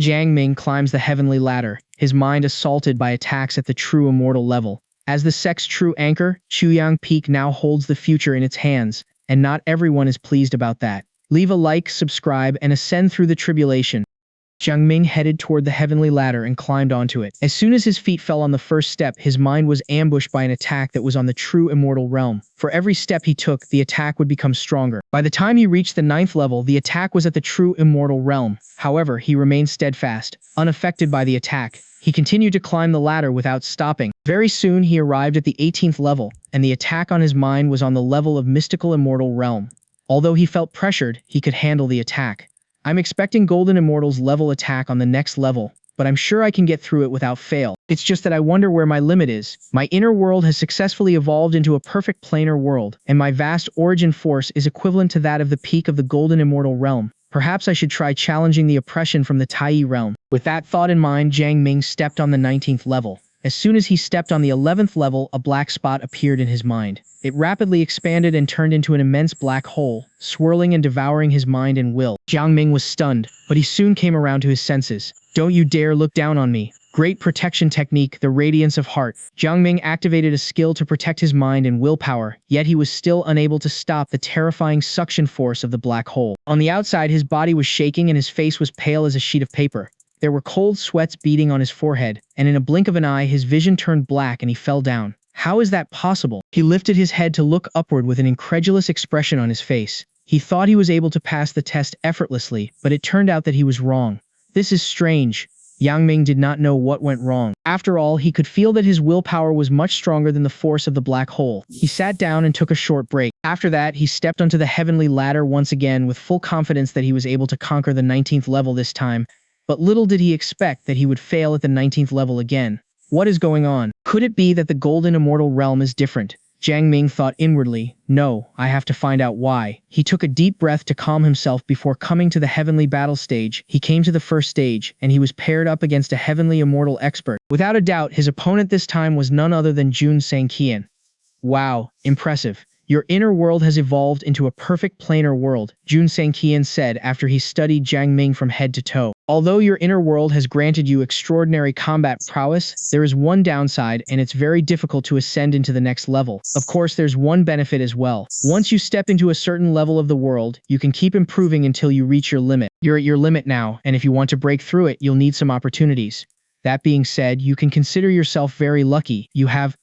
Jiang Ming climbs the heavenly ladder, his mind assaulted by attacks at the true immortal level. As the sect's true anchor, Chuyang Peak now holds the future in its hands, and not everyone is pleased about that. Leave a like, subscribe, and ascend through the tribulation. Jiang Ming headed toward the heavenly ladder and climbed onto it. As soon as his feet fell on the first step, his mind was ambushed by an attack that was on the true immortal realm. For every step he took, the attack would become stronger. By the time he reached the 9th level, the attack was at the true immortal realm. However, he remained steadfast, unaffected by the attack. He continued to climb the ladder without stopping. Very soon he arrived at the 18th level, and the attack on his mind was on the level of mystical immortal realm. Although he felt pressured, he could handle the attack. I'm expecting Golden Immortal's level attack on the next level, but I'm sure I can get through it without fail. It's just that I wonder where my limit is. My inner world has successfully evolved into a perfect planar world, and my vast origin force is equivalent to that of the peak of the Golden Immortal Realm. Perhaps I should try challenging the oppression from the Tai realm. With that thought in mind, Jiang Ming stepped on the 19th level. As soon as he stepped on the 11th level, a black spot appeared in his mind. It rapidly expanded and turned into an immense black hole, swirling and devouring his mind and will. Jiang Ming was stunned, but he soon came around to his senses. Don't you dare look down on me. Great protection technique, the radiance of heart. Jiang Ming activated a skill to protect his mind and willpower, yet he was still unable to stop the terrifying suction force of the black hole. On the outside, his body was shaking and his face was pale as a sheet of paper. There were cold sweats beating on his forehead, and in a blink of an eye his vision turned black and he fell down. How is that possible? He lifted his head to look upward with an incredulous expression on his face. He thought he was able to pass the test effortlessly, but it turned out that he was wrong. This is strange. Jiang Ming did not know what went wrong. After all, he could feel that his willpower was much stronger than the force of the black hole. He sat down and took a short break. After that, he stepped onto the heavenly ladder once again with full confidence that he was able to conquer the 19th level this time. But little did he expect that he would fail at the 19th level again. What is going on? Could it be that the Golden Immortal Realm is different? Jiang Ming thought inwardly. No, I have to find out why. He took a deep breath to calm himself before coming to the heavenly battle stage. He came to the first stage, and he was paired up against a heavenly immortal expert. Without a doubt, his opponent this time was none other than Xianxia. Wow, impressive. Your inner world has evolved into a perfect planar world, Xianxia said after he studied Jiang Ming from head to toe. Although your inner world has granted you extraordinary combat prowess, there is one downside, and it's very difficult to ascend into the next level. Of course, there's one benefit as well. Once you step into a certain level of the world, you can keep improving until you reach your limit. You're at your limit now, and if you want to break through it, you'll need some opportunities. That being said, you can consider yourself very lucky. You have...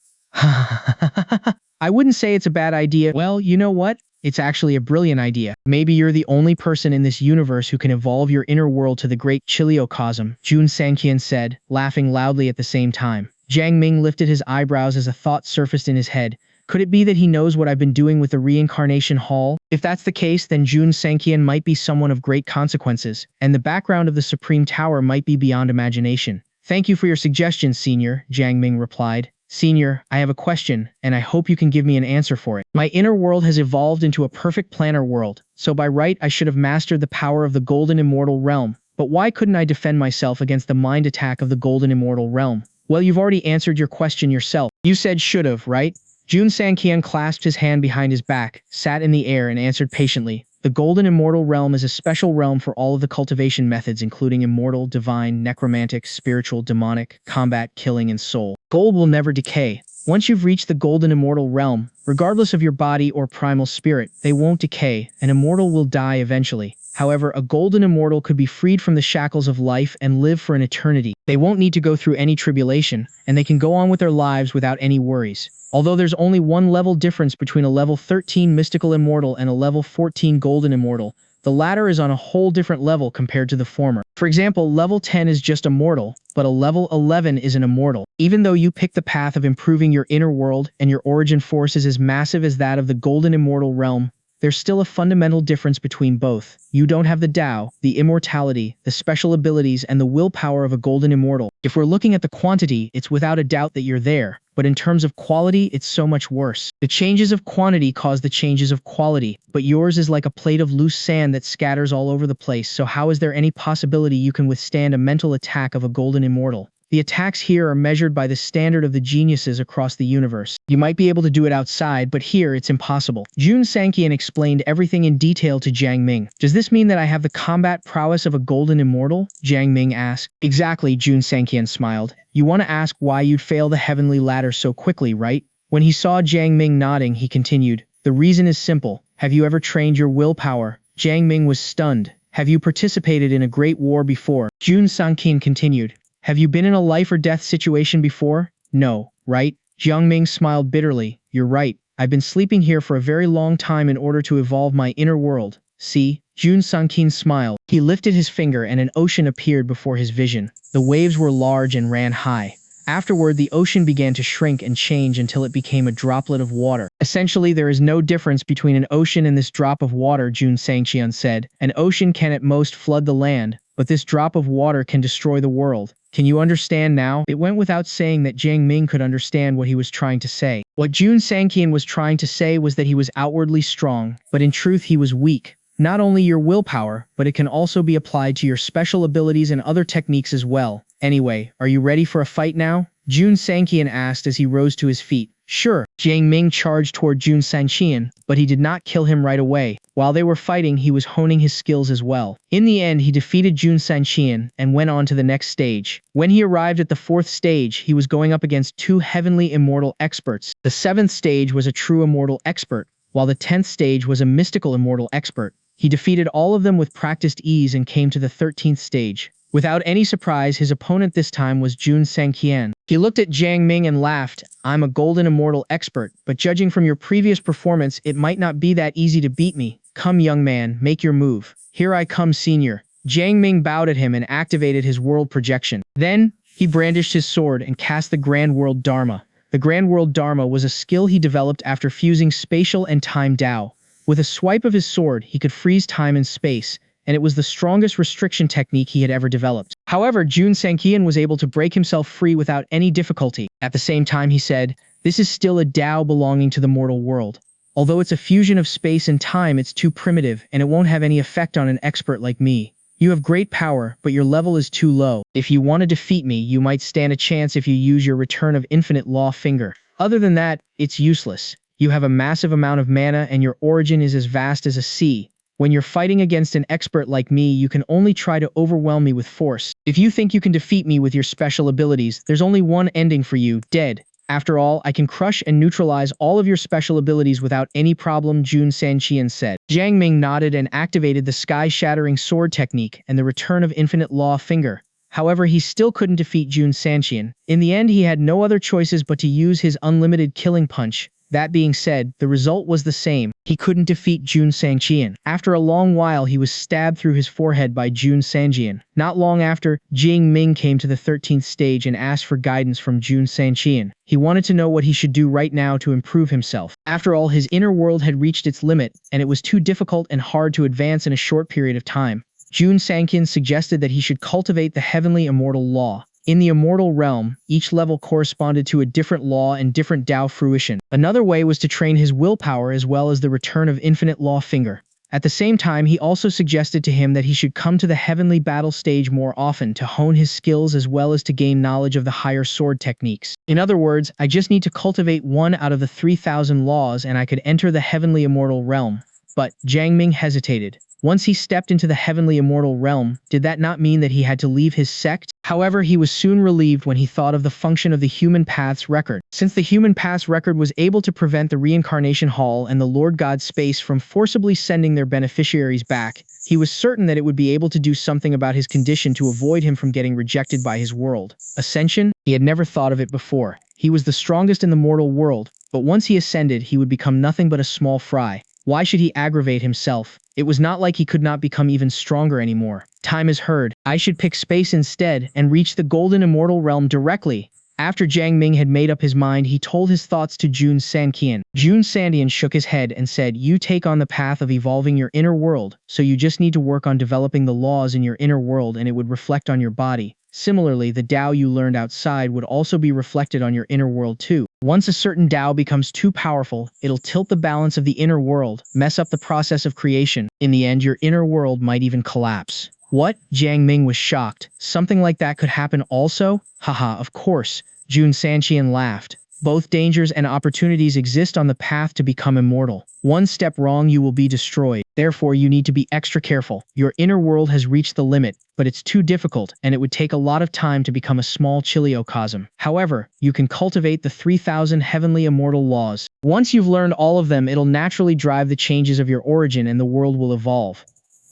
I wouldn't say it's a bad idea. Well, you know what? It's actually a brilliant idea. Maybe you're the only person in this universe who can evolve your inner world to the great Chiliocosm, Xianxia said, laughing loudly at the same time. Jiang Ming lifted his eyebrows as a thought surfaced in his head. Could it be that he knows what I've been doing with the reincarnation hall? If that's the case, then Xianxia might be someone of great consequences, and the background of the Supreme Tower might be beyond imagination. Thank you for your suggestion, Senior, Jiang Ming replied. Senior, I have a question, and I hope you can give me an answer for it. My inner world has evolved into a perfect planar world, so by right I should have mastered the power of the Golden Immortal Realm. But why couldn't I defend myself against the mind attack of the Golden Immortal Realm? Well, you've already answered your question yourself. You said should've, right? Xianxia clasped his hand behind his back, sat in the air and answered patiently. The Golden Immortal Realm is a special realm for all of the cultivation methods including immortal, divine, necromantic, spiritual, demonic, combat, killing, and soul. Gold will never decay. Once you've reached the Golden Immortal Realm, regardless of your body or primal spirit, they won't decay. An immortal will die eventually. However, a Golden Immortal could be freed from the shackles of life and live for an eternity. They won't need to go through any tribulation, and they can go on with their lives without any worries. Although there's only one level difference between a level 13 Mystical Immortal and a level 14 Golden Immortal, the latter is on a whole different level compared to the former. For example, level 10 is just a mortal, but a level 11 is an immortal. Even though you pick the path of improving your inner world and your origin force is as massive as that of the Golden Immortal Realm, there's still a fundamental difference between both. You don't have the Tao, the immortality, the special abilities, and the willpower of a Golden Immortal. If we're looking at the quantity, it's without a doubt that you're there, but in terms of quality, it's so much worse. The changes of quantity cause the changes of quality, but yours is like a plate of loose sand that scatters all over the place, so how is there any possibility you can withstand a mental attack of a Golden Immortal? The attacks here are measured by the standard of the geniuses across the universe. You might be able to do it outside, but here it's impossible. Jun Sanqian explained everything in detail to Jiang Ming. Does this mean that I have the combat prowess of a golden immortal? Jiang Ming asked. Exactly, Jun Sanqian smiled. You want to ask why you'd fail the heavenly ladder so quickly, right? When he saw Jiang Ming nodding, he continued. The reason is simple. Have you ever trained your willpower? Jiang Ming was stunned. Have you participated in a great war before? Jun Sanqian continued. Have you been in a life or death situation before? No, right? Jiang Ming smiled bitterly. You're right. I've been sleeping here for a very long time in order to evolve my inner world. See? Jun Sanqian smiled. He lifted his finger and an ocean appeared before his vision. The waves were large and ran high. Afterward, the ocean began to shrink and change until it became a droplet of water. Essentially, there is no difference between an ocean and this drop of water, Jun Sanqian said. An ocean can at most flood the land, but this drop of water can destroy the world. Can you understand now? It went without saying that Jiang Ming could understand what he was trying to say. What Jun Sanqian was trying to say was that he was outwardly strong, but in truth he was weak. Not only your willpower, but it can also be applied to your special abilities and other techniques as well. Anyway, are you ready for a fight now? Jun Sanqian asked as he rose to his feet. Sure. Jiang Ming charged toward Jun Sanqian, but he did not kill him right away. While they were fighting, he was honing his skills as well. In the end, he defeated Jun Sanqian and went on to the next stage. When he arrived at the 4th stage, he was going up against 2 heavenly immortal experts. The 7th stage was a true immortal expert, while the 10th stage was a mystical immortal expert. He defeated all of them with practiced ease and came to the 13th stage. Without any surprise, his opponent this time was Jun Sanqian. He looked at Jiang Ming and laughed. I'm a golden immortal expert, but judging from your previous performance, it might not be that easy to beat me. Come, young man, make your move. Here I come, senior. Jiang Ming bowed at him and activated his world projection. Then, he brandished his sword and cast the Grand World Dharma. The Grand World Dharma was a skill he developed after fusing spatial and time Dao. With a swipe of his sword, he could freeze time and space, and it was the strongest restriction technique he had ever developed. However, Jun Sanqian was able to break himself free without any difficulty. At the same time, he said, this is still a Dao belonging to the mortal world. Although it's a fusion of space and time, it's too primitive, and it won't have any effect on an expert like me. You have great power, but your level is too low. If you want to defeat me, you might stand a chance if you use your Return of Infinite Law finger. Other than that, it's useless. You have a massive amount of mana and your origin is as vast as a sea. When you're fighting against an expert like me, you can only try to overwhelm me with force. If you think you can defeat me with your special abilities, there's only one ending for you, dead. After all, I can crush and neutralize all of your special abilities without any problem, Jun Sanqian said. Jiang Ming nodded and activated the sky-shattering sword technique and the Return of Infinite Law finger. However, he still couldn't defeat Jun Sanqian. In the end, he had no other choices but to use his unlimited killing punch. That being said, the result was the same. He couldn't defeat Jun Sanqian. After a long while, he was stabbed through his forehead by Jun Sanqian. Not long after, Jiang Ming came to the 13th stage and asked for guidance from Jun Sanqian. He wanted to know what he should do right now to improve himself. After all, his inner world had reached its limit, and it was too difficult and hard to advance in a short period of time. Jun Sanqian suggested that he should cultivate the heavenly immortal law. In the immortal realm, each level corresponded to a different law and different Dao fruition. Another way was to train his willpower as well as the Return of Infinite Law finger. At the same time, he also suggested to him that he should come to the heavenly battle stage more often to hone his skills as well as to gain knowledge of the higher sword techniques. In other words, I just need to cultivate one out of the 3,000 laws and I could enter the heavenly immortal realm. But Jiang Ming hesitated. Once he stepped into the heavenly immortal realm, did that not mean that he had to leave his sect? However, he was soon relieved when he thought of the function of the Human Path's record. Since the Human Path's record was able to prevent the Reincarnation Hall and the Lord God Space from forcibly sending their beneficiaries back, he was certain that it would be able to do something about his condition to avoid him from getting rejected by his world. Ascension? He had never thought of it before. He was the strongest in the mortal world, but once he ascended, he would become nothing but a small fry. Why should he aggravate himself? It was not like he could not become even stronger anymore. Time is heard. I should pick space instead and reach the golden immortal realm directly. After Jiang Ming had made up his mind, he told his thoughts to Jun Sanqian. Jun Sanqian shook his head and said, you take on the path of evolving your inner world, so you just need to work on developing the laws in your inner world and it would reflect on your body. Similarly, the Dao you learned outside would also be reflected on your inner world too. Once a certain Dao becomes too powerful, it'll tilt the balance of the inner world, mess up the process of creation. In the end, your inner world might even collapse. What? Jiang Ming was shocked. Something like that could happen also? Haha, of course. Jun Sanqian laughed. Both dangers and opportunities exist on the path to become immortal. One step wrong you will be destroyed. Therefore you need to be extra careful. Your inner world has reached the limit, but it's too difficult and it would take a lot of time to become a small Chiliocosm. However, you can cultivate the 3,000 heavenly immortal laws. Once you've learned all of them, it'll naturally drive the changes of your origin and the world will evolve.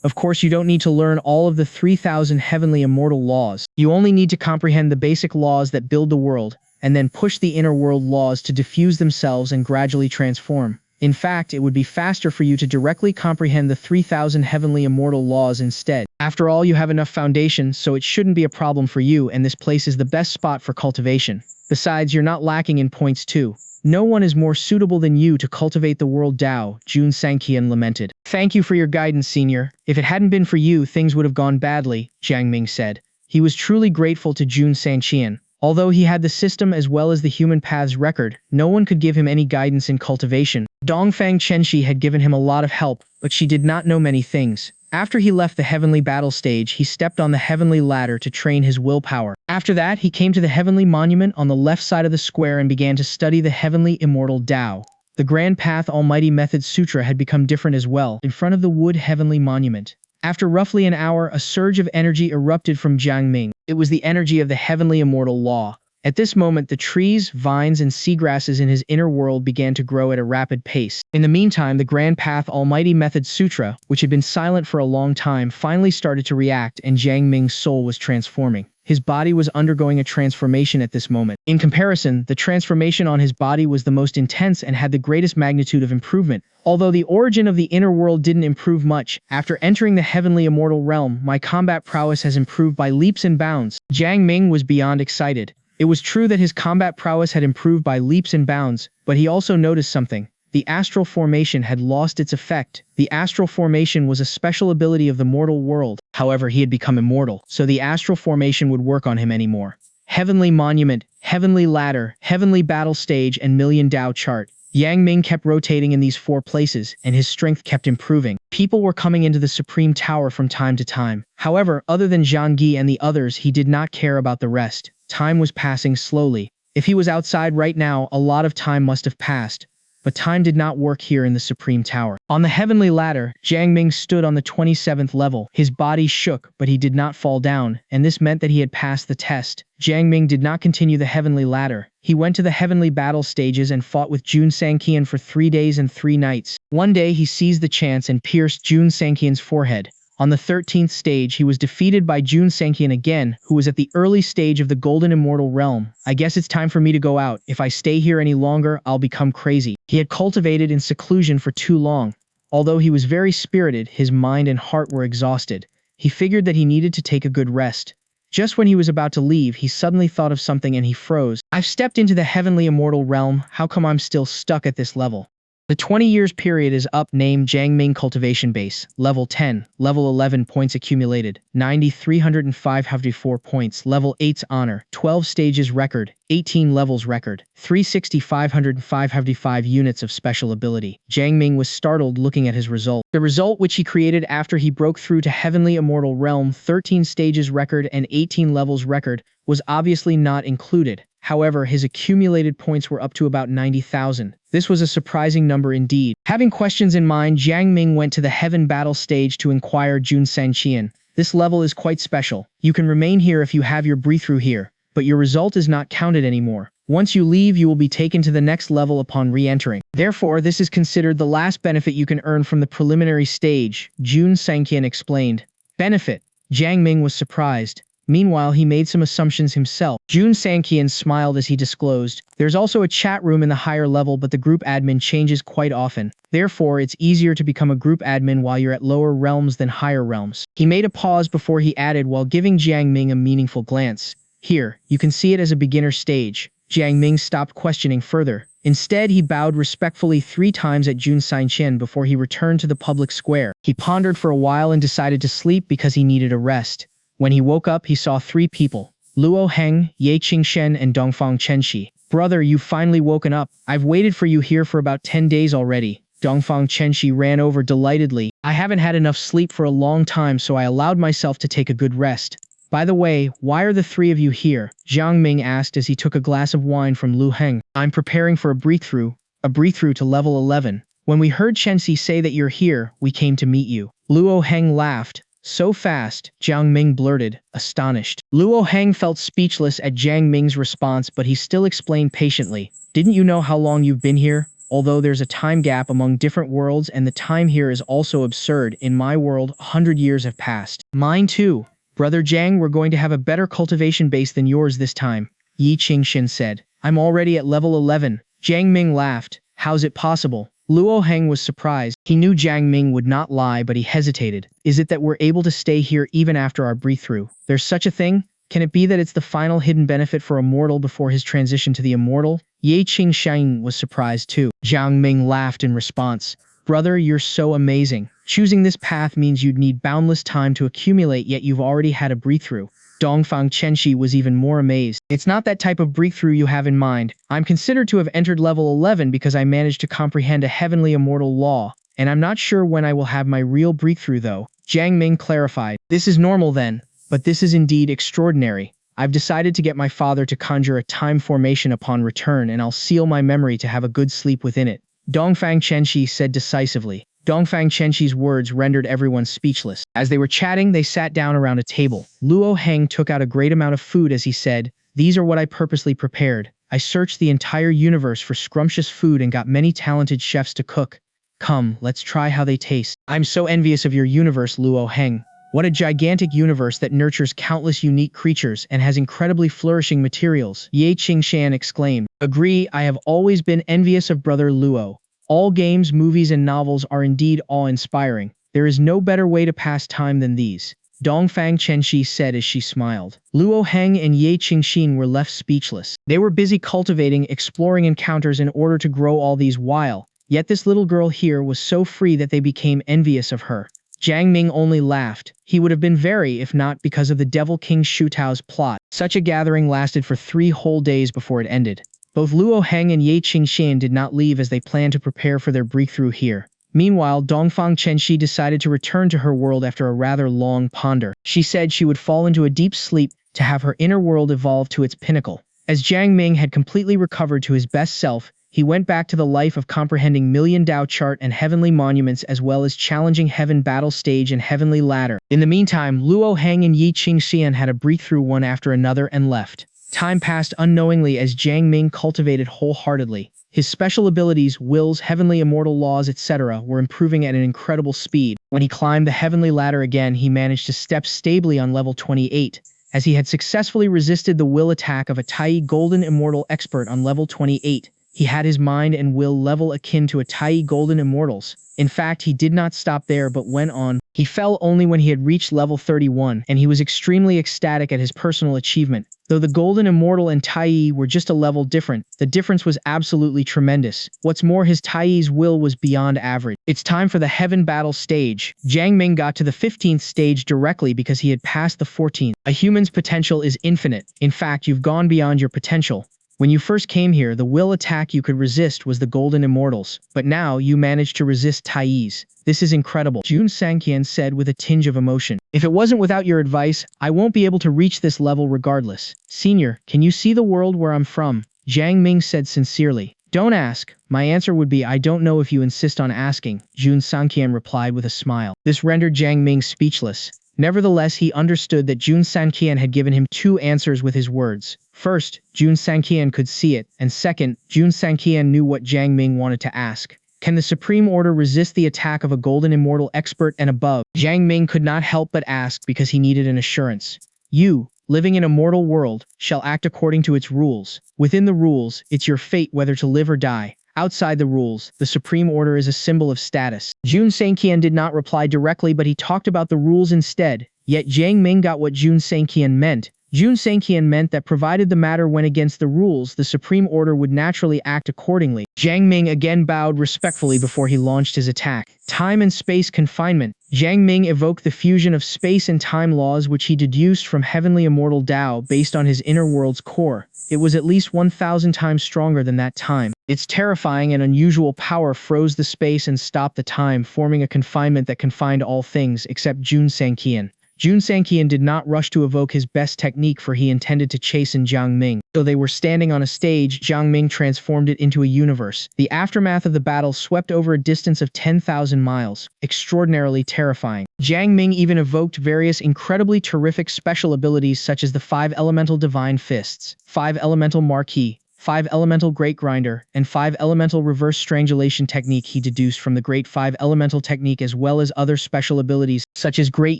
Of course, you don't need to learn all of the 3,000 heavenly immortal laws. You only need to comprehend the basic laws that build the world, and then push the inner world laws to diffuse themselves and gradually transform. In fact, it would be faster for you to directly comprehend the 3,000 heavenly immortal laws instead. After all, you have enough foundation, so it shouldn't be a problem for you, and this place is the best spot for cultivation. Besides, you're not lacking in points too. No one is more suitable than you to cultivate the world Tao, Jun Sanqian lamented. Thank you for your guidance, senior. If it hadn't been for you, things would have gone badly, Jiang Ming said. He was truly grateful to Jun Sanqian. Although he had the system as well as the human paths record, no one could give him any guidance in cultivation. Dongfang Chenxi had given him a lot of help, but she did not know many things. After he left the heavenly battle stage, he stepped on the heavenly ladder to train his willpower. After that, he came to the heavenly monument on the left side of the square and began to study the heavenly immortal Tao. The Grand Path Almighty Method Sutra had become different as well, in front of the wood heavenly monument. After roughly an hour, a surge of energy erupted from Jiang Ming. It was the energy of the heavenly immortal law. At this moment, the trees, vines, and seagrasses in his inner world began to grow at a rapid pace. In the meantime, the Grand Path Almighty Method Sutra, which had been silent for a long time, finally started to react, and Jiang Ming's soul was transforming. His body was undergoing a transformation at this moment. In comparison, the transformation on his body was the most intense and had the greatest magnitude of improvement. Although the origin of the inner world didn't improve much, after entering the heavenly immortal realm, my combat prowess has improved by leaps and bounds. Jiang Ming was beyond excited. It was true that his combat prowess had improved by leaps and bounds, but he also noticed something. The astral formation had lost its effect. The astral formation was a special ability of the mortal world. However, he had become immortal, so the astral formation would work on him anymore. Heavenly monument, heavenly ladder, heavenly battle stage, and million Tao chart. Jiang Ming kept rotating in these 4 places, and his strength kept improving. People were coming into the Supreme Tower from time to time. However, other than Zhang Yi and the others, he did not care about the rest. Time was passing slowly. If he was outside right now, a lot of time must have passed. But time did not work here in the Supreme Tower. On the heavenly ladder, Jiang Ming stood on the 27th level. His body shook, but he did not fall down, and this meant that he had passed the test. Jiang Ming did not continue the heavenly ladder. He went to the heavenly battle stages and fought with Jun Sanqian for 3 days and 3 nights. One day, he seized the chance and pierced Jun Sanqian's forehead. On the 13th stage, he was defeated by Jun Sanqian again, who was at the early stage of the Golden Immortal Realm. I guess it's time for me to go out. If I stay here any longer, I'll become crazy. He had cultivated in seclusion for too long. Although he was very spirited, his mind and heart were exhausted. He figured that he needed to take a good rest. Just when he was about to leave, he suddenly thought of something and he froze. I've stepped into the Heavenly Immortal Realm. How come I'm still stuck at this level? The 20 years period is up. Name Jiang Ming Cultivation Base. Level 10. Level 11 points accumulated. 9,354 points. Level 8's Honor. 12 stages record. 18 levels record. 360,555 units of special ability. Jiang Ming was startled looking at his result. The result which he created after he broke through to Heavenly Immortal Realm, 13 stages record and 18 levels record, was obviously not included. However, his accumulated points were up to about 90,000. This was a surprising number indeed. Having questions in mind, Jiang Ming went to the Heaven Battle stage to inquire Jun Sanqian. This level is quite special. You can remain here if you have your breakthrough here, but your result is not counted anymore. Once you leave, you will be taken to the next level upon re-entering. Therefore, this is considered the last benefit you can earn from the preliminary stage, Jun Sanqian explained. Benefit? Jiang Ming was surprised. Meanwhile, he made some assumptions himself. Jun Sanqian smiled as he disclosed, there's also a chat room in the higher level, but the group admin changes quite often. Therefore, it's easier to become a group admin while you're at lower realms than higher realms. He made a pause before he added while giving Jiang Ming a meaningful glance. Here, you can see it as a beginner stage. Jiang Ming stopped questioning further. Instead, he bowed respectfully 3 times at Jun Sanqian before he returned to the public square. He pondered for a while and decided to sleep because he needed a rest. When he woke up, he saw 3 people, Luo Heng, Ye Qingxian, and Dongfang Chenxi. Brother, you've finally woken up. I've waited for you here for about 10 days already. Dongfang Chenxi ran over delightedly. I haven't had enough sleep for a long time, so I allowed myself to take a good rest. By the way, why are the three of you here? Jiang Ming asked as he took a glass of wine from Lu Heng. I'm preparing for a breakthrough to level 11. When we heard Chenxi say that you're here, we came to meet you. Luo Heng laughed. So fast, Jiang Ming blurted, astonished. Luo Heng felt speechless at Jiang Ming's response, but he still explained patiently. Didn't you know how long you've been here? Although there's a time gap among different worlds and the time here is also absurd, in my world, 100 years have passed. Mine too. Brother Jiang, we're going to have a better cultivation base than yours this time, Yi Qingxin said. I'm already at level 11. Jiang Ming laughed. How's it possible? Luo Heng was surprised. He knew Jiang Ming would not lie, but he hesitated. Is it that we're able to stay here even after our breakthrough? There's such a thing? Can it be that it's the final hidden benefit for a mortal before his transition to the immortal? Ye Qingxiang was surprised too. Jiang Ming laughed in response. Brother, you're so amazing. Choosing this path means you'd need boundless time to accumulate, yet you've already had a breakthrough. Dongfang Chenxi was even more amazed. It's not that type of breakthrough you have in mind. I'm considered to have entered level 11 because I managed to comprehend a heavenly immortal law, and I'm not sure when I will have my real breakthrough though. Jiang Ming clarified. This is normal then, but this is indeed extraordinary. I've decided to get my father to conjure a time formation upon return, and I'll seal my memory to have a good sleep within it. Dongfang Chenxi said decisively. Dongfang Chenxi's words rendered everyone speechless. As they were chatting, they sat down around a table. Luo Heng took out a great amount of food as he said, "These are what I purposely prepared. I searched the entire universe for scrumptious food and got many talented chefs to cook. Come, let's try how they taste." I'm so envious of your universe, Luo Heng. What a gigantic universe that nurtures countless unique creatures and has incredibly flourishing materials, Ye Qingxian exclaimed. Agree, I have always been envious of Brother Luo. All games, movies, and novels are indeed awe-inspiring. There is no better way to pass time than these, Dongfang Chenxi said as she smiled. Luo Heng and Ye Qingxin were left speechless. They were busy cultivating, exploring encounters in order to grow all these while, yet this little girl here was so free that they became envious of her. Jiang Ming only laughed. He would have been very if not because of the Devil King Shu Tao's plot. Such a gathering lasted for 3 whole days before it ended. Both Luo Heng and Ye Qingxian did not leave as they planned to prepare for their breakthrough here. Meanwhile, Dongfang Chenxi decided to return to her world after a rather long ponder. She said she would fall into a deep sleep to have her inner world evolve to its pinnacle. As Jiang Ming had completely recovered to his best self, he went back to the life of comprehending Million Dao chart and heavenly monuments as well as challenging heaven battle stage and heavenly ladder. In the meantime, Luo Heng and Yi Qingxian had a breakthrough one after another and left. Time passed unknowingly as Jiang Ming cultivated wholeheartedly. His special abilities, wills, heavenly immortal laws, etc. were improving at an incredible speed. When he climbed the heavenly ladder again, he managed to step stably on level 28, as he had successfully resisted the will attack of a Tai Golden Immortal Expert on level 28. He had his mind and will level akin to a Tai Golden Immortals. In fact, he did not stop there but went on. He fell only when he had reached level 31, and he was extremely ecstatic at his personal achievement. Though the Golden Immortal and Tai were just a level different, the difference was absolutely tremendous. What's more, his Tai's will was beyond average. It's time for the Heaven Battle stage. Jiang Ming got to the 15th stage directly because he had passed the 14th. A human's potential is infinite. In fact, you've gone beyond your potential. When you first came here, the will attack you could resist was the Golden Immortals, but now you managed to resist Tai's. This is incredible, Jun Sanqian said with a tinge of emotion. If it wasn't without your advice, I won't be able to reach this level regardless. Senior, can you see the world where I'm from? Jiang Ming said sincerely. Don't ask. My answer would be I don't know if you insist on asking, Jun Sanqian replied with a smile. This rendered Jiang Ming speechless. Nevertheless, he understood that Jun Sanqian had given him 2 answers with his words. First, Jun Sanqian could see it, and second, Jun Sanqian knew what Jiang Ming wanted to ask. Can the Supreme Order resist the attack of a Golden Immortal Expert and above? Jiang Ming could not help but ask because he needed an assurance. You, living in a mortal world, shall act according to its rules. Within the rules, it's your fate whether to live or die. Outside the rules, the Supreme Order is a symbol of status. Jun Sanqian did not reply directly, but he talked about the rules instead. Yet Jiang Ming got what Jun Sanqian meant. Jun Sanqian meant that provided the matter went against the rules, the Supreme Order would naturally act accordingly. Jiang Ming again bowed respectfully before he launched his attack. Time and space confinement. Jiang Ming evoked the fusion of space and time laws which he deduced from heavenly immortal Dao based on his inner world's core. It was at least 1,000 times stronger than that time. Its terrifying and unusual power froze the space and stopped the time, forming a confinement that confined all things except Xianxia. Xianxia did not rush to evoke his best technique, for he intended to chasten Jiang Ming. Though they were standing on a stage, Jiang Ming transformed it into a universe. The aftermath of the battle swept over a distance of 10,000 miles, extraordinarily terrifying. Jiang Ming even evoked various incredibly terrific special abilities such as the 5 Elemental Divine Fists, 5 Elemental Marquee, 5 Elemental Great Grinder, and 5 Elemental Reverse Strangulation technique he deduced from the Great 5 Elemental technique, as well as other special abilities such as Great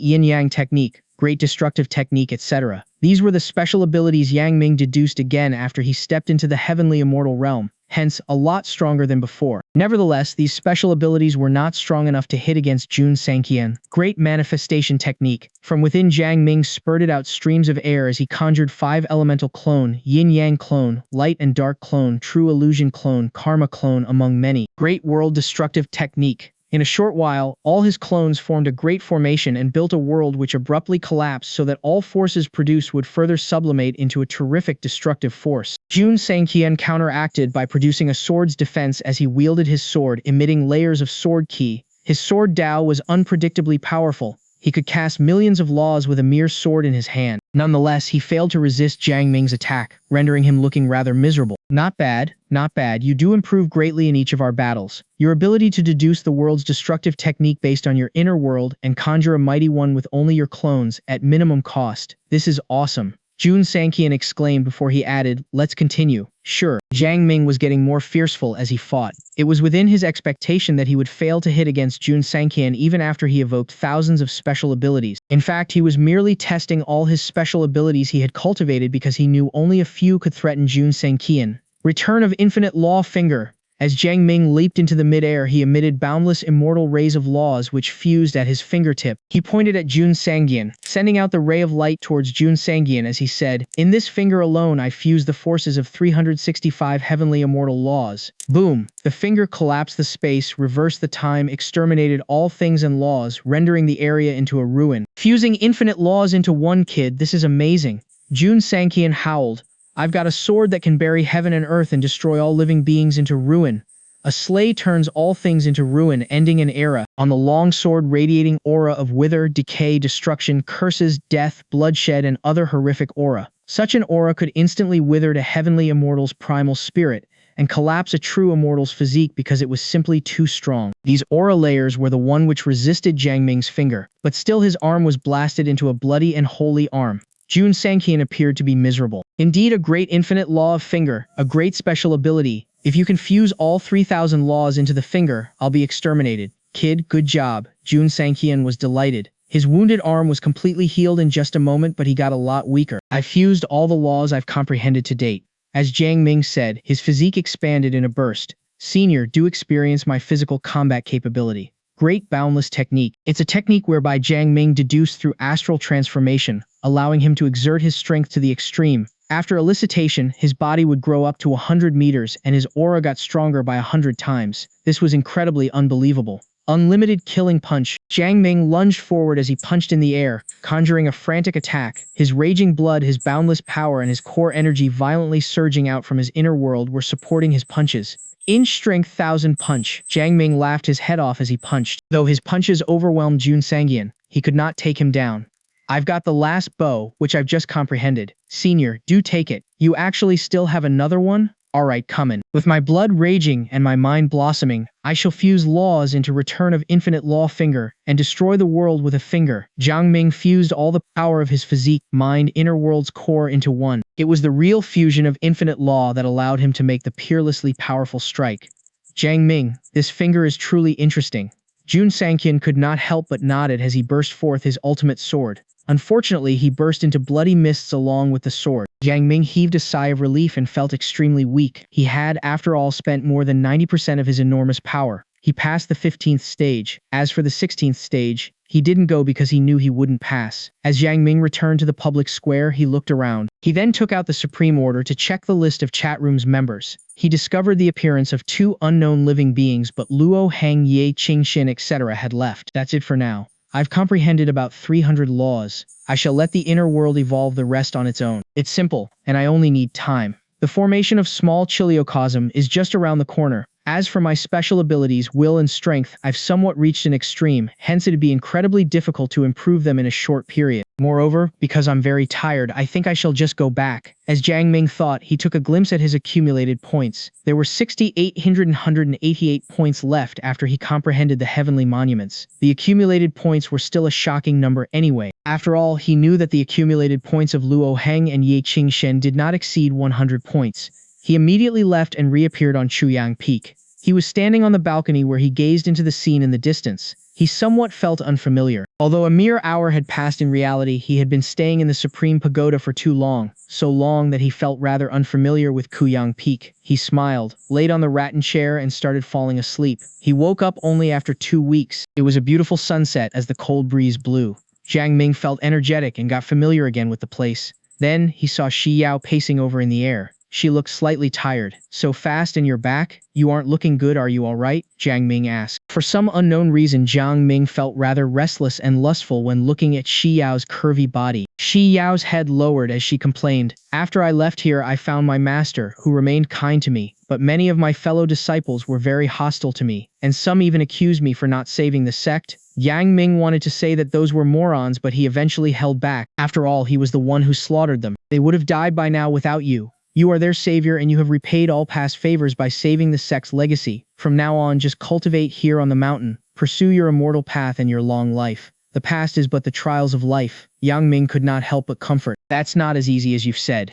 Yin Yang technique, Great Destructive technique, etc. These were the special abilities Yang Ming deduced again after he stepped into the Heavenly Immortal Realm, hence a lot stronger than before. Nevertheless, these special abilities were not strong enough to hit against Xianxia. Great Manifestation technique. From within, Jiang Ming spurted out streams of air as he conjured 5 Elemental Clone, Yin Yang Clone, Light and Dark Clone, True Illusion Clone, Karma Clone, among many. Great World Destructive technique. In a short while, all his clones formed a great formation and built a world which abruptly collapsed so that all forces produced would further sublimate into a terrific destructive force. Xianxia counteracted by producing a sword's defense as he wielded his sword, emitting layers of sword ki. His sword Dao was unpredictably powerful. He could cast millions of laws with a mere sword in his hand. Nonetheless, he failed to resist Jiang Ming's attack, rendering him looking rather miserable. Not bad, not bad. You do improve greatly in each of our battles. Your ability to deduce the world's destructive technique based on your inner world and conjure a mighty one with only your clones at minimum cost. This is awesome. Xianxia exclaimed before he added, "Let's continue." Sure. Jiang Ming was getting more fearful as he fought. It was within his expectation that he would fail to hit against Xianxia even after he evoked thousands of special abilities. In fact, he was merely testing all his special abilities he had cultivated because he knew only a few could threaten Xianxia. Return of Infinite Law Finger. As Jiang Ming leaped into the mid-air, he emitted boundless immortal rays of laws which fused at his fingertip. He pointed at Xianxia, sending out the ray of light towards Xianxia as he said, "In this finger alone I fuse the forces of 365 heavenly immortal laws." Boom! The finger collapsed the space, reversed the time, exterminated all things and laws, rendering the area into a ruin. Fusing infinite laws into one, kid, this is amazing. Xianxia howled. "I've got a sword that can bury heaven and earth and destroy all living beings into ruin. A slay turns all things into ruin, ending an era." On the long sword radiating aura of wither, decay, destruction, curses, death, bloodshed, and other horrific aura. Such an aura could instantly wither a heavenly immortal's primal spirit and collapse a true immortal's physique because it was simply too strong. These aura layers were the one which resisted Jiang Ming's finger, but still his arm was blasted into a bloody and holy arm. Xianxia appeared to be miserable. Indeed, a great infinite law of finger, a great special ability. If you can fuse all 3,000 laws into the finger, I'll be exterminated. Kid, good job. Xianxia was delighted. His wounded arm was completely healed in just a moment, but he got a lot weaker. "I fused all the laws I've comprehended to date." As Jiang Ming said, his physique expanded in a burst. "Senior, do experience my physical combat capability." Great Boundless Technique. It's a technique whereby Jiang Ming deduced through astral transformation, allowing him to exert his strength to the extreme. After elicitation, his body would grow up to 100 meters and his aura got stronger by 100 times. This was incredibly unbelievable. Unlimited Killing Punch. Jiang Ming lunged forward as he punched in the air, conjuring a frantic attack. His raging blood, his boundless power, and his core energy violently surging out from his inner world were supporting his punches. Inch Strength 1000 Punch. Jiang Ming laughed his head off as he punched. Though his punches overwhelmed Xianxia, he could not take him down. "I've got the last bow, which I've just comprehended. Senior, do take it." "You actually still have another one? Alright, comin'." With my blood raging and my mind blossoming, I shall fuse laws into Return of Infinite Law Finger and destroy the world with a finger. Jiang Ming fused all the power of his physique, mind, inner world's core into one. It was the real fusion of infinite law that allowed him to make the peerlessly powerful strike. "Jiang Ming, this finger is truly interesting." Xianxia could not help but nodded as he burst forth his ultimate sword. Unfortunately, he burst into bloody mists along with the sword. Jiang Ming heaved a sigh of relief and felt extremely weak. He had, after all, spent more than 90% of his enormous power. He passed the 15th stage. As for the 16th stage, he didn't go because he knew he wouldn't pass. As Jiang Ming returned to the public square, he looked around. He then took out the Supreme Order to check the list of chat room's members. He discovered the appearance of 2 unknown living beings, but Luo, Hang, Bei Chenxing, etc. had left. That's it for now. I've comprehended about 300 laws. I shall let the inner world evolve the rest on its own. It's simple, and I only need time. The formation of small Chiliocosm is just around the corner. As for my special abilities, will and strength, I've somewhat reached an extreme, hence it'd be incredibly difficult to improve them in a short period. Moreover, because I'm very tired, I think I shall just go back. As Jiang Ming thought, he took a glimpse at his accumulated points. There were 6,888 points left after he comprehended the heavenly monuments. The accumulated points were still a shocking number anyway. After all, he knew that the accumulated points of Luo Heng and Bei Chenxing did not exceed 100 points. He immediately left and reappeared on Chuyang Peak. He was standing on the balcony where he gazed into the scene in the distance. He somewhat felt unfamiliar. Although a mere hour had passed in reality, he had been staying in the Supreme Pagoda for too long, so long that he felt rather unfamiliar with Kuyang Peak. He smiled, laid on the rattan chair and started falling asleep. He woke up only after 2 weeks. It was a beautiful sunset as the cold breeze blew. Jiang Ming felt energetic and got familiar again with the place. Then he saw Shi Yao pacing over in the air. She looked slightly tired. So fast in your back? You aren't looking good, are you alright? Jiang Ming asked. For some unknown reason, Jiang Ming felt rather restless and lustful when looking at Shi Yao's curvy body. Shi Yao's head lowered as she complained. After I left here, I found my master, who remained kind to me, but many of my fellow disciples were very hostile to me, and some even accused me for not saving the sect. Yang Ming wanted to say that those were morons, but he eventually held back. After all, he was the one who slaughtered them. They would have died by now without you. You are their savior and you have repaid all past favors by saving the sect's legacy. From now on, just cultivate here on the mountain. Pursue your immortal path and your long life. The past is but the trials of life. Yang Ming could not help but comfort. That's not as easy as you've said.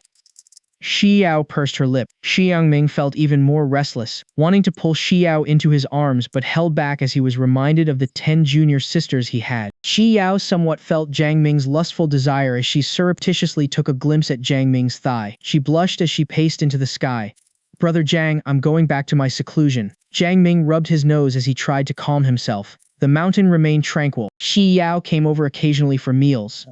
Shi Yao pursed her lip. Jiang Ming felt even more restless, wanting to pull Shi Yao into his arms but held back as he was reminded of the 10 junior sisters he had. Shi Yao somewhat felt Jiang Ming's lustful desire as she surreptitiously took a glimpse at Jiang Ming's thigh. She blushed as she paced into the sky. Brother Jiang, I'm going back to my seclusion. Jiang Ming rubbed his nose as he tried to calm himself. The mountain remained tranquil. Shi Yao came over occasionally for meals.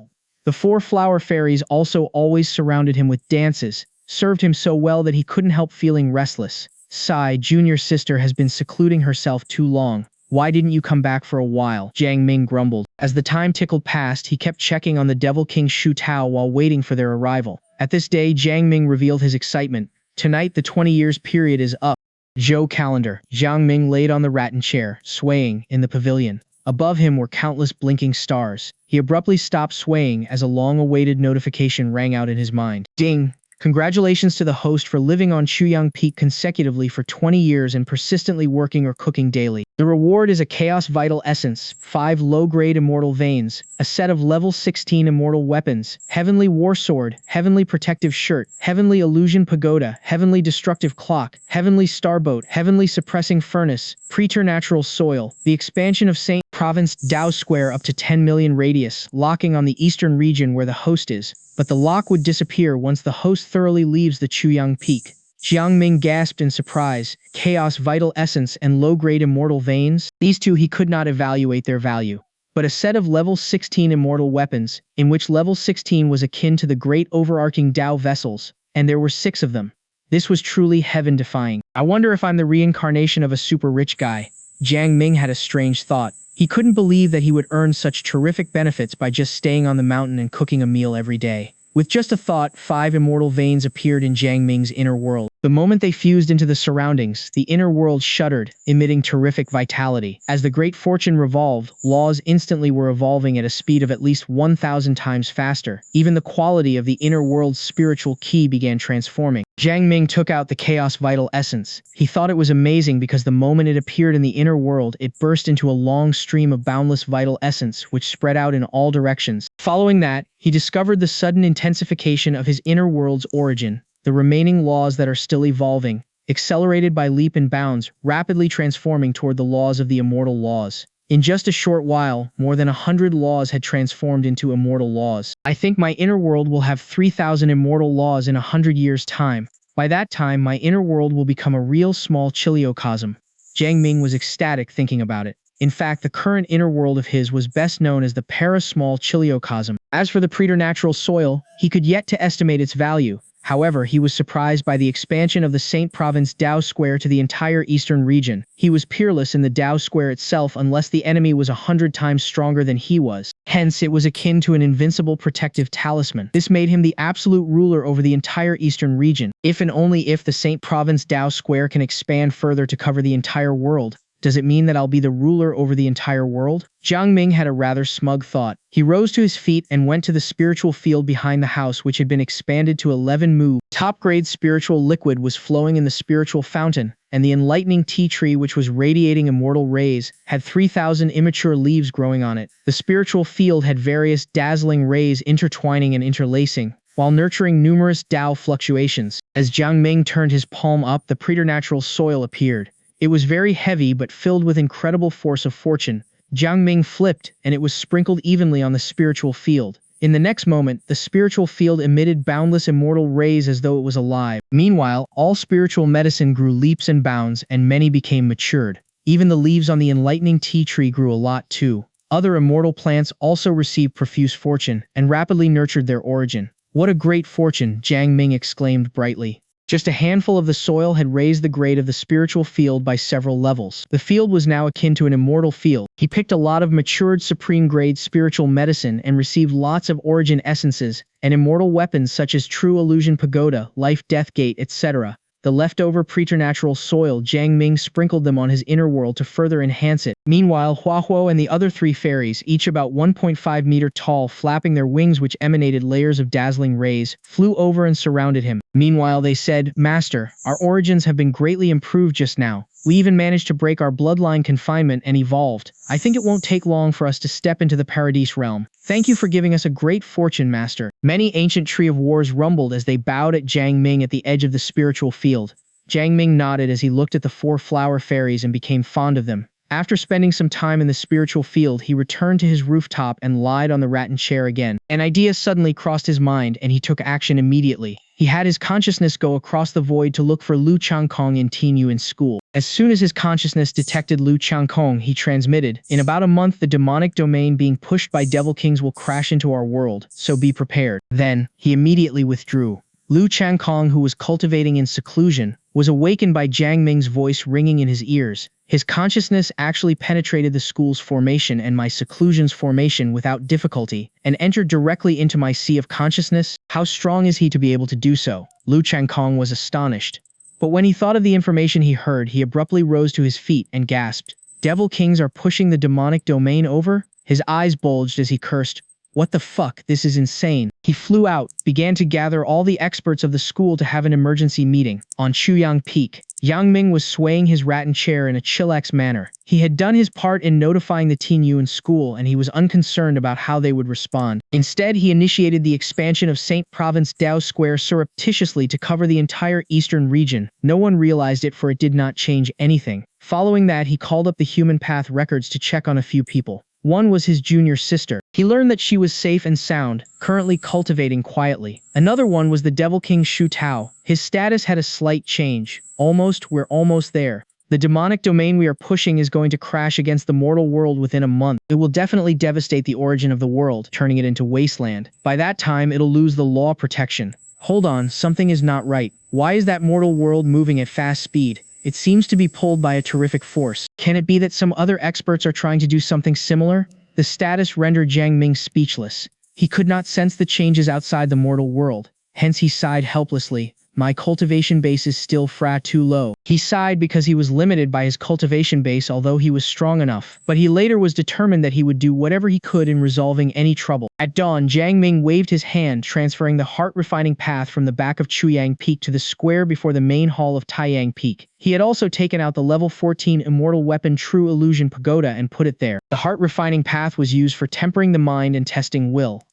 The 4 flower fairies also always surrounded him with dances, served him so well that he couldn't help feeling restless. Sigh, junior sister has been secluding herself too long. Why didn't you come back for a while? Jiang Ming grumbled. As the time tickled past, he kept checking on the Devil King Shu Tao while waiting for their arrival. At this day, Jiang Ming revealed his excitement. Tonight, the 20 years period is up. Zhou calendar. Jiang Ming laid on the rattan chair, swaying, in the pavilion. Above him were countless blinking stars. He abruptly stopped swaying as a long-awaited notification rang out in his mind. Ding! Congratulations to the host for living on Chuyang Peak consecutively for 20 years and persistently working or cooking daily. The reward is a Chaos Vital Essence, 5 low-grade Immortal Veins, a set of level 16 Immortal Weapons, Heavenly War Sword, Heavenly Protective Shirt, Heavenly Illusion Pagoda, Heavenly Destructive Clock, Heavenly Starboat, Heavenly Suppressing Furnace, Preternatural Soil, the expansion of St. Province Dao Square up to 10 million radius, locking on the eastern region where the host is, but the lock would disappear once the host thoroughly leaves the Chuyang Peak. Jiang Ming gasped in surprise. Chaos Vital Essence and low-grade Immortal Veins? These two he could not evaluate their value. But a set of level 16 Immortal Weapons, in which level 16 was akin to the great overarching Dao vessels, and there were 6 of them. This was truly heaven-defying. I wonder if I'm the reincarnation of a super rich guy. Jiang Ming had a strange thought. He couldn't believe that he would earn such terrific benefits by just staying on the mountain and cooking a meal every day. With just a thought, 5 immortal veins appeared in Jiang Ming's inner world. The moment they fused into the surroundings, the inner world shuddered, emitting terrific vitality. As the great fortune revolved, laws instantly were evolving at a speed of at least 1,000 times faster. Even the quality of the inner world's spiritual key began transforming. Jiang Ming took out the Chaos Vital Essence. He thought it was amazing because the moment it appeared in the inner world, it burst into a long stream of boundless vital essence which spread out in all directions. Following that, he discovered the sudden intensification of his inner world's origin. The remaining laws that are still evolving, accelerated by leap and bounds, rapidly transforming toward the laws of the immortal laws. In just a short while, more than 100 laws had transformed into immortal laws. I think my inner world will have 3,000 immortal laws in 100 years' time. By that time, my inner world will become a real small Chiliocosm. Jiang Ming was ecstatic thinking about it. In fact, the current inner world of his was best known as the para-small Chiliocosm. As for the preternatural soil, he could yet to estimate its value. However, he was surprised by the expansion of the St. Province Dao Square to the entire eastern region. He was peerless in the Dao Square itself unless the enemy was 100 times stronger than he was. Hence, it was akin to an invincible protective talisman. This made him the absolute ruler over the entire eastern region. If and only if the Saint Province Dao Square can expand further to cover the entire world, does it mean that I'll be the ruler over the entire world? Jiang Ming had a rather smug thought. He rose to his feet and went to the spiritual field behind the house, which had been expanded to 11 mu. Top-grade spiritual liquid was flowing in the spiritual fountain, and the enlightening tea tree, which was radiating immortal rays, had 3,000 immature leaves growing on it. The spiritual field had various dazzling rays intertwining and interlacing, while nurturing numerous Dao fluctuations. As Jiang Ming turned his palm up, the preternatural soil appeared. It was very heavy but filled with incredible force of fortune. Jiang Ming flipped, and it was sprinkled evenly on the spiritual field. In the next moment, the spiritual field emitted boundless immortal rays as though it was alive. Meanwhile, all spiritual medicine grew leaps and bounds, and many became matured. Even the leaves on the enlightening tea tree grew a lot too. Other immortal plants also received profuse fortune, and rapidly nurtured their origin. What a great fortune, Jiang Ming exclaimed brightly. Just a handful of the soil had raised the grade of the spiritual field by several levels. The field was now akin to an immortal field. He picked a lot of matured supreme-grade spiritual medicine and received lots of origin essences and immortal weapons such as True Illusion Pagoda, Life-Death Gate, etc. The leftover preternatural soil, Jiang Ming sprinkled them on his inner world to further enhance it. Meanwhile, Huahuo and the other three fairies, each about 1.5 meter tall, flapping their wings which emanated layers of dazzling rays, flew over and surrounded him. Meanwhile, they said, "Master, our origins have been greatly improved just now. We even managed to break our bloodline confinement and evolved. I think it won't take long for us to step into the Paradise realm. Thank you for giving us a great fortune, Master." Many ancient Tree of Wars rumbled as they bowed at Jiang Ming at the edge of the spiritual field. Jiang Ming nodded as he looked at the four flower fairies and became fond of them. After spending some time in the spiritual field, he returned to his rooftop and lied on the rattan chair again. An idea suddenly crossed his mind, and he took action immediately. He had his consciousness go across the void to look for Lu Changkong in Teen in school. As soon as his consciousness detected Lu Changkong, he transmitted, "In about a month, the demonic domain being pushed by Devil Kings will crash into our world, so be prepared." Then, he immediately withdrew. Lu Changkong, who was cultivating in seclusion, was awakened by Jiang Ming's voice ringing in his ears. His consciousness actually penetrated the school's formation and my seclusion's formation without difficulty, and entered directly into my sea of consciousness. How strong is he to be able to do so? Lu Changkong was astonished. But when he thought of the information he heard, he abruptly rose to his feet and gasped, "Devil Kings are pushing the demonic domain over?" His eyes bulged as he cursed, "What the fuck, this is insane." He flew out, began to gather all the experts of the school to have an emergency meeting. On Chuyang Peak, Yang Ming was swaying his rattan chair in a chillax manner. He had done his part in notifying the Teen Yuan school, and he was unconcerned about how they would respond. Instead, he initiated the expansion of Saint Province Dao Square surreptitiously to cover the entire eastern region. No one realized it, for it did not change anything. Following that, he called up the Human Path records to check on a few people. One was his junior sister. He learned that she was safe and sound, currently cultivating quietly. Another one was the Devil King Shu Tao. His status had a slight change. We're almost there. The demonic domain we are pushing is going to crash against the mortal world within a month. It will definitely devastate the origin of the world, turning it into wasteland. By that time, it'll lose the law protection. Hold on, something is not right. Why is that mortal world moving at fast speed? It seems to be pulled by a terrific force. Can it be that some other experts are trying to do something similar? The status rendered Jiang Ming speechless. He could not sense the changes outside the mortal world. Hence he sighed helplessly. "My cultivation base is still too low." He sighed because he was limited by his cultivation base, although he was strong enough. But he later was determined that he would do whatever he could in resolving any trouble. At dawn, Jiang Ming waved his hand, transferring the heart-refining path from the back of Chuyang Peak to the square before the main hall of Taiyang Peak. He had also taken out the level 14 immortal weapon True Illusion Pagoda and put it there. The heart-refining path was used for tempering the mind and testing will.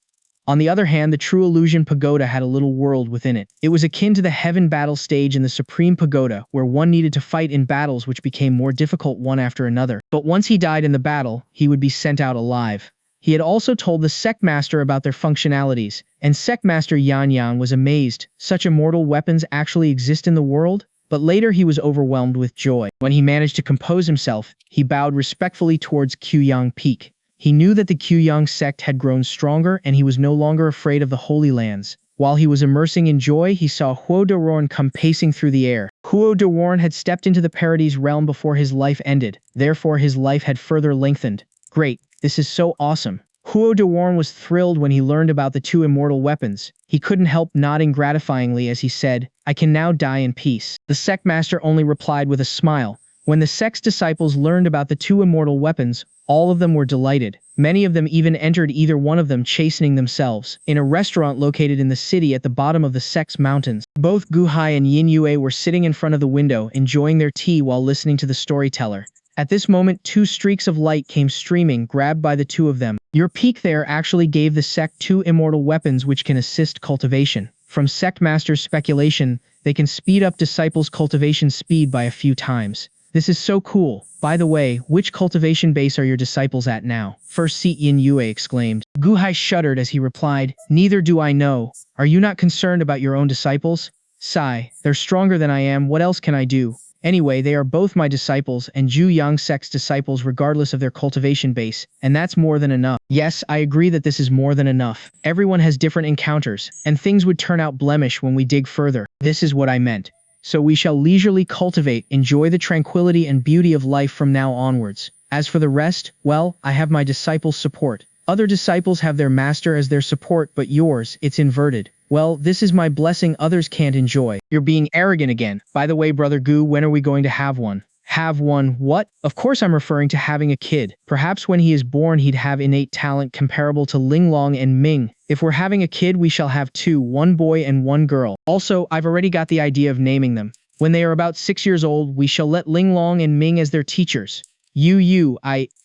On the other hand, the True Illusion Pagoda had a little world within it. It was akin to the Heaven battle stage in the Supreme Pagoda, where one needed to fight in battles which became more difficult one after another. But once he died in the battle, he would be sent out alive. He had also told the Sect Master about their functionalities, and Sect Master Yan was amazed. Such immortal weapons actually exist in the world? But later he was overwhelmed with joy. When he managed to compose himself, he bowed respectfully towards Quyang Peak. He knew that the Quyang sect had grown stronger, and he was no longer afraid of the Holy Lands. While he was immersing in joy, he saw Huo Deworn come pacing through the air. Huo Deworn had stepped into the Paradise realm before his life ended, therefore his life had further lengthened. Great, this is so awesome. Huo de Warn was thrilled when he learned about the two immortal weapons. He couldn't help nodding gratifyingly as he said, I can now die in peace. The Sect Master only replied with a smile. When the sect's disciples learned about the two immortal weapons, all of them were delighted. Many of them even entered either one of them chastening themselves. In a restaurant located in the city at the bottom of the sect's mountains, both Gu Hai and Yin Yue were sitting in front of the window enjoying their tea while listening to the storyteller. At this moment, two streaks of light came streaming, grabbed by the two of them. Your peak there actually gave the sect two immortal weapons which can assist cultivation. From Sect Master's speculation, they can speed up disciples' cultivation speed by a few times. This is so cool. By the way, which cultivation base are your disciples at now? First Seat Yin Yue exclaimed. Gu Hai shuddered as he replied, Neither do I know. Are you not concerned about your own disciples? Sigh, they're stronger than I am, what else can I do? Anyway, they are both my disciples and Zhu Yang sect's disciples regardless of their cultivation base, and that's more than enough. Yes, I agree that this is more than enough. Everyone has different encounters, and things would turn out blemish when we dig further. This is what I meant. So we shall leisurely cultivate, enjoy the tranquility and beauty of life from now onwards. As for the rest, well, I have my disciples' support. Other disciples have their master as their support, but yours, it's inverted. Well, this is my blessing others can't enjoy. You're being arrogant again. By the way, Brother Gu, when are we going to have one? Have one what? Of course I'm referring to having a kid. Perhaps when he is born he'd have innate talent comparable to Linglong and Ming. If we're having a kid we shall have two, one boy and one girl. Also, I've already got the idea of naming them. When they are about 6 years old, we shall let Linglong and Ming as their teachers.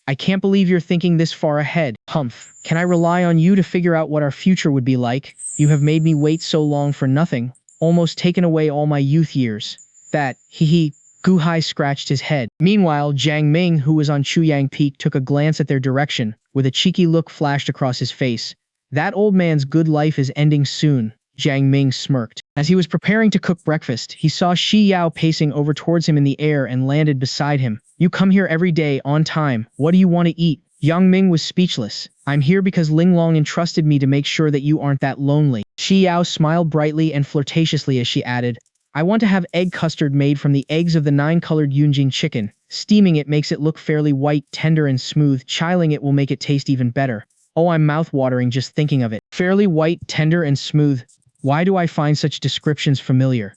I can't believe you're thinking this far ahead. Humph. Can I rely on you to figure out what our future would be like? You have made me wait so long for nothing, almost taken away all my youth years. That, hee. Gu Hai scratched his head. Meanwhile, Jiang Ming, who was on Chuyang Peak, took a glance at their direction, with a cheeky look flashed across his face. That old man's good life is ending soon, Jiang Ming smirked. As he was preparing to cook breakfast, he saw Shi Yao pacing over towards him in the air and landed beside him. You come here every day, on time. What do you want to eat? Yang Ming was speechless. I'm here because Linglong entrusted me to make sure that you aren't that lonely. Shi Yao smiled brightly and flirtatiously as she added, I want to have egg custard made from the eggs of the 9-colored Yunjing chicken. Steaming it makes it look fairly white, tender and smooth. Chilling it will make it taste even better. Oh, I'm mouth-watering just thinking of it. Fairly white, tender and smooth. Why do I find such descriptions familiar?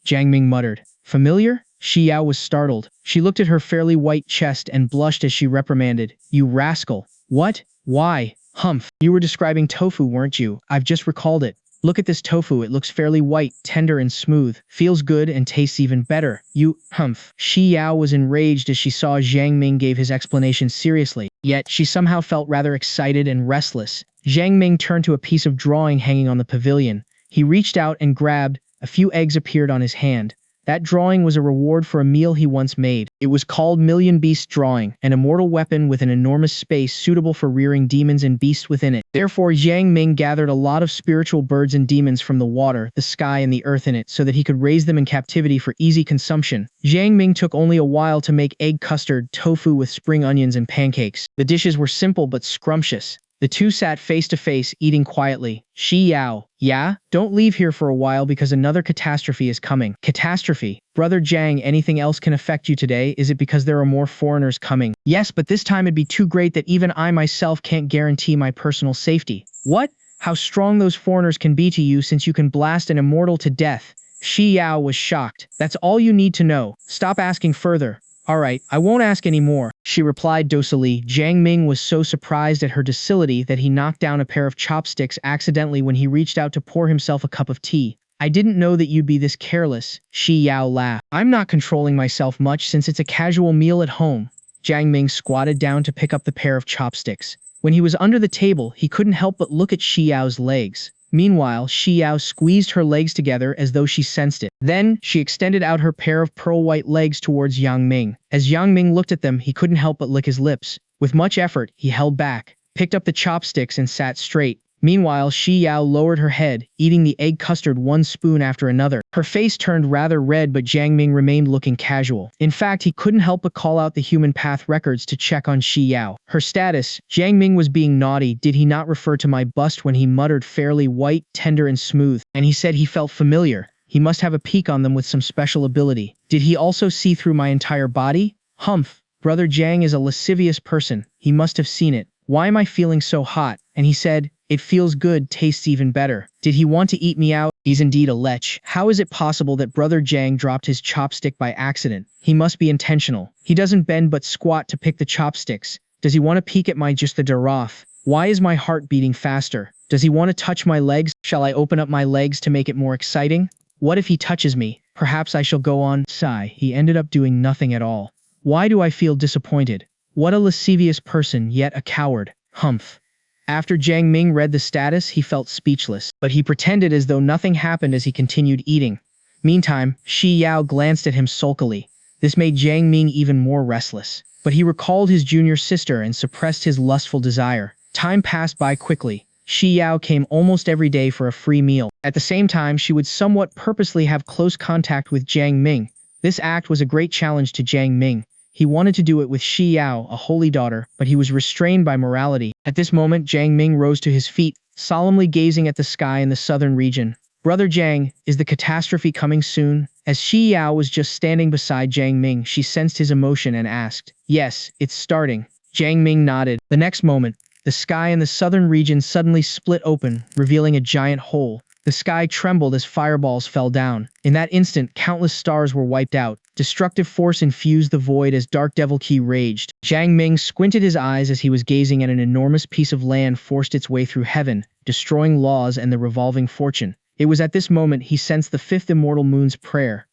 Jiang Ming muttered. Familiar? Shi Yao was startled. She looked at her fairly white chest and blushed as she reprimanded. You rascal. What? Why? Humph. You were describing tofu, weren't you? I've just recalled it. Look at this tofu, it looks fairly white, tender and smooth, feels good and tastes even better. You, humph. Shi Yao was enraged as she saw Jiang Ming gave his explanation seriously, yet she somehow felt rather excited and restless. Jiang Ming turned to a piece of drawing hanging on the pavilion. He reached out and grabbed, a few eggs appeared on his hand. That drawing was a reward for a meal he once made. It was called Million Beast Drawing, an immortal weapon with an enormous space suitable for rearing demons and beasts within it. Therefore, Jiang Ming gathered a lot of spiritual birds and demons from the water, the sky, and the earth in it so that he could raise them in captivity for easy consumption. Jiang Ming took only a while to make egg custard, tofu with spring onions and pancakes. The dishes were simple but scrumptious. The two sat face to face, eating quietly. Shi Yao, yeah? Don't leave here for a while because another catastrophe is coming. Catastrophe? Brother Jiang, anything else can affect you today? Is it because there are more foreigners coming? Yes, but this time it'd be too great that even I myself can't guarantee my personal safety. What? How strong those foreigners can be to you since you can blast an immortal to death? Shi Yao was shocked. That's all you need to know. Stop asking further. Alright, I won't ask any more, she replied docilely. Jiang Ming was so surprised at her docility that he knocked down a pair of chopsticks accidentally when he reached out to pour himself a cup of tea. I didn't know that you'd be this careless, Shi Yao laughed. I'm not controlling myself much since it's a casual meal at home. Jiang Ming squatted down to pick up the pair of chopsticks. When he was under the table, he couldn't help but look at Shi Yao's legs. Meanwhile, Shi Yao squeezed her legs together as though she sensed it. Then, she extended out her pair of pearl-white legs towards Yang Ming. As Yang Ming looked at them, he couldn't help but lick his lips. With much effort, he held back, picked up the chopsticks and sat straight. Meanwhile, Shi Yao lowered her head, eating the egg custard one spoon after another. Her face turned rather red, but Jiang Ming remained looking casual. In fact, he couldn't help but call out the human path records to check on Shi Yao. Her status, Jiang Ming was being naughty. Did he not refer to my bust when he muttered fairly white, tender and smooth? And he said he felt familiar. He must have a peek on them with some special ability. Did he also see through my entire body? Humph. Brother Jiang is a lascivious person. He must have seen it. "Why am I feeling so hot?" And he said, "It feels good, tastes even better. Did he want to eat me out? He's indeed a lech." How is it possible that Brother Jiang dropped his chopstick by accident? He must be intentional. He doesn't bend but squat to pick the chopsticks. Does he want to peek at my just the Daroth? Why is my heart beating faster? Does he want to touch my legs? Shall I open up my legs to make it more exciting? What if he touches me? Perhaps I shall go on. Sigh. He ended up doing nothing at all. Why do I feel disappointed? What a lascivious person, yet a coward. Humph. After Jiang Ming read the status, he felt speechless, but he pretended as though nothing happened as he continued eating. Meantime, Shi Yao glanced at him sulkily. This made Jiang Ming even more restless, but he recalled his junior sister and suppressed his lustful desire. Time passed by quickly. Shi Yao came almost every day for a free meal. At the same time, she would somewhat purposely have close contact with Jiang Ming. This act was a great challenge to Jiang Ming. He wanted to do it with Shi Yao, a holy daughter, but he was restrained by morality. At this moment, Jiang Ming rose to his feet, solemnly gazing at the sky in the southern region. "Brother Jiang, is the catastrophe coming soon?" As Shi Yao was just standing beside Jiang Ming, she sensed his emotion and asked, "Yes, it's starting." Jiang Ming nodded. The next moment, the sky in the southern region suddenly split open, revealing a giant hole. The sky trembled as fireballs fell down. In that instant, countless stars were wiped out. Destructive force infused the void as Dark Devil Key raged. Jiang Ming squinted his eyes as he was gazing at an enormous piece of land forced its way through heaven, destroying laws and the revolving fortune. It was at this moment he sensed the fifth immortal moon's prayer.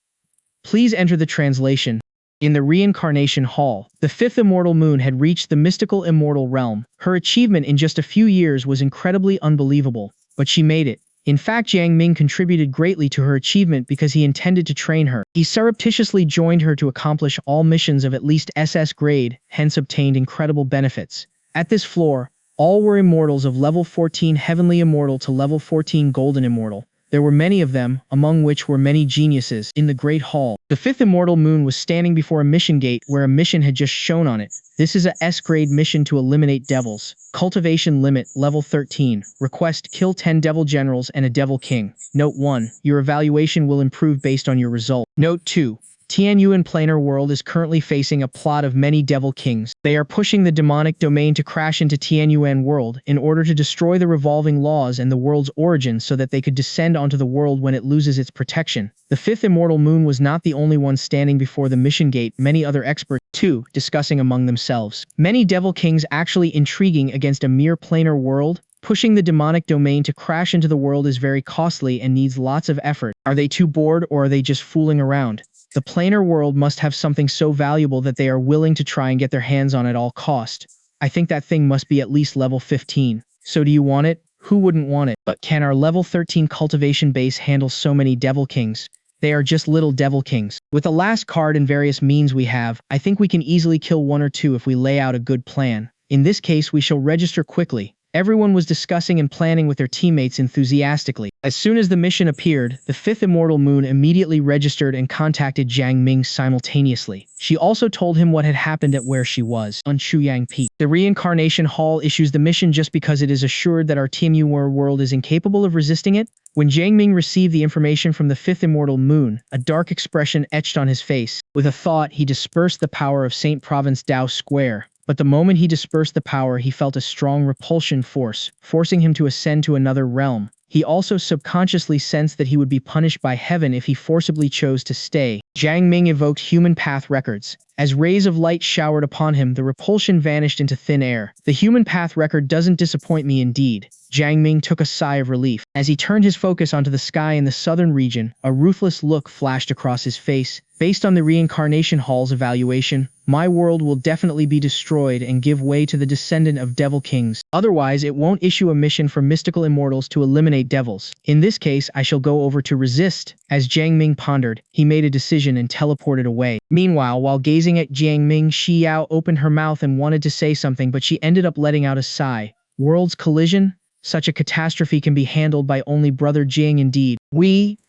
Please enter the translation. In the reincarnation hall, the fifth immortal moon had reached the mystical immortal realm. Her achievement in just a few years was incredibly unbelievable, but she made it. In fact, Jiang Ming contributed greatly to her achievement because he intended to train her. He surreptitiously joined her to accomplish all missions of at least SS grade, hence obtained incredible benefits. At this floor, all were immortals of level 14 Heavenly Immortal to level 14 Golden Immortal. There were many of them, among which were many geniuses. In the Great Hall, the fifth immortal moon was standing before a mission gate where a mission had just shown on it. This is a S-grade mission to eliminate devils. Cultivation limit, level 13. Request, kill 10 devil generals and a devil king. Note 1. Your evaluation will improve based on your result. Note 2. Tianyuan Planar World is currently facing a plot of many devil kings. They are pushing the demonic domain to crash into Tianyuan World in order to destroy the revolving laws and the world's origin so that they could descend onto the world when it loses its protection. The fifth immortal moon was not the only one standing before the mission gate. Many other experts, too, discussing among themselves. Many devil kings actually intriguing against a mere planar world. Pushing the demonic domain to crash into the world is very costly and needs lots of effort. Are they too bored or are they just fooling around? The planar world must have something so valuable that they are willing to try and get their hands on at all cost. I think that thing must be at least level 15. So do you want it? Who wouldn't want it? But can our level 13 cultivation base handle so many devil kings? They are just little devil kings. With the last card and various means we have, I think we can easily kill one or two if we lay out a good plan. In this case, we shall register quickly. Everyone was discussing and planning with their teammates enthusiastically. As soon as the mission appeared, the fifth immortal moon immediately registered and contacted Jiang Ming simultaneously. She also told him what had happened at where she was, on Chuyang Peak. The reincarnation hall issues the mission just because it is assured that our Tianyuan world is incapable of resisting it. When Jiang Ming received the information from the fifth immortal moon, a dark expression etched on his face. With a thought, he dispersed the power of St. Province Dao Square. But the moment he dispersed the power, he felt a strong repulsion force, forcing him to ascend to another realm. He also subconsciously sensed that he would be punished by heaven if he forcibly chose to stay. Jiang Ming evoked human path records. As rays of light showered upon him, the repulsion vanished into thin air. The human path record doesn't disappoint me indeed. Jiang Ming took a sigh of relief. As he turned his focus onto the sky in the southern region, a ruthless look flashed across his face. Based on the reincarnation hall's evaluation, my world will definitely be destroyed and give way to the descendant of devil kings. Otherwise, it won't issue a mission for mystical immortals to eliminate devils. In this case, I shall go over to resist. As Jiang Ming pondered, he made a decision and teleported away. Meanwhile, while gazing at Jiang Ming, Shi Yao opened her mouth and wanted to say something, but she ended up letting out a sigh. World's collision? Such a catastrophe can be handled by only Brother Jiang indeed.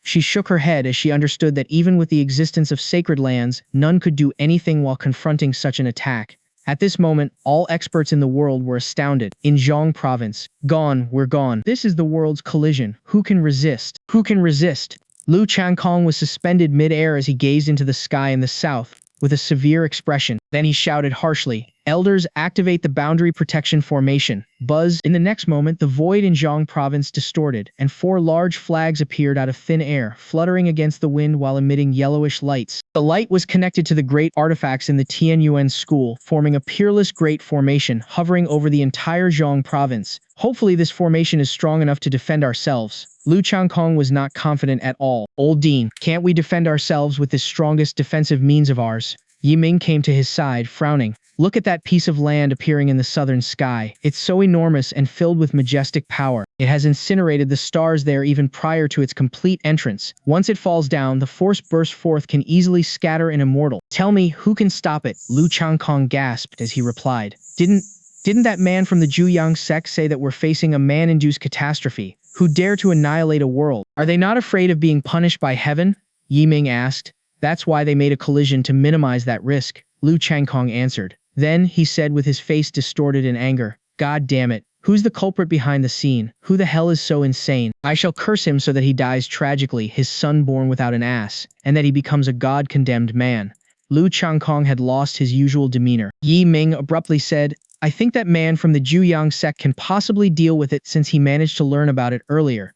She shook her head as she understood that even with the existence of sacred lands, none could do anything while confronting such an attack. At this moment, all experts in the world were astounded. In Zhong province, we're gone. This is the world's collision. Who can resist? Who can resist? Lu Changkong was suspended mid-air as he gazed into the sky in the south, with a severe expression. Then he shouted harshly, "Elders, activate the boundary protection formation." Buzz. In the next moment, the void in Zhang province distorted, and 4 large flags appeared out of thin air, fluttering against the wind while emitting yellowish lights. The light was connected to the great artifacts in the Tianyuan school, forming a peerless great formation hovering over the entire Zhang province. Hopefully this formation is strong enough to defend ourselves. Lu Changkong was not confident at all. "Old Dean, can't we defend ourselves with this strongest defensive means of ours?" Yi Ming came to his side, frowning. "Look at that piece of land appearing in the southern sky. It's so enormous and filled with majestic power. It has incinerated the stars there even prior to its complete entrance. Once it falls down, the force burst forth can easily scatter an immortal. Tell me, who can stop it?" Lu Changkong gasped as he replied. Didn't that man from the Zhuyang sect say that we're facing a man-induced catastrophe? Who dare to annihilate a world? Are they not afraid of being punished by heaven? Yi Ming asked. "That's why they made a collision to minimize that risk," Lu Changkong answered. Then, he said with his face distorted in anger, "God damn it. Who's the culprit behind the scene? Who the hell is so insane? I shall curse him so that he dies tragically, his son born without an ass, and that he becomes a god-condemned man." Lu Changkong had lost his usual demeanor. Yi Ming abruptly said, "I think that man from the Zhuyang sect can possibly deal with it since he managed to learn about it earlier."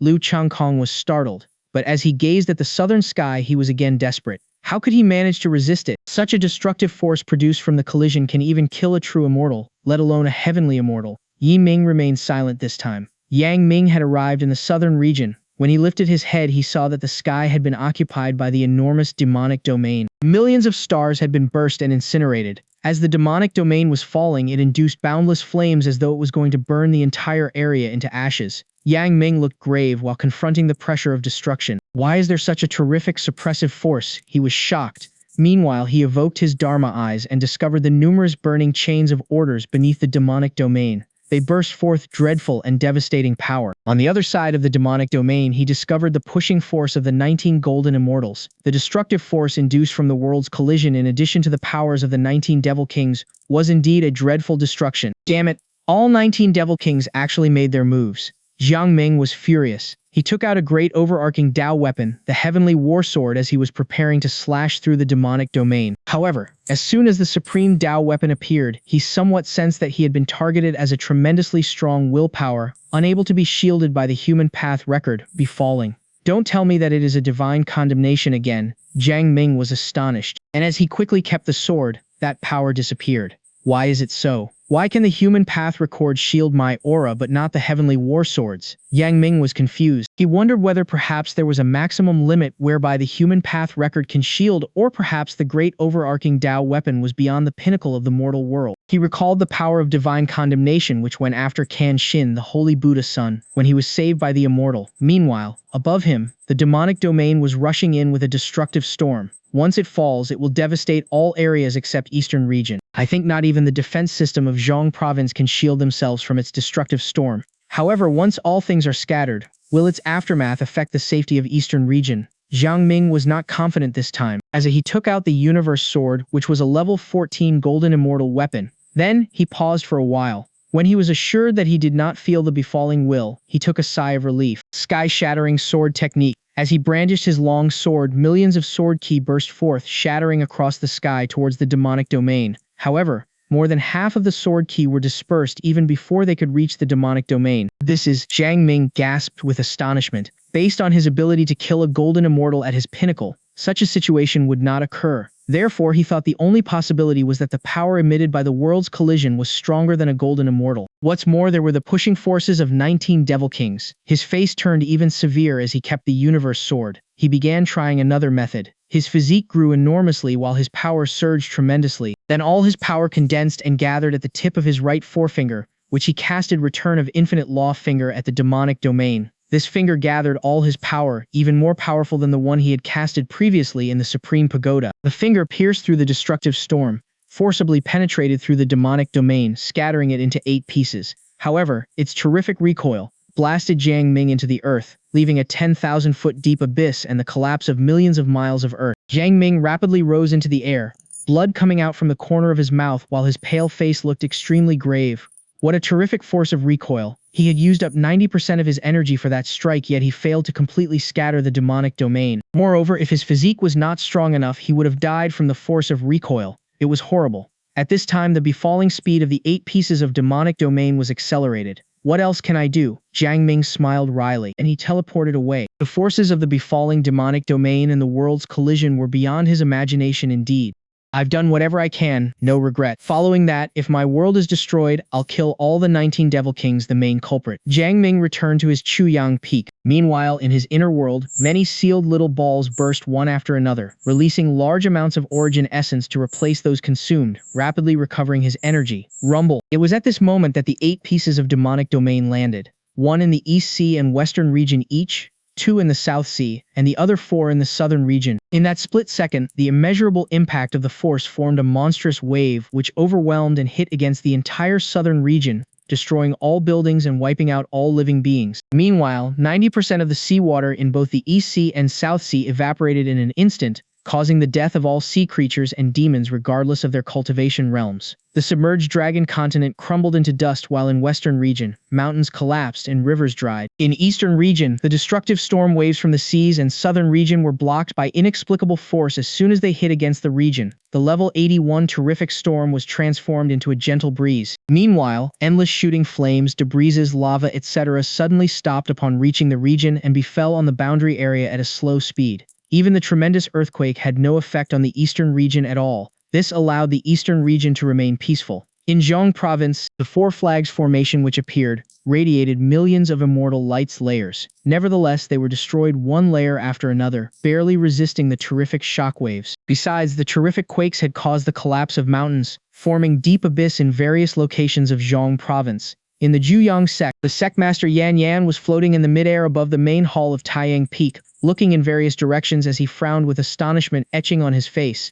Lu Changkong was startled. But as he gazed at the southern sky, he was again desperate. How could he manage to resist it? Such a destructive force produced from the collision can even kill a true immortal, let alone a heavenly immortal. Yi Ming remained silent this time. Yang Ming had arrived in the southern region. When he lifted his head, he saw that the sky had been occupied by the enormous demonic domain. Millions of stars had been burst and incinerated. As the demonic domain was falling, it induced boundless flames as though it was going to burn the entire area into ashes. Yang Ming looked grave while confronting the pressure of destruction. Why is there such a terrific suppressive force? He was shocked. Meanwhile, he evoked his Dharma eyes and discovered the numerous burning chains of orders beneath the demonic domain. They burst forth dreadful and devastating power. On the other side of the demonic domain, he discovered the pushing force of the 19 golden immortals. The destructive force induced from the world's collision, in addition to the powers of the 19 devil kings, was indeed a dreadful destruction. Damn it! All 19 devil kings actually made their moves. Jiang Ming was furious. He took out a great overarching Dao weapon, the heavenly war sword, as he was preparing to slash through the demonic domain. However, as soon as the supreme Dao weapon appeared, he somewhat sensed that he had been targeted as a tremendously strong willpower, unable to be shielded by the human path record, befalling. "Don't tell me that it is a divine condemnation again." Jiang Ming was astonished, and as he quickly kept the sword, that power disappeared. Why is it so? Why can the human path record shield my aura but not the heavenly war swords? Yang Ming was confused. He wondered whether perhaps there was a maximum limit whereby the human path record can shield, or perhaps the great overarching Dao weapon was beyond the pinnacle of the mortal world. He recalled the power of divine condemnation which went after Kan Shin, the holy Buddha's son, when he was saved by the immortal. Meanwhile, above him, the demonic domain was rushing in with a destructive storm. Once it falls, it will devastate all areas except eastern region. I think not even the defense system of Zhang province can shield themselves from its destructive storm. However, once all things are scattered, will its aftermath affect the safety of eastern region? Jiang Ming was not confident this time, as he took out the universe sword, which was a level 14 golden immortal weapon. Then, he paused for a while. When he was assured that he did not feel the befalling will, he took a sigh of relief. Sky-shattering sword technique. As he brandished his long sword, millions of sword ki burst forth, shattering across the sky towards the demonic domain. However, more than half of the sword ki were dispersed even before they could reach the demonic domain. "This is..." Jiang Ming gasped with astonishment. Based on his ability to kill a golden immortal at his pinnacle, such a situation would not occur. Therefore, he thought the only possibility was that the power emitted by the world's collision was stronger than a golden immortal. What's more, there were the pushing forces of 19 devil kings. His face turned even severe as he kept the universe sword. He began trying another method. His physique grew enormously while his power surged tremendously. Then all his power condensed and gathered at the tip of his right forefinger, which he casted Return of Infinite Law finger at the demonic domain. This finger gathered all his power, even more powerful than the one he had casted previously in the Supreme Pagoda. The finger pierced through the destructive storm, forcibly penetrated through the demonic domain, scattering it into 8 pieces. However, its terrific recoil blasted Jiang Ming into the earth, leaving a 10,000-foot deep abyss and the collapse of millions of miles of earth. Jiang Ming rapidly rose into the air, blood coming out from the corner of his mouth while his pale face looked extremely grave. What a terrific force of recoil. He had used up 90% of his energy for that strike, yet he failed to completely scatter the demonic domain. Moreover, if his physique was not strong enough, he would have died from the force of recoil. It was horrible. At this time, the befalling speed of the 8 pieces of demonic domain was accelerated. What else can I do? Jiang Ming smiled wryly, and he teleported away. The forces of the befalling demonic domain and the world's collision were beyond his imagination indeed. I've done whatever I can, no regret. Following that, if my world is destroyed, I'll kill all the 19 Devil Kings, the main culprit. Jiang Ming returned to his Chuyang Peak. Meanwhile, in his inner world, many sealed little balls burst one after another, releasing large amounts of origin essence to replace those consumed, rapidly recovering his energy. Rumble. It was at this moment that the 8 pieces of demonic domain landed. 1 in the East Sea and Western region each, 2 in the South Sea, and the other 4 in the Southern region. In that split second, the immeasurable impact of the force formed a monstrous wave which overwhelmed and hit against the entire Southern region, destroying all buildings and wiping out all living beings. Meanwhile, 90% of the seawater in both the East Sea and South Sea evaporated in an instant, causing the death of all sea creatures and demons regardless of their cultivation realms. The submerged dragon continent crumbled into dust while in Western region, mountains collapsed and rivers dried. In Eastern region, the destructive storm waves from the seas and Southern region were blocked by inexplicable force as soon as they hit against the region. The level 81 terrific storm was transformed into a gentle breeze. Meanwhile, endless shooting flames, debris, lava, etc. suddenly stopped upon reaching the region and befell on the boundary area at a slow speed. Even the tremendous earthquake had no effect on the eastern region at all. This allowed the eastern region to remain peaceful. In Zhong province, the 4 flags formation which appeared, radiated millions of immortal lights layers. Nevertheless, they were destroyed one layer after another, barely resisting the terrific shockwaves. Besides, the terrific quakes had caused the collapse of mountains, forming deep abyss in various locations of Zhong province. In the Juyang sect, the Sect Master Yan Yan was floating in the midair above the main hall of Taiyang Peak, looking in various directions as he frowned with astonishment etching on his face.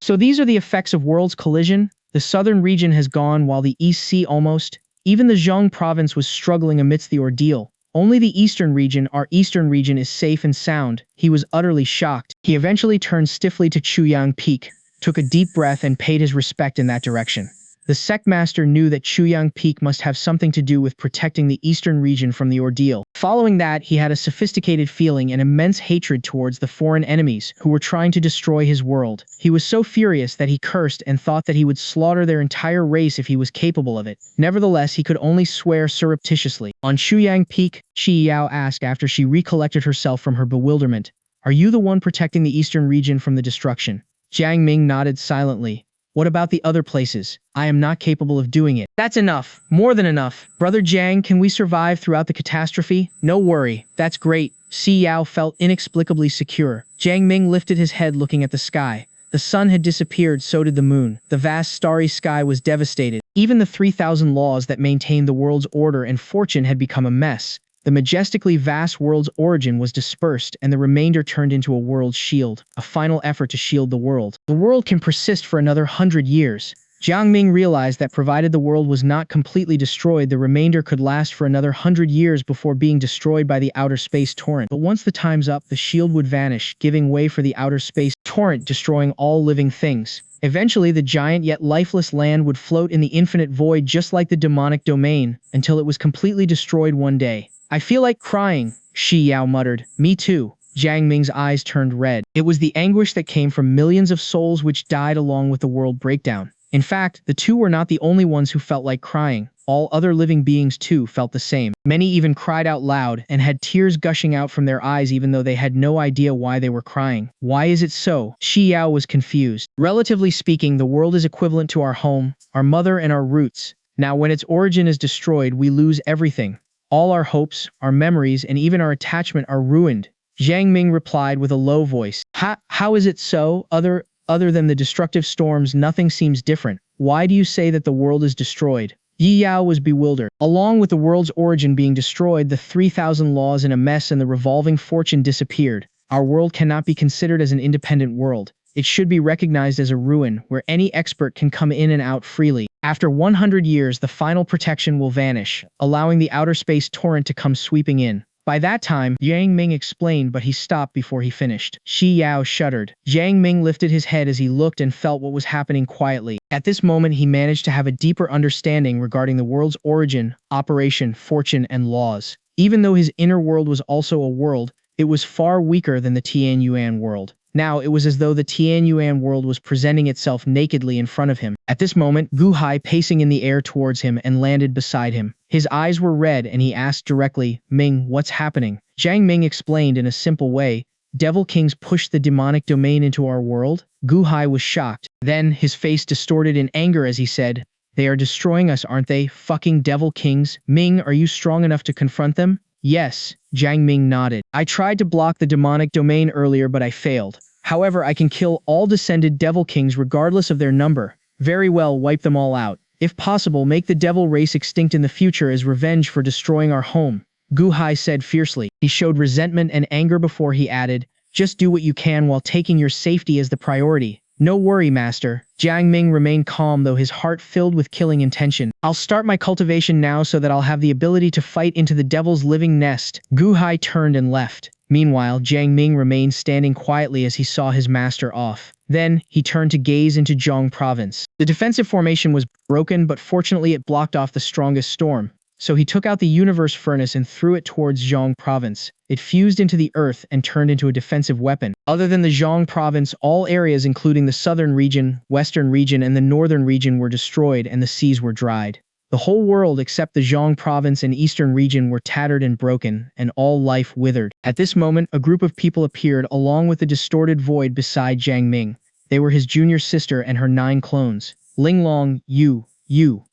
So these are the effects of world's collision? The southern region has gone while the East Sea almost. Even the Zhong province was struggling amidst the ordeal. Only the eastern region, our eastern region, is safe and sound. He was utterly shocked. He eventually turned stiffly to Chuyang Peak, took a deep breath and paid his respect in that direction. The Sect Master knew that Chuyang Peak must have something to do with protecting the eastern region from the ordeal. Following that, he had a sophisticated feeling and immense hatred towards the foreign enemies who were trying to destroy his world. He was so furious that he cursed and thought that he would slaughter their entire race if he was capable of it. Nevertheless, he could only swear surreptitiously. On Chuyang Peak, Qi Yao asked after she recollected herself from her bewilderment, "Are you the one protecting the eastern region from the destruction?" Jiang Ming nodded silently. "What about the other places? I am not capable of doing it." "That's enough. More than enough. Brother Jiang, can we survive throughout the catastrophe?" "No worry. That's great." Xi Yao felt inexplicably secure. Jiang Ming lifted his head looking at the sky. The sun had disappeared, so did the moon. The vast starry sky was devastated. Even the 3,000 laws that maintained the world's order and fortune had become a mess. The majestically vast world's origin was dispersed and the remainder turned into a world shield, a final effort to shield the world. The world can persist for another 100 years. Jiang Ming realized that provided the world was not completely destroyed, the remainder could last for another 100 years before being destroyed by the outer space torrent. But once the time's up, the shield would vanish, giving way for the outer space torrent, destroying all living things. Eventually, the giant yet lifeless land would float in the infinite void just like the demonic domain, until it was completely destroyed one day. "I feel like crying," Xi Yao muttered. "Me too." Jiang Ming's eyes turned red. It was the anguish that came from millions of souls which died along with the world breakdown. In fact, the two were not the only ones who felt like crying. All other living beings too felt the same. Many even cried out loud and had tears gushing out from their eyes even though they had no idea why they were crying. Why is it so? Xi Yao was confused. Relatively speaking, the world is equivalent to our home, our mother and our roots. Now when its origin is destroyed, we lose everything. All our hopes, our memories, and even our attachment are ruined. Jiang Ming replied with a low voice. How is it so? Other than the destructive storms, nothing seems different. Why do you say that the world is destroyed? Yi Yao was bewildered. Along with the world's origin being destroyed, the 3,000 laws in a mess and the revolving fortune disappeared. Our world cannot be considered as an independent world. It should be recognized as a ruin, where any expert can come in and out freely. After 100 years, the final protection will vanish, allowing the outer space torrent to come sweeping in. By that time, Jiang Ming explained, but he stopped before he finished. Xi Yao shuddered. Jiang Ming lifted his head as he looked and felt what was happening quietly. At this moment, he managed to have a deeper understanding regarding the world's origin, operation, fortune, and laws. Even though his inner world was also a world, it was far weaker than the Tianyuan world. Now it was as though the Tianyuan world was presenting itself nakedly in front of him. At this moment, Gu Hai pacing in the air towards him and landed beside him. His eyes were red and he asked directly, Ming, what's happening? Jiang Ming explained in a simple way, Devil Kings pushed the demonic domain into our world? Gu Hai was shocked. Then, his face distorted in anger as he said, they are destroying us, aren't they? Fucking Devil Kings. Ming, are you strong enough to confront them? Yes, Jiang Ming nodded. I tried to block the demonic domain earlier, but I failed. However, I can kill all descended Devil Kings regardless of their number. Very well, wipe them all out. If possible, make the Devil race extinct in the future as revenge for destroying our home. Gu Hai said fiercely. He showed resentment and anger before he added, just do what you can while taking your safety as the priority. No worry, Master. Jiang Ming remained calm though his heart filled with killing intention. I'll start my cultivation now so that I'll have the ability to fight into the devil's living nest. Gu Hai turned and left. Meanwhile, Jiang Ming remained standing quietly as he saw his master off. Then, he turned to gaze into Zhong province. The defensive formation was broken, but fortunately it blocked off the strongest storm. So he took out the universe furnace and threw it towards Zhong province. It fused into the earth and turned into a defensive weapon. Other than the Zhong province, all areas including the southern region, western region, and the northern region were destroyed and the seas were dried. The whole world except the Zhong province and eastern region were tattered and broken, and all life withered. At this moment, a group of people appeared along with the distorted void beside Jiang Ming. They were his junior sister and her 9 clones. Linglong, you.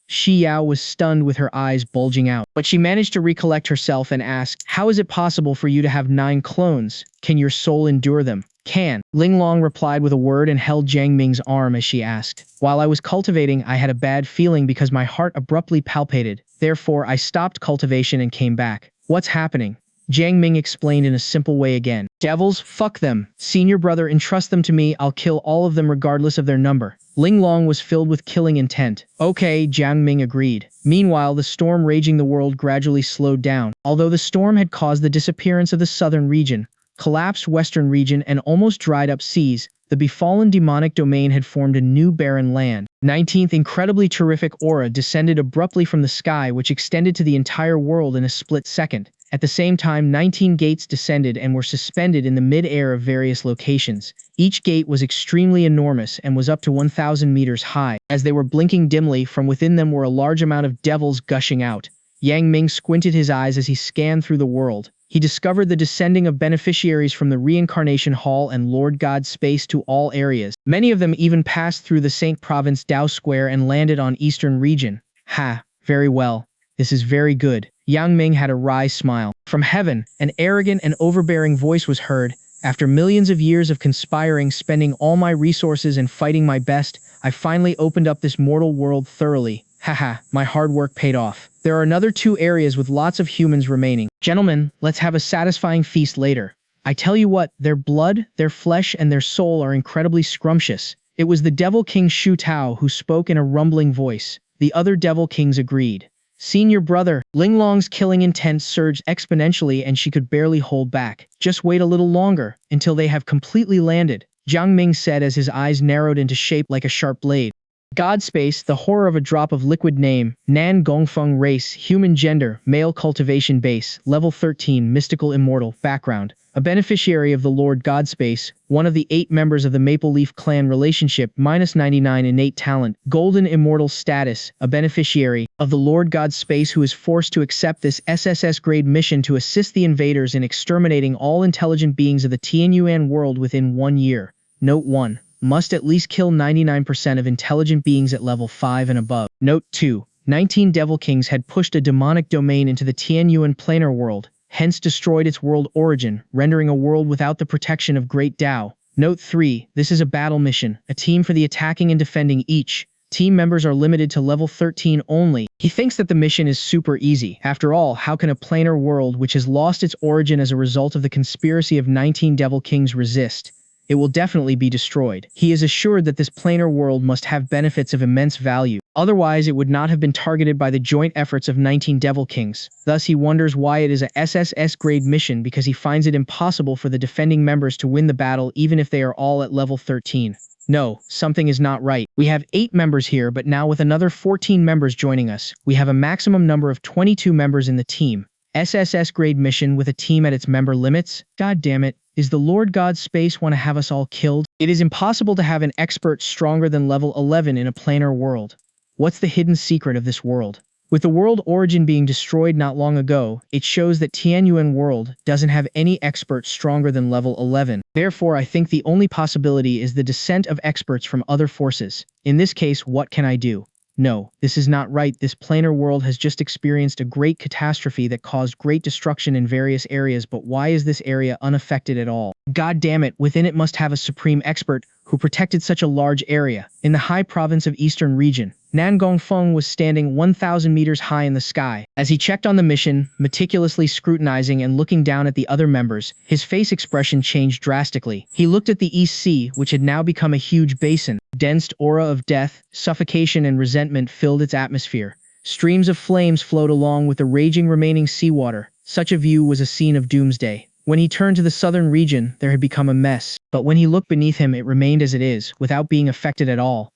Shi Yao was stunned with her eyes bulging out, but she managed to recollect herself and asked, how is it possible for you to have 9 clones? Can your soul endure them? Can. Linglong replied with a word and held Jiang Ming's arm as she asked. While I was cultivating, I had a bad feeling because my heart abruptly palpated. Therefore, I stopped cultivation and came back. What's happening? Jiang Ming explained in a simple way again. Devils, fuck them. Senior brother, entrust them to me, I'll kill all of them regardless of their number. Linglong was filled with killing intent. Okay, Jiang Ming agreed. Meanwhile, the storm raging the world gradually slowed down. Although the storm had caused the disappearance of the southern region, collapsed western region, and almost dried up seas, the befallen demonic domain had formed a new barren land. 19th incredibly terrific aura descended abruptly from the sky, which extended to the entire world in a split second. At the same time, 19 gates descended and were suspended in the mid-air of various locations. Each gate was extremely enormous and was up to 1,000 meters high. As they were blinking dimly, from within them were a large amount of devils gushing out. Yang Ming squinted his eyes as he scanned through the world. He discovered the descending of beneficiaries from the Reincarnation Hall and Lord God space to all areas. Many of them even passed through the St. Province Dao Square and landed on Eastern region. Ha, very well. This is very good. Yang Ming had a wry smile. From heaven, an arrogant and overbearing voice was heard. After millions of years of conspiring, spending all my resources and fighting my best, I finally opened up this mortal world thoroughly. Haha, my hard work paid off. There are another 2 areas with lots of humans remaining. Gentlemen, let's have a satisfying feast later. I tell you what, their blood, their flesh, and their soul are incredibly scrumptious. It was the Devil King Shu Tao who spoke in a rumbling voice. The other Devil Kings agreed. Senior brother, Linglong's killing intent surged exponentially and she could barely hold back. Just wait a little longer, until they have completely landed, Jiang Ming said as his eyes narrowed into shape like a sharp blade. Godspace, the horror of a drop of liquid name, Nan Gongfeng race, human gender, male cultivation base, level 13, mystical immortal, background. A beneficiary of the Lord Godspace, one of the 8 members of the Maple Leaf clan relationship, -99 innate talent, golden immortal status, a beneficiary of the Lord Godspace who is forced to accept this SSS grade mission to assist the invaders in exterminating all intelligent beings of the Tianyuan world within 1 year. Note 1. Must at least kill 99% of intelligent beings at level 5 and above. Note 2. 19 Devil Kings had pushed a demonic domain into the Tianyuan planar world, hence destroyed its world origin, rendering a world without the protection of Great Tao. Note 3. This is a battle mission, a team for the attacking and defending each. Team members are limited to level 13 only. He thinks that the mission is super easy. After all, how can a planar world which has lost its origin as a result of the conspiracy of 19 Devil Kings resist? It will definitely be destroyed. He is assured that this planar world must have benefits of immense value. Otherwise, it would not have been targeted by the joint efforts of 19 Devil Kings. Thus, he wonders why it is a SSS-grade mission because he finds it impossible for the defending members to win the battle even if they are all at level 13. No, something is not right. We have 8 members here, but now with another 14 members joining us, we have a maximum number of 22 members in the team. SSS grade mission with a team at its member limits? God damn it. Is the Lord God Space want to have us all killed? It is impossible to have an expert stronger than level 11 in a planar world. What's the hidden secret of this world? With the world origin being destroyed not long ago, it shows that Tianyuan world doesn't have any expert stronger than level 11. Therefore, I think the only possibility is the descent of experts from other forces. In this case, what can I do? No, this is not right. This planar world has just experienced a great catastrophe that caused great destruction in various areas, but why is this area unaffected at all? God damn it, within it must have a supreme expert who protected such a large area. In the high province of Eastern Region, Nan Gongfeng was standing 1,000 meters high in the sky. As he checked on the mission, meticulously scrutinizing and looking down at the other members, his face expression changed drastically. He looked at the East Sea, which had now become a huge basin. Dense aura of death, suffocation and resentment filled its atmosphere. Streams of flames flowed along with the raging remaining seawater. Such a view was a scene of doomsday. When he turned to the southern region, there had become a mess. But when he looked beneath him, it remained as it is, without being affected at all.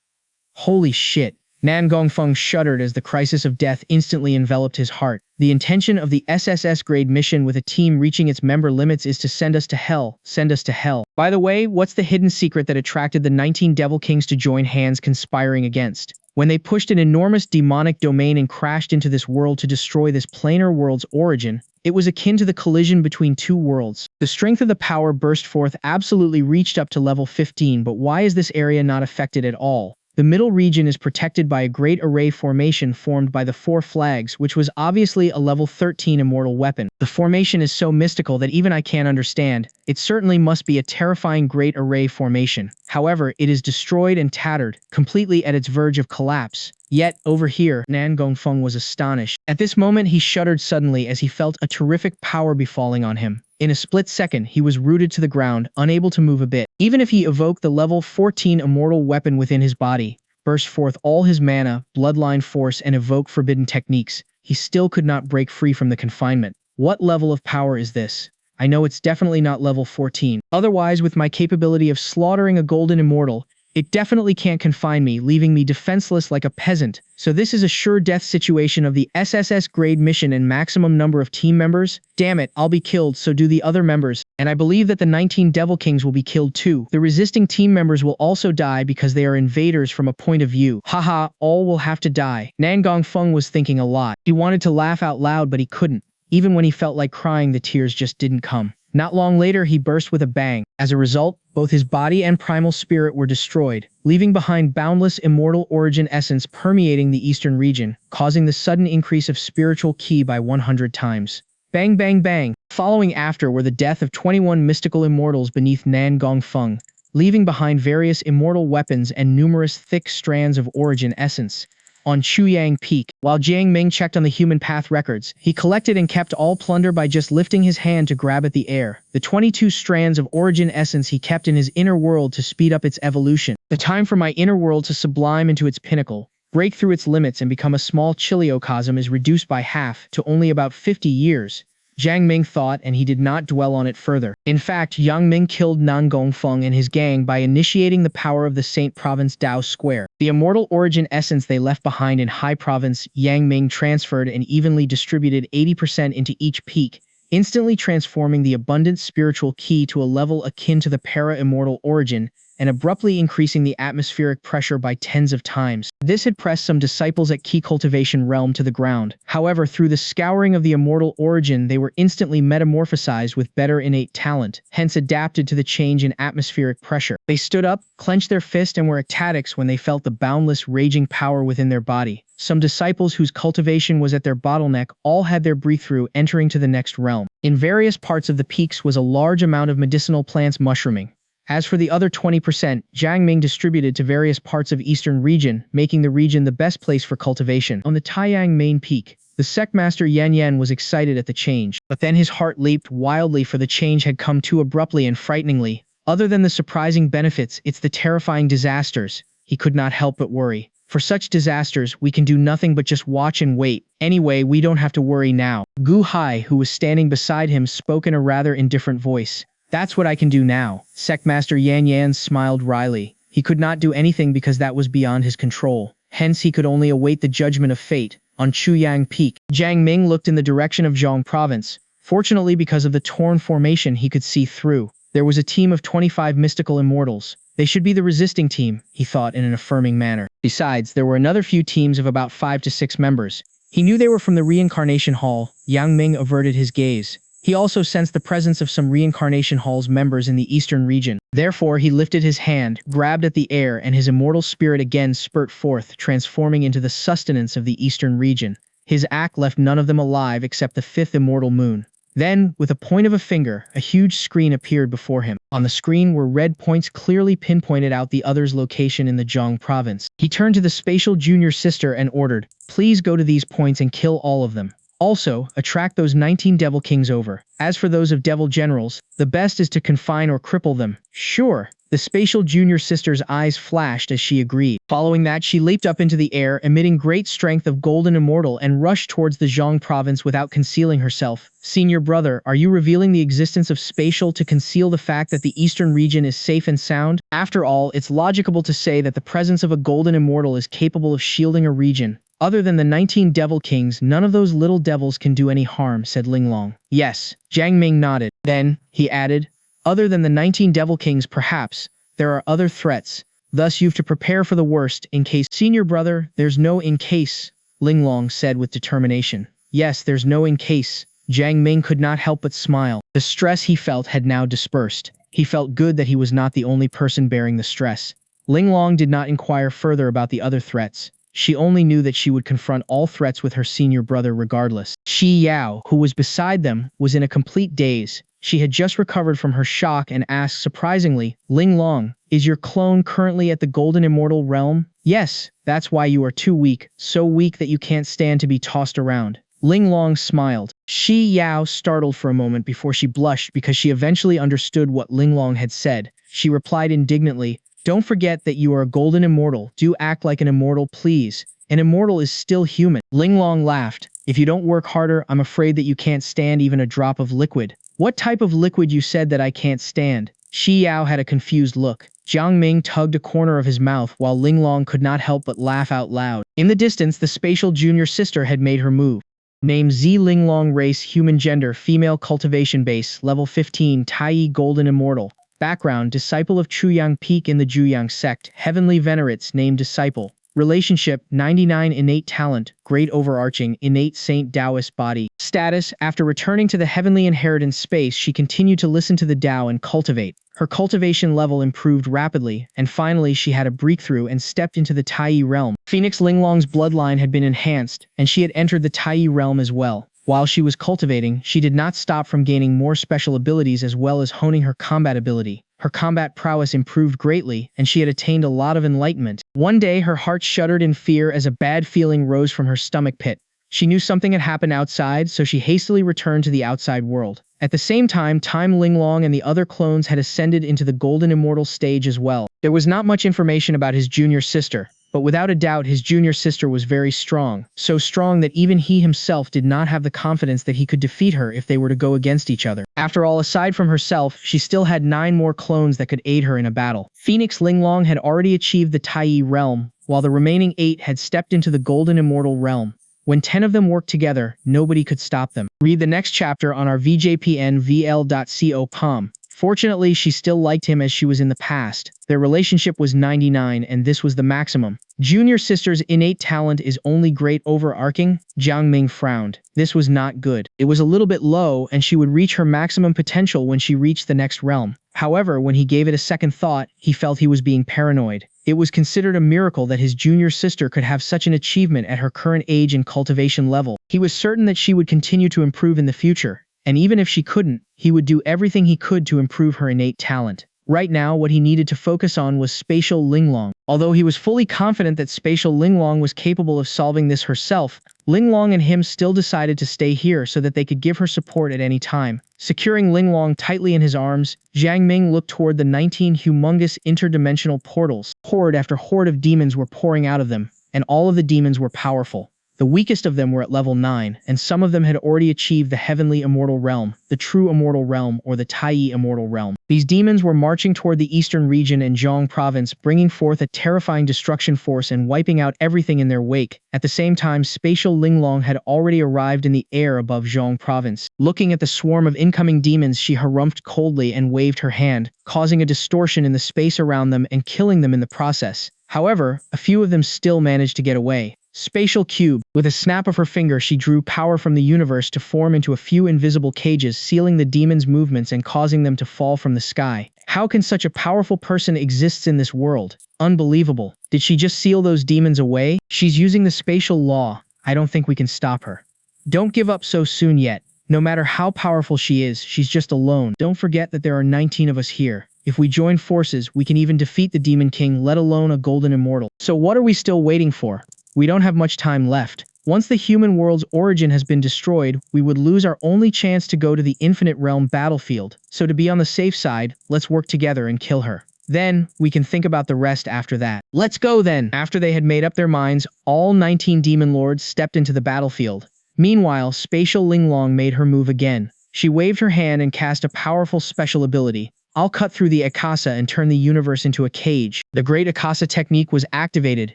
Holy shit. Nan Gongfeng shuddered as the crisis of death instantly enveloped his heart. The intention of the SSS grade mission with a team reaching its member limits is to send us to hell. Send us to hell. By the way, what's the hidden secret that attracted the 19 Devil Kings to join hands conspiring against? When they pushed an enormous demonic domain and crashed into this world to destroy this planar world's origin, it was akin to the collision between two worlds. The strength of the power burst forth absolutely reached up to level 15, but why is this area not affected at all? The middle region is protected by a great array formation formed by the four flags, which was obviously a level 13 immortal weapon. The formation is so mystical that even I can't understand. It certainly must be a terrifying great array formation. However, it is destroyed and tattered, completely at its verge of collapse. Yet, over here, Nan Gongfeng was astonished. At this moment he shuddered suddenly as he felt a terrific power befalling on him. In a split second, he was rooted to the ground, unable to move a bit. Even if he evoked the level 14 immortal weapon within his body, burst forth all his mana, bloodline force, and evoke forbidden techniques, he still could not break free from the confinement. What level of power is this? I know it's definitely not level 14. Otherwise, with my capability of slaughtering a golden immortal, it definitely can't confine me, leaving me defenseless like a peasant. So this is a sure death situation of the SSS grade mission and maximum number of team members? Damn it, I'll be killed, so do the other members. And I believe that the 19 Devil Kings will be killed too. The resisting team members will also die because they are invaders from a point of view. Haha, all will have to die. Nan Gongfeng was thinking a lot. He wanted to laugh out loud, but he couldn't. Even when he felt like crying, the tears just didn't come. Not long later, he burst with a bang. As a result, both his body and primal spirit were destroyed, leaving behind boundless immortal origin essence permeating the eastern region, causing the sudden increase of spiritual ki by 100 times. Bang bang bang. Following after were the death of 21 mystical immortals beneath Nan Gongfeng, leaving behind various immortal weapons and numerous thick strands of origin essence. On Chuyang Peak, while Jiang Ming checked on the human path records, he collected and kept all plunder by just lifting his hand to grab at the air. The 22 strands of origin essence he kept in his inner world to speed up its evolution. The time for my inner world to sublime into its pinnacle, break through its limits and become a small Chiliocosm is reduced by half to only about 50 years. Jiang Ming thought, and he did not dwell on it further. In fact, Jiang Ming killed Nan Gongfeng and his gang by initiating the power of the Saint Province Dao Square. The immortal origin essence they left behind in High Province, Yang Ming transferred and evenly distributed 80% into each peak, instantly transforming the abundant spiritual ki to a level akin to the para-immortal origin, and abruptly increasing the atmospheric pressure by tens of times. This had pressed some disciples at Key Cultivation Realm to the ground. However, through the scouring of the immortal origin, they were instantly metamorphosized with better innate talent, hence adapted to the change in atmospheric pressure. They stood up, clenched their fist, and were ecstatics when they felt the boundless raging power within their body. Some disciples whose cultivation was at their bottleneck all had their breakthrough entering to the next realm. In various parts of the peaks was a large amount of medicinal plants mushrooming. As for the other 20%, Jiang Ming distributed to various parts of Eastern Region, making the region the best place for cultivation. On the Taiyang main peak, the Sect Master Yan Yan was excited at the change, but then his heart leaped wildly for the change had come too abruptly and frighteningly. Other than the surprising benefits, it's the terrifying disasters. He could not help but worry. For such disasters, we can do nothing but just watch and wait. Anyway, we don't have to worry now. Gu Hai, who was standing beside him, spoke in a rather indifferent voice. That's what I can do now. Sect Master Yan Yan smiled wryly. He could not do anything because that was beyond his control. Hence he could only await the judgment of fate. on Chuyang Peak. Jiang Ming looked in the direction of Zhong Province. Fortunately, because of the torn formation, he could see through. There was a team of 25 mystical immortals. They should be the resisting team, he thought in an affirming manner. Besides, there were another few teams of about 5 to 6 members. He knew they were from the Reincarnation Hall. Yang Ming averted his gaze. He also sensed the presence of some Reincarnation Hall's members in the eastern region. Therefore, he lifted his hand, grabbed at the air, and his immortal spirit again spurt forth, transforming into the sustenance of the eastern region. His act left none of them alive except the fifth immortal moon. Then, with a point of a finger, a huge screen appeared before him. On the screen were red points clearly pinpointed out the other's location in the Zhong province. He turned to the spatial junior sister and ordered, "Please go to these points and kill all of them. Also, attract those 19 Devil Kings over. As for those of Devil Generals, the best is to confine or cripple them." "Sure." The spatial junior sister's eyes flashed as she agreed. Following that, she leaped up into the air, emitting great strength of golden immortal, and rushed towards the Zhong province without concealing herself. "Senior brother, are you revealing the existence of spatial to conceal the fact that the eastern region is safe and sound? After all, it's logical to say that the presence of a golden immortal is capable of shielding a region. Other than the 19 Devil Kings, none of those little devils can do any harm," said Linglong. "Yes." Jiang Ming nodded. Then, he added, "Other than the 19 Devil Kings, perhaps, there are other threats. Thus you've to prepare for the worst, in case—" "Senior brother, there's no in case," Linglong said with determination. "Yes, there's no in case." Jiang Ming could not help but smile. The stress he felt had now dispersed. He felt good that he was not the only person bearing the stress. Linglong did not inquire further about the other threats. She only knew that she would confront all threats with her senior brother regardless. Shi Yao, who was beside them, was in a complete daze. She had just recovered from her shock and asked surprisingly, "Linglong, is your clone currently at the Golden Immortal Realm?" "Yes, that's why you are too weak, so weak that you can't stand to be tossed around." Linglong smiled. Shi Yao startled for a moment before she blushed because she eventually understood what Linglong had said. She replied indignantly, "Don't forget that you are a golden immortal. Do act like an immortal, please. An immortal is still human." Linglong laughed. "If you don't work harder, I'm afraid that you can't stand even a drop of liquid." "What type of liquid you said that I can't stand?" Shi Yao had a confused look. Jiang Ming tugged a corner of his mouth while Linglong could not help but laugh out loud. In the distance, the spatial junior sister had made her move. Name Z Linglong, race human, gender female, cultivation base level 15, Taiyi golden immortal. Background: disciple of Chuyang Peak in the Juyang sect, heavenly venerates, named disciple. Relationship: 99 innate talent, great overarching, innate saint Taoist body. Status: after returning to the heavenly inheritance space, she continued to listen to the Tao and cultivate. Her cultivation level improved rapidly, and finally she had a breakthrough and stepped into the Taiyi realm. Phoenix Linglong's bloodline had been enhanced, and she had entered the Taiyi realm as well. While she was cultivating, she did not stop from gaining more special abilities as well as honing her combat ability. Her combat prowess improved greatly, and she had attained a lot of enlightenment. One day, her heart shuddered in fear as a bad feeling rose from her stomach pit. She knew something had happened outside, so she hastily returned to the outside world. At the same time, Linglong and the other clones had ascended into the Golden Immortal stage as well. There was not much information about his junior sister, but without a doubt his junior sister was very strong, so strong that even he himself did not have the confidence that he could defeat her if they were to go against each other. After all, aside from herself, she still had 9 more clones that could aid her in a battle. Phoenix Linglong had already achieved the Taiyi realm, while the remaining 8 had stepped into the Golden Immortal realm. When 10 of them worked together, nobody could stop them. Read the next chapter on our VJPNVL.com. Fortunately, she still liked him as she was in the past. Their relationship was 99, and this was the maximum. Junior sister's innate talent is only great overarching. Jiang Ming frowned. This was not good. It was a little bit low, and she would reach her maximum potential when she reached the next realm. However, when he gave it a second thought, he felt he was being paranoid. It was considered a miracle that his junior sister could have such an achievement at her current age and cultivation level. He was certain that she would continue to improve in the future. And even if she couldn't, he would do everything he could to improve her innate talent. Right now, what he needed to focus on was Spatial Linglong. Although he was fully confident that Spatial Linglong was capable of solving this herself, Linglong and him still decided to stay here so that they could give her support at any time. Securing Linglong tightly in his arms, Jiang Ming looked toward the 19 humongous interdimensional portals. Horde after horde of demons were pouring out of them, and all of the demons were powerful. The weakest of them were at level 9, and some of them had already achieved the Heavenly Immortal Realm, the True Immortal Realm, or the Tai Immortal Realm. These demons were marching toward the eastern region and Jiang province, bringing forth a terrifying destruction force and wiping out everything in their wake. At the same time, spatial Linglong had already arrived in the air above Jiang province. Looking at the swarm of incoming demons, she harumphed coldly and waved her hand, causing a distortion in the space around them and killing them in the process. However, a few of them still managed to get away. Spatial Cube. With a snap of her finger, she drew power from the universe to form into a few invisible cages, sealing the demons' movements and causing them to fall from the sky. How can such a powerful person exist in this world? Unbelievable. Did she just seal those demons away? She's using the spatial law. I don't think we can stop her. Don't give up so soon yet. No matter how powerful she is, she's just alone. Don't forget that there are 19 of us here. If we join forces, we can even defeat the Demon King, let alone a Golden Immortal. So what are we still waiting for? We don't have much time left. Once the human world's origin has been destroyed, we would lose our only chance to go to the Infinite Realm battlefield. So to be on the safe side, let's work together and kill her. Then, we can think about the rest after that. Let's go then! After they had made up their minds, all 19 demon lords stepped into the battlefield. Meanwhile, Spatial Linglong made her move again. She waved her hand and cast a powerful special ability. I'll cut through the Akasa and turn the universe into a cage. The Great Akasa technique was activated,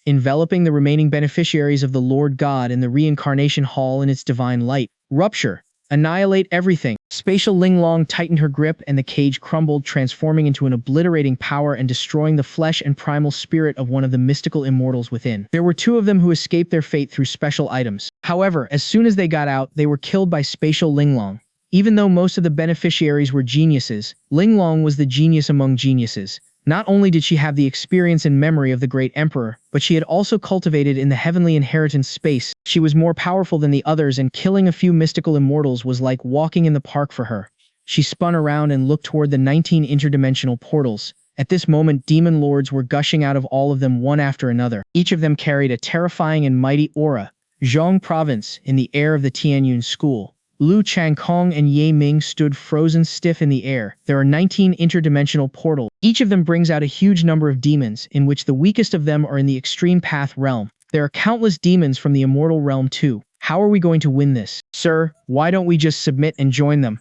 enveloping the remaining beneficiaries of the Lord God in the Reincarnation Hall in its divine light. Rupture. Annihilate everything. Spatial Linglong tightened her grip and the cage crumbled, transforming into an obliterating power and destroying the flesh and primal spirit of one of the mystical immortals within. There were 2 of them who escaped their fate through special items. However, as soon as they got out, they were killed by Spatial Linglong. Even though most of the beneficiaries were geniuses, Linglong was the genius among geniuses. Not only did she have the experience and memory of the great emperor, but she had also cultivated in the heavenly inheritance space. She was more powerful than the others, and killing a few mystical immortals was like walking in the park for her. She spun around and looked toward the 19 interdimensional portals. At this moment, demon lords were gushing out of all of them one after another. Each of them carried a terrifying and mighty aura. Zhong Province, in the air of the Tianyun School. Lu Changkong and Ye Ming stood frozen stiff in the air. There are 19 interdimensional portals. Each of them brings out a huge number of demons, in which the weakest of them are in the Extreme Path realm. There are countless demons from the Immortal Realm too. How are we going to win this? Sir, why don't we just submit and join them?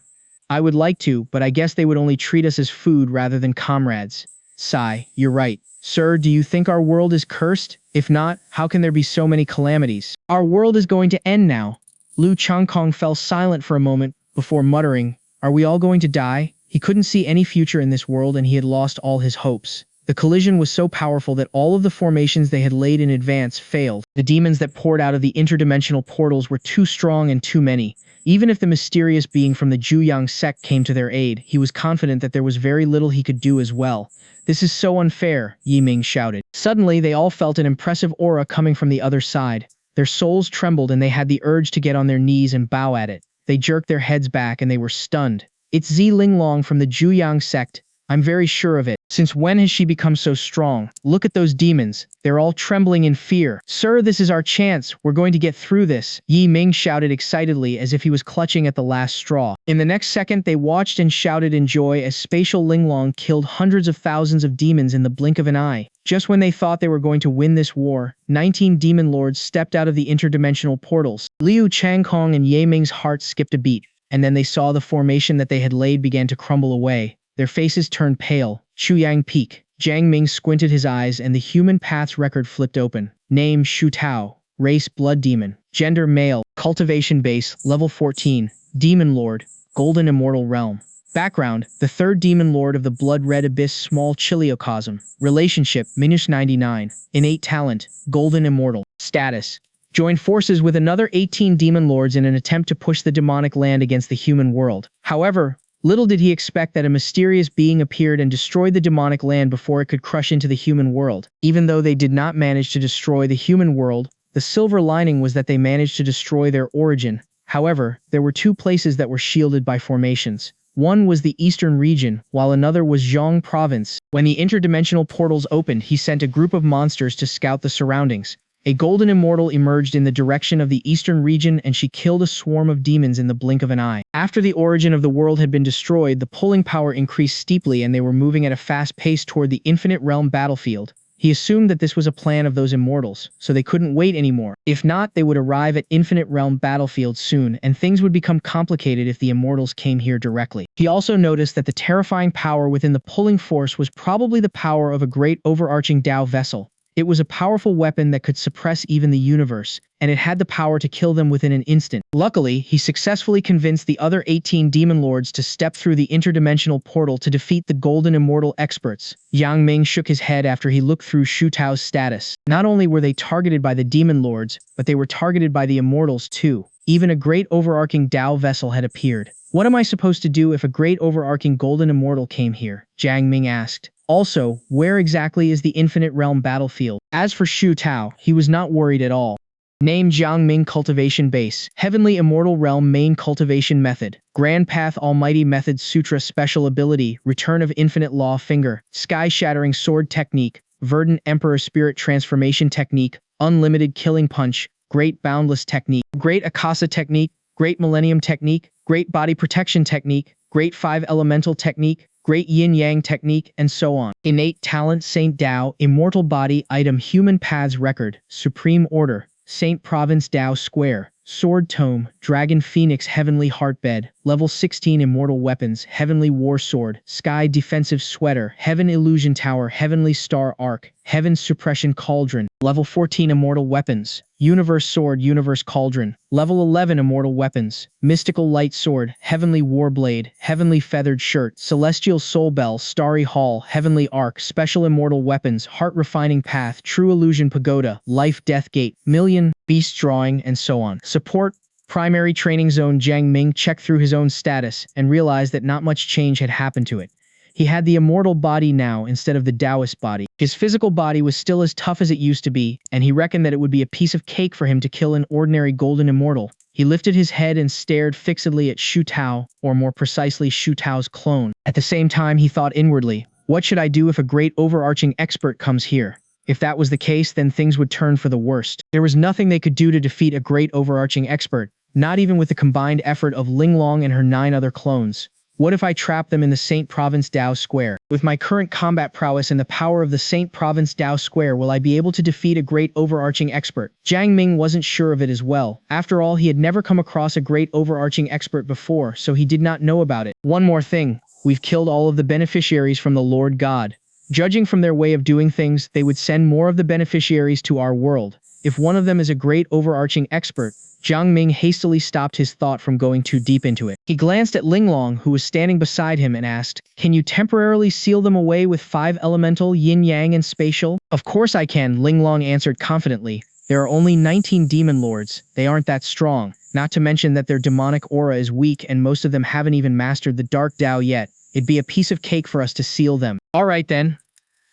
I would like to, but I guess they would only treat us as food rather than comrades. Sigh, you're right. Sir, do you think our world is cursed? If not, how can there be so many calamities? Our world is going to end now. Lu Changkong fell silent for a moment before muttering, "Are we all going to die?" He couldn't see any future in this world and he had lost all his hopes. The collision was so powerful that all of the formations they had laid in advance failed. The demons that poured out of the interdimensional portals were too strong and too many. Even if the mysterious being from the Zhuyang sect came to their aid, he was confident that there was very little he could do as well. This is so unfair, Ye Ming shouted. Suddenly, they all felt an impressive aura coming from the other side. Their souls trembled and they had the urge to get on their knees and bow at it. They jerked their heads back and they were stunned. It's Zi Linglong from the Zhuyang sect. I'm very sure of it. Since when has she become so strong? Look at those demons. They're all trembling in fear. Sir, this is our chance. We're going to get through this. Ye Ming shouted excitedly as if he was clutching at the last straw. In the next second, they watched and shouted in joy as Spatial Linglong killed hundreds of thousands of demons in the blink of an eye. Just when they thought they were going to win this war, 19 demon lords stepped out of the interdimensional portals. Liu Changkong and Ye Ming's hearts skipped a beat, and then they saw the formation that they had laid began to crumble away. Their faces turned pale. Chuyang peak. Jiang Ming squinted his eyes and the human path's record flipped open. Name Shu Tao. Race Blood Demon. Gender Male. Cultivation Base Level 14. Demon Lord. Golden Immortal Realm. Background: the third Demon Lord of the Blood Red Abyss Small Chiliocosm. Relationship: -99. Innate Talent: Golden Immortal. Status: joined forces with another 18 Demon Lords in an attempt to push the demonic land against the human world. However, little did he expect that a mysterious being appeared and destroyed the demonic land before it could crush into the human world. Even though they did not manage to destroy the human world, the silver lining was that they managed to destroy their origin. However, there were 2 places that were shielded by formations. One was the eastern region, while another was Zhong Province. When the interdimensional portals opened, he sent a group of monsters to scout the surroundings. A golden immortal emerged in the direction of the eastern region and she killed a swarm of demons in the blink of an eye. After the origin of the world had been destroyed, the pulling power increased steeply and they were moving at a fast pace toward the infinite realm battlefield. He assumed that this was a plan of those immortals, so they couldn't wait anymore. If not, they would arrive at Infinite Realm battlefield soon, and things would become complicated if the immortals came here directly. He also noticed that the terrifying power within the pulling force was probably the power of a great overarching Tao vessel. It was a powerful weapon that could suppress even the universe, and it had the power to kill them within an instant. Luckily, he successfully convinced the other 18 demon lords to step through the interdimensional portal to defeat the golden immortal experts. Jiang Ming shook his head after he looked through Shu Tao's status. Not only were they targeted by the demon lords, but they were targeted by the immortals too. Even a great overarching Tao vessel had appeared. What am I supposed to do if a great overarching golden immortal came here? Jiang Ming asked. Also, where exactly is the Infinite Realm battlefield? As for Shu Tao, he was not worried at all. Name Jiang Ming Cultivation Base. Heavenly Immortal Realm Main Cultivation Method. Grand Path Almighty Method Sutra Special Ability. Return of Infinite Law Finger. Sky Shattering Sword Technique. Verdant Emperor Spirit Transformation Technique. Unlimited Killing Punch. Great Boundless Technique. Great Akasa Technique. Great Millennium Technique. Great Body Protection Technique. Great 5 Elemental Technique. Great Yin-Yang Technique, and so on. Innate Talent Saint Dao, Immortal Body Item Human Paths Record, Supreme Order, Saint Province Dao Square, Sword Tome, Dragon Phoenix Heavenly Heartbed, Level 16 Immortal Weapons, Heavenly War Sword, Sky Defensive Sweater, Heaven Illusion Tower, Heavenly Star Arc, Heaven Suppression Cauldron, Level 14 Immortal Weapons, Universe Sword, Universe Cauldron, Level 11 Immortal Weapons, Mystical Light Sword, Heavenly Warblade, Heavenly Feathered Shirt, Celestial Soul Bell, Starry Hall, Heavenly Arc, Special Immortal Weapons, Heart Refining Path, True Illusion Pagoda, Life Death Gate, Million, Beast Drawing, and so on. Support Primary Training Zone. Jiang Ming checked through his own status and realized that not much change had happened to it. He had the immortal body now instead of the Taoist body. His physical body was still as tough as it used to be, and he reckoned that it would be a piece of cake for him to kill an ordinary golden immortal. He lifted his head and stared fixedly at Shu Tao, or more precisely Shu Tao's clone. At the same time, he thought inwardly, what should I do if a great overarching expert comes here? If that was the case, then things would turn for the worst. There was nothing they could do to defeat a great overarching expert, not even with the combined effort of Linglong and her 9 other clones. What if I trap them in the Saint Province Dao Square? With my current combat prowess and the power of the Saint Province Dao Square, will I be able to defeat a great overarching expert? Jiang Ming wasn't sure of it as well. After all, he had never come across a great overarching expert before, so he did not know about it. One more thing. We've killed all of the beneficiaries from the Lord God. Judging from their way of doing things, they would send more of the beneficiaries to our world. If one of them is a great overarching expert, Jiang Ming hastily stopped his thought from going too deep into it. He glanced at Linglong, who was standing beside him, and asked, can you temporarily seal them away with 5 elemental, yin-yang, and spatial? Of course I can, Linglong answered confidently. There are only 19 demon lords. They aren't that strong. Not to mention that their demonic aura is weak and most of them haven't even mastered the Dark Dao yet. It'd be a piece of cake for us to seal them. Alright then.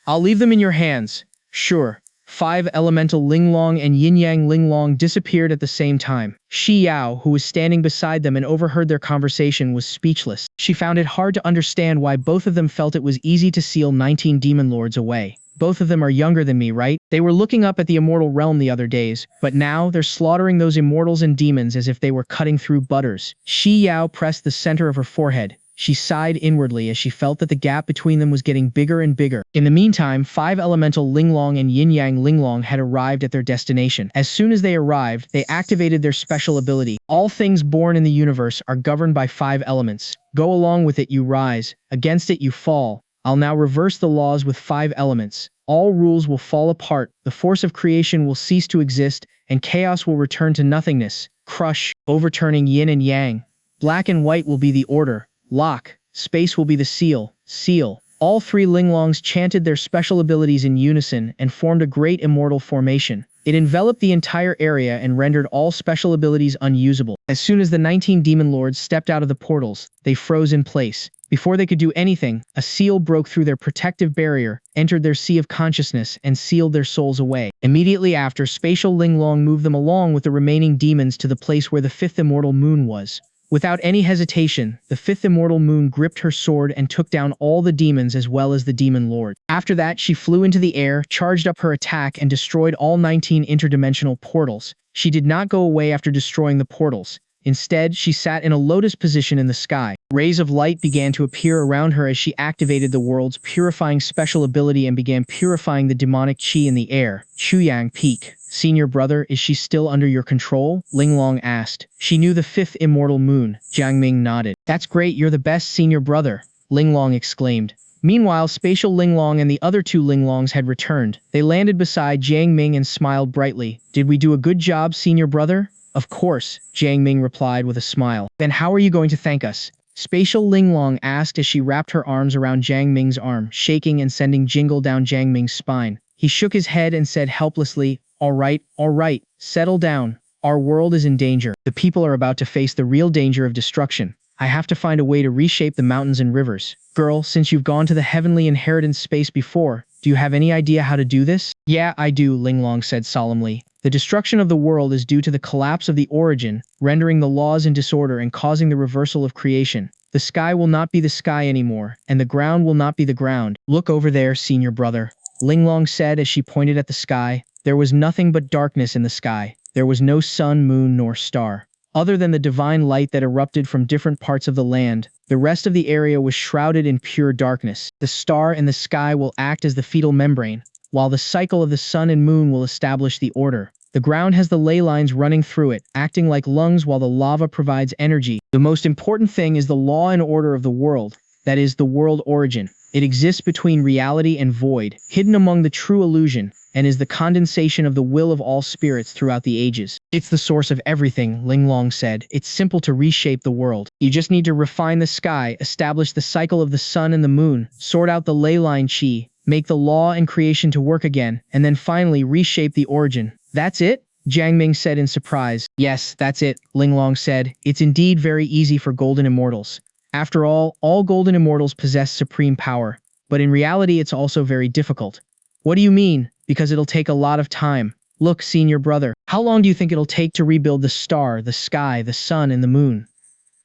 I'll leave them in your hands. Sure. 5 elemental Linglong and Yin-Yang Linglong disappeared at the same time. Shi Yao, who was standing beside them and overheard their conversation, was speechless. She found it hard to understand why both of them felt it was easy to seal 19 demon lords away. Both of them are younger than me, right? They were looking up at the immortal realm the other days, but now they're slaughtering those immortals and demons as if they were cutting through butters. Shi Yao pressed the center of her forehead. She sighed inwardly as she felt that the gap between them was getting bigger and bigger. In the meantime, 5 elemental Linglong and Yin-Yang Linglong had arrived at their destination. As soon as they arrived, they activated their special ability. All things born in the universe are governed by 5 elements. Go along with it, you rise. Against it, you fall. I'll now reverse the laws with 5 elements. All rules will fall apart, the force of creation will cease to exist, and chaos will return to nothingness. Crush, overturning yin and yang. Black and white will be the order. Lock. Space will be the seal. Seal. All 3 Linglongs chanted their special abilities in unison and formed a great immortal formation. It enveloped the entire area and rendered all special abilities unusable. As soon as the 19 demon lords stepped out of the portals, they froze in place. Before they could do anything, a seal broke through their protective barrier, entered their sea of consciousness, and sealed their souls away. Immediately after, Spatial Linglong moved them along with the remaining demons to the place where the 5th immortal moon was. Without any hesitation, the 5th immortal moon gripped her sword and took down all the demons as well as the demon lord. After that, she flew into the air, charged up her attack, and destroyed all 19 interdimensional portals. She did not go away after destroying the portals. Instead, she sat in a lotus position in the sky. Rays of light began to appear around her as she activated the world's purifying special ability and began purifying the demonic qi in the air. Chuyang Peak. Senior brother, is she still under your control? Linglong asked. She knew the fifth immortal moon. Jiang Ming nodded. That's great, you're the best senior brother, Linglong exclaimed. Meanwhile, Spatial Linglong and the other two Linglongs had returned. They landed beside Jiang Ming and smiled brightly. Did we do a good job, senior brother? Of course, Jiang Ming replied with a smile. Then how are you going to thank us? Spatial Linglong asked as she wrapped her arms around Jiang Ming's arm, shaking and sending jingle down Jiang Ming's spine. He shook his head and said helplessly, all right, settle down. Our world is in danger. The people are about to face the real danger of destruction. I have to find a way to reshape the mountains and rivers. Girl, since you've gone to the heavenly inheritance space before, do you have any idea how to do this? Yeah, I do, Linglong said solemnly. The destruction of the world is due to the collapse of the origin, rendering the laws in disorder and causing the reversal of creation. The sky will not be the sky anymore, and the ground will not be the ground. Look over there, senior brother, Linglong said as she pointed at the sky. There was nothing but darkness in the sky. There was no sun, moon, nor star. Other than the divine light that erupted from different parts of the land, the rest of the area was shrouded in pure darkness. The star in the sky will act as the fetal membrane, while the cycle of the sun and moon will establish the order. The ground has the ley lines running through it, acting like lungs while the lava provides energy. The most important thing is the law and order of the world, that is, the world origin. It exists between reality and void, hidden among the true illusion, and is the condensation of the will of all spirits throughout the ages. It's the source of everything, Linglong said. It's simple to reshape the world. You just need to refine the sky, establish the cycle of the sun and the moon, sort out the ley line qi, make the law and creation to work again, and then finally reshape the origin. That's it? Jiang Ming said in surprise. Yes, that's it, Linglong said. It's indeed very easy for golden immortals. After all golden immortals possess supreme power. But in reality, it's also very difficult. What do you mean? Because it'll take a lot of time. Look, senior brother, how long do you think it'll take to rebuild the star, the sky, the sun, and the moon?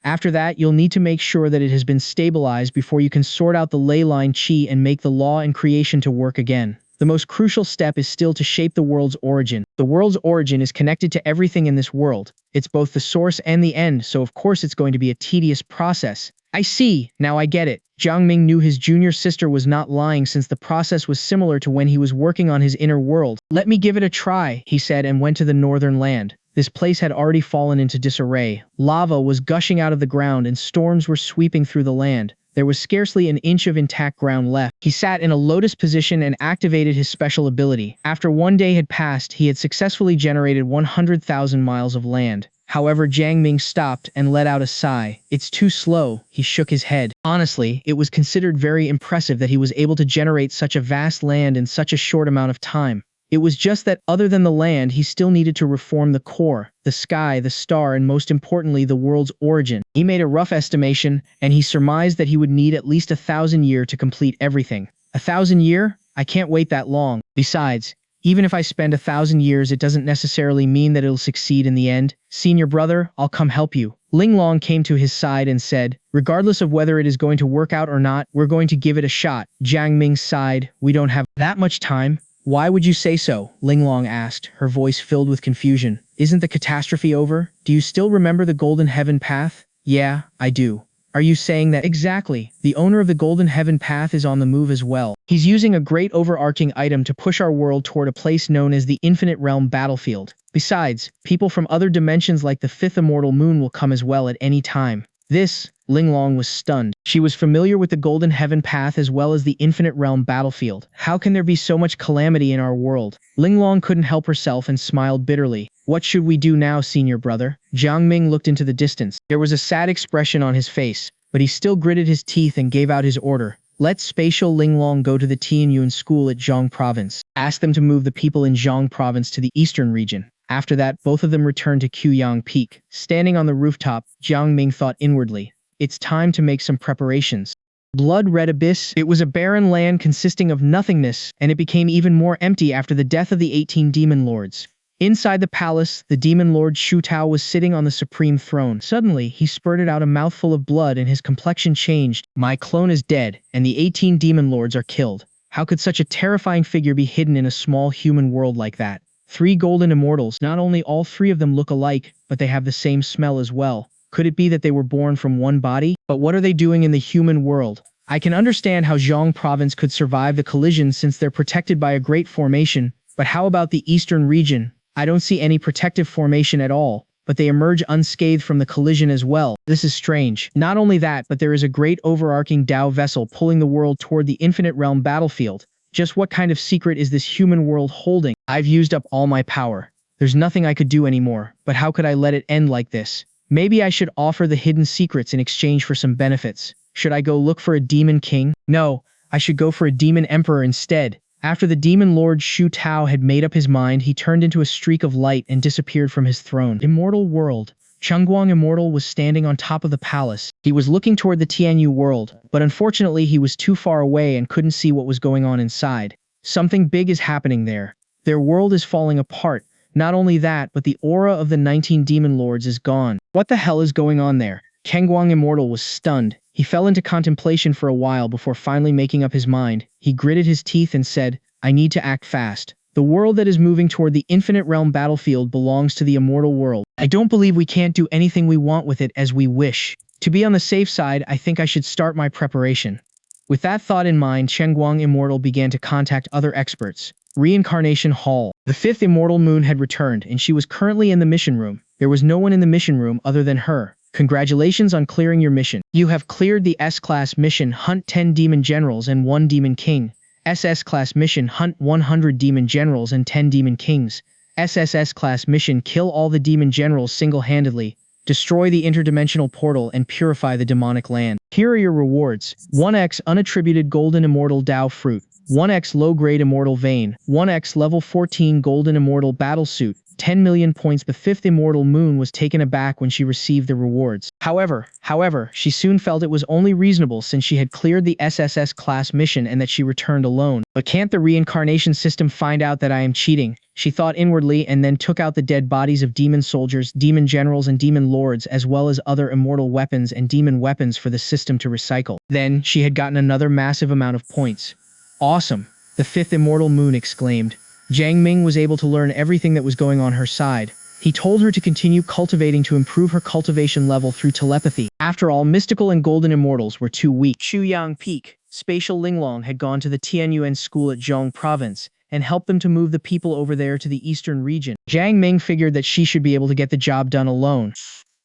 After that, you'll need to make sure that it has been stabilized before you can sort out the ley line qi and make the law and creation to work again. The most crucial step is still to shape the world's origin. The world's origin is connected to everything in this world. It's both the source and the end, so of course it's going to be a tedious process. I see, now I get it. Jiang Ming knew his junior sister was not lying since the process was similar to when he was working on his inner world. Let me give it a try, he said and went to the northern land. This place had already fallen into disarray. Lava was gushing out of the ground and storms were sweeping through the land. There was scarcely an inch of intact ground left. He sat in a lotus position and activated his special ability. After one day had passed, he had successfully generated 100,000 miles of land. However, Jiang Ming stopped and let out a sigh. It's too slow, he shook his head. Honestly, it was considered very impressive that he was able to generate such a vast land in such a short amount of time. It was just that other than the land, he still needed to reform the core, the sky, the star, and most importantly, the world's origin. He made a rough estimation, and he surmised that he would need at least 1,000 years to complete everything. 1,000 years? I can't wait that long. Besides, even if I spend 1,000 years, it doesn't necessarily mean that it'll succeed in the end. Senior brother, I'll come help you. Linglong came to his side and said, regardless of whether it is going to work out or not, we're going to give it a shot. Jiang Ming sighed, we don't have that much time. Why would you say so? Linglong asked, her voice filled with confusion. Isn't the catastrophe over? Do you still remember the Golden Heaven Path? Yeah, I do. Are you saying that? Exactly. The owner of the Golden Heaven Path is on the move as well. He's using a great overarching item to push our world toward a place known as the Infinite Realm Battlefield. Besides, people from other dimensions like the Fifth Immortal Moon will come as well at any time. This, Linglong was stunned. She was familiar with the Golden Heaven Path as well as the Infinite Realm Battlefield. How can there be so much calamity in our world? Linglong couldn't help herself and smiled bitterly. What should we do now, senior brother? Jiang Ming looked into the distance. There was a sad expression on his face, but he still gritted his teeth and gave out his order. Let Spatial Linglong go to the Tianyuan school at Zhang Province. Ask them to move the people in Zhang Province to the eastern region. After that, both of them returned to Quyang Peak. Standing on the rooftop, Jiang Ming thought inwardly, it's time to make some preparations. Blood-red abyss. It was a barren land consisting of nothingness, and it became even more empty after the death of the 18 demon lords. Inside the palace, the demon lord Shu Tao was sitting on the supreme throne. Suddenly, he spurted out a mouthful of blood and his complexion changed. My clone is dead, and the 18 demon lords are killed. How could such a terrifying figure be hidden in a small human world like that? 3 golden immortals. Not only all 3 of them look alike, but they have the same smell as well. Could it be that they were born from one body? But what are they doing in the human world? I can understand how Zhang province could survive the collision since they're protected by a great formation, but how about the eastern region? I don't see any protective formation at all, but they emerge unscathed from the collision as well. This is strange. Not only that, but there is a great overarching Dao vessel pulling the world toward the infinite realm battlefield. Just what kind of secret is this human world holding? I've used up all my power. There's nothing I could do anymore, but how could I let it end like this? Maybe I should offer the hidden secrets in exchange for some benefits. Should I go look for a demon king? No, I should go for a demon emperor instead. After the demon lord Shu Tao had made up his mind, he turned into a streak of light and disappeared from his throne. Immortal world. Chengguang Immortal was standing on top of the palace. He was looking toward the Tianyu world, but unfortunately he was too far away and couldn't see what was going on inside. Something big is happening there. Their world is falling apart. Not only that, but the aura of the 19 demon lords is gone. What the hell is going on there? Chengguang Immortal was stunned. He fell into contemplation for a while before finally making up his mind. He gritted his teeth and said, I need to act fast. The world that is moving toward the infinite realm battlefield belongs to the immortal world. I don't believe we can't do anything we want with it as we wish. To be on the safe side, I think I should start my preparation. With that thought in mind, Chengguang Immortal began to contact other experts. Reincarnation Hall. The 5th immortal moon had returned, and she was currently in the mission room. There was no one in the mission room other than her. Congratulations on clearing your mission. You have cleared the S-Class mission, hunt 10 demon generals and 1 demon king. SS-Class mission, hunt 100 demon generals and 10 demon kings. SSS-Class mission, kill all the demon generals single-handedly. Destroy the interdimensional portal and purify the demonic land. Here are your rewards. 1x unattributed golden immortal Dao fruit. 1x low-grade immortal vein. 1x level 14 golden immortal battle suit. 10 million points. The 5th immortal moon was taken aback when she received the rewards. However, she soon felt it was only reasonable since she had cleared the SSS class mission and that she returned alone. But can't the reincarnation system find out that I am cheating? She thought inwardly and then took out the dead bodies of demon soldiers, demon generals and demon lords, as well as other immortal weapons and demon weapons for the system to recycle. Then she had gotten another massive amount of points. Awesome! The 5th immortal moon exclaimed. Jiang Ming was able to learn everything that was going on her side. He told her to continue cultivating to improve her cultivation level through telepathy. After all, mystical and golden immortals were too weak. Chuyang Peak, Spatial Linglong had gone to the Tianyuan school at Zhong province and helped them to move the people over there to the eastern region. Jiang Ming figured that she should be able to get the job done alone,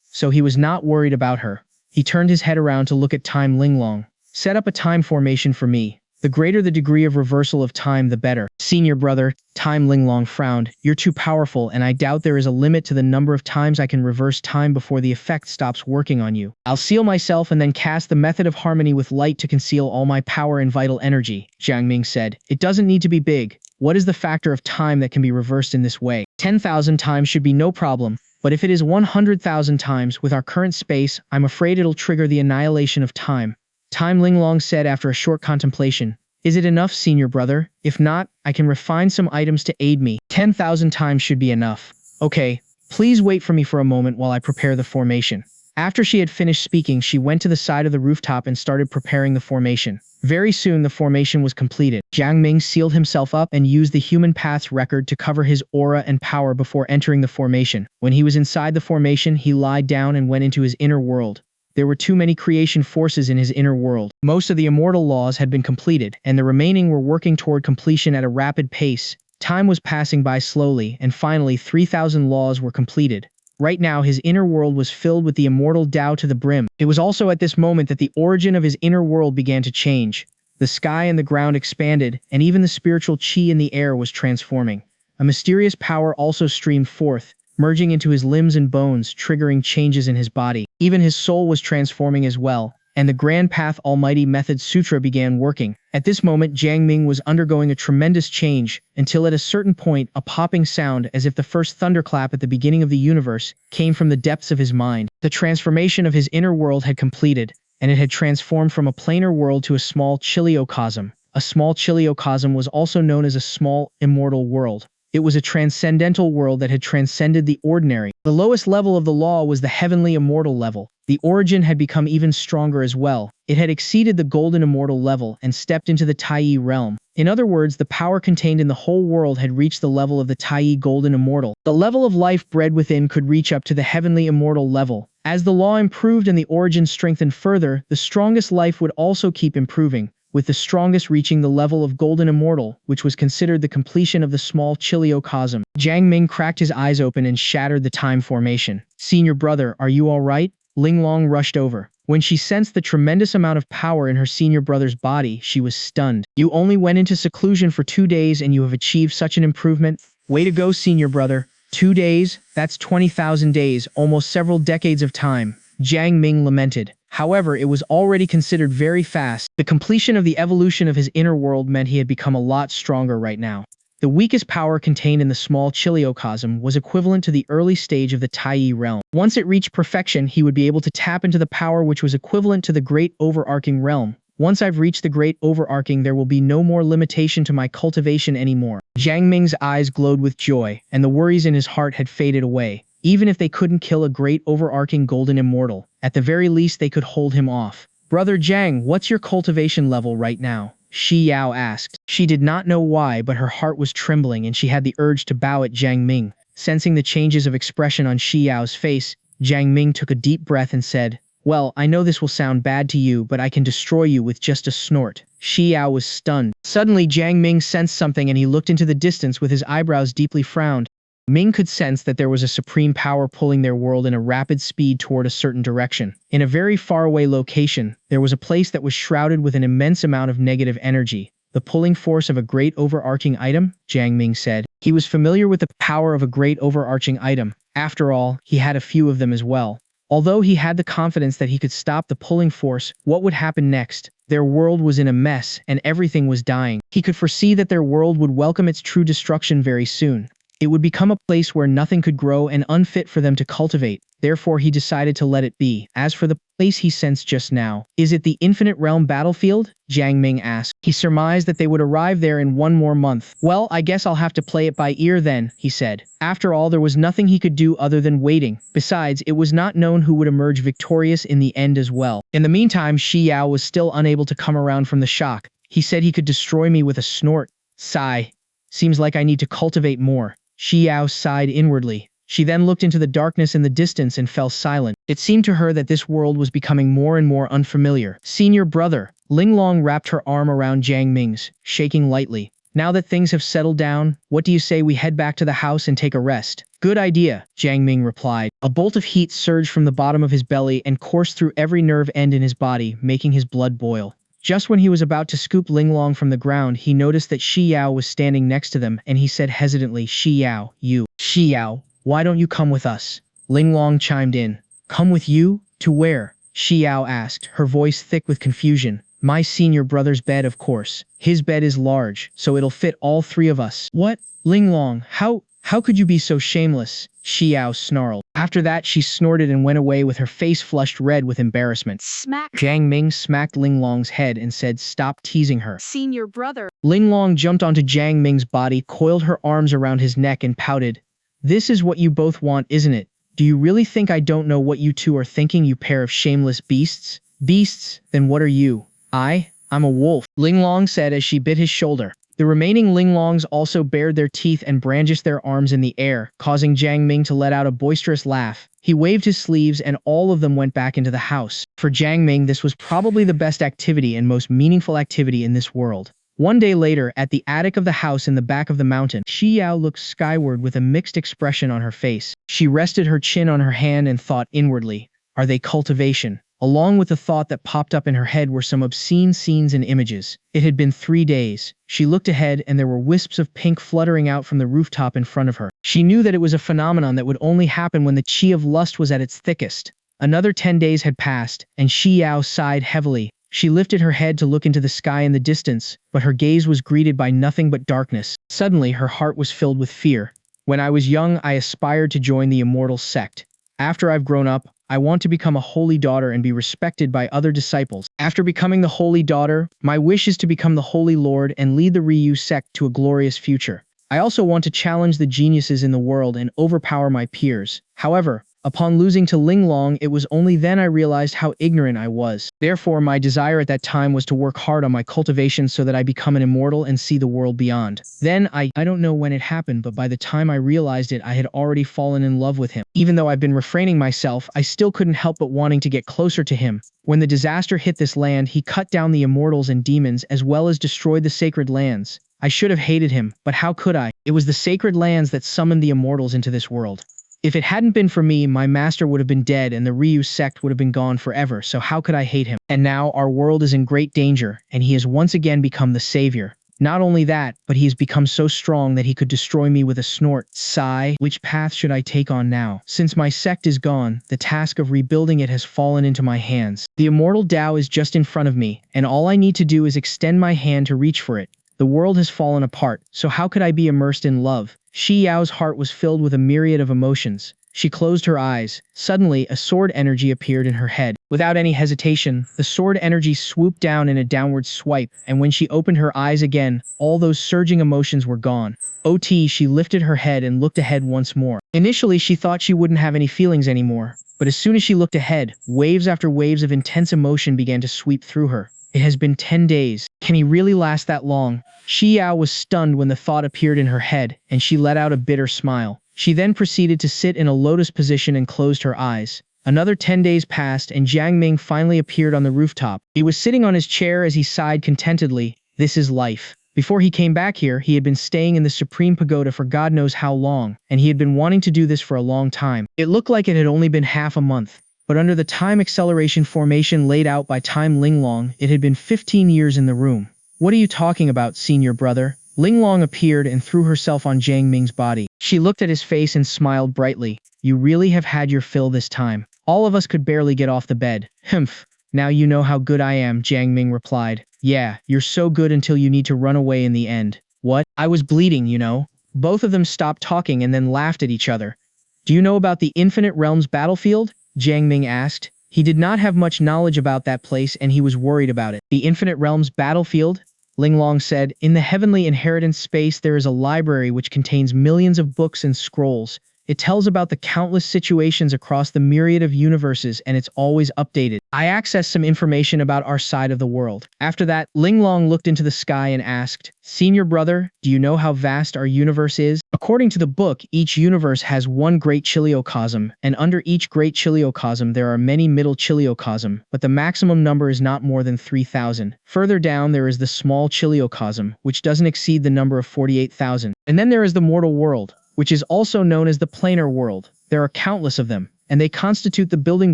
so he was not worried about her. He turned his head around to look at Time Linglong. Set up a time formation for me. The greater the degree of reversal of time, the better. Senior brother, Time Linglong frowned. You're too powerful, and I doubt there is a limit to the number of times I can reverse time before the effect stops working on you. I'll seal myself and then cast the method of harmony with light to conceal all my power and vital energy, Jiang Ming said. It doesn't need to be big. What is the factor of time that can be reversed in this way? 10,000 times should be no problem, but if it is 100,000 times with our current space, I'm afraid it'll trigger the annihilation of time. Time Linglong said after a short contemplation. Is it enough, senior brother? If not, I can refine some items to aid me. 10,000 times should be enough. Okay, please wait for me for a moment while I prepare the formation. After she had finished speaking, she went to the side of the rooftop and started preparing the formation. Very soon the formation was completed. Jiang Ming sealed himself up and used the human path's record to cover his aura and power before entering the formation. When he was inside the formation, he lied down and went into his inner world. There were too many creation forces in his inner world. Most of the immortal laws had been completed, and the remaining were working toward completion at a rapid pace. Time was passing by slowly, and finally 3,000 laws were completed. Right now, his inner world was filled with the immortal Tao to the brim. It was also at this moment that the origin of his inner world began to change. The sky and the ground expanded, and even the spiritual qi in the air was transforming. A mysterious power also streamed forth, merging into his limbs and bones, triggering changes in his body. Even his soul was transforming as well, and the Grand Path Almighty Method Sutra began working. At this moment, Jiang Ming was undergoing a tremendous change, until at a certain point, a popping sound, as if the first thunderclap at the beginning of the universe, came from the depths of his mind. The transformation of his inner world had completed, and it had transformed from a planar world to a small Chiliocosm. A small Chiliocosm was also known as a small, immortal world. It was a transcendental world that had transcended the ordinary. The lowest level of the law was the heavenly immortal level. The origin had become even stronger as well. It had exceeded the golden immortal level and stepped into the Tai realm. In other words, the power contained in the whole world had reached the level of the Taiyi Golden Immortal. The level of life bred within could reach up to the heavenly immortal level. As the law improved and the origin strengthened further, the strongest life would also keep improving, with the strongest reaching the level of Golden Immortal, which was considered the completion of the small Chiliocosm. Jiang Ming cracked his eyes open and shattered the time formation. "Senior brother, are you all right?" Ling Long rushed over. When she sensed the tremendous amount of power in her senior brother's body, she was stunned. "You only went into seclusion for 2 days and you have achieved such an improvement? Way to go, senior brother. 2 days? That's 20,000 days, almost several decades of time," Jiang Ming lamented. However, it was already considered very fast. The completion of the evolution of his inner world meant he had become a lot stronger right now. The weakest power contained in the small Chiliocosm was equivalent to the early stage of the Taiyi realm. Once it reached perfection, he would be able to tap into the power which was equivalent to the great overarching realm. "Once I've reached the great overarching, there will be no more limitation to my cultivation anymore." Jiang Ming's eyes glowed with joy, and the worries in his heart had faded away. Even if they couldn't kill a great overarching golden immortal, at the very least they could hold him off. "Brother Jiang, what's your cultivation level right now?" Shi Yao asked. She did not know why, but her heart was trembling and she had the urge to bow at Jiang Ming. Sensing the changes of expression on Shi Yao's face, Jiang Ming took a deep breath and said, "Well, I know this will sound bad to you, but I can destroy you with just a snort." Shi Yao was stunned. Suddenly Jiang Ming sensed something and he looked into the distance with his eyebrows deeply frowned. Ming could sense that there was a supreme power pulling their world in a rapid speed toward a certain direction. In a very faraway location, there was a place that was shrouded with an immense amount of negative energy. "The pulling force of a great overarching item," Jiang Ming said. He was familiar with the power of a great overarching item. After all, he had a few of them as well. Although he had the confidence that he could stop the pulling force, what would happen next? Their world was in a mess, and everything was dying. He could foresee that their world would welcome its true destruction very soon. It would become a place where nothing could grow and unfit for them to cultivate. Therefore, he decided to let it be. As for the place he sensed just now, is it the Infinite Realm battlefield? Jiang Ming asked. He surmised that they would arrive there in 1 more month. "Well, I guess I'll have to play it by ear then," he said. After all, there was nothing he could do other than waiting. Besides, it was not known who would emerge victorious in the end as well. In the meantime, Shi Yao was still unable to come around from the shock. He said he could destroy me with a snort. Sigh. Seems like I need to cultivate more. Shi Yao sighed inwardly. She then looked into the darkness in the distance and fell silent. It seemed to her that this world was becoming more and more unfamiliar. "Senior brother." Ling Long wrapped her arm around Jiang Ming's, shaking lightly. "Now that things have settled down, what do you say we head back to the house and take a rest?" "Good idea," Jiang Ming replied. A bolt of heat surged from the bottom of his belly and coursed through every nerve end in his body, making his blood boil. Just when he was about to scoop Ling Long from the ground, he noticed that Shi Yao was standing next to them and he said hesitantly, "Shi Yao, you." "Shi Yao, why don't you come with us?" Ling Long chimed in. "Come with you? To where?" Shi Yao asked, her voice thick with confusion. "My senior brother's bed, of course. His bed is large, so it'll fit all 3 of us." "What? Ling Long, how could you be so shameless?" Shi Yao snarled. After that, she snorted and went away with her face flushed red with embarrassment. Smack! Jiang Ming smacked Ling Long's head and said, "Stop teasing her." Senior brother. Ling Long jumped onto Jiang Ming's body, coiled her arms around his neck and pouted. "This is what you both want, isn't it? Do you really think I don't know what you two are thinking, you pair of shameless beasts?" "Beasts? Then what are you?" I'm a wolf," Ling Long said as she bit his shoulder. The remaining Ling Longs also bared their teeth and brandished their arms in the air, causing Jiang Ming to let out a boisterous laugh. He waved his sleeves and all of them went back into the house. For Jiang Ming, this was probably the best activity and most meaningful activity in this world. One day later, at the attic of the house in the back of the mountain, Shi Yao looked skyward with a mixed expression on her face. She rested her chin on her hand and thought inwardly, "Are they cultivation?" Along with the thought that popped up in her head were some obscene scenes and images. It had been 3 days. She looked ahead and there were wisps of pink fluttering out from the rooftop in front of her. She knew that it was a phenomenon that would only happen when the qi of lust was at its thickest. Another 10 days had passed, and Shi Yao sighed heavily. She lifted her head to look into the sky in the distance, but her gaze was greeted by nothing but darkness. Suddenly, her heart was filled with fear. "When I was young, I aspired to join the immortal sect. After I've grown up, I want to become a holy daughter and be respected by other disciples. After becoming the holy daughter, my wish is to become the holy lord and lead the Ryu sect to a glorious future. I also want to challenge the geniuses in the world and overpower my peers. However, Upon losing to Linglong, it was only then I realized how ignorant I was. Therefore, my desire at that time was to work hard on my cultivation so that I become an immortal and see the world beyond. Then I don't know when it happened, but by the time I realized it, I had already fallen in love with him. Even though I've been refraining myself, I still couldn't help but wanting to get closer to him. When the disaster hit this land, he cut down the immortals and demons as well as destroyed the sacred lands. I should have hated him, but how could I? It was the sacred lands that summoned the immortals into this world. If it hadn't been for me, my master would have been dead and the Ryu sect would have been gone forever, so how could I hate him? And now our world is in great danger, and he has once again become the savior. Not only that, but he has become so strong that he could destroy me with a snort. Sigh, which path should I take on now? Since my sect is gone, the task of rebuilding it has fallen into my hands. The immortal Tao is just in front of me, and all I need to do is extend my hand to reach for it. The world has fallen apart, so how could I be immersed in love? Shi Yao's heart was filled with a myriad of emotions. She closed her eyes. Suddenly, a sword energy appeared in her head. Without any hesitation, the sword energy swooped down in a downward swipe, and when she opened her eyes again, all those surging emotions were gone. She lifted her head and looked ahead once more. Initially, she thought she wouldn't have any feelings anymore, but as soon as she looked ahead, waves after waves of intense emotion began to sweep through her. It has been 10 days. Can he really last that long? Shi Yao was stunned when the thought appeared in her head, and she let out a bitter smile. She then proceeded to sit in a lotus position and closed her eyes. Another 10 days passed, and Jiang Ming finally appeared on the rooftop. He was sitting on his chair as he sighed contentedly. This is life. Before he came back here, he had been staying in the Supreme Pagoda for God knows how long, and he had been wanting to do this for a long time. It looked like it had only been half a month, but under the time acceleration formation laid out by Time Linglong, it had been 15 years in the room. What are you talking about, senior brother? Linglong appeared and threw herself on Jiang Ming's body. She looked at his face and smiled brightly. You really have had your fill this time. All of us could barely get off the bed. Humph. Now you know how good I am, Jiang Ming replied. Yeah, you're so good until you need to run away in the end. What? I was bleeding, you know. Both of them stopped talking and then laughed at each other. Do you know about the Infinite Realms battlefield? Jiang Ming asked. He did not have much knowledge about that place and he was worried about it. The Infinite Realms battlefield? Linglong said, in the heavenly inheritance space there is a library which contains millions of books and scrolls. It tells about the countless situations across the myriad of universes and it's always updated. I accessed some information about our side of the world. After that, Linglong looked into the sky and asked, Senior brother, do you know how vast our universe is? According to the book, each universe has one great chiliocosm, and under each great chiliocosm there are many middle chiliocosm, but the maximum number is not more than 3,000. Further down there is the small chiliocosm, which doesn't exceed the number of 48,000. And then there is the mortal world, which is also known as the planar world. There are countless of them, and they constitute the building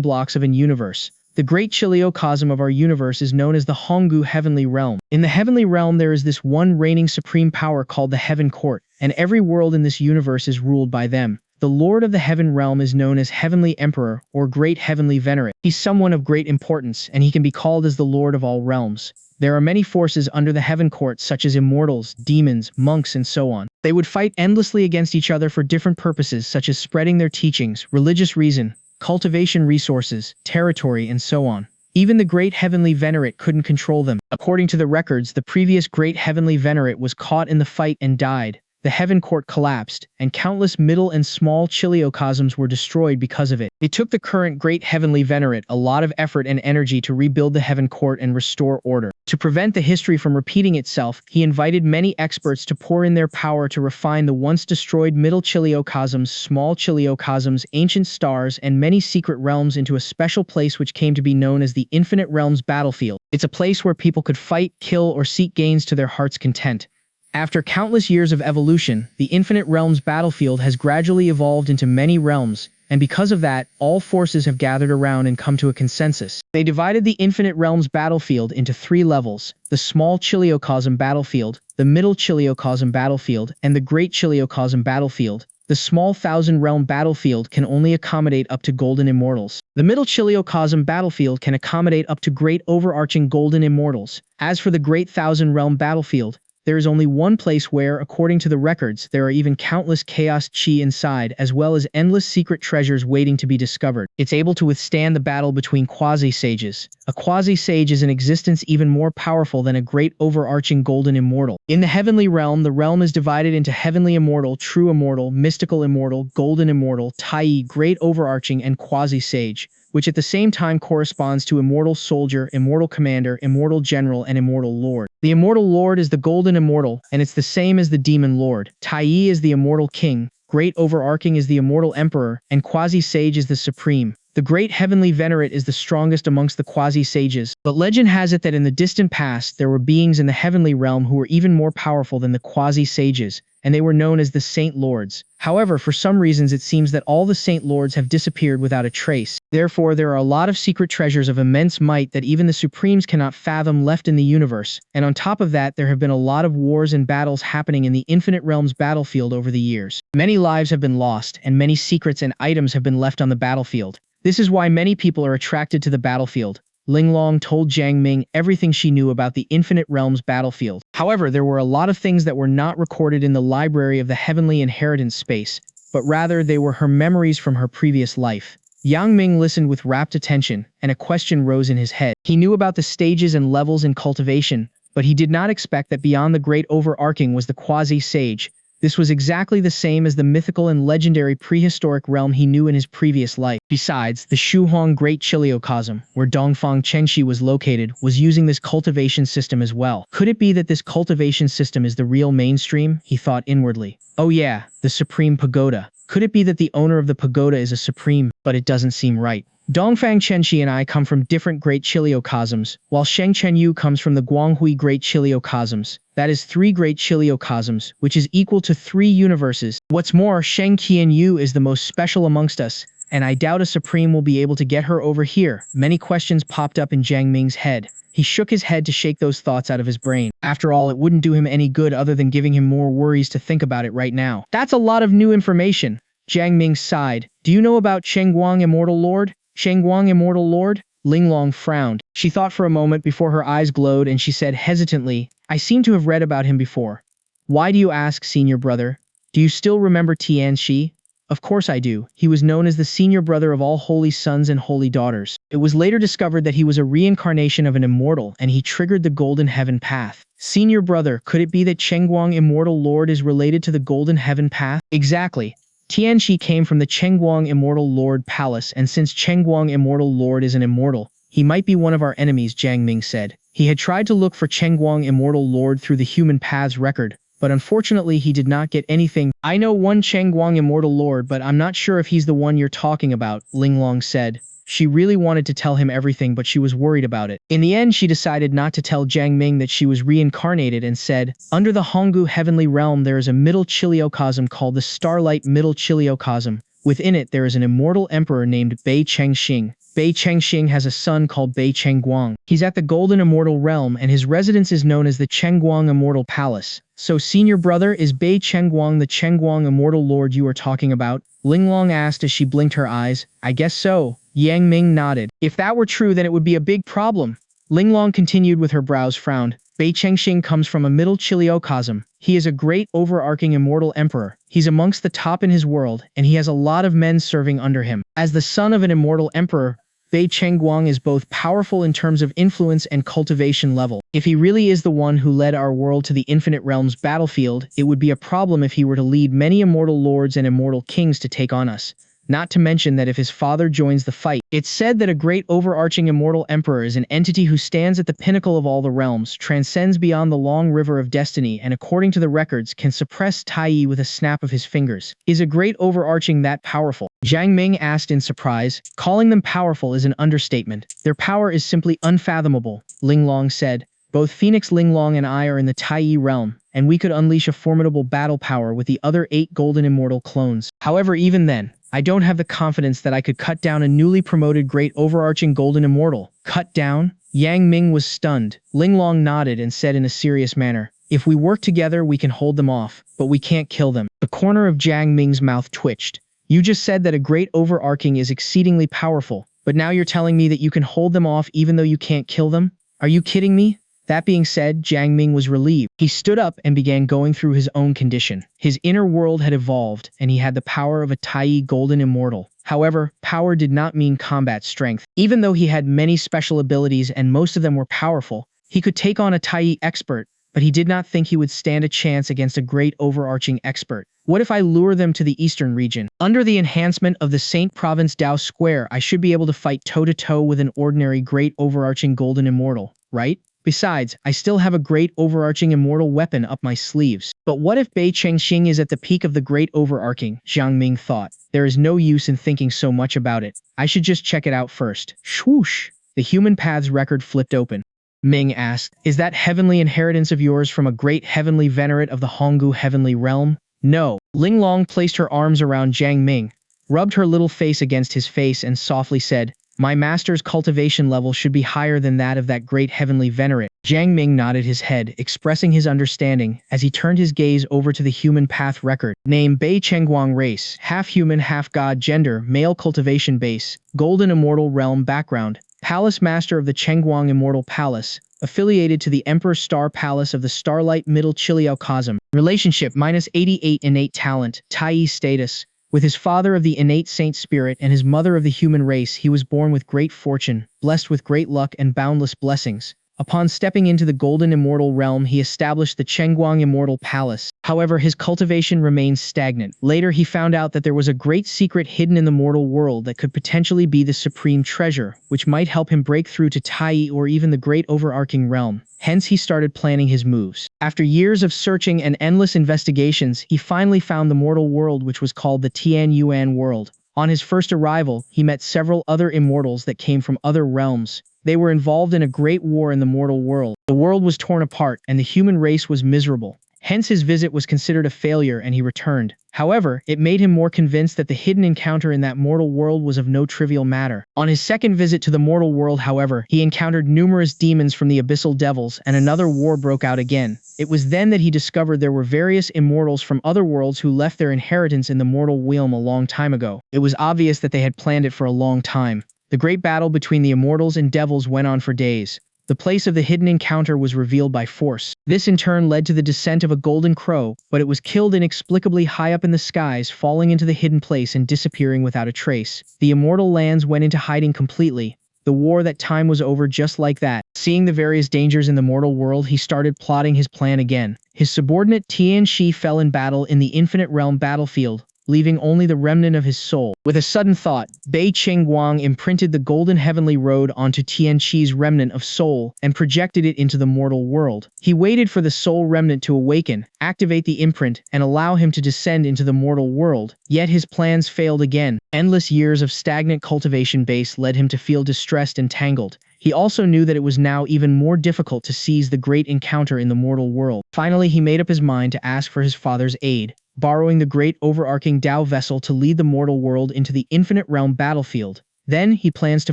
blocks of an universe. The great chiliocosm of our universe is known as the Honggu Heavenly Realm. In the Heavenly Realm there is this one reigning supreme power called the Heaven Court, and every world in this universe is ruled by them. The Lord of the Heaven Realm is known as Heavenly Emperor or Great Heavenly Venerate. He's someone of great importance, and he can be called as the Lord of all realms. There are many forces under the Heaven Court such as immortals, demons, monks, and so on. They would fight endlessly against each other for different purposes such as spreading their teachings, religious reason, cultivation resources, territory, and so on. Even the Great Heavenly Venerate couldn't control them. According to the records, the previous Great Heavenly Venerate was caught in the fight and died. The Heaven Court collapsed, and countless middle and small chiliocosms were destroyed because of it. It took the current Great Heavenly Venerate a lot of effort and energy to rebuild the Heaven Court and restore order. To prevent the history from repeating itself, he invited many experts to pour in their power to refine the once destroyed middle chiliocosms, small chiliocosms, ancient stars, and many secret realms into a special place which came to be known as the Infinite Realms battlefield. It's a place where people could fight, kill, or seek gains to their heart's content. After countless years of evolution, the Infinite Realms battlefield has gradually evolved into many realms, and because of that, all forces have gathered around and come to a consensus. They divided the Infinite Realms battlefield into 3 levels: the Small Chiliocosm battlefield, the Middle Chiliocosm battlefield, and the Great Chiliocosm battlefield. The Small Thousand Realm battlefield can only accommodate up to Golden Immortals. The Middle Chiliocosm battlefield can accommodate up to Great Overarching Golden Immortals. As for the Great Thousand Realm battlefield, there is only one place where, according to the records, there are even countless chaos chi inside, as well as endless secret treasures waiting to be discovered. It's able to withstand the battle between quasi-sages. A quasi-sage is in existence even more powerful than a great overarching golden immortal. In the heavenly realm, the realm is divided into heavenly immortal, true immortal, mystical immortal, golden immortal, tai, great overarching, and quasi-sage, which at the same time corresponds to immortal soldier, immortal commander, immortal general, and immortal lord. The immortal lord is the golden immortal, and it's the same as the demon lord. Tai is the immortal king, great overarching is the immortal emperor, and quasi-sage is the supreme. The great heavenly venerate is the strongest amongst the quasi-sages, but legend has it that in the distant past there were beings in the heavenly realm who were even more powerful than the quasi-sages, and they were known as the Saint Lords. However, for some reasons it seems that all the Saint Lords have disappeared without a trace. Therefore, there are a lot of secret treasures of immense might that even the Supremes cannot fathom left in the universe, and on top of that there have been a lot of wars and battles happening in the Infinite Realms battlefield over the years. Many lives have been lost, and many secrets and items have been left on the battlefield. This is why many people are attracted to the battlefield. Linglong told Jiang Ming everything she knew about the Infinite Realms battlefield. However, there were a lot of things that were not recorded in the library of the Heavenly Inheritance space, but rather they were her memories from her previous life. Jiang Ming listened with rapt attention, and a question rose in his head. He knew about the stages and levels in cultivation, but he did not expect that beyond the great overarching was the quasi-sage. This was exactly the same as the mythical and legendary prehistoric realm he knew in his previous life. Besides, the Shuhuang Great Chiliocosm, where Dongfang Chengxi was located, was using this cultivation system as well. Could it be that this cultivation system is the real mainstream? He thought inwardly. Oh yeah, the Supreme Pagoda. Could it be that the owner of the pagoda is a Supreme? But it doesn't seem right. Dongfang Chenxi and I come from different Great Chiliocosms, while Sheng Chenyu comes from the Guanghui Great Chiliocosms. That is 3 Great Chiliocosms, which is equal to 3 universes. What's more, Sheng Qianyu is the most special amongst us, and I doubt a Supreme will be able to get her over here. Many questions popped up in Jiang Ming's head. He shook his head to shake those thoughts out of his brain. After all, it wouldn't do him any good other than giving him more worries to think about it right now. That's a lot of new information. Jiang Ming sighed. Do you know about Chengguang Immortal Lord? Chengguang Immortal Lord? Linglong frowned. She thought for a moment before her eyes glowed and she said hesitantly, I seem to have read about him before. Why do you ask, senior brother? Do you still remember Tianxi? Of course I do. He was known as the senior brother of all holy sons and holy daughters. It was later discovered that he was a reincarnation of an immortal and he triggered the Golden Heaven Path. Senior brother, could it be that Chengguang Immortal Lord is related to the Golden Heaven Path? Exactly. Tianxi came from the Chengguang Immortal Lord Palace, and since Chengguang Immortal Lord is an immortal, he might be one of our enemies, Jiang Ming said. He had tried to look for Chengguang Immortal Lord through the Human Paths record, but unfortunately he did not get anything. I know one Chengguang Immortal Lord, but I'm not sure if he's the one you're talking about, Linglong said. She really wanted to tell him everything, but she was worried about it. In the end, she decided not to tell Jiang Ming that she was reincarnated and said, under the Honggu Heavenly Realm there is a middle Chiliocosm called the Starlight Middle Chiliocosm. Within it there is an immortal emperor named Bei Chenxing. Bei Chenxing has a son called Bei Chengguang. He's at the Golden Immortal Realm and his residence is known as the Chengguang Immortal Palace. So senior brother, is Bei Chengguang the Chengguang Immortal Lord you are talking about? Linglong asked as she blinked her eyes. I guess so. Jiang Ming nodded. If that were true, then it would be a big problem. Linglong continued with her brows frowned. Bei Chenxing comes from a middle Chiliocosm. He is a great overarching immortal emperor. He's amongst the top in his world, and he has a lot of men serving under him. As the son of an immortal emperor, Bei Chengguang is both powerful in terms of influence and cultivation level. If he really is the one who led our world to the Infinite Realms battlefield, it would be a problem if he were to lead many immortal lords and immortal kings to take on us. Not to mention that if his father joins the fight, it's said that a great overarching immortal emperor is an entity who stands at the pinnacle of all the realms, transcends beyond the long river of destiny, and according to the records, can suppress Tai with a snap of his fingers. Is a great overarching that powerful? Jiang Ming asked in surprise. Calling them powerful is an understatement. Their power is simply unfathomable, Linglong said. Both Phoenix Linglong and I are in the Tai realm, and we could unleash a formidable battle power with the other 8 golden immortal clones. However, even then, I don't have the confidence that I could cut down a newly promoted great overarching golden immortal. Cut down? Yang Ming was stunned. Linglong nodded and said in a serious manner, if we work together, we can hold them off, but we can't kill them. The corner of Jiang Ming's mouth twitched. You just said that a great overarching is exceedingly powerful, but now you're telling me that you can hold them off even though you can't kill them? Are you kidding me? That being said, Jiang Ming was relieved. He stood up and began going through his own condition. His inner world had evolved, and he had the power of a Tai Golden Immortal. However, power did not mean combat strength. Even though he had many special abilities and most of them were powerful, he could take on a Tai expert, but he did not think he would stand a chance against a great overarching expert. What if I lure them to the eastern region? Under the enhancement of the Saint Province Dao Square, I should be able to fight toe-to-toe with an ordinary great overarching golden immortal, right? Besides, I still have a great overarching immortal weapon up my sleeves. But what if Bei Chenxing is at the peak of the great overarching? Jiang Ming thought. There is no use in thinking so much about it. I should just check it out first. Swoosh! The human path's record flipped open. Ming asked, "Is that heavenly inheritance of yours from a great heavenly venerate of the Honggu heavenly realm?" "No." Ling Long placed her arms around Jiang Ming, rubbed her little face against his face and softly said, "My master's cultivation level should be higher than that of that great heavenly venerate." Jiang Ming nodded his head, expressing his understanding, as he turned his gaze over to the human path record. Name: Bei Chenxing, race, half human, half god, gender, male, cultivation base, golden immortal realm background, palace master of the Chenxing Immortal Palace, affiliated to the Emperor Star Palace of the Starlight Middle Chiliocosm. Relationship: -88 innate talent, Tai status. With his father of the innate saint spirit and his mother of the human race, he was born with great fortune, blessed with great luck and boundless blessings. Upon stepping into the golden immortal realm, he established the Chenxing Immortal Palace. However, his cultivation remained stagnant. Later, he found out that there was a great secret hidden in the mortal world that could potentially be the supreme treasure, which might help him break through to Tai or even the great overarching realm. Hence, he started planning his moves. After years of searching and endless investigations, he finally found the mortal world, which was called the Tian Yuan world. On his first arrival, he met several other immortals that came from other realms. They were involved in a great war in the mortal world. The world was torn apart, and the human race was miserable. Hence, his visit was considered a failure and he returned. However, it made him more convinced that the hidden encounter in that mortal world was of no trivial matter. On his second visit to the mortal world, however, he encountered numerous demons from the abyssal devils, and another war broke out again. It was then that he discovered there were various immortals from other worlds who left their inheritance in the mortal realm a long time ago. It was obvious that they had planned it for a long time. The great battle between the immortals and devils went on for days. The place of the hidden encounter was revealed by force. This in turn led to the descent of a golden crow, but it was killed inexplicably high up in the skies, falling into the hidden place and disappearing without a trace. The immortal lands went into hiding completely. The war that time was over just like that. Seeing the various dangers in the mortal world, he started plotting his plan again. His subordinate Tianxi fell in battle in the infinite realm battlefield, leaving only the remnant of his soul. With a sudden thought, Bei Chenxing imprinted the golden heavenly road onto Tianxi's remnant of soul and projected it into the mortal world. He waited for the soul remnant to awaken, activate the imprint, and allow him to descend into the mortal world. Yet his plans failed again. Endless years of stagnant cultivation base led him to feel distressed and tangled. He also knew that it was now even more difficult to seize the great encounter in the mortal world. Finally, he made up his mind to ask for his father's aid, borrowing the great overarching Dao vessel to lead the mortal world into the infinite realm battlefield. Then, he plans to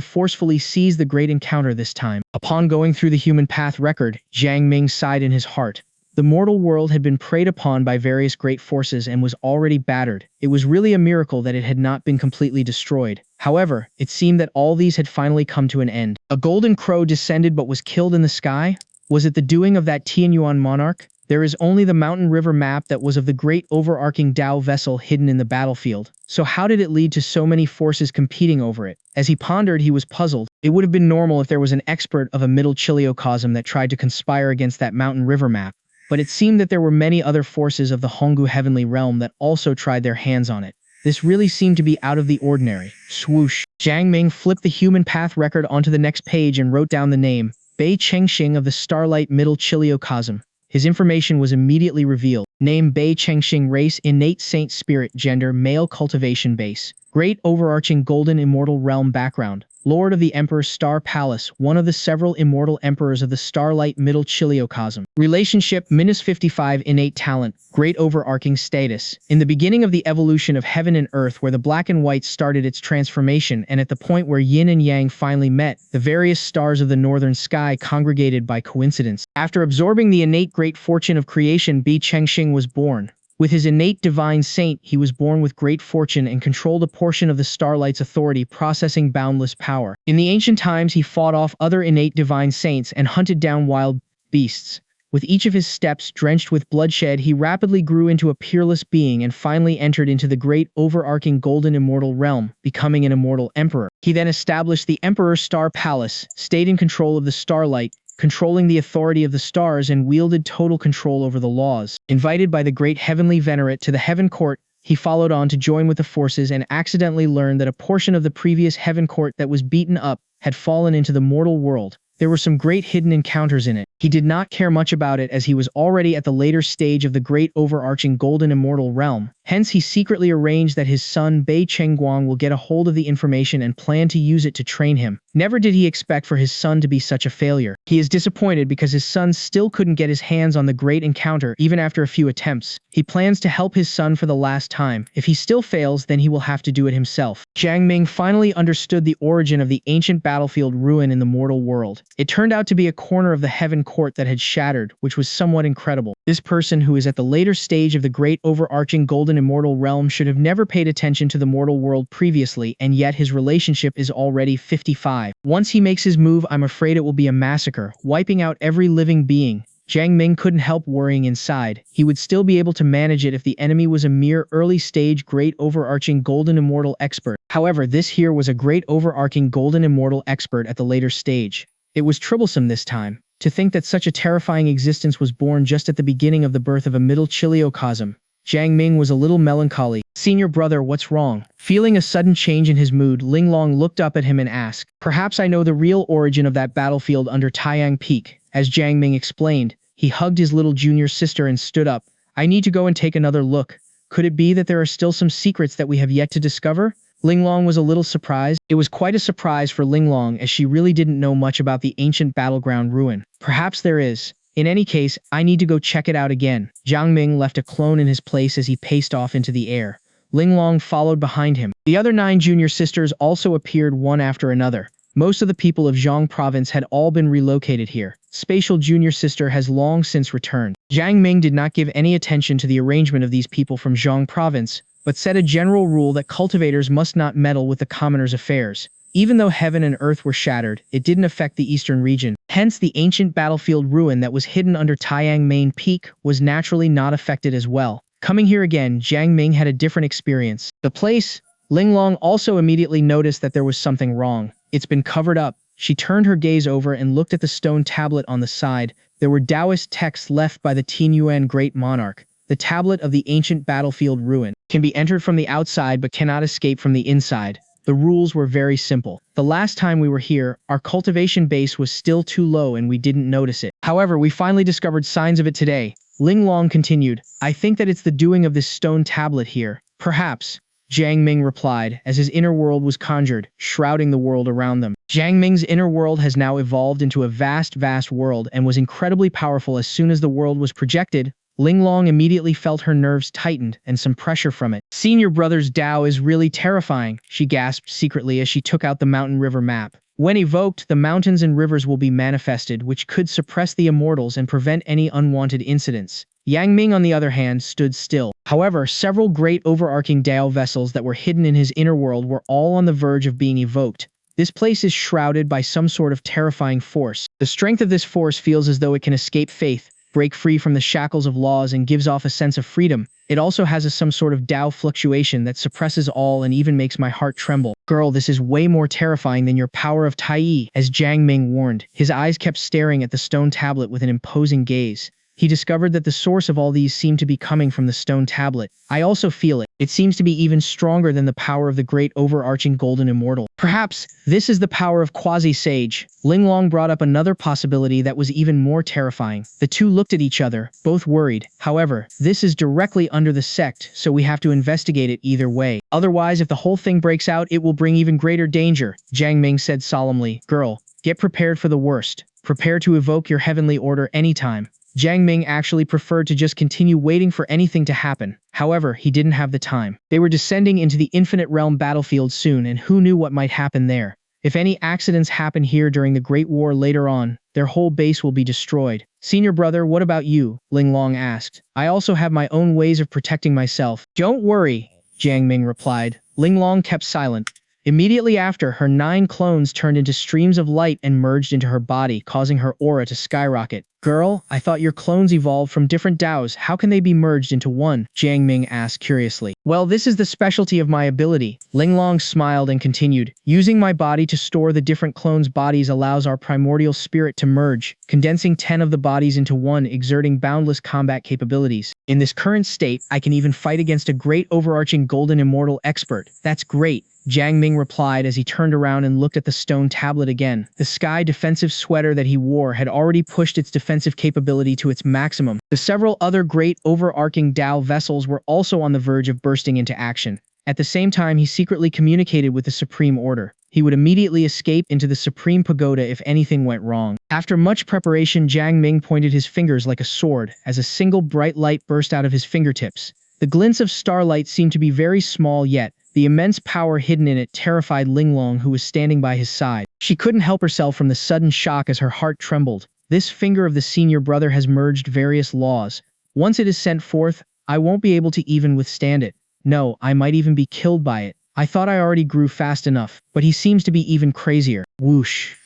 forcefully seize the great encounter this time. Upon going through the human path record, Jiang Ming sighed in his heart. The mortal world had been preyed upon by various great forces and was already battered. It was really a miracle that it had not been completely destroyed. However, it seemed that all these had finally come to an end. A golden crow descended but was killed in the sky? Was it the doing of that Tianyuan monarch? There is only the mountain river map that was of the great overarching Dao vessel hidden in the battlefield. So how did it lead to so many forces competing over it? As he pondered, he was puzzled. It would have been normal if there was an expert of a Middle Chiliocosm that tried to conspire against that mountain river map. But it seemed that there were many other forces of the Honggu heavenly realm that also tried their hands on it. This really seemed to be out of the ordinary. Swoosh! Jiang Ming flipped the human path record onto the next page and wrote down the name, Bei Chenxing of the Starlight Middle Chiliocosm. His information was immediately revealed. Name: Bei Chenxing, race, innate saint spirit, gender, male, cultivation base, great overarching golden immortal realm background, Lord of the Emperor's Star Palace, one of the several immortal emperors of the Starlight Middle Chiliocosm. Relationship: -55 innate talent, great overarching status. In the beginning of the evolution of heaven and earth, where the black and white started its transformation, and at the point where yin and yang finally met, the various stars of the northern sky congregated by coincidence. After absorbing the innate great fortune of creation, Bei Chenxing was born. With his innate divine saint, he was born with great fortune and controlled a portion of the Starlight's authority, processing boundless power. In the ancient times, he fought off other innate divine saints and hunted down wild beasts. With each of his steps drenched with bloodshed, he rapidly grew into a peerless being and finally entered into the great overarching golden immortal realm, becoming an immortal emperor. He then established the Emperor's Star Palace, stayed in control of the starlight, controlling the authority of the stars, and wielded total control over the laws. Invited by the great heavenly venerate to the heaven court, he followed on to join with the forces and accidentally learned that a portion of the previous heaven court that was beaten up had fallen into the mortal world. There were some great hidden encounters in it. He did not care much about it as he was already at the later stage of the great overarching golden immortal realm. Hence, he secretly arranged that his son Bei Chenxing will get a hold of the information and plan to use it to train him. Never did he expect for his son to be such a failure. He is disappointed because his son still couldn't get his hands on the great encounter even after a few attempts. He plans to help his son for the last time. If he still fails, then he will have to do it himself. Jiang Ming finally understood the origin of the ancient battlefield ruin in the mortal world. It turned out to be a corner of the heaven court that had shattered, which was somewhat incredible. This person, who is at the later stage of the great overarching golden immortal realm, should have never paid attention to the mortal world previously, and yet his relationship is already 55. Once he makes his move, I'm afraid it will be a massacre, wiping out every living being. Jiang Ming couldn't help worrying inside. He would still be able to manage it if the enemy was a mere early-stage great overarching golden immortal expert. However, this here was a great overarching golden immortal expert at the later stage. It was troublesome this time. To think that such a terrifying existence was born just at the beginning of the birth of a Middle Chiliocosm. Jiang Ming was a little melancholy. "Senior brother, what's wrong?" Feeling a sudden change in his mood, Linglong looked up at him and asked, "Perhaps I know the real origin of that battlefield under Taiyang Peak." As Jiang Ming explained, he hugged his little junior sister and stood up. "I need to go and take another look. Could it be that there are still some secrets that we have yet to discover?" Linglong was a little surprised. It was quite a surprise for Linglong, as she really didn't know much about the ancient battleground ruin. "Perhaps there is. In any case, I need to go check it out again." Jiang Ming left a clone in his place as he paced off into the air. Linglong followed behind him. The other 9 junior sisters also appeared one after another. Most of the people of Zhang province had all been relocated here. Spatial junior sister has long since returned. Jiang Ming did not give any attention to the arrangement of these people from Zhang province, but set a general rule that cultivators must not meddle with the commoners' affairs. Even though heaven and earth were shattered, it didn't affect the eastern region. Hence, the ancient battlefield ruin that was hidden under Taiyang Main Peak was naturally not affected as well. Coming here again, Jiang Ming had a different experience. The place, Linglong also immediately noticed that there was something wrong. It's been covered up. She turned her gaze over and looked at the stone tablet on the side. There were Taoist texts left by the Tianyuan Great Monarch. The tablet of the ancient battlefield ruin can be entered from the outside but cannot escape from the inside. The rules were very simple. The last time we were here, our cultivation base was still too low and we didn't notice it. However, we finally discovered signs of it today. Linglong continued, "I think that it's the doing of this stone tablet here." "Perhaps," Jiang Ming replied, as his inner world was conjured, shrouding the world around them. Jiang Ming's inner world has now evolved into a vast world and was incredibly powerful. As soon as the world was projected, Linglong immediately felt her nerves tightened and some pressure from it. "Senior brother's Dao is really terrifying," she gasped secretly as she took out the mountain river map. "When evoked, the mountains and rivers will be manifested, which could suppress the immortals and prevent any unwanted incidents." Yang Ming, on the other hand, stood still. However, several great overarching Dao vessels that were hidden in his inner world were all on the verge of being evoked. This place is shrouded by some sort of terrifying force. The strength of this force feels as though it can escape faith, break free from the shackles of laws, and gives off a sense of freedom. It also has some sort of Tao fluctuation that suppresses all and even makes my heart tremble. "Girl, this is way more terrifying than your power of Tai," as Jiang Ming warned. His eyes kept staring at the stone tablet with an imposing gaze. He discovered that the source of all these seemed to be coming from the stone tablet. "I also feel it. It seems to be even stronger than the power of the great overarching golden immortal. Perhaps this is the power of quasi-sage." Linglong brought up another possibility that was even more terrifying. The two looked at each other, both worried. "However, this is directly under the sect, so we have to investigate it either way. Otherwise, if the whole thing breaks out, it will bring even greater danger," Jiang Ming said solemnly. "Girl, get prepared for the worst. Prepare to evoke your heavenly order anytime." Jiang Ming actually preferred to just continue waiting for anything to happen. However, he didn't have the time. They were descending into the infinite realm battlefield soon, and who knew what might happen there. If any accidents happen here during the Great War later on, their whole base will be destroyed. "Senior brother, what about you?" Linglong asked. "I also have my own ways of protecting myself." "Don't worry," Jiang Ming replied. Linglong kept silent. Immediately after, her 9 clones turned into streams of light and merged into her body, causing her aura to skyrocket. Girl, I thought your clones evolved from different Daos. How can they be merged into one? Jiang Ming asked curiously. Well, this is the specialty of my ability. Linglong smiled and continued. Using my body to store the different clones' bodies allows our primordial spirit to merge, condensing 10 of the bodies into one, exerting boundless combat capabilities. In this current state, I can even fight against a great overarching golden immortal expert. That's great. Jiang Ming replied as he turned around and looked at the stone tablet again. The sky defensive sweater that he wore had already pushed its defensive capability to its maximum. The several other great overarching Dao vessels were also on the verge of bursting into action. At the same time, he secretly communicated with the Supreme Order. He would immediately escape into the Supreme Pagoda if anything went wrong. After much preparation, Jiang Ming pointed his fingers like a sword as a single bright light burst out of his fingertips. The glints of starlight seemed to be very small, yet the immense power hidden in it terrified Linglong, who was standing by his side. She couldn't help herself from the sudden shock as her heart trembled. This finger of the senior brother has merged various laws. Once it is sent forth, I won't be able to even withstand it. No, I might even be killed by it. I thought I already grew fast enough, but he seems to be even crazier. Whoosh.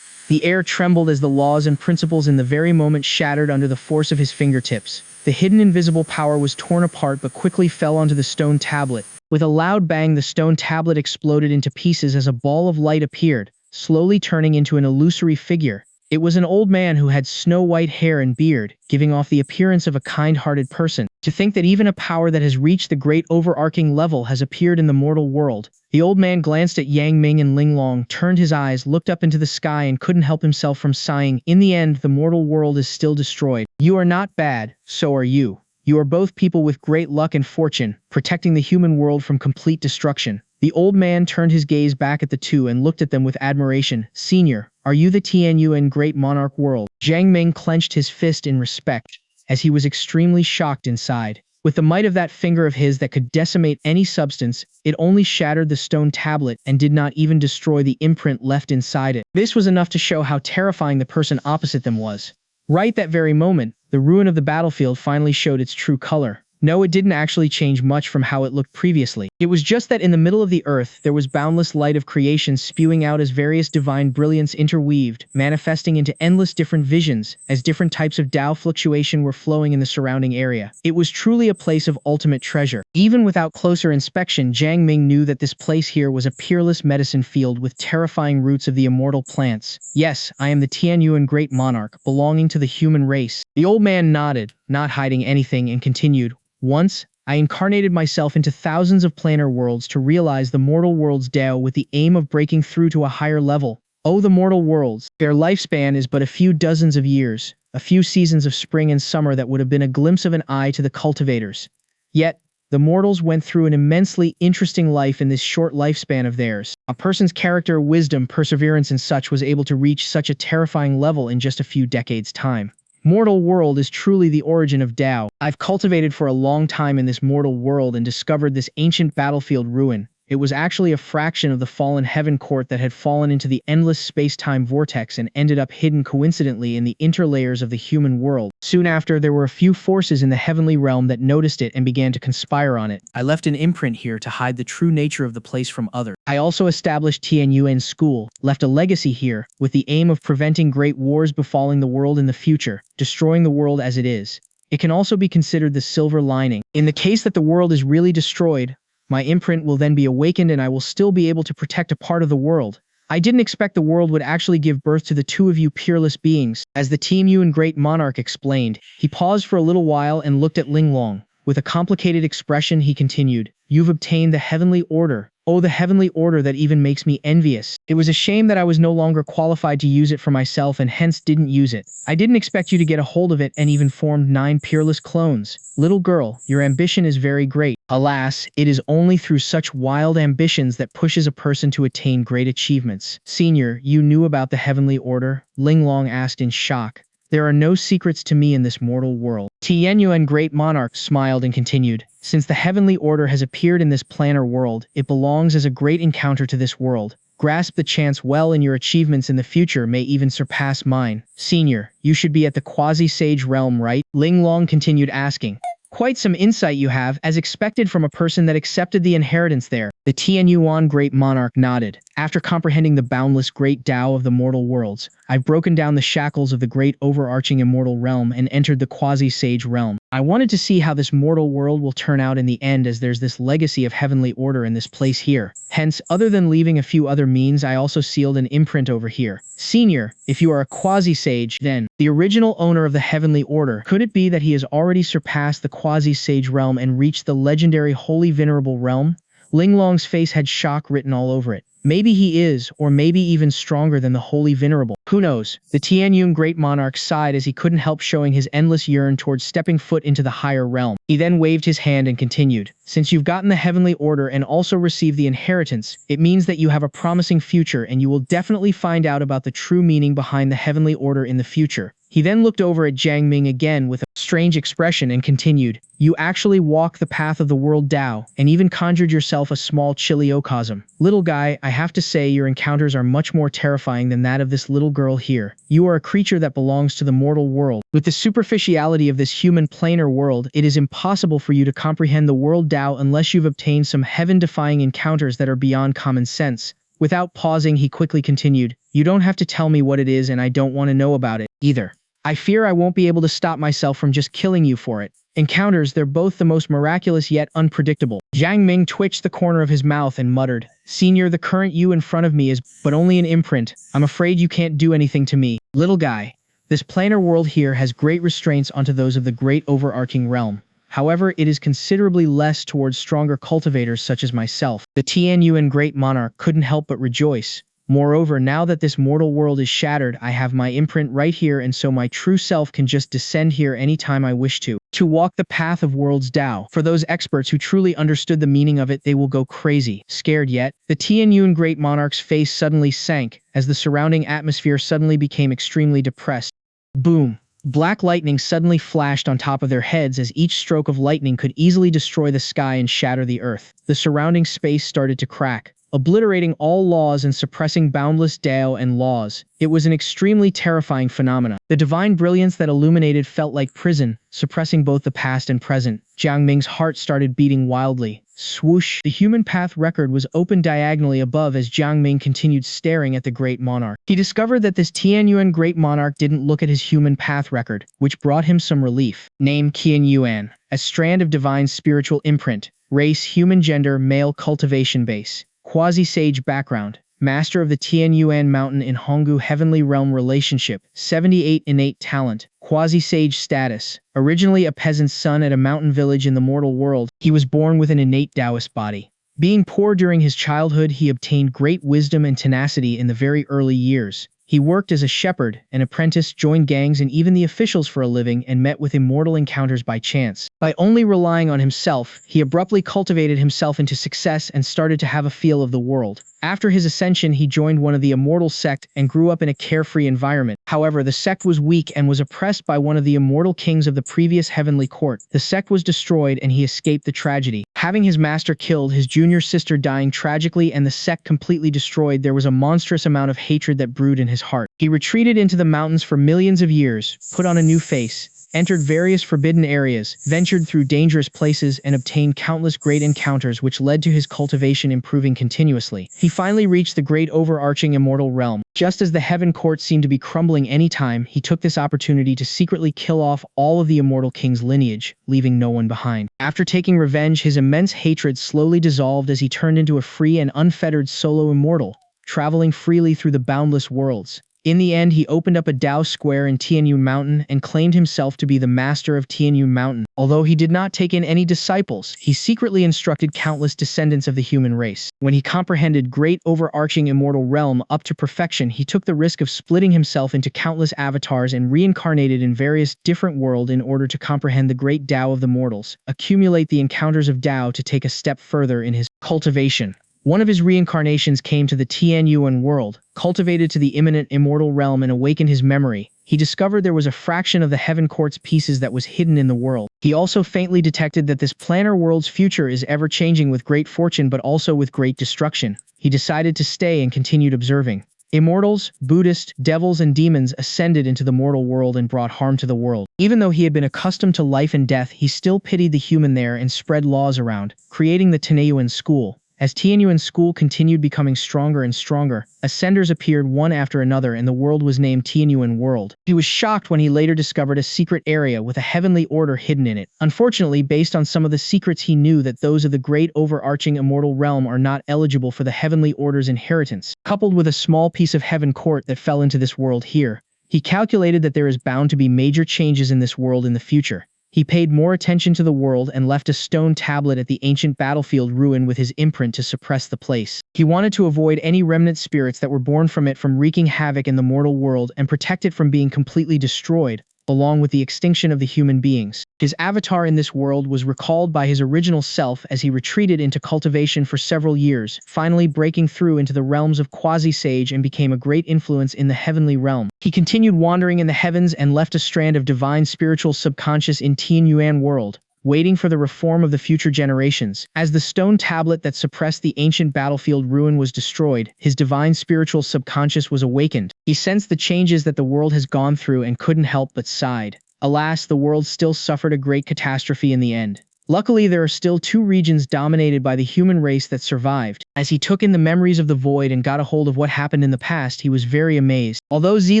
The air trembled as the laws and principles in the very moment shattered under the force of his fingertips. The hidden invisible power was torn apart but quickly fell onto the stone tablet. With a loud bang, the stone tablet exploded into pieces as a ball of light appeared, slowly turning into an illusory figure. It was an old man who had snow-white hair and beard, giving off the appearance of a kind-hearted person. To think that even a power that has reached the great overarching level has appeared in the mortal world. The old man glanced at Yang Ming and Linglong, turned his eyes, looked up into the sky and couldn't help himself from sighing. In the end, the mortal world is still destroyed. You are not bad, so are you. You are both people with great luck and fortune, protecting the human world from complete destruction. The old man turned his gaze back at the two and looked at them with admiration. Senior, are you the Tianyuan great monarch world? Jiang Ming clenched his fist in respect, as he was extremely shocked inside. With the might of that finger of his that could decimate any substance, it only shattered the stone tablet and did not even destroy the imprint left inside it. This was enough to show how terrifying the person opposite them was. Right that very moment, the ruin of the battlefield finally showed its true color. No, it didn't actually change much from how it looked previously. It was just that in the middle of the earth, there was boundless light of creation spewing out as various divine brilliance interweaved, manifesting into endless different visions, as different types of Tao fluctuation were flowing in the surrounding area. It was truly a place of ultimate treasure. Even without closer inspection, Jiang Ming knew that this place here was a peerless medicine field with terrifying roots of the immortal plants. Yes, I am the Tianyuan great monarch, belonging to the human race. The old man nodded, not hiding anything, and continued. Once, I incarnated myself into thousands of planar worlds to realize the mortal world's Tao with the aim of breaking through to a higher level. Oh, the mortal worlds! Their lifespan is but a few dozens of years, a few seasons of spring and summer that would have been a glimpse of an eye to the cultivators. Yet, the mortals went through an immensely interesting life in this short lifespan of theirs. A person's character, wisdom, perseverance and such was able to reach such a terrifying level in just a few decades' time. Mortal world is truly the origin of Tao. I've cultivated for a long time in this mortal world and discovered this ancient battlefield ruin. It was actually a fraction of the fallen heaven court that had fallen into the endless space-time vortex and ended up hidden coincidentally in the interlayers of the human world. Soon after, there were a few forces in the heavenly realm that noticed it and began to conspire on it. I left an imprint here to hide the true nature of the place from others. I also established Tianyuan School, left a legacy here, with the aim of preventing great wars befalling the world in the future, destroying the world as it is. It can also be considered the silver lining. In the case that the world is really destroyed, my imprint will then be awakened and I will still be able to protect a part of the world. I didn't expect the world would actually give birth to the two of you peerless beings. As the Tianyuan great monarch explained, he paused for a little while and looked at Linglong. With a complicated expression, he continued, "You've obtained the heavenly order. Oh, the heavenly order that even makes me envious. It was a shame that I was no longer qualified to use it for myself and hence didn't use it. I didn't expect you to get a hold of it and even formed 9 peerless clones. Little girl, your ambition is very great. Alas, it is only through such wild ambitions that pushes a person to attain great achievements." Senior, you knew about the heavenly order? Linglong asked in shock. There are no secrets to me in this mortal world. Tianyuan great monarch smiled and continued, "Since the heavenly order has appeared in this planar world, it belongs as a great encounter to this world. Grasp the chance well and your achievements in the future may even surpass mine. Senior, you should be at the quasi-sage realm, right?" Linglong continued asking. Quite some insight you have, as expected from a person that accepted the inheritance there. The Tian Yuan Great Monarch nodded. After comprehending the boundless great Tao of the mortal worlds, I've broken down the shackles of the great overarching immortal realm and entered the quasi-sage realm. I wanted to see how this mortal world will turn out in the end, as there's this legacy of heavenly order in this place here. Hence, other than leaving a few other means, I also sealed an imprint over here. Senior, if you are a quasi-sage, then the original owner of the heavenly order, could it be that he has already surpassed the quasi-sage realm and reached the legendary holy venerable realm? Ling Long's face had shock written all over it. Maybe he is, or maybe even stronger than the holy venerable. Who knows? The Tianyun Great Monarch sighed as he couldn't help showing his endless yearn towards stepping foot into the higher realm. He then waved his hand and continued. Since you've gotten the heavenly order and also received the inheritance, it means that you have a promising future, and you will definitely find out about the true meaning behind the heavenly order in the future. He then looked over at Jiang Ming again with a strange expression and continued, you actually walk the path of the world Tao, and even conjured yourself a small Chiliocosm. Little guy, I have to say your encounters are much more terrifying than that of this little girl here. You are a creature that belongs to the mortal world. With the superficiality of this human planar world, it is impossible for you to comprehend the world Tao unless you've obtained some heaven-defying encounters that are beyond common sense. Without pausing, he quickly continued, you don't have to tell me what it is, and I don't want to know about it either. I fear I won't be able to stop myself from just killing you for it. Encounters, they're both the most miraculous yet unpredictable. Jiang Ming twitched the corner of his mouth and muttered, Senior, the current you in front of me is but only an imprint. I'm afraid you can't do anything to me. Little guy, this planar world here has great restraints onto those of the great overarching realm. However, it is considerably less towards stronger cultivators such as myself. The Tianyuan Great Monarch couldn't help but rejoice. Moreover, now that this mortal world is shattered, I have my imprint right here, and so my true self can just descend here anytime I wish to walk the path of worlds Tao. For those experts who truly understood the meaning of it, they will go crazy. Scared yet? The Tianyun Great Monarch's face suddenly sank, as the surrounding atmosphere suddenly became extremely depressed. Boom! Black lightning suddenly flashed on top of their heads, as each stroke of lightning could easily destroy the sky and shatter the earth. The surrounding space started to crack, obliterating all laws and suppressing boundless Tao and laws. It was an extremely terrifying phenomenon. The divine brilliance that illuminated felt like prison, suppressing both the past and present. Jiang Ming's heart started beating wildly. Swoosh! The human path record was opened diagonally above as Jiang Ming continued staring at the Great Monarch. He discovered that this Tianyuan Great Monarch didn't look at his human path record, which brought him some relief. Name Qian Yuan. A strand of divine spiritual imprint. Race human, gender male, cultivation base. Quasi-sage background. Master of the Tianyuan Mountain in Honggu Heavenly Realm relationship. 78 innate talent. Quasi-sage status. Originally a peasant's son at a mountain village in the mortal world, he was born with an innate Taoist body. Being poor during his childhood, he obtained great wisdom and tenacity in the very early years. He worked as a shepherd, an apprentice, joined gangs and even the officials for a living, and met with immortal encounters by chance. By only relying on himself, he abruptly cultivated himself into success and started to have a feel of the world. After his ascension, he joined one of the immortal sect and grew up in a carefree environment. However, the sect was weak and was oppressed by one of the immortal kings of the previous heavenly court. The sect was destroyed and he escaped the tragedy. Having his master killed, his junior sister dying tragically, and the sect completely destroyed, there was a monstrous amount of hatred that brewed in his heart. He retreated into the mountains for millions of years, put on a new face, entered various forbidden areas, ventured through dangerous places, and obtained countless great encounters which led to his cultivation improving continuously. He finally reached the great overarching immortal realm. Just as the heaven court seemed to be crumbling any time, he took this opportunity to secretly kill off all of the immortal king's lineage, leaving no one behind. After taking revenge, his immense hatred slowly dissolved as he turned into a free and unfettered solo immortal, traveling freely through the boundless worlds. In the end, he opened up a Tao square in Tianyun Mountain and claimed himself to be the master of Tianyun Mountain. Although he did not take in any disciples, he secretly instructed countless descendants of the human race. When he comprehended great overarching immortal realm up to perfection, he took the risk of splitting himself into countless avatars and reincarnated in various different worlds in order to comprehend the great Tao of the mortals, accumulate the encounters of Tao to take a step further in his cultivation. One of his reincarnations came to the Tianyuan world, cultivated to the imminent immortal realm and awakened his memory. He discovered there was a fraction of the heaven court's pieces that was hidden in the world. He also faintly detected that this planar world's future is ever-changing with great fortune but also with great destruction. He decided to stay and continued observing. Immortals, Buddhists, devils, and demons ascended into the mortal world and brought harm to the world. Even though he had been accustomed to life and death, he still pitied the human there and spread laws around, creating the Tianyuan school. As Tianyuan school continued becoming stronger and stronger, ascenders appeared one after another and the world was named Tianyuan World. He was shocked when he later discovered a secret area with a heavenly order hidden in it. Unfortunately, based on some of the secrets he knew that those of the great overarching immortal realm are not eligible for the heavenly order's inheritance. Coupled with a small piece of heaven court that fell into this world here, he calculated that there is bound to be major changes in this world in the future. He paid more attention to the world and left a stone tablet at the ancient battlefield ruin with his imprint to suppress the place. He wanted to avoid any remnant spirits that were born from it from wreaking havoc in the mortal world and protect it from being completely destroyed, along with the extinction of the human beings. His avatar in this world was recalled by his original self as he retreated into cultivation for several years, finally breaking through into the realms of quasi-sage and became a great influence in the heavenly realm. He continued wandering in the heavens and left a strand of divine spiritual subconscious in Tianyuan world, waiting for the reform of the future generations. As the stone tablet that suppressed the ancient battlefield ruin was destroyed, his divine spiritual subconscious was awakened. He sensed the changes that the world has gone through and couldn't help but sighed. Alas, the world still suffered a great catastrophe in the end. Luckily, there are still 2 regions dominated by the human race that survived. As he took in the memories of the void and got a hold of what happened in the past, he was very amazed. Although Zi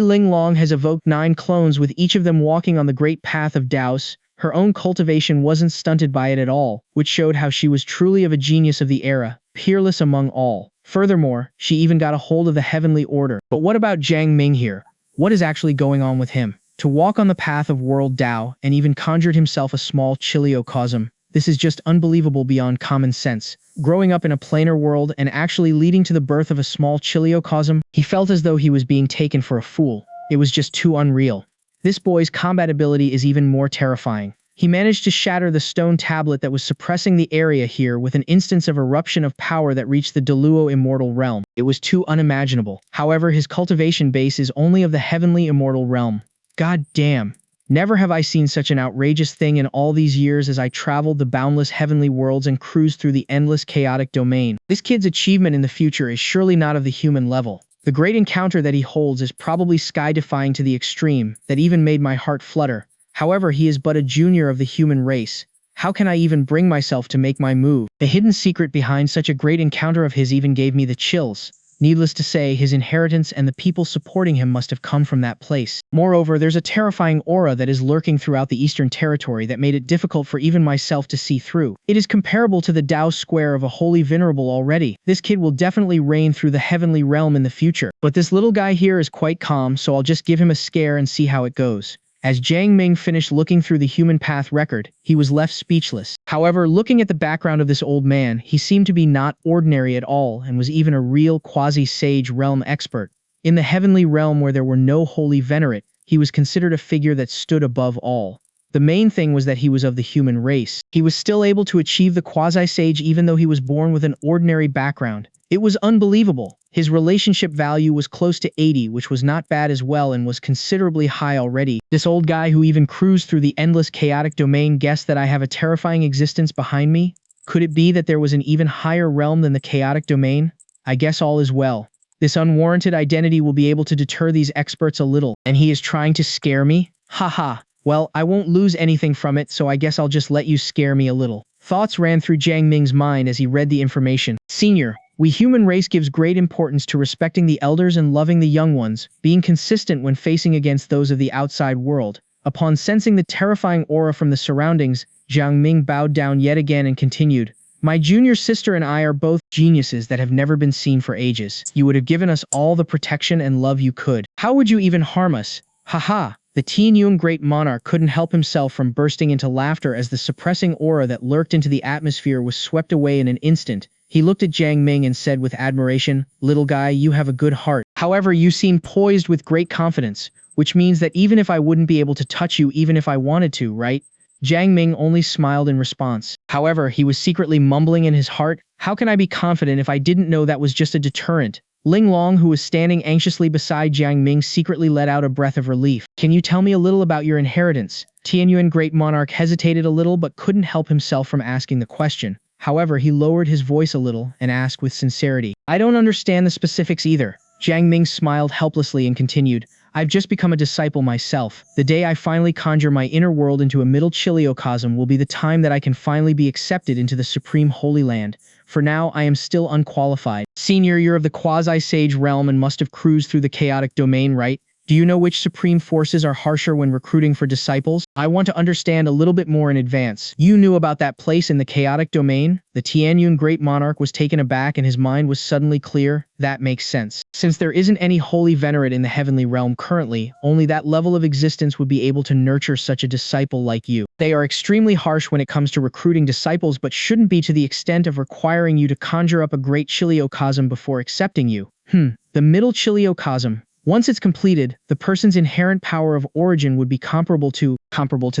Linglong has evoked 9 clones with each of them walking on the great path of Daos, her own cultivation wasn't stunted by it at all, which showed how she was truly of a genius of the era, peerless among all. Furthermore, she even got a hold of the heavenly order. But what about Jiang Ming here? What is actually going on with him? To walk on the path of world Dao and even conjured himself a small Chiliocosm. This is just unbelievable beyond common sense. Growing up in a planar world and actually leading to the birth of a small Chiliocosm, he felt as though he was being taken for a fool. It was just too unreal. This boy's combat ability is even more terrifying. He managed to shatter the stone tablet that was suppressing the area here with an instance of eruption of power that reached the True Immortal Realm. It was too unimaginable. However, his cultivation base is only of the heavenly immortal realm. God damn. Never have I seen such an outrageous thing in all these years as I traveled the boundless heavenly worlds and cruised through the endless chaotic domain. This kid's achievement in the future is surely not of the human level. The great encounter that he holds is probably sky-defying to the extreme, that even made my heart flutter. However, he is but a junior of the human race. How can I even bring myself to make my move? The hidden secret behind such a great encounter of his even gave me the chills. Needless to say, his inheritance and the people supporting him must have come from that place. Moreover, there's a terrifying aura that is lurking throughout the Eastern Territory that made it difficult for even myself to see through. It is comparable to the Dao Square of a holy venerable already. This kid will definitely reign through the heavenly realm in the future. But this little guy here is quite calm, so I'll just give him a scare and see how it goes. As Jiang Ming finished looking through the human path record, he was left speechless. However, looking at the background of this old man, he seemed to be not ordinary at all and was even a real quasi-sage realm expert. In the heavenly realm where there were no holy venerate, he was considered a figure that stood above all. The main thing was that he was of the human race. He was still able to achieve the quasi-sage even though he was born with an ordinary background. It was unbelievable. His relationship value was close to 80, which was not bad as well and was considerably high already. This old guy who even cruised through the endless chaotic domain guessed that I have a terrifying existence behind me? Could it be that there was an even higher realm than the chaotic domain? I guess all is well. This unwarranted identity will be able to deter these experts a little, and he is trying to scare me? Haha. Well, I won't lose anything from it, so I guess I'll just let you scare me a little. Thoughts ran through Jiang Ming's mind as he read the information. Senior, we human race gives great importance to respecting the elders and loving the young ones, being consistent when facing against those of the outside world. Upon sensing the terrifying aura from the surroundings, Jiang Ming bowed down yet again and continued, my junior sister and I are both geniuses that have never been seen for ages. You would have given us all the protection and love you could. How would you even harm us? Haha. The Tianyuan great monarch couldn't help himself from bursting into laughter as the suppressing aura that lurked into the atmosphere was swept away in an instant. He looked at Jiang Ming and said with admiration, little guy, you have a good heart. However, you seem poised with great confidence, which means that even if I wouldn't be able to touch you even if I wanted to, right? Jiang Ming only smiled in response. However, he was secretly mumbling in his heart, how can I be confident if I didn't know that was just a deterrent? Ling Long, who was standing anxiously beside Jiang Ming, secretly let out a breath of relief. Can you tell me a little about your inheritance? Tianyuan Great Monarch hesitated a little but couldn't help himself from asking the question. However, he lowered his voice a little and asked with sincerity, I don't understand the specifics either. Jiang Ming smiled helplessly and continued, I've just become a disciple myself. The day I finally conjure my inner world into a middle Chiliocosm will be the time that I can finally be accepted into the supreme Holy Land. For now, I am still unqualified. Senior, you're of the quasi-sage realm and must have cruised through the chaotic domain, right? Do you know which supreme forces are harsher when recruiting for disciples? I want to understand a little bit more in advance. You knew about that place in the chaotic domain? The Tianyun Great Monarch was taken aback and his mind was suddenly clear. That makes sense. Since there isn't any holy venerate in the heavenly realm currently, only that level of existence would be able to nurture such a disciple like you. They are extremely harsh when it comes to recruiting disciples but shouldn't be to the extent of requiring you to conjure up a great Chiliocosm before accepting you. The middle Chiliocosm. Once it's completed, the person's inherent power of origin would be comparable to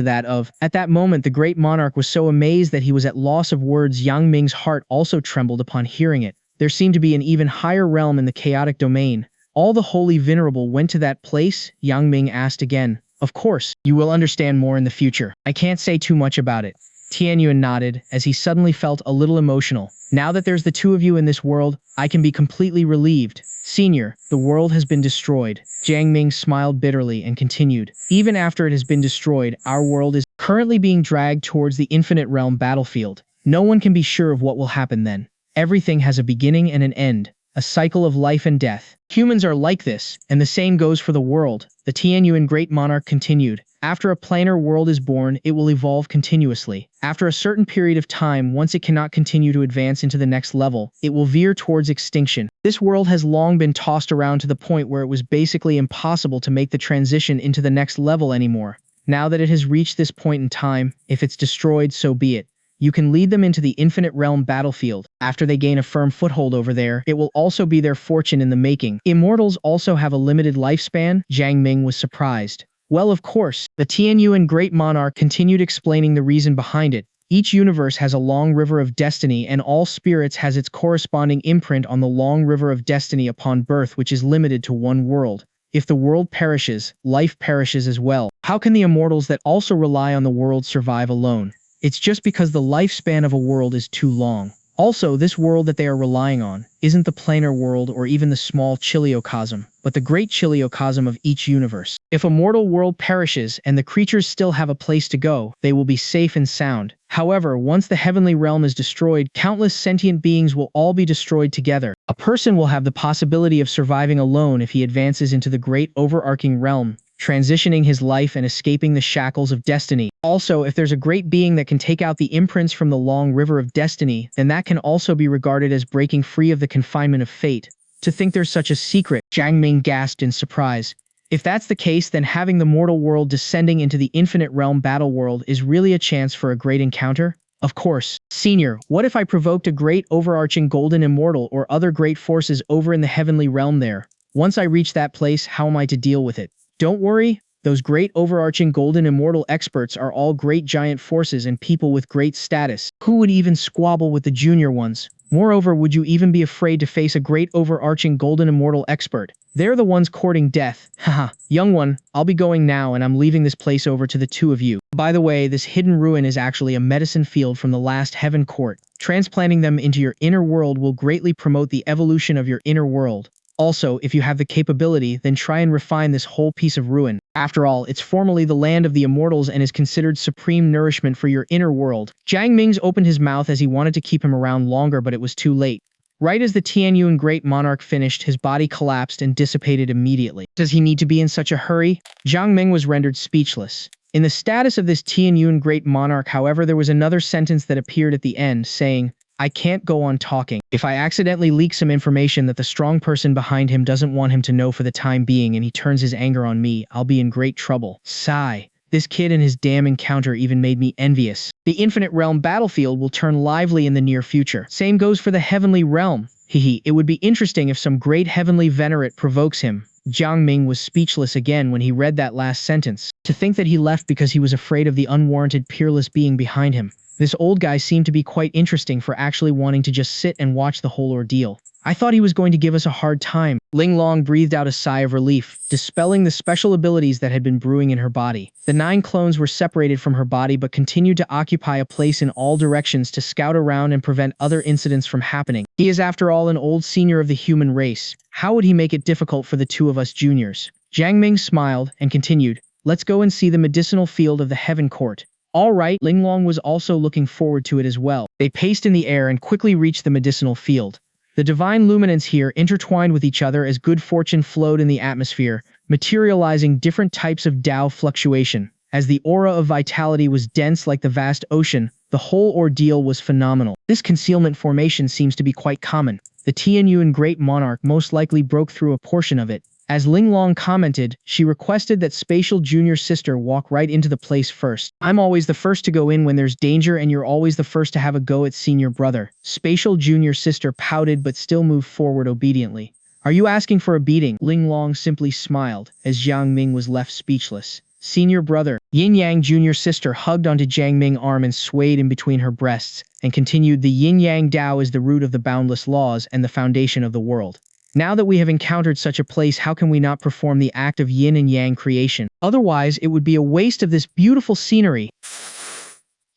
that of. At that moment, the great monarch was so amazed that he was at loss of words. Jiang Ming's heart also trembled upon hearing it. There seemed to be an even higher realm in the chaotic domain. All the holy venerable went to that place? Jiang Ming asked again. Of course, you will understand more in the future. I can't say too much about it. Tianyuan nodded, as he suddenly felt a little emotional. Now that there's the two of you in this world, I can be completely relieved. Senior, the world has been destroyed. Jiang Ming smiled bitterly and continued. Even after it has been destroyed, our world is currently being dragged towards the infinite realm battlefield. No one can be sure of what will happen then. Everything has a beginning and an end, a cycle of life and death. Humans are like this, and the same goes for the world. The Tianyuan Great Monarch continued. After a planar world is born, it will evolve continuously. After a certain period of time, once it cannot continue to advance into the next level, it will veer towards extinction. This world has long been tossed around to the point where it was basically impossible to make the transition into the next level anymore. Now that it has reached this point in time, if it's destroyed, so be it. You can lead them into the infinite realm battlefield. After they gain a firm foothold over there, it will also be their fortune in the making. Immortals also have a limited lifespan? Jiang Ming was surprised. Well, of course. The Tianyuan Great Monarch continued explaining the reason behind it. Each universe has a long river of destiny, and all spirits has its corresponding imprint on the long river of destiny upon birth, which is limited to one world. If the world perishes, life perishes as well. How can the immortals that also rely on the world survive alone? It's just because the lifespan of a world is too long. Also, this world that they are relying on isn't the planar world or even the small Chiliocosm, but the great Chiliocosm of each universe. If a mortal world perishes and the creatures still have a place to go, they will be safe and sound. However, once the heavenly realm is destroyed, countless sentient beings will all be destroyed together. A person will have the possibility of surviving alone if he advances into the great overarching realm, transitioning his life and escaping the shackles of destiny. Also, if there's a great being that can take out the imprints from the long river of destiny, then that can also be regarded as breaking free of the confinement of fate. To think there's such a secret, Jiang Ming gasped in surprise. If that's the case, then having the mortal world descending into the infinite realm battle world is really a chance for a great encounter? Of course. Senior, what if I provoked a great overarching golden immortal or other great forces over in the heavenly realm there? Once I reach that place, how am I to deal with it? Don't worry, those great overarching golden immortal experts are all great giant forces and people with great status. Who would even squabble with the junior ones? Moreover, would you even be afraid to face a great overarching golden immortal expert? They're the ones courting death. Haha, young one, I'll be going now and I'm leaving this place over to the two of you. By the way, this hidden ruin is actually a medicine field from the last heaven court. Transplanting them into your inner world will greatly promote the evolution of your inner world. Also, if you have the capability, then try and refine this whole piece of ruin. After all, it's formerly the land of the immortals and is considered supreme nourishment for your inner world. Jiang Ming opened his mouth as he wanted to keep him around longer, but it was too late. Right as the Tianyuan Great Monarch finished, his body collapsed and dissipated immediately. Does he need to be in such a hurry? Jiang Ming was rendered speechless. In the status of this Tianyuan Great Monarch, however, there was another sentence that appeared at the end, saying, I can't go on talking. If I accidentally leak some information that the strong person behind him doesn't want him to know for the time being and he turns his anger on me, I'll be in great trouble. Sigh. This kid and his damn encounter even made me envious. The Infinite Realm battlefield will turn lively in the near future. Same goes for the Heavenly Realm. Hehe, it would be interesting if some great heavenly venerate provokes him. Jiang Ming was speechless again when he read that last sentence. To think that he left because he was afraid of the unwarranted peerless being behind him. This old guy seemed to be quite interesting for actually wanting to just sit and watch the whole ordeal. I thought he was going to give us a hard time. Ling Long breathed out a sigh of relief, dispelling the special abilities that had been brewing in her body. The 9 clones were separated from her body but continued to occupy a place in all directions to scout around and prevent other incidents from happening. He is after all an old senior of the human race. How would he make it difficult for the 2 of us juniors? Jiang Ming smiled and continued, let's go and see the medicinal field of the Heaven Court. All right, Ling Long was also looking forward to it as well. They paced in the air and quickly reached the medicinal field. The divine luminance here intertwined with each other as good fortune flowed in the atmosphere, materializing different types of Tao fluctuation. As the aura of vitality was dense like the vast ocean, the whole ordeal was phenomenal. This concealment formation seems to be quite common. The Tianyuan Great Monarch most likely broke through a portion of it. As Ling Long commented, she requested that Spatial Junior Sister walk right into the place first. I'm always the first to go in when there's danger and you're always the first to have a go at Senior Brother. Spatial Junior Sister pouted but still moved forward obediently. Are you asking for a beating? Ling Long simply smiled, as Jiang Ming was left speechless. Senior Brother. Yin Yang Junior Sister hugged onto Jiang Ming's arm and swayed in between her breasts, and continued, the Yin Yang Tao is the root of the boundless laws and the foundation of the world. Now that we have encountered such a place, how can we not perform the act of yin and yang creation? Otherwise, it would be a waste of this beautiful scenery.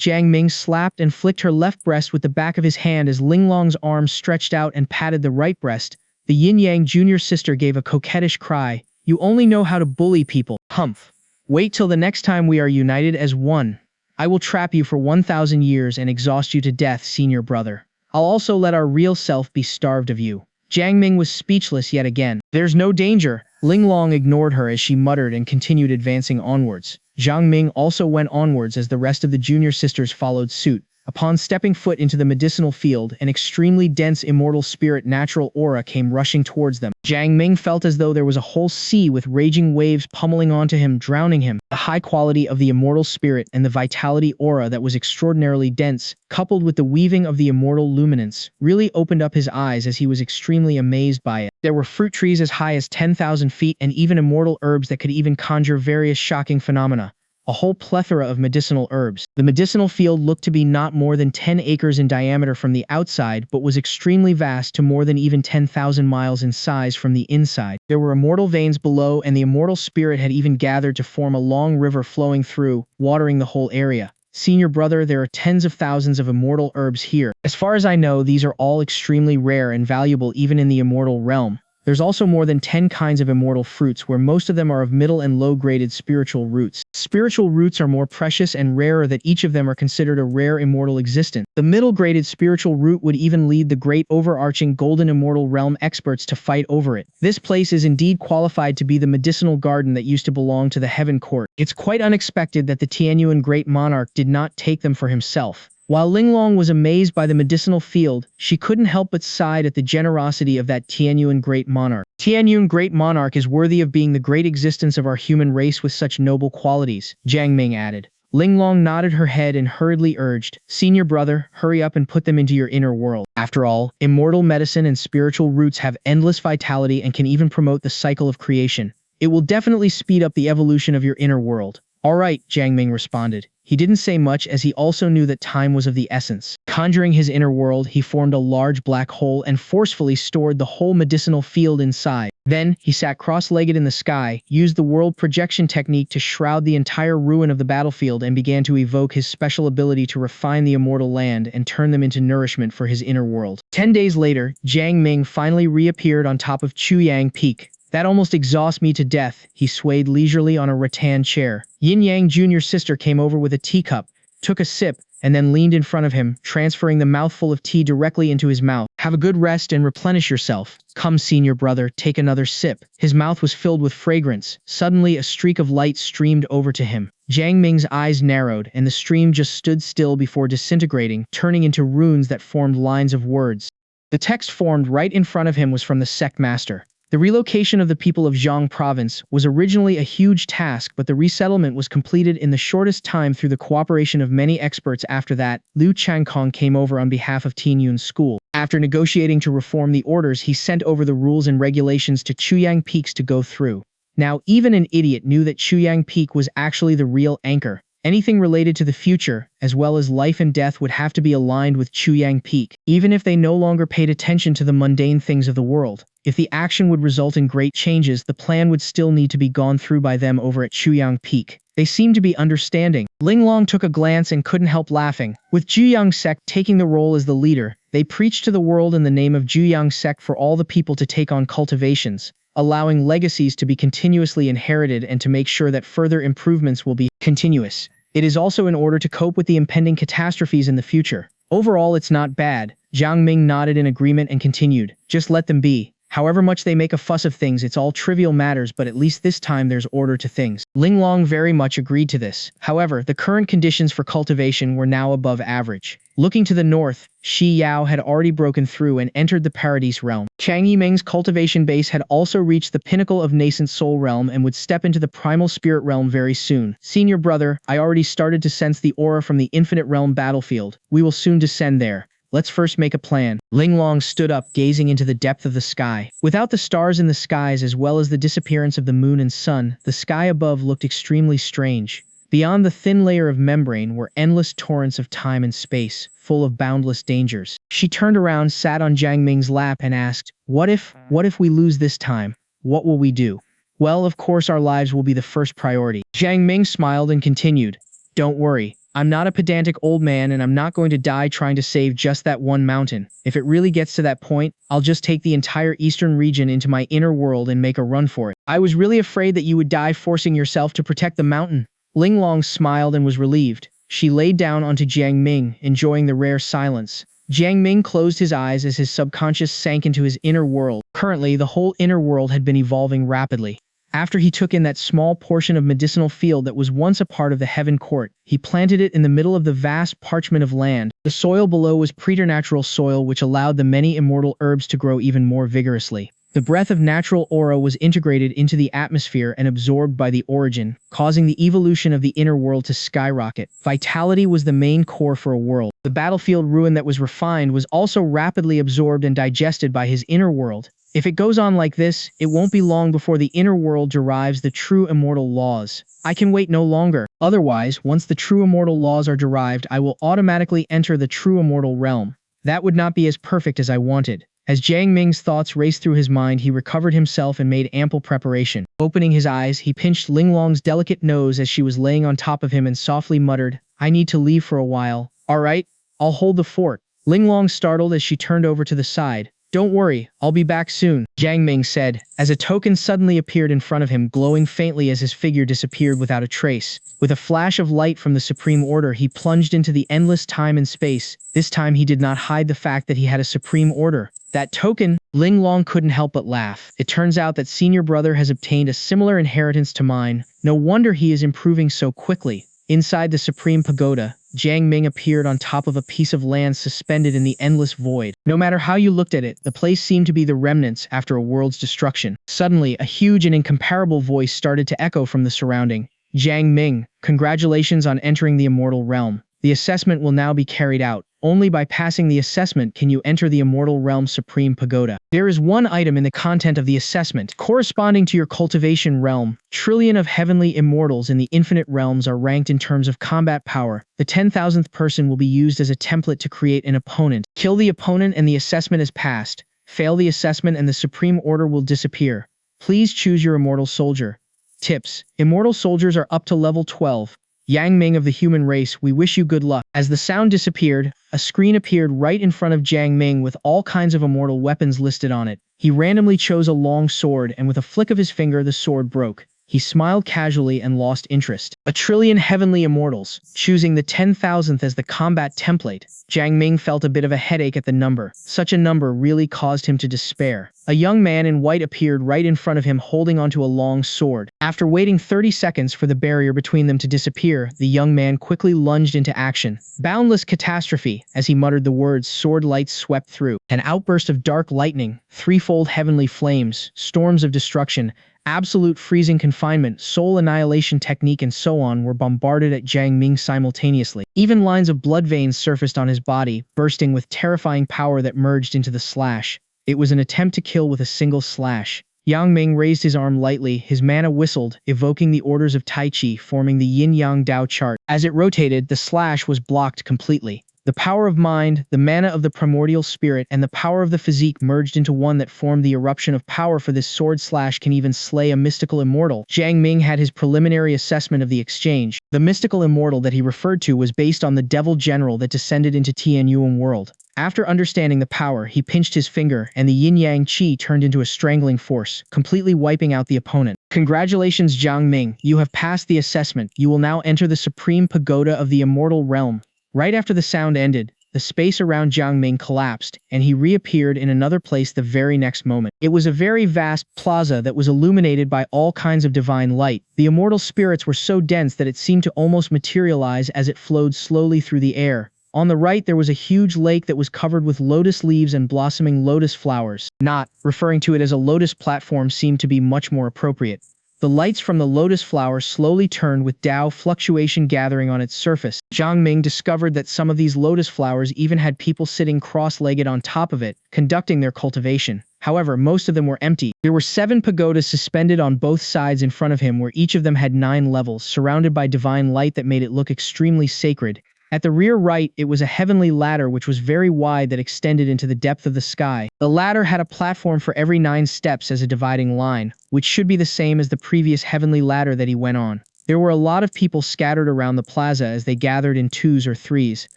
Jiang Ming slapped and flicked her left breast with the back of his hand as Ling Long's arm stretched out and patted the right breast. The Yin Yang Junior Sister gave a coquettish cry. You only know how to bully people. Humph. Wait till the next time we are united as one. I will trap you for 1,000 years and exhaust you to death, Senior Brother. I'll also let our real self be starved of you. Jiang Ming was speechless yet again. There's no danger. Ling Long ignored her as she muttered and continued advancing onwards. Jiang Ming also went onwards as the rest of the junior sisters followed suit. Upon stepping foot into the medicinal field, an extremely dense immortal spirit natural aura came rushing towards them. Jiang Ming felt as though there was a whole sea with raging waves pummeling onto him, drowning him. The high quality of the immortal spirit and the vitality aura that was extraordinarily dense, coupled with the weaving of the immortal luminance, really opened up his eyes as he was extremely amazed by it. There were fruit trees as high as 10,000 feet and even immortal herbs that could even conjure various shocking phenomena. A whole plethora of medicinal herbs. The medicinal field looked to be not more than 10 acres in diameter from the outside, but was extremely vast to more than even 10,000 miles in size from the inside. There were immortal veins below, and the immortal spirit had even gathered to form a long river flowing through, watering the whole area. Senior Brother, there are tens of thousands of immortal herbs here. As far as I know, these are all extremely rare and valuable even in the immortal realm. There's also more than 10 kinds of immortal fruits, where most of them are of middle and low-graded spiritual roots. Spiritual roots are more precious and rarer, that each of them are considered a rare immortal existence. The middle-graded spiritual root would even lead the great overarching golden immortal realm experts to fight over it. This place is indeed qualified to be the medicinal garden that used to belong to the Heaven Court. It's quite unexpected that the Tianyuan Great Monarch did not take them for himself. While Ling Long was amazed by the medicinal field, she couldn't help but sigh at the generosity of that Tianyuan Great Monarch. Tianyuan Great Monarch is worthy of being the great existence of our human race with such noble qualities, Jiang Ming added. Ling Long nodded her head and hurriedly urged, Senior Brother, hurry up and put them into your inner world. After all, immortal medicine and spiritual roots have endless vitality and can even promote the cycle of creation. It will definitely speed up the evolution of your inner world. All right, Jiang Ming responded. He didn't say much as he also knew that time was of the essence. Conjuring his inner world, he formed a large black hole and forcefully stored the whole medicinal field inside. Then, he sat cross-legged in the sky, used the world projection technique to shroud the entire ruin of the battlefield, and began to evoke his special ability to refine the immortal land and turn them into nourishment for his inner world. 10 days later, Jiang Ming finally reappeared on top of Chuyang Peak. That almost exhausts me to death. He swayed leisurely on a rattan chair. Yin Yang Junior Sister came over with a teacup, took a sip, and then leaned in front of him, transferring the mouthful of tea directly into his mouth. Have a good rest and replenish yourself. Come, Senior Brother, take another sip. His mouth was filled with fragrance. Suddenly, a streak of light streamed over to him. Jiang Ming's eyes narrowed, and the stream just stood still before disintegrating, turning into runes that formed lines of words. The text formed right in front of him was from the Sect Master. The relocation of the people of Zhang Province was originally a huge task, but the resettlement was completed in the shortest time through the cooperation of many experts. After that, Liu Changkong came over on behalf of Tianyuan's school. After negotiating to reform the orders, he sent over the rules and regulations to Chuyang Peaks to go through. Now, even an idiot knew that Chuyang Peak was actually the real anchor. Anything related to the future, as well as life and death, would have to be aligned with Chuyang Peak, even if they no longer paid attention to the mundane things of the world. If the action would result in great changes, the plan would still need to be gone through by them over at Chuyang Peak. They seemed to be understanding. Linglong took a glance and couldn't help laughing. With Juyang Sect taking the role as the leader, they preached to the world in the name of Juyang Sect for all the people to take on cultivations, allowing legacies to be continuously inherited and to make sure that further improvements will be continuous. It is also in order to cope with the impending catastrophes in the future. Overall, it's not bad. Jiang Ming nodded in agreement and continued, just let them be. However much they make a fuss of things, it's all trivial matters, but at least this time there's order to things. Linglong very much agreed to this. However, the current conditions for cultivation were now above average. Looking to the north, Shi Yao had already broken through and entered the Paradise realm. Chang Yiming's cultivation base had also reached the pinnacle of nascent soul realm and would step into the primal spirit realm very soon. Senior brother, I already started to sense the aura from the infinite realm battlefield. We will soon descend there. Let's first make a plan. Linglong stood up, gazing into the depth of the sky. Without the stars in the skies as well as the disappearance of the moon and sun, the sky above looked extremely strange. Beyond the thin layer of membrane were endless torrents of time and space, full of boundless dangers. She turned around, sat on Jiang Ming's lap and asked, What if we lose this time? What will we do? Well, of course our lives will be the first priority. Jiang Ming smiled and continued, Don't worry. I'm not a pedantic old man and I'm not going to die trying to save just that one mountain. If it really gets to that point, I'll just take the entire eastern region into my inner world and make a run for it. I was really afraid that you would die forcing yourself to protect the mountain. Linglong smiled and was relieved. She laid down onto Jiang Ming, enjoying the rare silence. Jiang Ming closed his eyes as his subconscious sank into his inner world. Currently, the whole inner world had been evolving rapidly. After he took in that small portion of medicinal field that was once a part of the Heaven Court, he planted it in the middle of the vast parchment of land. The soil below was preternatural soil which allowed the many immortal herbs to grow even more vigorously. The breath of natural aura was integrated into the atmosphere and absorbed by the origin, causing the evolution of the inner world to skyrocket. Vitality was the main core for a world. The battlefield ruin that was refined was also rapidly absorbed and digested by his inner world. If it goes on like this, it won't be long before the inner world derives the true immortal laws. I can wait no longer. Otherwise, once the true immortal laws are derived, I will automatically enter the true immortal realm. That would not be as perfect as I wanted. As Jiang Ming's thoughts raced through his mind, he recovered himself and made ample preparation. Opening his eyes, he pinched Linglong's delicate nose as she was laying on top of him and softly muttered, I need to leave for a while. All right, I'll hold the fort. Linglong startled as she turned over to the side. Don't worry, I'll be back soon, Jiang Ming said, as a token suddenly appeared in front of him, glowing faintly as his figure disappeared without a trace. With a flash of light from the Supreme Order, he plunged into the endless time and space. This time he did not hide the fact that he had a Supreme Order. That token, Linglong couldn't help but laugh. It turns out that senior brother has obtained a similar inheritance to mine. No wonder he is improving so quickly. Inside the Supreme Pagoda, Jiang Ming appeared on top of a piece of land suspended in the endless void. No matter how you looked at it, the place seemed to be the remnants after a world's destruction. Suddenly, a huge and incomparable voice started to echo from the surrounding. Jiang Ming, congratulations on entering the immortal realm. The assessment will now be carried out. Only by passing the assessment can you enter the Immortal Realm Supreme Pagoda. There is one item in the content of the assessment corresponding to your cultivation realm. Trillion of heavenly immortals in the infinite realms are ranked in terms of combat power. The 10,000th person will be used as a template to create an opponent. Kill the opponent and the assessment is passed. Fail the assessment and the Supreme Order will disappear. Please choose your immortal soldier. Tips: Immortal soldiers are up to level 12. Yang Ming of the human race, we wish you good luck. As the sound disappeared, a screen appeared right in front of Jiang Ming with all kinds of immortal weapons listed on it. He randomly chose a long sword, and with a flick of his finger the sword broke. He smiled casually and lost interest. A trillion heavenly immortals, choosing the 10,000th as the combat template. Jiang Ming felt a bit of a headache at the number. Such a number really caused him to despair. A young man in white appeared right in front of him holding onto a long sword. After waiting 30 seconds for the barrier between them to disappear, the young man quickly lunged into action. Boundless catastrophe, as he muttered the words, sword lights swept through. An outburst of dark lightning, threefold heavenly flames, storms of destruction, absolute freezing confinement, soul annihilation technique and so on were bombarded at Jiang Ming simultaneously. Even lines of blood veins surfaced on his body, bursting with terrifying power that merged into the slash. It was an attempt to kill with a single slash. Jiang Ming raised his arm lightly, his mana whistled, evoking the orders of Tai Chi, forming the Yin-Yang Dao chart. As it rotated, the slash was blocked completely. The power of mind, the mana of the primordial spirit, and the power of the physique merged into one that formed the eruption of power for this sword slash can even slay a mystical immortal. Jiang Ming had his preliminary assessment of the exchange. The mystical immortal that he referred to was based on the devil general that descended into Tianyuan world. After understanding the power, he pinched his finger, and the yin-yang qi turned into a strangling force, completely wiping out the opponent. Congratulations, Jiang Ming, you have passed the assessment. You will now enter the supreme pagoda of the immortal realm. Right after the sound ended, the space around Jiang Ming collapsed, and he reappeared in another place the very next moment. It was a very vast plaza that was illuminated by all kinds of divine light. The immortal spirits were so dense that it seemed to almost materialize as it flowed slowly through the air. On the right there was a huge lake that was covered with lotus leaves and blossoming lotus flowers. Not referring to it as a lotus platform seemed to be much more appropriate. The lights from the lotus flowers slowly turned with Tao fluctuation gathering on its surface. Jiang Ming discovered that some of these lotus flowers even had people sitting cross-legged on top of it, conducting their cultivation. However, most of them were empty. There were 7 pagodas suspended on both sides in front of him, where each of them had 9 levels, surrounded by divine light that made it look extremely sacred. At the rear right, it was a heavenly ladder which was very wide that extended into the depth of the sky. The ladder had a platform for every 9 steps as a dividing line, which should be the same as the previous heavenly ladder that he went on. There were a lot of people scattered around the plaza as they gathered in 2s or 3s.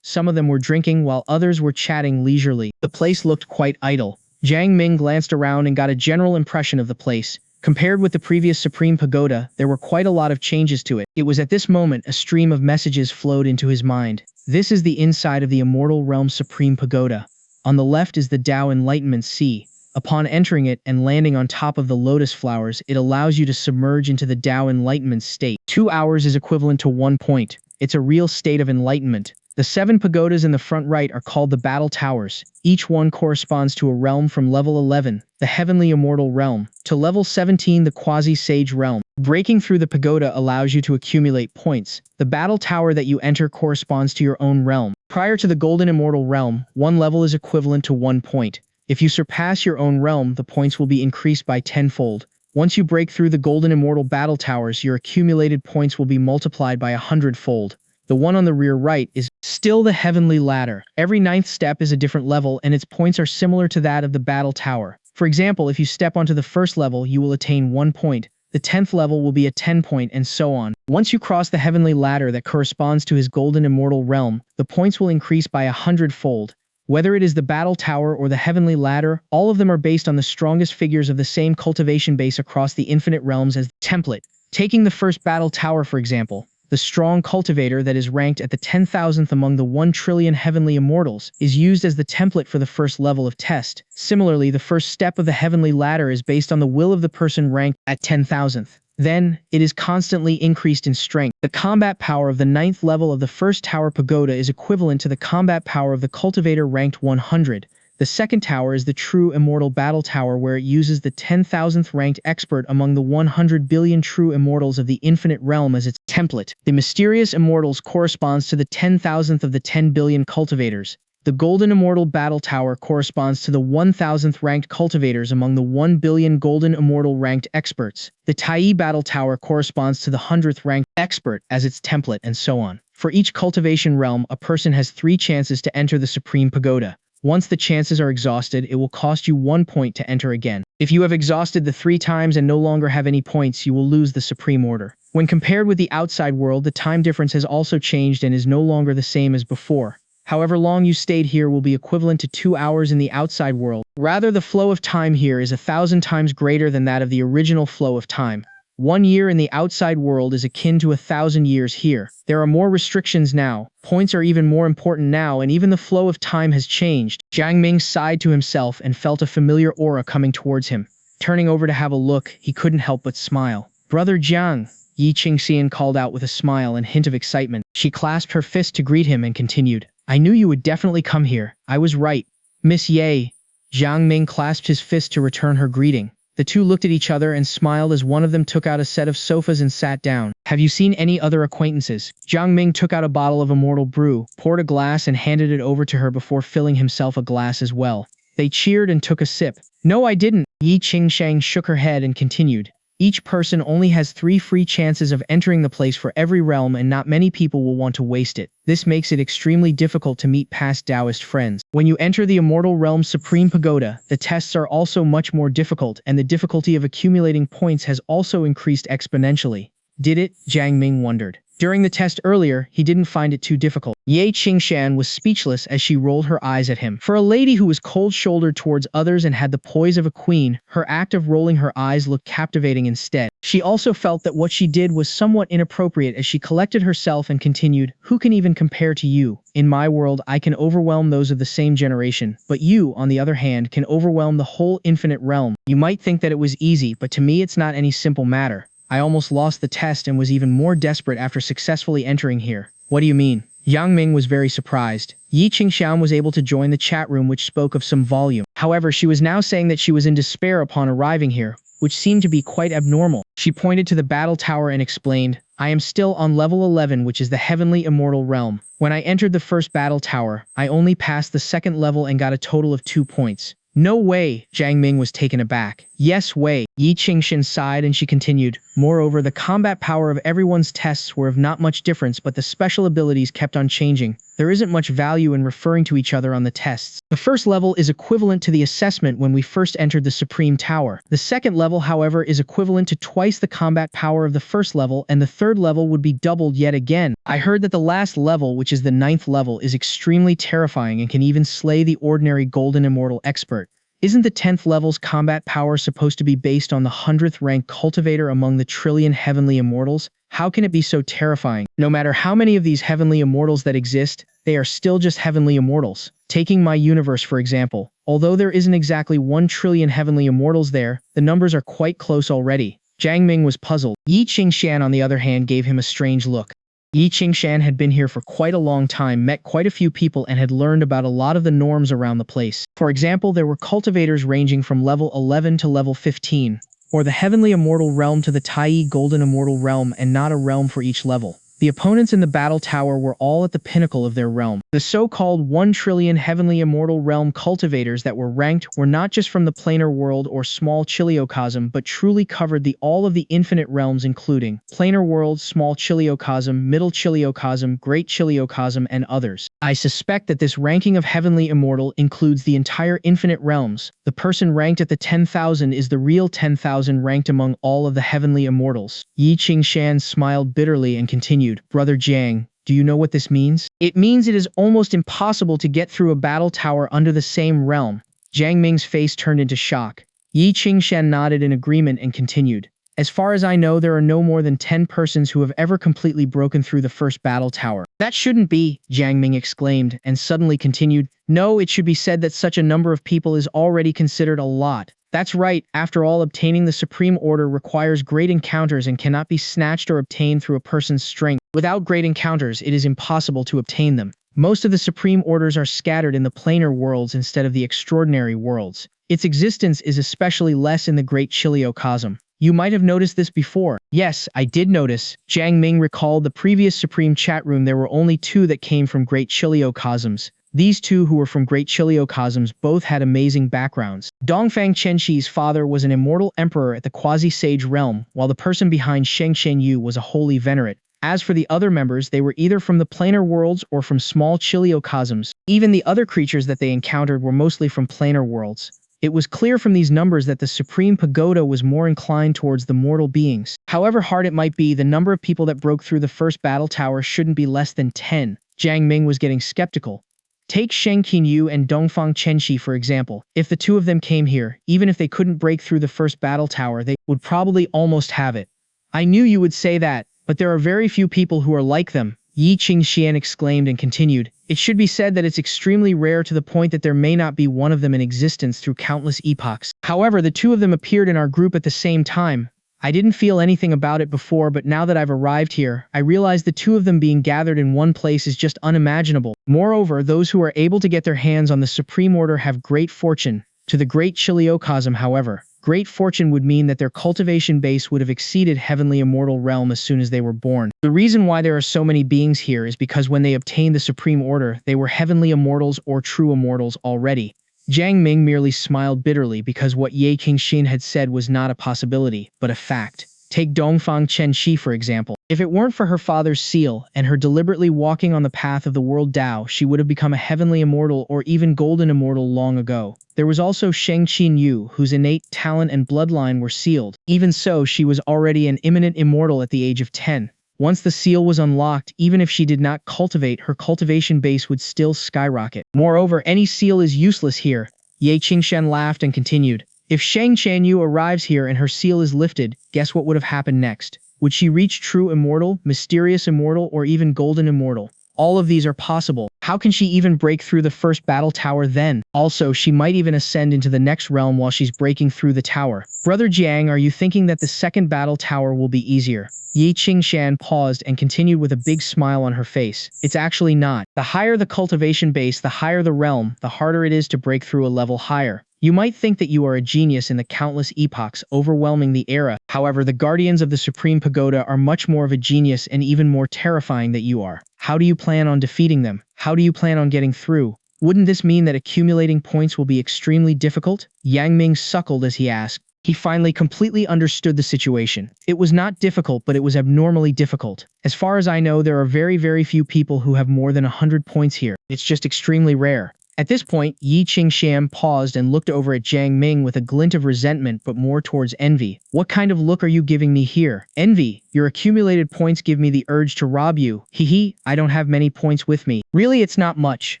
Some of them were drinking while others were chatting leisurely. The place looked quite idle. Jiang Ming glanced around and got a general impression of the place. Compared with the previous Supreme Pagoda, there were quite a lot of changes to it. It was at this moment a stream of messages flowed into his mind. This is the inside of the Immortal Realm Supreme Pagoda. On the left is the Tao Enlightenment Sea. Upon entering it and landing on top of the lotus flowers, it allows you to submerge into the Tao Enlightenment state. 2 hours is equivalent to 1 point. It's a real state of enlightenment. The 7 pagodas in the front right are called the Battle Towers. Each one corresponds to a realm from level 11, the Heavenly Immortal Realm, to level 17, the Quasi-Sage Realm. Breaking through the pagoda allows you to accumulate points. The Battle Tower that you enter corresponds to your own realm. Prior to the Golden Immortal Realm, 1 level is equivalent to 1 point. If you surpass your own realm, the points will be increased by 10-fold. Once you break through the Golden Immortal Battle Towers, your accumulated points will be multiplied by 100-fold. The one on the rear right is still the Heavenly Ladder. Every 9th step is a different level, and its points are similar to that of the Battle Tower. For example, if you step onto the first level, you will attain 1 point. The 10th level will be a 10 point, and so on. Once you cross the Heavenly Ladder that corresponds to his Golden Immortal Realm, the points will increase by 100-fold. Whether it is the Battle Tower or the Heavenly Ladder, all of them are based on the strongest figures of the same cultivation base across the infinite realms as the template. Taking the first Battle Tower, for example, the strong cultivator that is ranked at the 10,000th among the 1 trillion heavenly immortals is used as the template for the first level of test. Similarly, the first step of the heavenly ladder is based on the will of the person ranked at 10,000th. Then, it is constantly increased in strength. The combat power of the 9th level of the first tower pagoda is equivalent to the combat power of the cultivator ranked 100. The second tower is the True Immortal Battle Tower, where it uses the 10,000th ranked expert among the 100 billion true immortals of the infinite realm as its template. The mysterious immortals corresponds to the 10,000th of the 10 billion cultivators. The Golden Immortal Battle Tower corresponds to the 1,000th ranked cultivators among the 1 billion Golden Immortal ranked experts. The Tai Battle Tower corresponds to the 100th ranked expert as its template, and so on. For each cultivation realm, a person has 3 chances to enter the Supreme Pagoda. Once the chances are exhausted, it will cost you 1 point to enter again. If you have exhausted the 3 times and no longer have any points, you will lose the Supreme Order. When compared with the outside world, the time difference has also changed and is no longer the same as before. However long you stayed here will be equivalent to 2 hours in the outside world. Rather, the flow of time here is 1,000 times greater than that of the original flow of time. 1 year in the outside world is akin to 1,000 years here. There are more restrictions now. Points are even more important now, and even the flow of time has changed. Jiang Ming sighed to himself and felt a familiar aura coming towards him. Turning over to have a look, he couldn't help but smile. "Brother Jiang," Bei Chenxing called out with a smile and hint of excitement. She clasped her fist to greet him and continued, "I knew you would definitely come here. I was right." "Miss Ye." Jiang Ming clasped his fist to return her greeting. The two looked at each other and smiled as one of them took out a set of sofas and sat down. "Have you seen any other acquaintances?" Jiang Ming took out a bottle of immortal brew, poured a glass and handed it over to her before filling himself a glass as well. They cheered and took a sip. No, I didn't. Yi Qingshang shook her head and continued. Each person only has 3 free chances of entering the place for every realm, and not many people will want to waste it. This makes it extremely difficult to meet past Taoist friends. When you enter the Immortal Realm's Supreme Pagoda, the tests are also much more difficult, and the difficulty of accumulating points has also increased exponentially. Did it? Jiang Ming wondered. During the test earlier, he didn't find it too difficult. Ye Qingshan was speechless as she rolled her eyes at him. For a lady who was cold-shouldered towards others and had the poise of a queen, her act of rolling her eyes looked captivating instead. She also felt that what she did was somewhat inappropriate as she collected herself and continued, "Who can even compare to you? In my world, I can overwhelm those of the same generation, but you, on the other hand, can overwhelm the whole infinite realm. You might think that it was easy, but to me it's not any simple matter. I almost lost the test and was even more desperate after successfully entering here." What do you mean? Yang Ming was very surprised. Yi Qingxian was able to join the chat room, which spoke of some volume. However, she was now saying that she was in despair upon arriving here, which seemed to be quite abnormal. She pointed to the battle tower and explained, "I am still on level 11, which is the Heavenly Immortal Realm. When I entered the first battle tower, I only passed the second level and got a total of 2 points." No way, Jiang Ming was taken aback. Yes way, Yi Qingxian sighed and she continued. Moreover, the combat power of everyone's tests were of not much difference, but the special abilities kept on changing. There isn't much value in referring to each other on the tests. The first level is equivalent to the assessment when we first entered the Supreme Tower. The second level, however, is equivalent to twice the combat power of the first level, and the third level would be doubled yet again. I heard that the last level, which is the 9th level, is extremely terrifying and can even slay the ordinary Golden Immortal expert. Isn't the 10th level's combat power supposed to be based on the 100th rank cultivator among the trillion heavenly immortals? How can it be so terrifying? No matter how many of these heavenly immortals that exist, they are still just heavenly immortals. Taking my universe for example, although there isn't exactly 1 trillion heavenly immortals there, the numbers are quite close already. Jiang Ming was puzzled. Yi Qingxian on the other hand gave him a strange look. Yi Qingxian had been here for quite a long time, met quite a few people, and had learned about a lot of the norms around the place. For example, there were cultivators ranging from level 11 to level 15, or the Heavenly Immortal Realm to the Taiyi Golden Immortal Realm, and not a realm for each level. The opponents in the battle tower were all at the pinnacle of their realm. The so-called 1 trillion Heavenly Immortal Realm cultivators that were ranked were not just from the planar world or small Chiliocosm, but truly covered all of the infinite realms, including planar world, small Chiliocosm, middle Chiliocosm, great Chiliocosm, and others. I suspect that this ranking of Heavenly Immortal includes the entire infinite realms. The person ranked at the 10,000 is the real 10,000 ranked among all of the Heavenly Immortals. Yi Qingxian smiled bitterly and continued, "Brother Jiang, do you know what this means?" It means it is almost impossible to get through a battle tower under the same realm. Jiang Ming's face turned into shock. Yi Qingxian nodded in agreement and continued. "As far as I know, there are no more than 10 persons who have ever completely broken through the first battle tower." "That shouldn't be," Jiang Ming exclaimed, and suddenly continued. "No, it should be said that such a number of people is already considered a lot. That's right, after all, obtaining the Supreme Order requires great encounters and cannot be snatched or obtained through a person's strength. Without great encounters, it is impossible to obtain them. Most of the Supreme Orders are scattered in the planar worlds instead of the extraordinary worlds. Its existence is especially less in the Great Chiliocosm. You might have noticed this before." "Yes, I did notice." Jiang Ming recalled the previous Supreme chat room. There were only 2 that came from Great Chiliocosms. These 2 who were from Great Chiliocosms both had amazing backgrounds. Dongfang Chenxi's father was an immortal emperor at the quasi-sage realm, while the person behind Sheng Yu was a holy venerate. As for the other members, they were either from the planar worlds or from small Chiliocosms. Even the other creatures that they encountered were mostly from planar worlds. It was clear from these numbers that the Supreme Pagoda was more inclined towards the mortal beings. However hard it might be, the number of people that broke through the first battle tower shouldn't be less than 10. Jiang Ming was getting skeptical. Take Sheng Yu and Dongfang Chenxi for example. If the 2 of them came here, even if they couldn't break through the first battle tower, they would probably almost have it. "I knew you would say that, but there are very few people who are like them," Yi Qingxian exclaimed and continued. "It should be said that it's extremely rare, to the point that there may not be one of them in existence through countless epochs. However, the 2 of them appeared in our group at the same time. I didn't feel anything about it before, but now that I've arrived here, I realize the 2 of them being gathered in one place is just unimaginable. Moreover, those who are able to get their hands on the Supreme Order have great fortune. To the Great Chiliocosm, however, great fortune would mean that their cultivation base would have exceeded Heavenly Immortal Realm as soon as they were born. The reason why there are so many beings here is because when they obtained the Supreme Order, they were Heavenly Immortals or True Immortals already. Jiang Ming merely smiled bitterly because what Ye Qingxin had said was not a possibility, but a fact. Take Dongfang Chenxi for example. If it weren't for her father's seal and her deliberately walking on the path of the world Tao, she would have become a heavenly immortal or even golden immortal long ago. There was also Sheng Qin Yu, whose innate talent and bloodline were sealed. Even so, she was already an imminent immortal at the age of 10. Once the seal was unlocked, even if she did not cultivate, her cultivation base would still skyrocket. Moreover, any seal is useless here. Ye Qingxian laughed and continued. If Sheng Qianyu arrives here and her seal is lifted, guess what would have happened next? Would she reach true immortal, mysterious immortal, or even golden immortal? All of these are possible. How can she even break through the first battle tower then? Also, she might even ascend into the next realm while she's breaking through the tower. Brother Jiang, are you thinking that the second battle tower will be easier? Yi Qingshan paused and continued with a big smile on her face. It's actually not. The higher the cultivation base, the higher the realm, the harder it is to break through a level higher. You might think that you are a genius in the countless epochs overwhelming the era. However, the guardians of the Supreme Pagoda are much more of a genius and even more terrifying than you are. How do you plan on defeating them? How do you plan on getting through? Wouldn't this mean that accumulating points will be extremely difficult? Yang Ming suckled as he asked. He finally completely understood the situation. It was not difficult, but it was abnormally difficult. As far as I know, there are very few people who have more than 100 points here. It's just extremely rare. At this point, Yi Qingshan paused and looked over at Jiang Ming with a glint of resentment but more towards envy. What kind of look are you giving me here? Envy? Your accumulated points give me the urge to rob you. Hee, I don't have many points with me. Really, it's not much.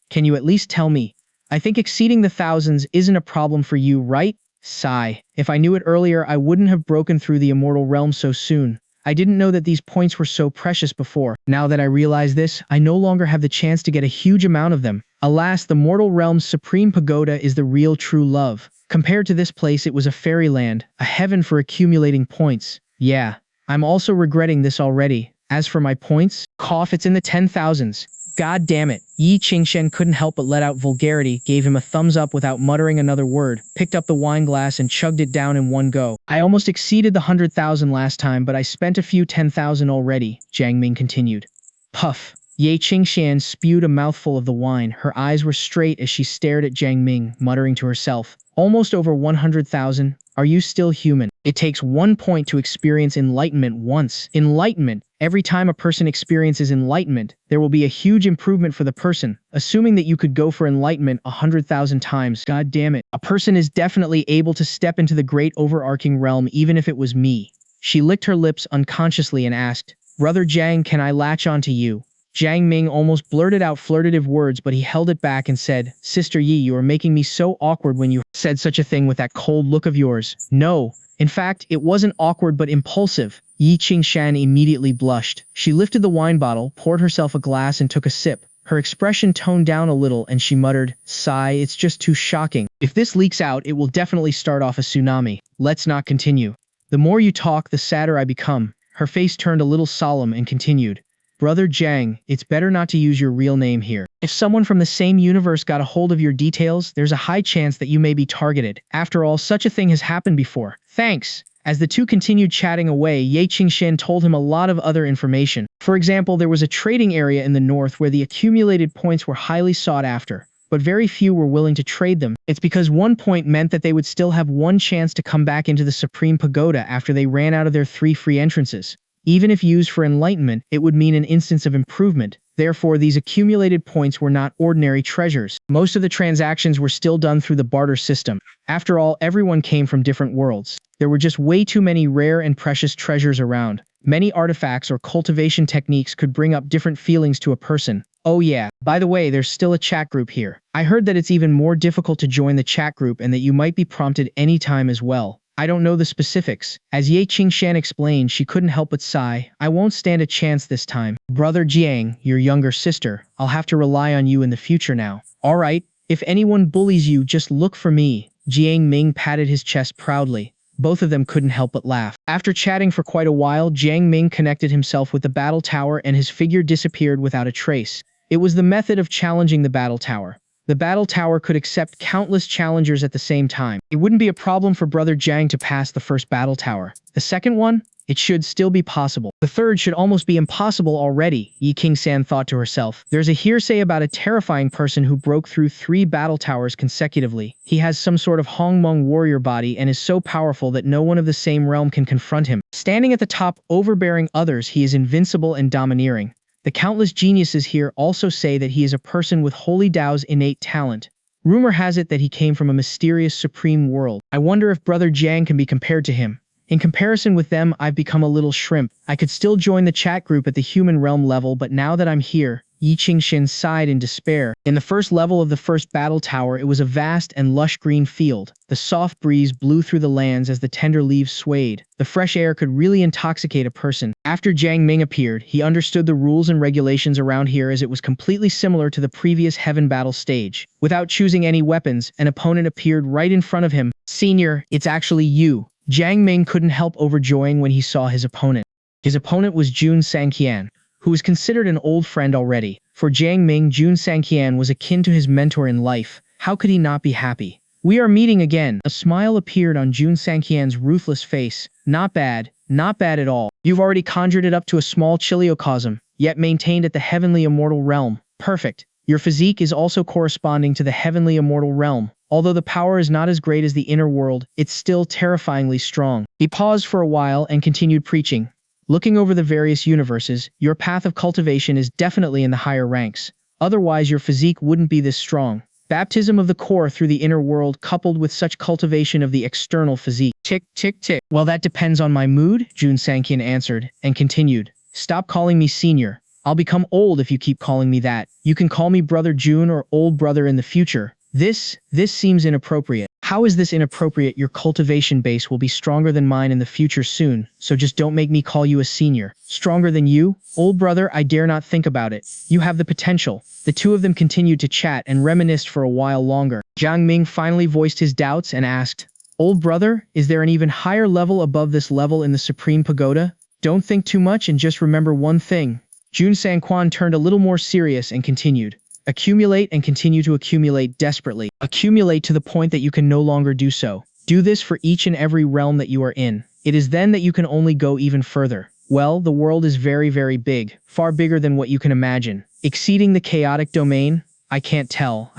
Can you at least tell me? I think exceeding the thousands isn't a problem for you, right? Sigh. If I knew it earlier, I wouldn't have broken through the immortal realm so soon. I didn't know that these points were so precious before. Now that I realize this, I no longer have the chance to get a huge amount of them. Alas, the mortal realm's supreme pagoda is the real true love. Compared to this place, it was a fairyland, a heaven for accumulating points. Yeah, I'm also regretting this already. As for my points, cough, it's in the 10,000s. God damn it. Yi Qingshan couldn't help but let out vulgarity, gave him a thumbs up without muttering another word, picked up the wine glass and chugged it down in one go. I almost exceeded the 100,000 last time, but I spent a few 10,000 already, Jiang Ming continued. Puff. Ye Qingshan spewed a mouthful of the wine. Her eyes were straight as she stared at Jiang Ming, muttering to herself. Almost over 100,000. Are you still human? It takes 1 point to experience enlightenment once. Enlightenment. Every time a person experiences enlightenment, there will be a huge improvement for the person. Assuming that you could go for enlightenment 100,000 times, god damn it. A person is definitely able to step into the great overarching realm even if it was me. She licked her lips unconsciously and asked, Brother Jiang, can I latch on to you? Jiang Ming almost blurted out flirtative words, but he held it back and said, Sister Yi, you are making me so awkward when you said such a thing with that cold look of yours. No. In fact, it wasn't awkward but impulsive. Yi Qingshan immediately blushed. She lifted the wine bottle, poured herself a glass and took a sip. Her expression toned down a little and she muttered, Sigh, it's just too shocking. If this leaks out, it will definitely start off a tsunami. Let's not continue. The more you talk, the sadder I become. Her face turned a little solemn and continued. Brother Jiang, it's better not to use your real name here. If someone from the same universe got a hold of your details, there's a high chance that you may be targeted. After all, such a thing has happened before. Thanks. As the two continued chatting away, Ye Qingshan told him a lot of other information. For example, there was a trading area in the north where the accumulated points were highly sought after, but very few were willing to trade them. It's because 1 point meant that they would still have one chance to come back into the Supreme Pagoda after they ran out of their 3 free entrances. Even if used for enlightenment, it would mean an instance of improvement. Therefore, these accumulated points were not ordinary treasures. Most of the transactions were still done through the barter system. After all, everyone came from different worlds. There were just way too many rare and precious treasures around. Many artifacts or cultivation techniques could bring up different feelings to a person. Oh yeah, by the way, there's still a chat group here. I heard that it's even more difficult to join the chat group and that you might be prompted anytime as well. I don't know the specifics. As Ye Qingshan explained, she couldn't help but sigh. I won't stand a chance this time. Brother Jiang, your younger sister, I'll have to rely on you in the future now. Alright, if anyone bullies you, just look for me. Jiang Ming patted his chest proudly. Both of them couldn't help but laugh. After chatting for quite a while, Jiang Ming connected himself with the battle tower and his figure disappeared without a trace. It was the method of challenging the battle tower. The battle tower could accept countless challengers at the same time. It wouldn't be a problem for Brother Jiang to pass the first battle tower. The second one? it should still be possible. The third should almost be impossible already, Yi King-san thought to herself. There's a hearsay about a terrifying person who broke through 3 battle towers consecutively. He has some sort of Hongmeng warrior body and is so powerful that no one of the same realm can confront him. Standing at the top, overbearing others, he is invincible and domineering. The countless geniuses here also say that he is a person with Holy Dao's innate talent. Rumor has it that he came from a mysterious supreme world. I wonder if Brother Jiang can be compared to him. In comparison with them, I've become a little shrimp. I could still join the chat group at the human realm level, but now that I'm here, Yi Qingxin sighed in despair. In the first level of the first battle tower, it was a vast and lush green field. The soft breeze blew through the lands as the tender leaves swayed. The fresh air could really intoxicate a person. After Jiang Ming appeared, he understood the rules and regulations around here as it was completely similar to the previous heaven battle stage. Without choosing any weapons, an opponent appeared right in front of him. Senior, it's actually you. Jiang Ming couldn't help overjoying when he saw his opponent. His opponent was Jun Sangqian, who was considered an old friend already. For Jiang Ming, Jun Sangqian was akin to his mentor in life. How could he not be happy? We are meeting again. A smile appeared on Jun Sangqian's ruthless face. Not bad at all. You've already conjured it up to a small Chiliocosm, yet maintained at the heavenly immortal realm. Perfect. Your physique is also corresponding to the heavenly immortal realm. Although the power is not as great as the inner world, it's still terrifyingly strong. He paused for a while and continued preaching. Looking over the various universes, your path of cultivation is definitely in the higher ranks. Otherwise, your physique wouldn't be this strong. Baptism of the core through the inner world coupled with such cultivation of the external physique. Tick, tick, tick. Well, that depends on my mood, Jun Sangqian answered, and continued. Stop calling me senior. I'll become old if you keep calling me that. You can call me Brother Jun or Old Brother in the future. This seems inappropriate. How is this inappropriate? Your cultivation base will be stronger than mine in the future soon, so just don't make me call you a senior. Stronger than you? Old brother, I dare not think about it. You have the potential. The two of them continued to chat and reminisced for a while longer. Jiang Ming finally voiced his doubts and asked, Old brother, is there an even higher level above this level in the Supreme Pagoda? Don't think too much and just remember one thing. Jun Sangqian turned a little more serious and continued. Accumulate and continue to accumulate desperately. Accumulate to the point that you can no longer do so. Do this for each and every realm that you are in. It is then that you can only go even further. Well, the world is very, very big. Far bigger than what you can imagine. Exceeding the chaotic domain? I can't tell.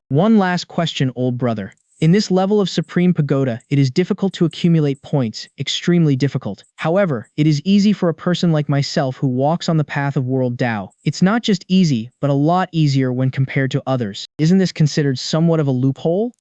One last question, old brother. In this level of Supreme Pagoda, it is difficult to accumulate points, extremely difficult. However, it is easy for a person like myself who walks on the path of World Dao. It's not just easy, but a lot easier when compared to others. Isn't this considered somewhat of a loophole?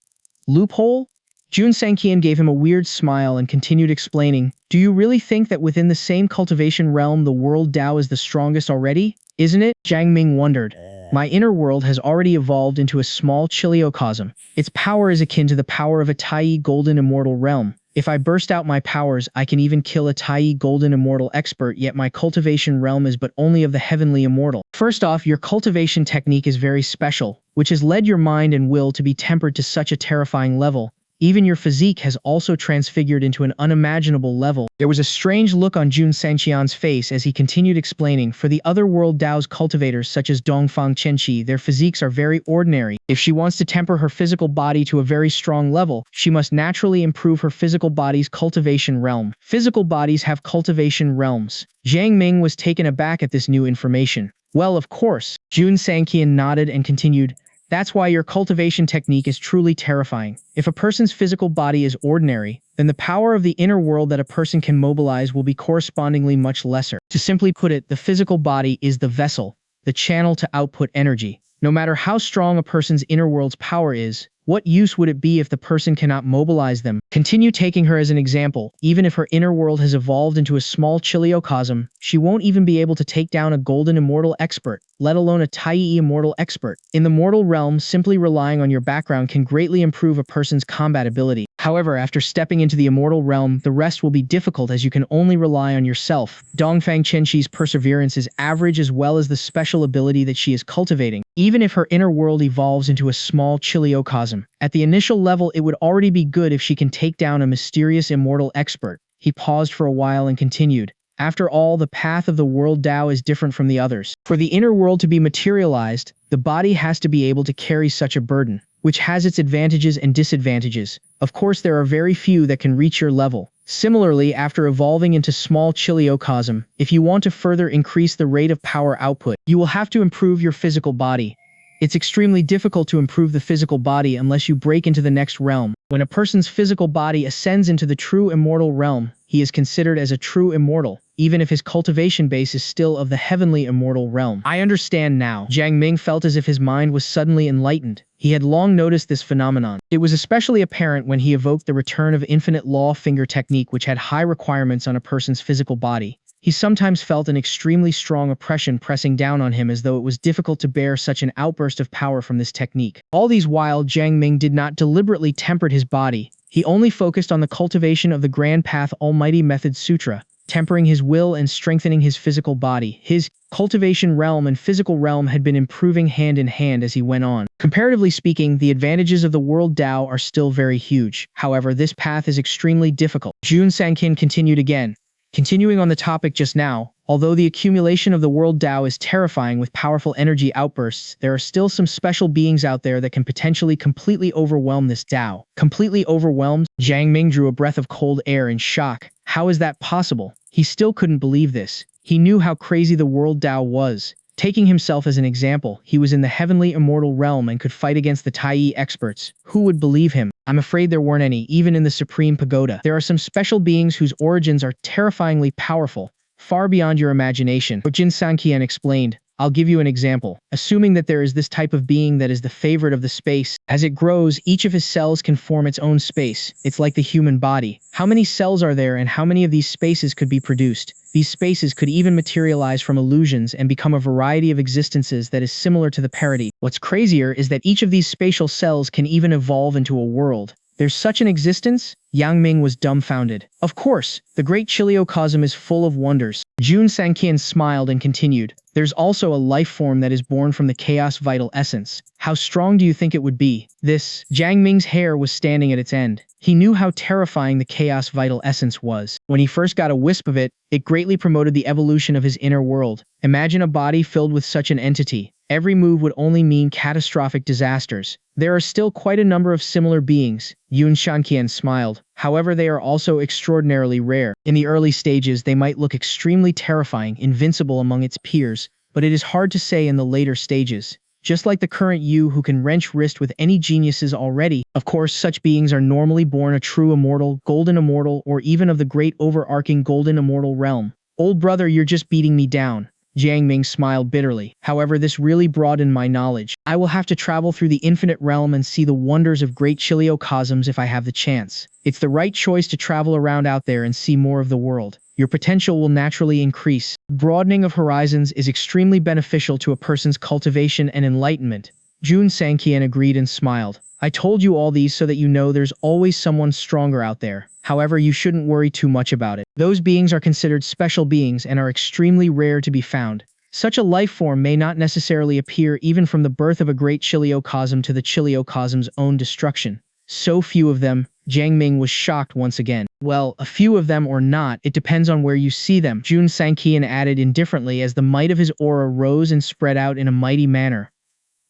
Loophole? Jun Sangqian gave him a weird smile and continued explaining, Do you really think that within the same cultivation realm the World Dao is the strongest already? Isn't it? Jiang Ming wondered. My inner world has already evolved into a small Chiliocosm. Its power is akin to the power of a Tai Golden Immortal Realm. If I burst out my powers, I can even kill a Tai Golden Immortal expert, yet my cultivation realm is but only of the heavenly immortal. First off, your cultivation technique is very special, which has led your mind and will to be tempered to such a terrifying level. Even your physique has also transfigured into an unimaginable level. There was a strange look on Jun Sangqian's face as he continued explaining, for the other world Dao's cultivators such as Dongfang Chenxi, their physiques are very ordinary. If she wants to temper her physical body to a very strong level, she must naturally improve her physical body's cultivation realm. Physical bodies have cultivation realms. Jiang Ming was taken aback at this new information. Well, of course. Jun Sangqian nodded and continued, That's why your cultivation technique is truly terrifying. If a person's physical body is ordinary, then the power of the inner world that a person can mobilize will be correspondingly much lesser. To simply put it, the physical body is the vessel, the channel to output energy. No matter how strong a person's inner world's power is, what use would it be if the person cannot mobilize them? Continue taking her as an example. Even if her inner world has evolved into a small Chiliocosm, she won't even be able to take down a Golden Immortal expert, let alone a Tai Immortal expert. In the mortal realm, simply relying on your background can greatly improve a person's combat ability. However, after stepping into the immortal realm, the rest will be difficult as you can only rely on yourself. Dongfang Chenxi's perseverance is average as well as the special ability that she is cultivating. Even if her inner world evolves into a small Chiliocosm, at the initial level it would already be good if she can take down a mysterious immortal expert. He paused for a while and continued. After all, the path of the world Dao is different from the others. For the inner world to be materialized, the body has to be able to carry such a burden, which has its advantages and disadvantages. Of course, there are very few that can reach your level. Similarly, after evolving into small Chiliocosm, if you want to further increase the rate of power output, you will have to improve your physical body. It's extremely difficult to improve the physical body unless you break into the next realm. When a person's physical body ascends into the true immortal realm, he is considered as a true immortal, even if his cultivation base is still of the heavenly immortal realm. I understand now. Jiang Ming felt as if his mind was suddenly enlightened. He had long noticed this phenomenon. It was especially apparent when he evoked the return of infinite law finger technique, which had high requirements on a person's physical body. He sometimes felt an extremely strong oppression pressing down on him, as though it was difficult to bear such an outburst of power from this technique. All these while, Jiang Ming did not deliberately temper his body. He only focused on the cultivation of the Grand Path Almighty Method Sutra, tempering his will and strengthening his physical body. His cultivation realm and physical realm had been improving hand in hand as he went on. Comparatively speaking, the advantages of the world Tao are still very huge. However, this path is extremely difficult. Xianxia continued again. Continuing on the topic just now, although the accumulation of the world Tao is terrifying with powerful energy outbursts, there are still some special beings out there that can potentially completely overwhelm this Tao. Completely overwhelmed? Jiang Ming drew a breath of cold air in shock. How is that possible? He still couldn't believe this. He knew how crazy the world Tao was. Taking himself as an example, he was in the heavenly immortal realm and could fight against the Tai experts. Who would believe him? I'm afraid there weren't any, even in the Supreme Pagoda. There are some special beings whose origins are terrifyingly powerful, far beyond your imagination. But Xianxia explained, I'll give you an example. Assuming that there is this type of being that is the favorite of the space, as it grows, each of his cells can form its own space. It's like the human body. How many cells are there and how many of these spaces could be produced? These spaces could even materialize from illusions and become a variety of existences that is similar to the parody. What's crazier is that each of these spatial cells can even evolve into a world. There's such an existence? Yang Ming was dumbfounded. Of course, the great Chiliocosm is full of wonders. Xianxia smiled and continued. There's also a life form that is born from the chaos vital essence. How strong do you think it would be? Jiang Ming's hair was standing at its end. He knew how terrifying the chaos vital essence was. When he first got a wisp of it, it greatly promoted the evolution of his inner world. Imagine a body filled with such an entity. Every move would only mean catastrophic disasters. There are still quite a number of similar beings. Xianxia smiled. However, they are also extraordinarily rare. In the early stages, they might look extremely terrifying, invincible among its peers, but it is hard to say in the later stages. Just like the current you who can wrench wrist with any geniuses already. Of course, such beings are normally born a true immortal, golden immortal, or even of the great overarching golden immortal realm. Old brother, you're just beating me down. Jiang Ming smiled bitterly. However, this really broadened my knowledge. I will have to travel through the infinite realm and see the wonders of great Chiliocosms if I have the chance. It's the right choice to travel around out there and see more of the world. Your potential will naturally increase. Broadening of horizons is extremely beneficial to a person's cultivation and enlightenment. Xianxia agreed and smiled. I told you all these so that you know there's always someone stronger out there. However, you shouldn't worry too much about it. Those beings are considered special beings and are extremely rare to be found. Such a life form may not necessarily appear even from the birth of a great Chiliocosm to the Chiliocosm's own destruction. So few of them. Jiang Ming was shocked once again. Well, a few of them or not, it depends on where you see them. Xianxia added indifferently as the might of his aura rose and spread out in a mighty manner.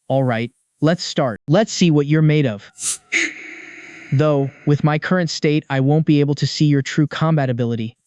Alright, let's start. Let's see what you're made of. Though, with my current state, I won't be able to see your true combat ability.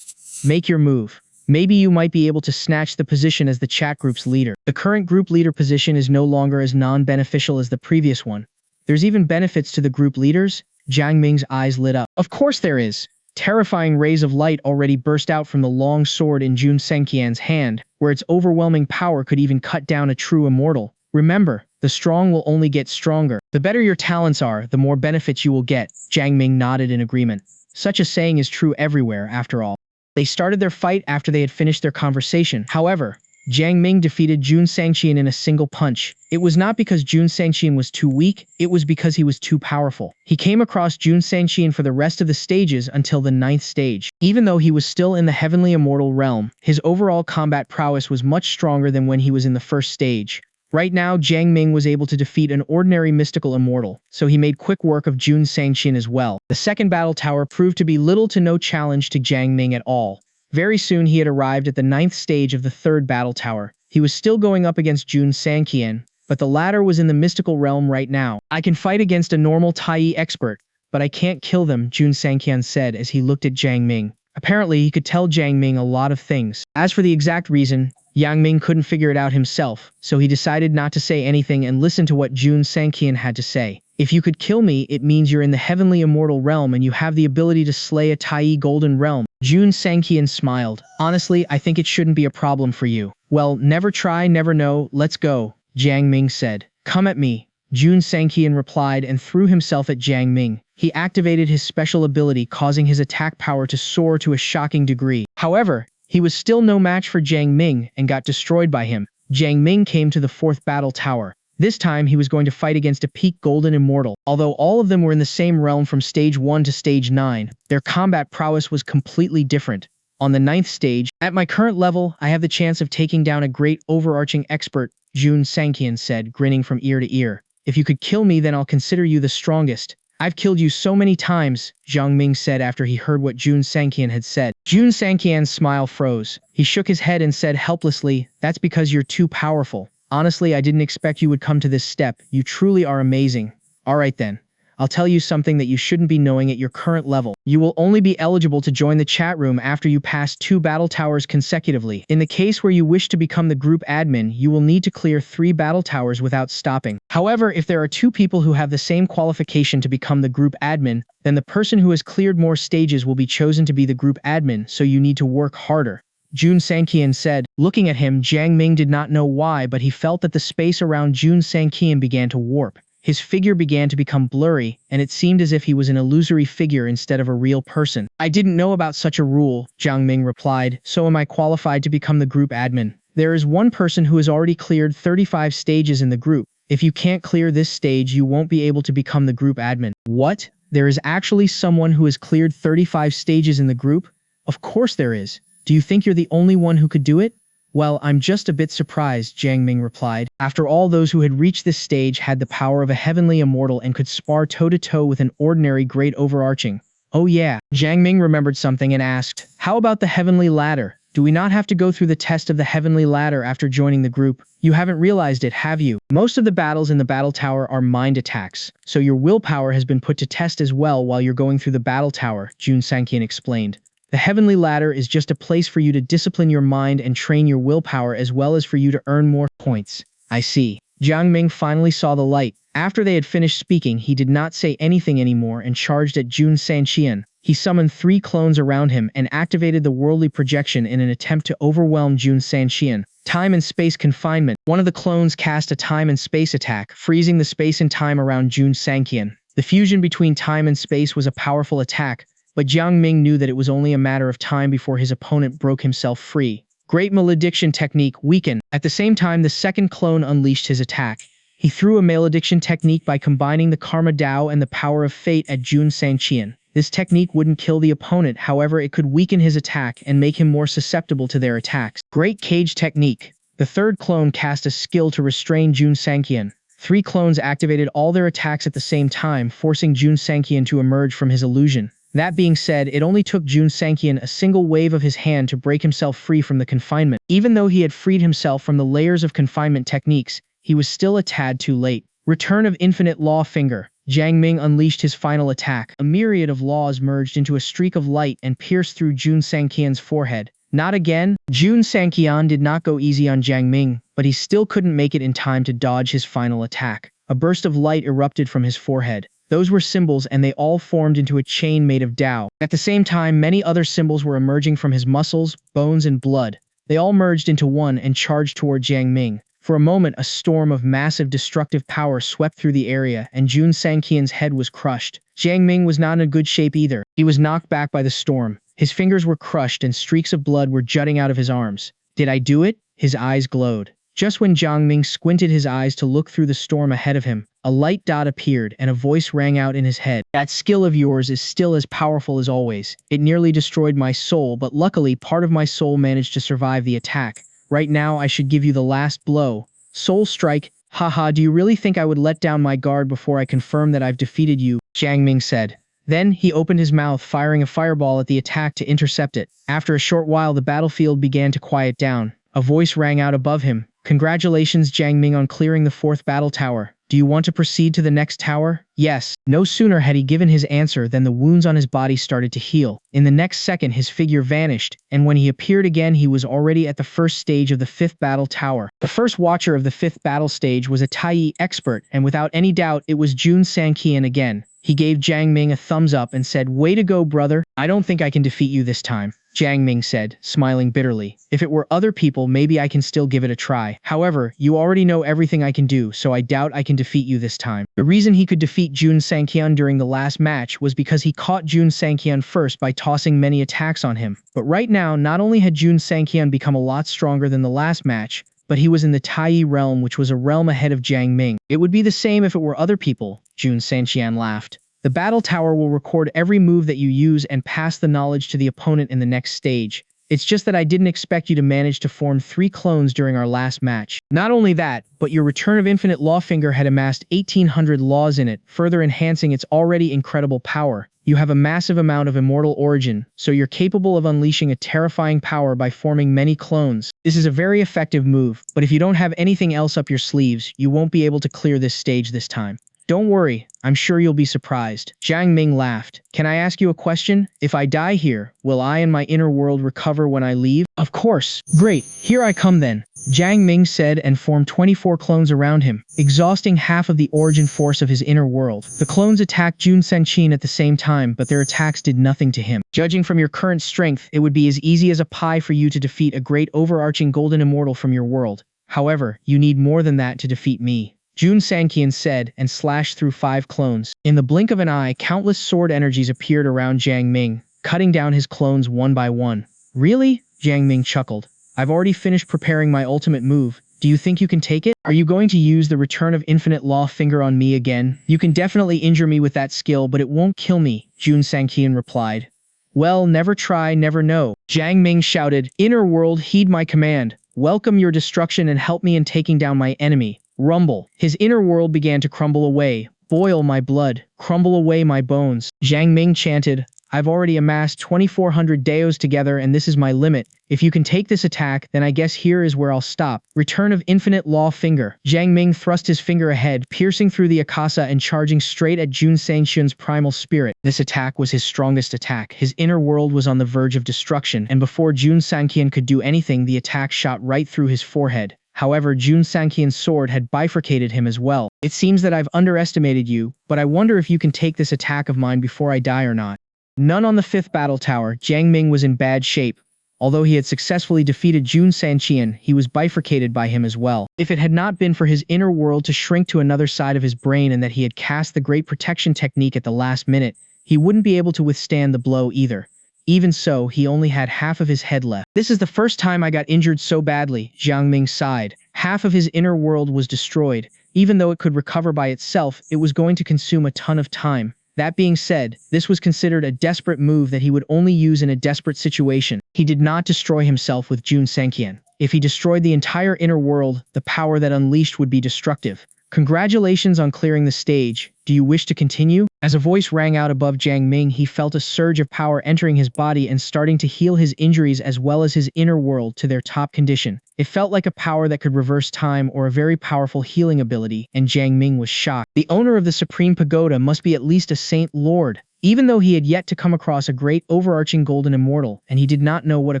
Make your move. Maybe you might be able to snatch the position as the chat group's leader. The current group leader position is no longer as non-beneficial as the previous one. There's even benefits to the group leaders. Jiang Ming's eyes lit up. Of course there is. Terrifying rays of light already burst out from the long sword in Xianxia's hand, where its overwhelming power could even cut down a true immortal. Remember, the strong will only get stronger. The better your talents are, the more benefits you will get. Jiang Ming nodded in agreement. Such a saying is true everywhere, after all. They started their fight after they had finished their conversation. However, Jiang Ming defeated Xianxia in a single punch. It was not because Xianxia was too weak, it was because he was too powerful. He came across Xianxia for the rest of the stages until the 9th stage. Even though he was still in the heavenly immortal realm, his overall combat prowess was much stronger than when he was in the first stage. Right now, Jiang Ming was able to defeat an ordinary mystical immortal, so he made quick work of Xianxia as well. The second battle tower proved to be little to no challenge to Jiang Ming at all. Very soon he had arrived at the 9th stage of the third battle tower. He was still going up against Xianxia, but the latter was in the mystical realm right now. I can fight against a normal Tai expert, but I can't kill them, Jun Sangqian said as he looked at Jiang Ming. Apparently, he could tell Jiang Ming a lot of things. As for the exact reason, Yang Ming couldn't figure it out himself, so he decided not to say anything and listen to what Jun Sangqian had to say. If you could kill me, it means you're in the heavenly immortal realm and you have the ability to slay a Tai golden realm. Jun Sangqian smiled. Honestly, I think it shouldn't be a problem for you. Well, never try, never know, let's go, Jiang Ming said. Come at me. Jun Sangqian replied and threw himself at Jiang Ming. He activated his special ability, causing his attack power to soar to a shocking degree. However, he was still no match for Jiang Ming and got destroyed by him. Jiang Ming came to the fourth battle tower. This time he was going to fight against a peak golden immortal. Although all of them were in the same realm from stage 1 to stage 9, their combat prowess was completely different. On the 9th stage, at my current level, I have the chance of taking down a great overarching expert, Jun Sangqian said, grinning from ear to ear. If you could kill me, then I'll consider you the strongest. I've killed you so many times, Jiang Ming said after he heard what Jun Sangqian had said. Jun Sangqian's smile froze. He shook his head and said helplessly, that's because you're too powerful. Honestly, I didn't expect you would come to this step. You truly are amazing. Alright then. I'll tell you something that you shouldn't be knowing at your current level. You will only be eligible to join the chat room after you pass 2 battle towers consecutively. In the case where you wish to become the group admin, you will need to clear 3 battle towers without stopping. However, if there are 2 people who have the same qualification to become the group admin, then the person who has cleared more stages will be chosen to be the group admin, so you need to work harder. Jun Sangqian said. Looking at him, Jiang Ming did not know why, but he felt that the space around Jun Sangqian began to warp. His figure began to become blurry, and it seemed as if he was an illusory figure instead of a real person. I didn't know about such a rule, Jiang Ming replied, so am I qualified to become the group admin. There is one person who has already cleared 35 stages in the group. If you can't clear this stage, you won't be able to become the group admin. What? There is actually someone who has cleared 35 stages in the group? Of course there is. Do you think you're the only one who could do it? Well, I'm just a bit surprised, Jiang Ming replied. After all, those who had reached this stage had the power of a heavenly immortal and could spar toe-to-toe with an ordinary great overarching. Oh yeah, Jiang Ming remembered something and asked, how about the heavenly ladder? Do we not have to go through the test of the heavenly ladder after joining the group? You haven't realized it, have you? Most of the battles in the battle tower are mind attacks, so your willpower has been put to test as well while you're going through the battle tower, Jun Sangqian explained. The heavenly ladder is just a place for you to discipline your mind and train your willpower as well as for you to earn more points. I see. Jiang Ming finally saw the light. After they had finished speaking, he did not say anything anymore and charged at Jun Sangqian. He summoned 3 clones around him and activated the worldly projection in an attempt to overwhelm Jun Sangqian. Time and space confinement. One of the clones cast a time and space attack, freezing the space and time around Jun Sangqian. The fusion between time and space was a powerful attack, but Jiang Ming knew that it was only a matter of time before his opponent broke himself free. Great malediction technique weaken. At the same time, the second clone unleashed his attack. He threw a malediction technique by combining the Karma Dao and the power of fate at Jun Sangqian. This technique wouldn't kill the opponent, however it could weaken his attack and make him more susceptible to their attacks. Great cage technique. The third clone cast a skill to restrain Jun Sangqian. 3 clones activated all their attacks at the same time, forcing Jun Sangqian to emerge from his illusion. That being said, it only took Jun Sangqian a single wave of his hand to break himself free from the confinement. Even though he had freed himself from the layers of confinement techniques, he was still a tad too late. Return of Infinite Law Finger. Jiang Ming unleashed his final attack. A myriad of laws merged into a streak of light and pierced through Jun Sangqian's forehead. Not again. Jun Sangqian did not go easy on Jiang Ming, but he still couldn't make it in time to dodge his final attack. A burst of light erupted from his forehead. Those were symbols and they all formed into a chain made of Tao. At the same time, many other symbols were emerging from his muscles, bones, and blood. They all merged into one and charged toward Jiang Ming. For a moment, a storm of massive destructive power swept through the area and Jun Sangqian's head was crushed. Jiang Ming was not in a good shape either. He was knocked back by the storm. His fingers were crushed and streaks of blood were jutting out of his arms. Did I do it? His eyes glowed. Just when Jiang Ming squinted his eyes to look through the storm ahead of him, a light dot appeared and a voice rang out in his head. That skill of yours is still as powerful as always. It nearly destroyed my soul, but luckily part of my soul managed to survive the attack. Right now I should give you the last blow. Soul Strike. Haha, do you really think I would let down my guard before I confirm that I've defeated you? Jiang Ming said. Then he opened his mouth, firing a fireball at the attack to intercept it. After a short while, the battlefield began to quiet down. A voice rang out above him. Congratulations, Jiang Ming, on clearing the 4th battle tower. Do you want to proceed to the next tower? Yes. No sooner had he given his answer than the wounds on his body started to heal. In the next second, his figure vanished, and when he appeared again, he was already at the first stage of the 5th battle tower. The first watcher of the 5th battle stage was a Tai expert, and without any doubt, it was Xianxia again. He gave Jiang Ming a thumbs up and said, "Way to go, brother. I don't think I can defeat you this time." Jiang Ming said, smiling bitterly. "If it were other people, maybe I can still give it a try. However, you already know everything I can do, so I doubt I can defeat you this time." The reason he could defeat Xianxia during the last match was because he caught Xianxia first by tossing many attacks on him. But right now, not only had Xianxia become a lot stronger than the last match, but he was in the Tai realm, which was a realm ahead of Jiang Ming. It would be the same if it were other people, Xianxia laughed. The battle tower will record every move that you use and pass the knowledge to the opponent in the next stage. It's just that I didn't expect you to manage to form 3 clones during our last match. Not only that, but your Return of Infinite Law finger had amassed 1800 laws in it, further enhancing its already incredible power. You have a massive amount of immortal origin, so you're capable of unleashing a terrifying power by forming many clones. This is a very effective move, but if you don't have anything else up your sleeves, you won't be able to clear this stage this time. Don't worry, I'm sure you'll be surprised. Jiang Ming laughed. Can I ask you a question? If I die here, will I and my inner world recover when I leave? Of course. Great, here I come then. Jiang Ming said and formed 24 clones around him, exhausting half of the origin force of his inner world. The clones attacked Xianxia at the same time, but their attacks did nothing to him. Judging from your current strength, it would be as easy as a pie for you to defeat a great overarching golden immortal from your world. However, you need more than that to defeat me. Xianxia said and slashed through 5 clones. In the blink of an eye, countless sword energies appeared around Jiang Ming, cutting down his clones one by one. Really? Jiang Ming chuckled. I've already finished preparing my ultimate move. Do you think you can take it? Are you going to use the Return of Infinite Law finger on me again? You can definitely injure me with that skill, but it won't kill me, Xianxia replied. Well, never try, never know. Jiang Ming shouted, Inner world, heed my command. Welcome your destruction and help me in taking down my enemy. Rumble. His inner world began to crumble away. Boil my blood. Crumble away my bones. Jiang Ming chanted, I've already amassed 2400 Daos together and this is my limit. If you can take this attack, then I guess here is where I'll stop. Return of Infinite Law finger. Jiang Ming thrust his finger ahead, piercing through the Akasa and charging straight at Xianxia's primal spirit. This attack was his strongest attack. His inner world was on the verge of destruction, and before Xianxia could do anything, the attack shot right through his forehead. However, Xianxia's sword had bifurcated him as well. It seems that I've underestimated you, but I wonder if you can take this attack of mine before I die or not. None on the 5th battle tower. Jiang Ming was in bad shape. Although he had successfully defeated Xianxia, he was bifurcated by him as well. If it had not been for his inner world to shrink to another side of his brain and that he had cast the Great Protection technique at the last minute, he wouldn't be able to withstand the blow either. Even so, he only had half of his head left. This is the first time I got injured so badly, Jiang Ming sighed. Half of his inner world was destroyed. Even though it could recover by itself, it was going to consume a ton of time. That being said, this was considered a desperate move that he would only use in a desperate situation. He did not destroy himself with Xianxia. If he destroyed the entire inner world, the power that unleashed would be destructive. Congratulations on clearing the stage. Do you wish to continue? As a voice rang out above Jiang Ming, he felt a surge of power entering his body and starting to heal his injuries as well as his inner world to their top condition. It felt like a power that could reverse time or a very powerful healing ability, and Jiang Ming was shocked. The owner of the Supreme Pagoda must be at least a saint lord. Even though he had yet to come across a great overarching golden immortal, and he did not know what a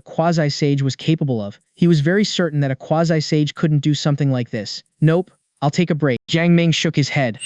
quasi-sage was capable of, he was very certain that a quasi-sage couldn't do something like this. Nope. I'll take a break. Jiang Ming shook his head.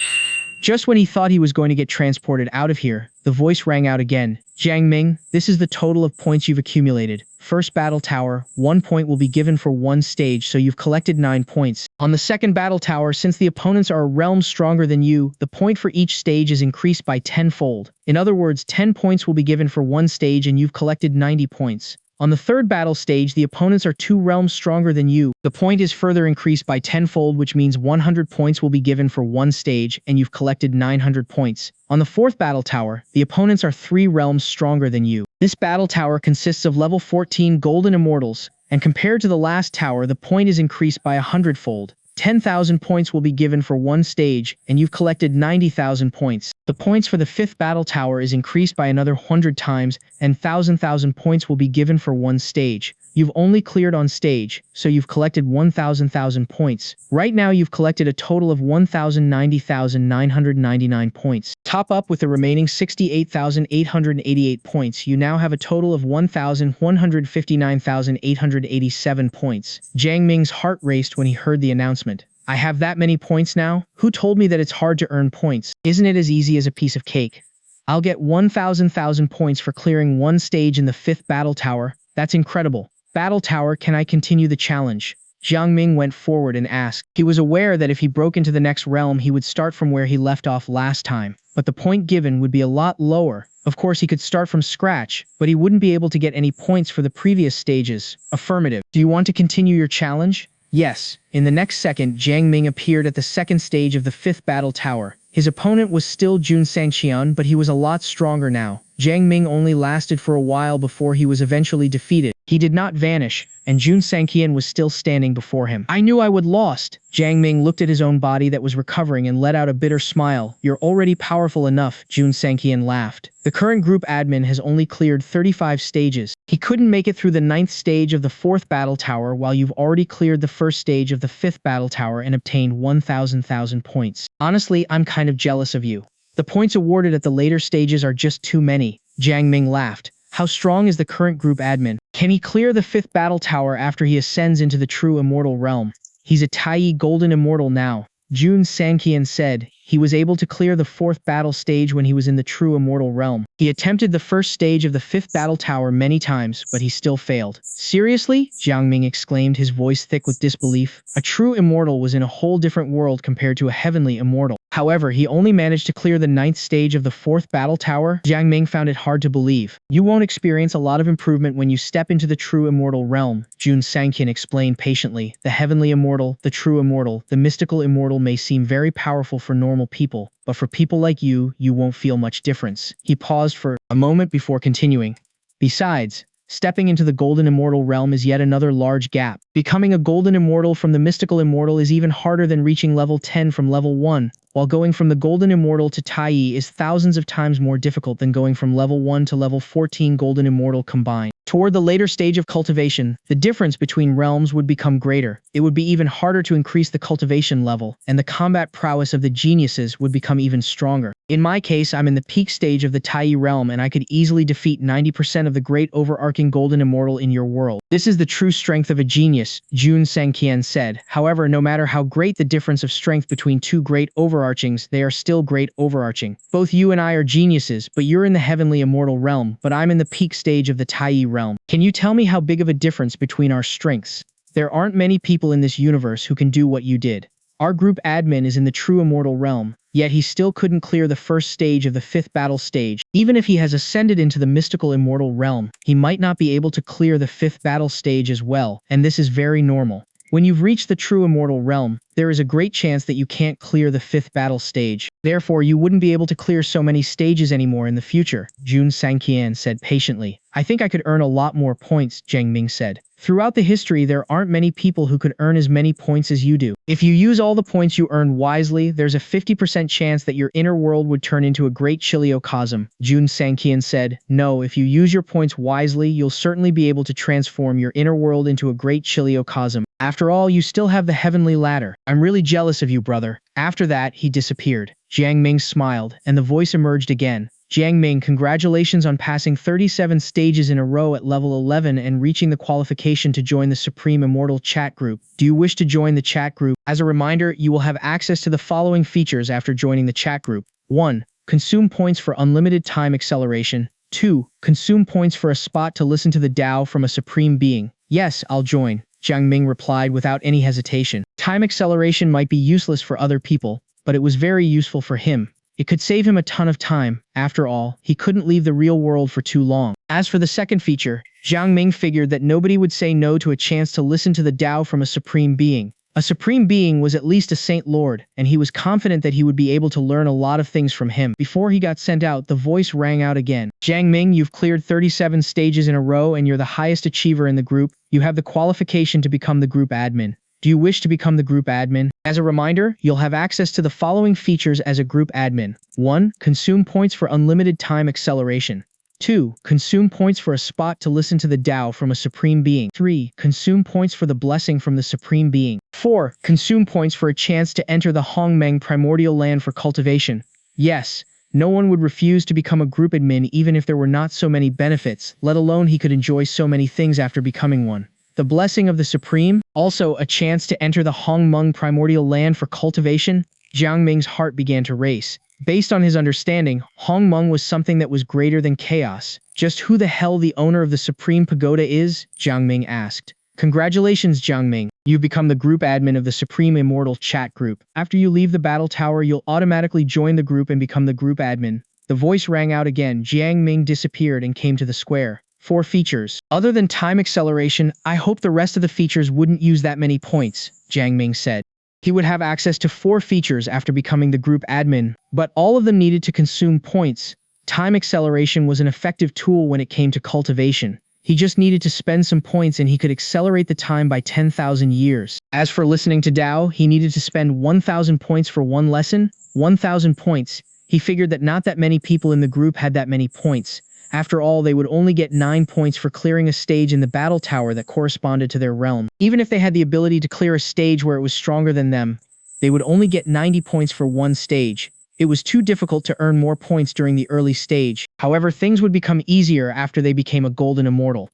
Just when he thought he was going to get transported out of here, the voice rang out again. Jiang Ming, this is the total of points you've accumulated. First battle tower, 1 point will be given for 1 stage, so you've collected 9 points. On the second battle tower, since the opponents are a realm stronger than you, the point for each stage is increased by 10-fold. In other words, 10 points will be given for 1 stage and you've collected 90 points. On the third battle stage, the opponents are 2 realms stronger than you. The point is further increased by 10-fold, which means 100 points will be given for 1 stage, and you've collected 900 points. On the fourth battle tower, the opponents are 3 realms stronger than you. This battle tower consists of level 14 golden immortals, and compared to the last tower, the point is increased by 100-fold. 10,000 points will be given for one stage, and you've collected 90,000 points. The points for the 5th battle tower is increased by another 100 times, and 1,000 points will be given for one stage. You've only cleared on stage, so you've collected 1,000 points. Right now you've collected a total of 1,090,999 points. Top up with the remaining 68,888 points, you now have a total of 1,159,887 points. Jiang Ming's heart raced when he heard the announcement. I have that many points now? Who told me that it's hard to earn points? Isn't it as easy as a piece of cake? I'll get 1,000 points for clearing one stage in the 5th battle tower. That's incredible. Battle tower, can I continue the challenge? Jiang Ming went forward and asked. He was aware that if he broke into the next realm he would start from where he left off last time, but the point given would be a lot lower. Of course he could start from scratch, but he wouldn't be able to get any points for the previous stages. Affirmative. Do you want to continue your challenge? Yes. In the next second, Jiang Ming appeared at the 2nd stage of the 5th battle tower. His opponent was still Xianxia, but he was a lot stronger now. Jiang Ming only lasted for a while before he was eventually defeated. He did not vanish, and Xianxia was still standing before him. I knew I would lost. Jiang Ming looked at his own body that was recovering and let out a bitter smile. You're already powerful enough, Xianxia laughed. The current group admin has only cleared 35 stages. He couldn't make it through the 9th stage of the 4th battle tower while you've already cleared the 1st stage of the 5th battle tower and obtained 1,000 points. Honestly, I'm kind of jealous of you. The points awarded at the later stages are just too many. Jiang Ming laughed. How strong is the current group admin? Can he clear the 5th battle tower after he ascends into the True Immortal Realm? He's a Tai Golden Immortal now. Xianxia said. He was able to clear the 4th battle stage when he was in the True Immortal Realm. He attempted the 1st stage of the 5th battle tower many times, but he still failed. Seriously? Jiang Ming exclaimed, his voice thick with disbelief. A true immortal was in a whole different world compared to a heavenly immortal. However, he only managed to clear the 9th stage of the 4th battle tower. Jiang Ming found it hard to believe. You won't experience a lot of improvement when you step into the True Immortal Realm, Xianxia explained patiently. The heavenly immortal, the true immortal, the mystical immortal may seem very powerful for normal people, but for people like you won't feel much difference. He paused for a moment before continuing. Besides, stepping into the Golden Immortal Realm is yet another large gap. Becoming a Golden Immortal from the Mystical Immortal is even harder than reaching level 10 from level 1, while going from the Golden Immortal to Tai is thousands of times more difficult than going from level 1 to level 14 Golden Immortal combined. Toward the later stage of cultivation, the difference between realms would become greater. It would be even harder to increase the cultivation level, and the combat prowess of the geniuses would become even stronger. In my case, I'm in the peak stage of the Tai realm and I could easily defeat 90% of the great overarching Golden Immortal in your world. This is the true strength of a genius, Xianxia said. However, no matter how great the difference of strength between two great overarchings, they are still great overarching. Both you and I are geniuses, but you're in the heavenly immortal realm, but I'm in the peak stage of the Tai realm. Can you tell me how big of a difference between our strengths? There aren't many people in this universe who can do what you did. Our group admin is in the True Immortal Realm, yet he still couldn't clear the 1st stage of the 5th battle stage. Even if he has ascended into the Mystical Immortal Realm, he might not be able to clear the 5th battle stage as well, and this is very normal. When you've reached the True Immortal Realm, there is a great chance that you can't clear the 5th battle stage. Therefore, you wouldn't be able to clear so many stages anymore in the future, Xianxia said patiently. I think I could earn a lot more points, Jiang Ming said. Throughout the history, there aren't many people who could earn as many points as you do. If you use all the points you earn wisely, there's a 50% chance that your inner world would turn into a great Chiliocosm, Xianxia said. No, if you use your points wisely, you'll certainly be able to transform your inner world into a great Chiliocosm. After all, you still have the heavenly ladder. I'm really jealous of you, brother. After that, he disappeared. Jiang Ming smiled, and the voice emerged again. Jiang Ming, congratulations on passing 37 stages in a row at level 11 and reaching the qualification to join the Supreme Immortal chat group. Do you wish to join the chat group? As a reminder, you will have access to the following features after joining the chat group. 1. Consume points for unlimited time acceleration. 2. Consume points for a spot to listen to the Tao from a supreme being. Yes, I'll join, Jiang Ming replied without any hesitation. Time acceleration might be useless for other people, but it was very useful for him. It could save him a ton of time. After all, he couldn't leave the real world for too long. As for the second feature, Jiang Ming figured that nobody would say no to a chance to listen to the Tao from a supreme being. A supreme being was at least a Saint Lord, and he was confident that he would be able to learn a lot of things from him. Before he got sent out, the voice rang out again. Jiang Ming, you've cleared 37 stages in a row and you're the highest achiever in the group. You have the qualification to become the group admin. Do you wish to become the group admin? As a reminder, you'll have access to the following features as a group admin. 1. Consume points for unlimited time acceleration. 2. Consume points for a spot to listen to the Tao from a Supreme Being. 3. Consume points for the blessing from the Supreme Being. 4. Consume points for a chance to enter the Hongmeng primordial land for cultivation. Yes, no one would refuse to become a group admin even if there were not so many benefits, let alone he could enjoy so many things after becoming one. The blessing of the Supreme, also a chance to enter the Hongmeng primordial land for cultivation. Jiang Ming's heart began to race. Based on his understanding, Hongmeng was something that was greater than chaos. Just who the hell the owner of the Supreme Pagoda is? Jiang Ming asked. Congratulations, Jiang Ming. You've become the group admin of the Supreme Immortal Chat group. After you leave the battle tower, you'll automatically join the group and become the group admin. The voice rang out again. Jiang Ming disappeared and came to the square. 4 features. Other than time acceleration, I hope the rest of the features wouldn't use that many points, Jiang Ming said. He would have access to 4 features after becoming the group admin, but all of them needed to consume points. Time acceleration was an effective tool when it came to cultivation. He just needed to spend some points and he could accelerate the time by 10,000 years. As for listening to Tao, he needed to spend 1,000 points for one lesson. 1,000 points. He figured that not that many people in the group had that many points. After all, they would only get 9 points for clearing a stage in the battle tower that corresponded to their realm. Even if they had the ability to clear a stage where it was stronger than them, they would only get 90 points for one stage. It was too difficult to earn more points during the early stage. However, things would become easier after they became a golden immortal.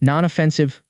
Non-offensive.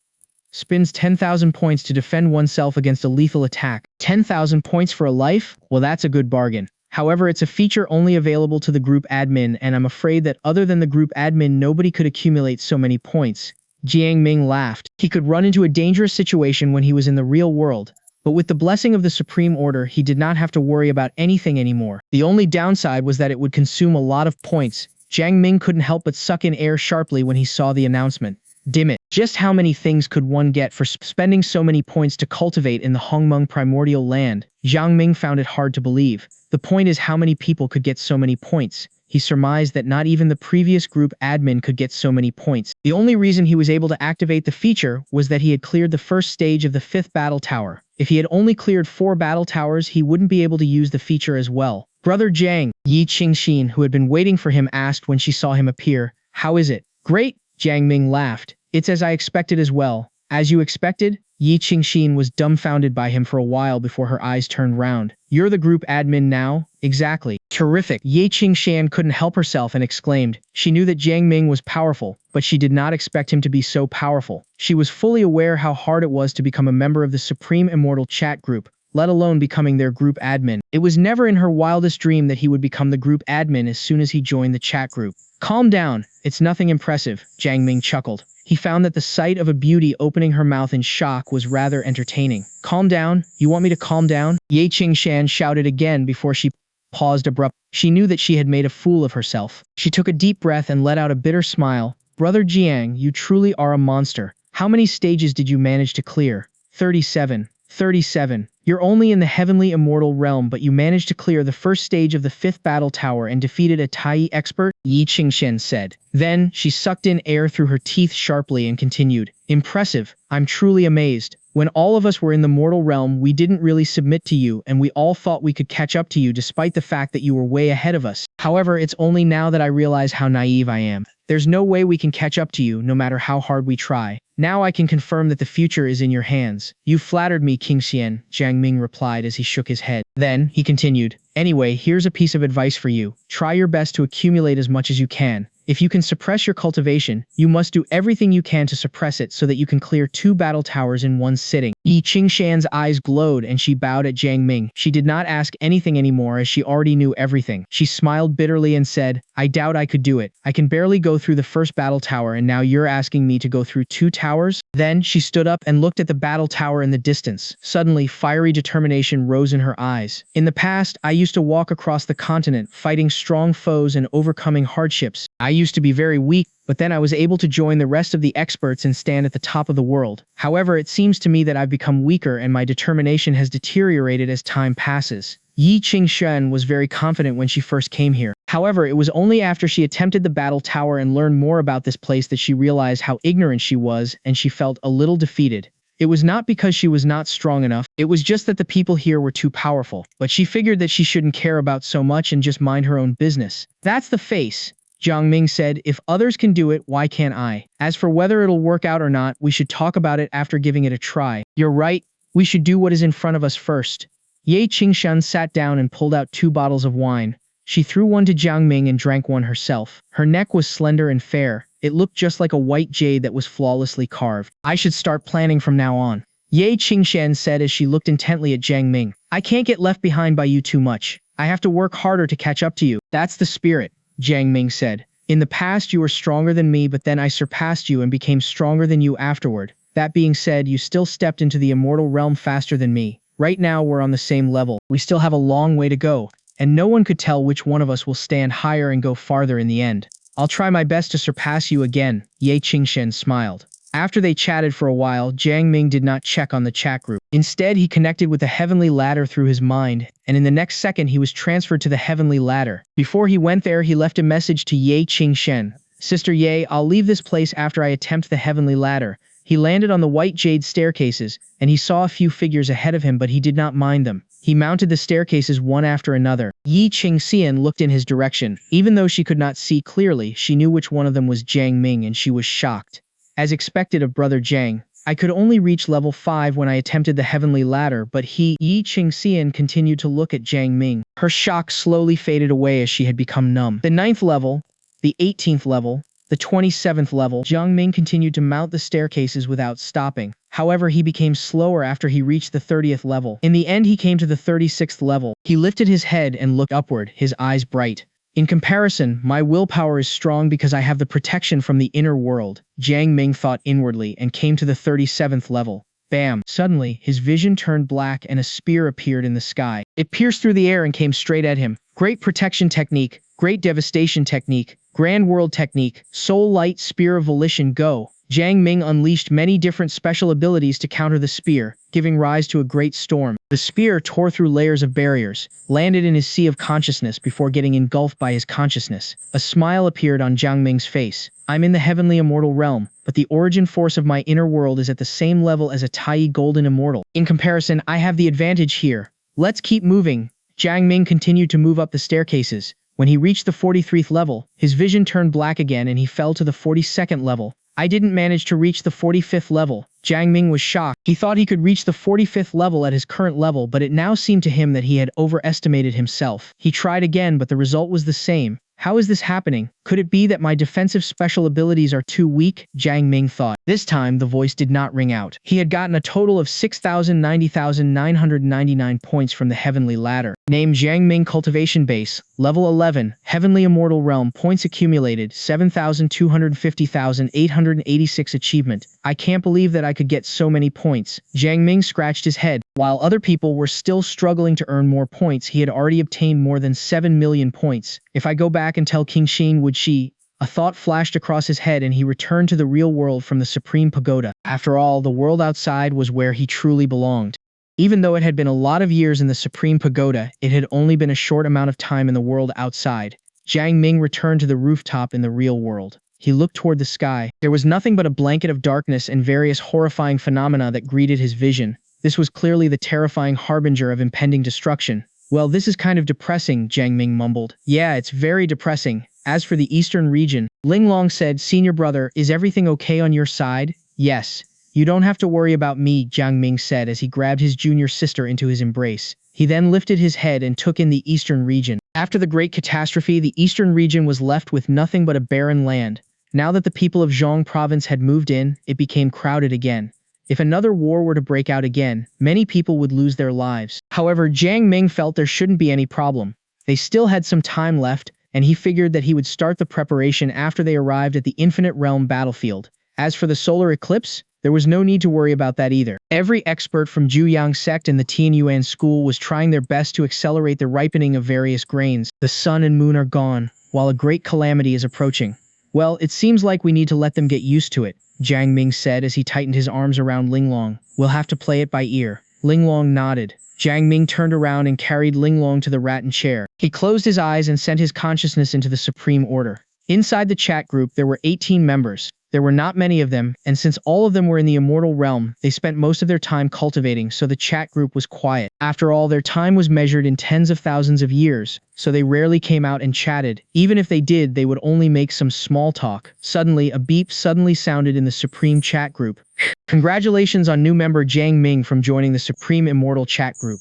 Spends 10,000 points to defend oneself against a lethal attack. 10,000 points for a life? Well, that's a good bargain. However, it's a feature only available to the group admin, and I'm afraid that other than the group admin, nobody could accumulate so many points. Jiang Ming laughed. He could run into a dangerous situation when he was in the real world. But with the blessing of the Supreme Order, he did not have to worry about anything anymore. The only downside was that it would consume a lot of points. Jiang Ming couldn't help but suck in air sharply when he saw the announcement. Damn it. Just how many things could one get for spending so many points to cultivate in the Hongmeng primordial land? Jiang Ming found it hard to believe. The point is, how many people could get so many points? He surmised that not even the previous group admin could get so many points. The only reason he was able to activate the feature was that he had cleared the first stage of the 5th battle tower. If he had only cleared 4 battle towers, he wouldn't be able to use the feature as well. Brother Jiang, Yi Qingxin, who had been waiting for him, asked when she saw him appear. How is it? Great, Jiang Ming laughed. It's as I expected as well. As you expected? Yi Qingxin was dumbfounded by him for a while before her eyes turned round. You're the group admin now? Exactly. Terrific. Yi Qingxian couldn't help herself and exclaimed. She knew that Jiang Ming was powerful, but she did not expect him to be so powerful. She was fully aware how hard it was to become a member of the Supreme Immortal Chat group, let alone becoming their group admin. It was never in her wildest dream that he would become the group admin as soon as he joined the chat group. Calm down. It's nothing impressive, Jiang Ming chuckled. He found that the sight of a beauty opening her mouth in shock was rather entertaining. Calm down? You want me to calm down? Ye Qingshan shouted again before she paused abruptly. She knew that she had made a fool of herself. She took a deep breath and let out a bitter smile. Brother Jiang, you truly are a monster. How many stages did you manage to clear? 37. 37. You're only in the heavenly immortal realm, but you managed to clear the first stage of the 5th battle tower and defeated a Tai expert, Yi Qingshan said. Then, she sucked in air through her teeth sharply and continued. Impressive. I'm truly amazed. When all of us were in the mortal realm, we didn't really submit to you, and we all thought we could catch up to you despite the fact that you were way ahead of us. However, it's only now that I realize how naive I am. There's no way we can catch up to you, no matter how hard we try. Now I can confirm that the future is in your hands. You flattered me, King Xian, Jiang Ming replied as he shook his head. Then, he continued. Anyway, here's a piece of advice for you. Try your best to accumulate as much as you can. If you can suppress your cultivation, you must do everything you can to suppress it so that you can clear 2 battle towers in one sitting. Yi Qingshan's eyes glowed and she bowed at Jiang Ming. She did not ask anything anymore as she already knew everything. She smiled bitterly and said, I doubt I could do it. I can barely go through the first battle tower and now you're asking me to go through 2 towers? Then, she stood up and looked at the battle tower in the distance. Suddenly, fiery determination rose in her eyes. In the past, I used to walk across the continent, fighting strong foes and overcoming hardships. I used to be very weak, but then I was able to join the rest of the experts and stand at the top of the world. However, it seems to me that I've become weaker and my determination has deteriorated as time passes. Yi Qingshan was very confident when she first came here. However, it was only after she attempted the battle tower and learned more about this place that she realized how ignorant she was, and she felt a little defeated. It was not because she was not strong enough, it was just that the people here were too powerful. But she figured that she shouldn't care about so much and just mind her own business. That's the face. Jiang Ming said, if others can do it, why can't I? As for whether it'll work out or not, we should talk about it after giving it a try. You're right, we should do what is in front of us first. Bei Chenxing sat down and pulled out 2 bottles of wine. She threw one to Jiang Ming and drank one herself. Her neck was slender and fair. It looked just like a white jade that was flawlessly carved. I should start planning from now on. Bei Chenxing said as she looked intently at Jiang Ming. I can't get left behind by you too much. I have to work harder to catch up to you. That's the spirit, Jiang Ming said. In the past you were stronger than me, but then I surpassed you and became stronger than you afterward. That being said, you still stepped into the immortal realm faster than me. Right now we're on the same level. We still have a long way to go, and no one could tell which one of us will stand higher and go farther in the end. I'll try my best to surpass you again, Bei Chenxing smiled. After they chatted for a while, Jiang Ming did not check on the chat group. Instead, he connected with the heavenly ladder through his mind, and in the next second he was transferred to the heavenly ladder. Before he went there, he left a message to Bei Chenxing. Sister Ye, I'll leave this place after I attempt the heavenly ladder. He landed on the white jade staircases, and he saw a few figures ahead of him, but he did not mind them. He mounted the staircases one after another. Bei Chenxing looked in his direction. Even though she could not see clearly, she knew which one of them was Jiang Ming, and she was shocked. As expected of brother Jiang, I could only reach level 5 when I attempted the heavenly ladder, but Bei Chenxing continued to look at Jiang Ming. Her shock slowly faded away as she had become numb. The 9th level, the 18th level, the 27th level, Jiang Ming continued to mount the staircases without stopping. However, he became slower after he reached the 30th level. In the end, he came to the 36th level. He lifted his head and looked upward, his eyes bright. In comparison, my willpower is strong because I have the protection from the inner world, Jiang Ming thought inwardly and came to the 37th level. Bam! Suddenly, his vision turned black and a spear appeared in the sky. It pierced through the air and came straight at him. Great protection technique, great devastation technique, grand world technique, soul light spear of volition go. Jiang Ming unleashed many different special abilities to counter the spear, giving rise to a great storm. The spear tore through layers of barriers, landed in his sea of consciousness before getting engulfed by his consciousness. A smile appeared on Jiang Ming's face. I'm in the heavenly immortal realm, but the origin force of my inner world is at the same level as a Tai golden immortal. In comparison, I have the advantage here. Let's keep moving. Jiang Ming continued to move up the staircases. When he reached the 43rd level, his vision turned black again and he fell to the 42nd level. I didn't manage to reach the 45th level. Jiang Ming was shocked. He thought he could reach the 45th level at his current level, but it now seemed to him that he had overestimated himself. He tried again, but the result was the same. How is this happening? Could it be that my defensive special abilities are too weak? Jiang Ming thought. This time, the voice did not ring out. He had gotten a total of 6,090,999 points from the heavenly ladder. Name Jiang Ming Cultivation Base, Level 11, Heavenly Immortal Realm, points accumulated, 7,250,886 achievement. I can't believe that I could get so many points. Jiang Ming scratched his head. While other people were still struggling to earn more points, he had already obtained more than 7 million points. If I go back and tell King Xin, would she? A thought flashed across his head and he returned to the real world from the Supreme Pagoda. After all, the world outside was where he truly belonged. Even though it had been a lot of years in the Supreme Pagoda, it had only been a short amount of time in the world outside. Jiang Ming returned to the rooftop in the real world. He looked toward the sky. There was nothing but a blanket of darkness and various horrifying phenomena that greeted his vision. This was clearly the terrifying harbinger of impending destruction. Well, this is kind of depressing, Jiang Ming mumbled. Yeah, it's very depressing. As for the eastern region, Linglong said, Senior brother, is everything okay on your side? Yes. You don't have to worry about me, Jiang Ming said as he grabbed his junior sister into his embrace. He then lifted his head and took in the eastern region. After the great catastrophe, the eastern region was left with nothing but a barren land. Now that the people of Zhong province had moved in, it became crowded again. If another war were to break out again, many people would lose their lives. However, Jiang Ming felt there shouldn't be any problem. They still had some time left, and he figured that he would start the preparation after they arrived at the Infinite Realm battlefield. As for the solar eclipse, there was no need to worry about that either. Every expert from Zhuyang sect and the Tianyuan school was trying their best to accelerate the ripening of various grains. The sun and moon are gone, while a great calamity is approaching. Well, it seems like we need to let them get used to it, Jiang Ming said as he tightened his arms around Linglong. We'll have to play it by ear. Linglong nodded. Jiang Ming turned around and carried Linglong to the rattan chair. He closed his eyes and sent his consciousness into the Supreme Order. Inside the chat group, there were 18 members. There were not many of them, and since all of them were in the immortal realm, they spent most of their time cultivating, so the chat group was quiet. After all, their time was measured in tens of thousands of years, so they rarely came out and chatted. Even if they did, they would only make some small talk. Suddenly, a beep suddenly sounded in the Supreme chat group. Congratulations on new member Jiang Ming from joining the Supreme Immortal chat group.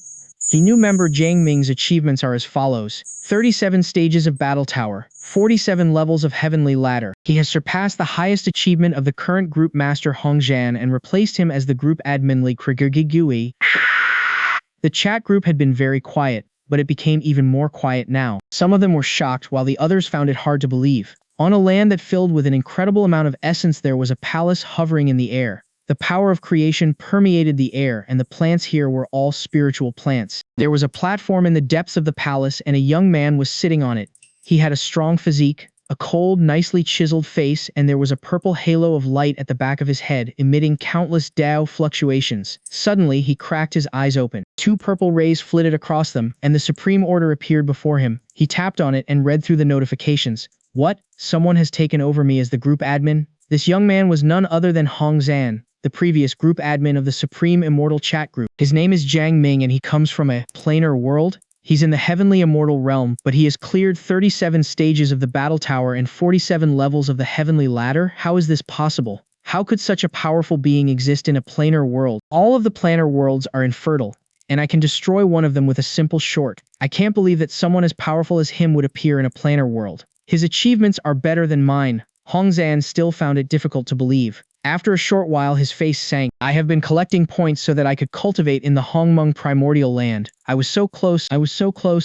The new member Jiang Ming's achievements are as follows: 37 stages of Battle Tower, 47 levels of Heavenly Ladder. He has surpassed the highest achievement of the current Group Master Hong Zhan and replaced him as the Group Admin Li Krigigigui. The chat group had been very quiet, but it became even more quiet now. Some of them were shocked while the others found it hard to believe. On a land that filled with an incredible amount of essence, there was a palace hovering in the air. The power of creation permeated the air, and the plants here were all spiritual plants. There was a platform in the depths of the palace, and a young man was sitting on it. He had a strong physique, a cold, nicely chiseled face, and there was a purple halo of light at the back of his head, emitting countless Dao fluctuations. Suddenly, he cracked his eyes open. Two purple rays flitted across them, and the Supreme Order appeared before him. He tapped on it and read through the notifications. What? Someone has taken over me as the group admin? This young man was none other than Hong Zhan, the previous group admin of the Supreme Immortal chat group. His name is Jiang Ming and he comes from a planar world. He's in the Heavenly Immortal Realm, but he has cleared 37 stages of the Battle Tower and 47 levels of the Heavenly Ladder. How is this possible? How could such a powerful being exist in a planar world? All of the planar worlds are infertile, and I can destroy one of them with a simple short. I can't believe that someone as powerful as him would appear in a planar world. His achievements are better than mine. Hong Zhan still found it difficult to believe. After a short while, his face sank. I have been collecting points so that I could cultivate in the Hongmeng primordial land. I was so close,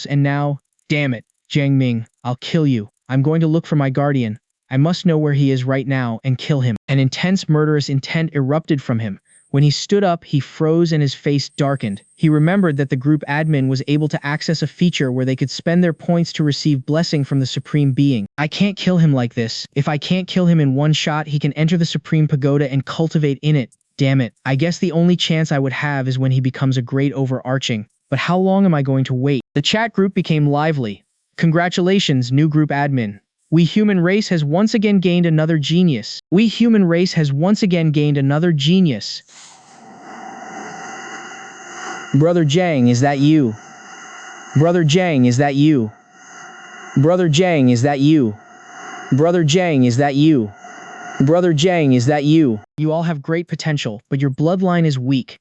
and now, damn it, Jiang Ming, I'll kill you. I'm going to look for my guardian. I must know where he is right now and kill him. An intense murderous intent erupted from him. When he stood up, he froze and his face darkened. He remembered that the group admin was able to access a feature where they could spend their points to receive blessing from the Supreme Being. I can't kill him like this. If I can't kill him in one shot, he can enter the Supreme Pagoda and cultivate in it. Damn it. I guess the only chance I would have is when he becomes a great overarching. But how long am I going to wait? The chat group became lively. Congratulations, new group admin. We human race has once again gained another genius. We human race has once again gained another genius. Brother Jiang, is that you? Brother Jiang, is that you? Brother Jiang, is that you? Brother Jiang, is that you? Brother Jiang, is that you? You all have great potential, but your bloodline is weak.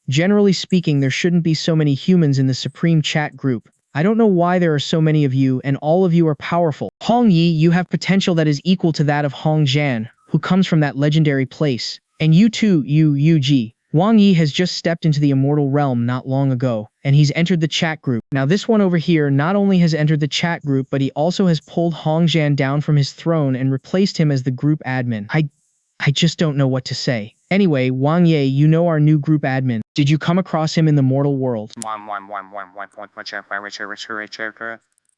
Generally speaking, there shouldn't be so many humans in the Supreme Chat group. I don't know why there are so many of you, and all of you are powerful. Hong Yi, you have potential that is equal to that of Hong Zhan, who comes from that legendary place. And you too, Yu. Wang Yi has just stepped into the immortal realm not long ago, and he's entered the chat group. Now this one over here not only has entered the chat group, but he also has pulled Hong Zhan down from his throne and replaced him as the group admin. I just don't know what to say. Anyway, Wang Ye, you know our new group admin. Did you come across him in the mortal world?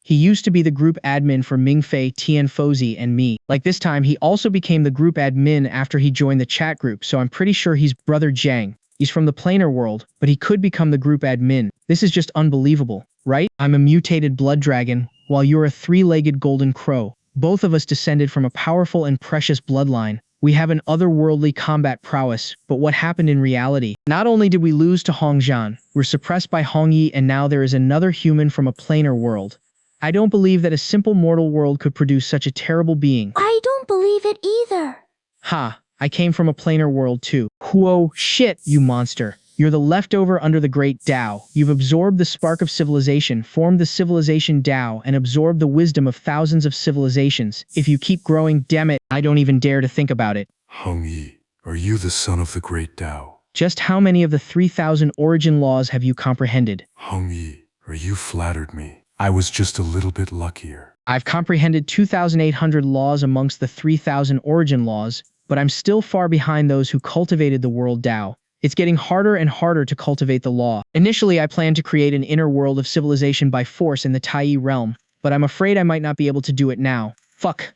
He used to be the group admin for Mingfei, Tianfozi, and me. Like this time, he also became the group admin after he joined the chat group, so I'm pretty sure he's Brother Jiang. He's from the planar world, but he could become the group admin. This is just unbelievable, right? I'm a mutated blood dragon, while you're a three-legged golden crow. Both of us descended from a powerful and precious bloodline. We have an otherworldly combat prowess, but what happened in reality? Not only did we lose to Hong Zhan, we're suppressed by Hong Yi, and now there is another human from a planar world. I don't believe that a simple mortal world could produce such a terrible being. I don't believe it either. Ha, I came from a planar world too. Whoa, shit, you monster. You're the leftover under the great Tao. You've absorbed the spark of civilization, formed the civilization Tao, and absorbed the wisdom of thousands of civilizations. If you keep growing, damn it, I don't even dare to think about it. Hong Yi, are you the son of the great Tao? Just how many of the 3,000 origin laws have you comprehended? Hong Yi, are you flattered me? I was just a little bit luckier. I've comprehended 2,800 laws amongst the 3,000 origin laws, but I'm still far behind those who cultivated the world Tao. It's getting harder and harder to cultivate the law. Initially, I planned to create an inner world of civilization by force in the Tai realm, but I'm afraid I might not be able to do it now. Fuck.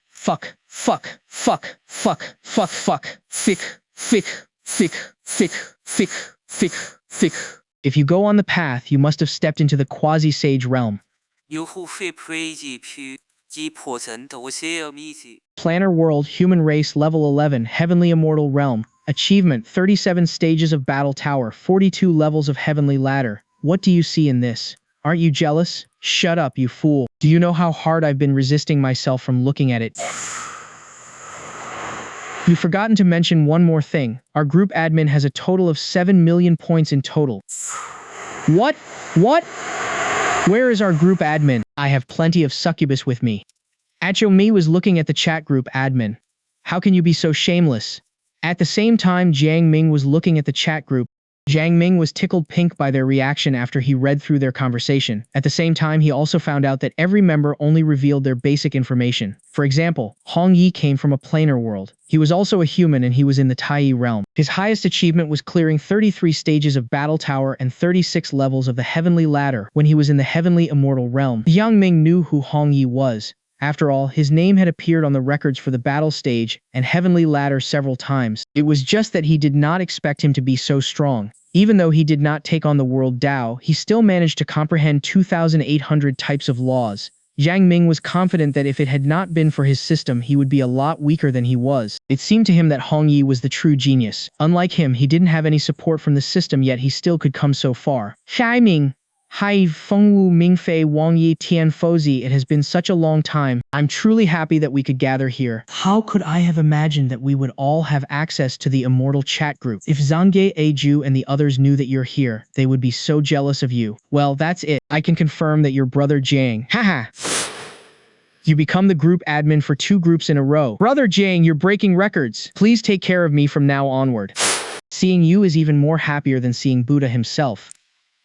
If you go on the path, you must have stepped into the quasi-sage realm. 击破神头些秘籍。 Planner World Human Race Level 11 Heavenly Immortal Realm. Achievement 37 Stages of Battle Tower 42 Levels of Heavenly Ladder. What do you see in this? Aren't you jealous? Shut up, you fool. Do you know how hard I've been resisting myself from looking at it? You've forgotten to mention one more thing. Our group admin has a total of 7 million points in total. What? What? Where is our group admin? I have plenty of succubus with me. Mi was looking at the chat group admin. How can you be so shameless? At the same time, Jiang Ming was looking at the chat group. Jiang Ming was tickled pink by their reaction after he read through their conversation. At the same time, he also found out that every member only revealed their basic information. For example, Hong Yi came from a planar world. He was also a human and he was in the Tai realm. His highest achievement was clearing 33 stages of Battle Tower and 36 levels of the Heavenly Ladder when he was in the Heavenly Immortal Realm. Jiang Ming knew who Hong Yi was. After all, his name had appeared on the records for the battle stage and Heavenly Ladder several times. It was just that he did not expect him to be so strong. Even though he did not take on the world Dao, he still managed to comprehend 2,800 types of laws. Jiang Ming was confident that if it had not been for his system, he would be a lot weaker than he was. It seemed to him that Hong Yi was the true genius. Unlike him, he didn't have any support from the system, yet he still could come so far. Shai Ming. Hai Fengwu Mingfei Wang Yi Tian Fozi, it has been such a long time. I'm truly happy that we could gather here. How could I have imagined that we would all have access to the immortal chat group? If Zhangge Eju and the others knew that you're here, they would be so jealous of you. Well, that's it. I can confirm that your brother Jiang. Haha. You become the group admin for 2 groups in a row. Brother Jiang, you're breaking records. Please take care of me from now onward. Seeing you is even more happier than seeing Buddha himself.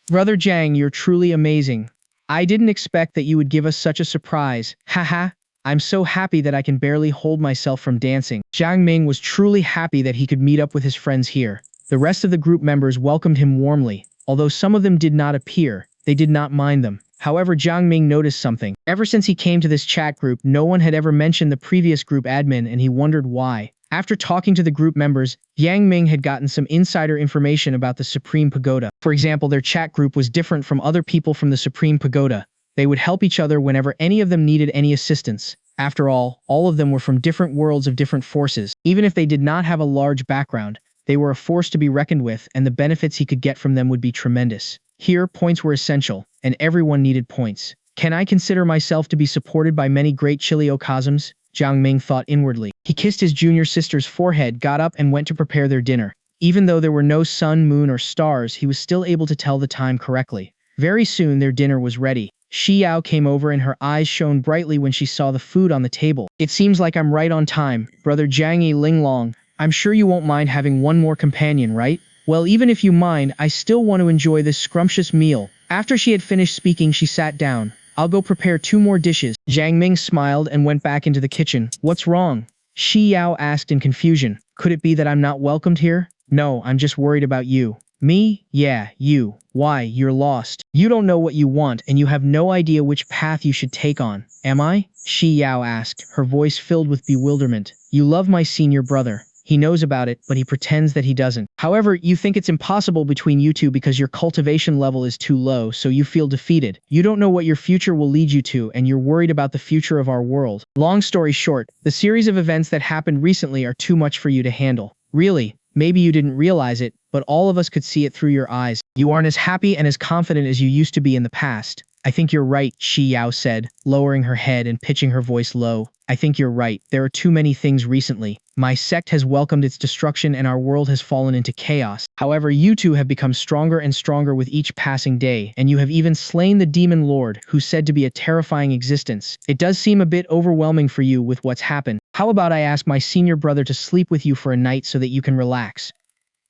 Brother Jiang, you're truly amazing. I didn't expect that you would give us such a surprise. Haha, I'm so happy that I can barely hold myself from dancing. Jiang Ming was truly happy that he could meet up with his friends here. The rest of the group members welcomed him warmly. Although some of them did not appear, they did not mind them. However, Jiang Ming noticed something. Ever since he came to this chat group, no one had ever mentioned the previous group admin and he wondered why. After talking to the group members, Jiang Ming had gotten some insider information about the Supreme Pagoda. For example, their chat group was different from other people from the Supreme Pagoda. They would help each other whenever any of them needed any assistance. After all of them were from different worlds of different forces. Even if they did not have a large background, they were a force to be reckoned with, and the benefits he could get from them would be tremendous. Here, points were essential, and everyone needed points. Can I consider myself to be supported by many great Chiliocosms? Jiang Ming thought inwardly. He kissed his junior sister's forehead, got up and went to prepare their dinner. Even though there were no sun, moon, or stars, he was still able to tell the time correctly. Very soon their dinner was ready. Shi Yao came over and her eyes shone brightly when she saw the food on the table. It seems like I'm right on time, brother Jiang Yi Linglong. I'm sure you won't mind having one more companion, right? Well, even if you mind, I still want to enjoy this scrumptious meal. After she had finished speaking, she sat down. I'll go prepare 2 more dishes. Jiang Ming smiled and went back into the kitchen. What's wrong? Shi Yao asked in confusion. Could it be that I'm not welcomed here? No, I'm just worried about you. Me? Yeah, you. Why, you're lost. You don't know what you want and you have no idea which path you should take on. Am I? Shi Yao asked, her voice filled with bewilderment. You love my senior brother. He knows about it, but he pretends that he doesn't. However, you think it's impossible between you two because your cultivation level is too low, so you feel defeated. You don't know what your future will lead you to, and you're worried about the future of our world. Long story short, the series of events that happened recently are too much for you to handle. Really, maybe you didn't realize it, but all of us could see it through your eyes. You aren't as happy and as confident as you used to be in the past. I think you're right, Shi Yao said, lowering her head and pitching her voice low. I think you're right. There are too many things recently. My sect has welcomed its destruction and our world has fallen into chaos. However, you two have become stronger and stronger with each passing day, and you have even slain the demon lord, who's said to be a terrifying existence. It does seem a bit overwhelming for you with what's happened. How about I ask my senior brother to sleep with you for a night so that you can relax?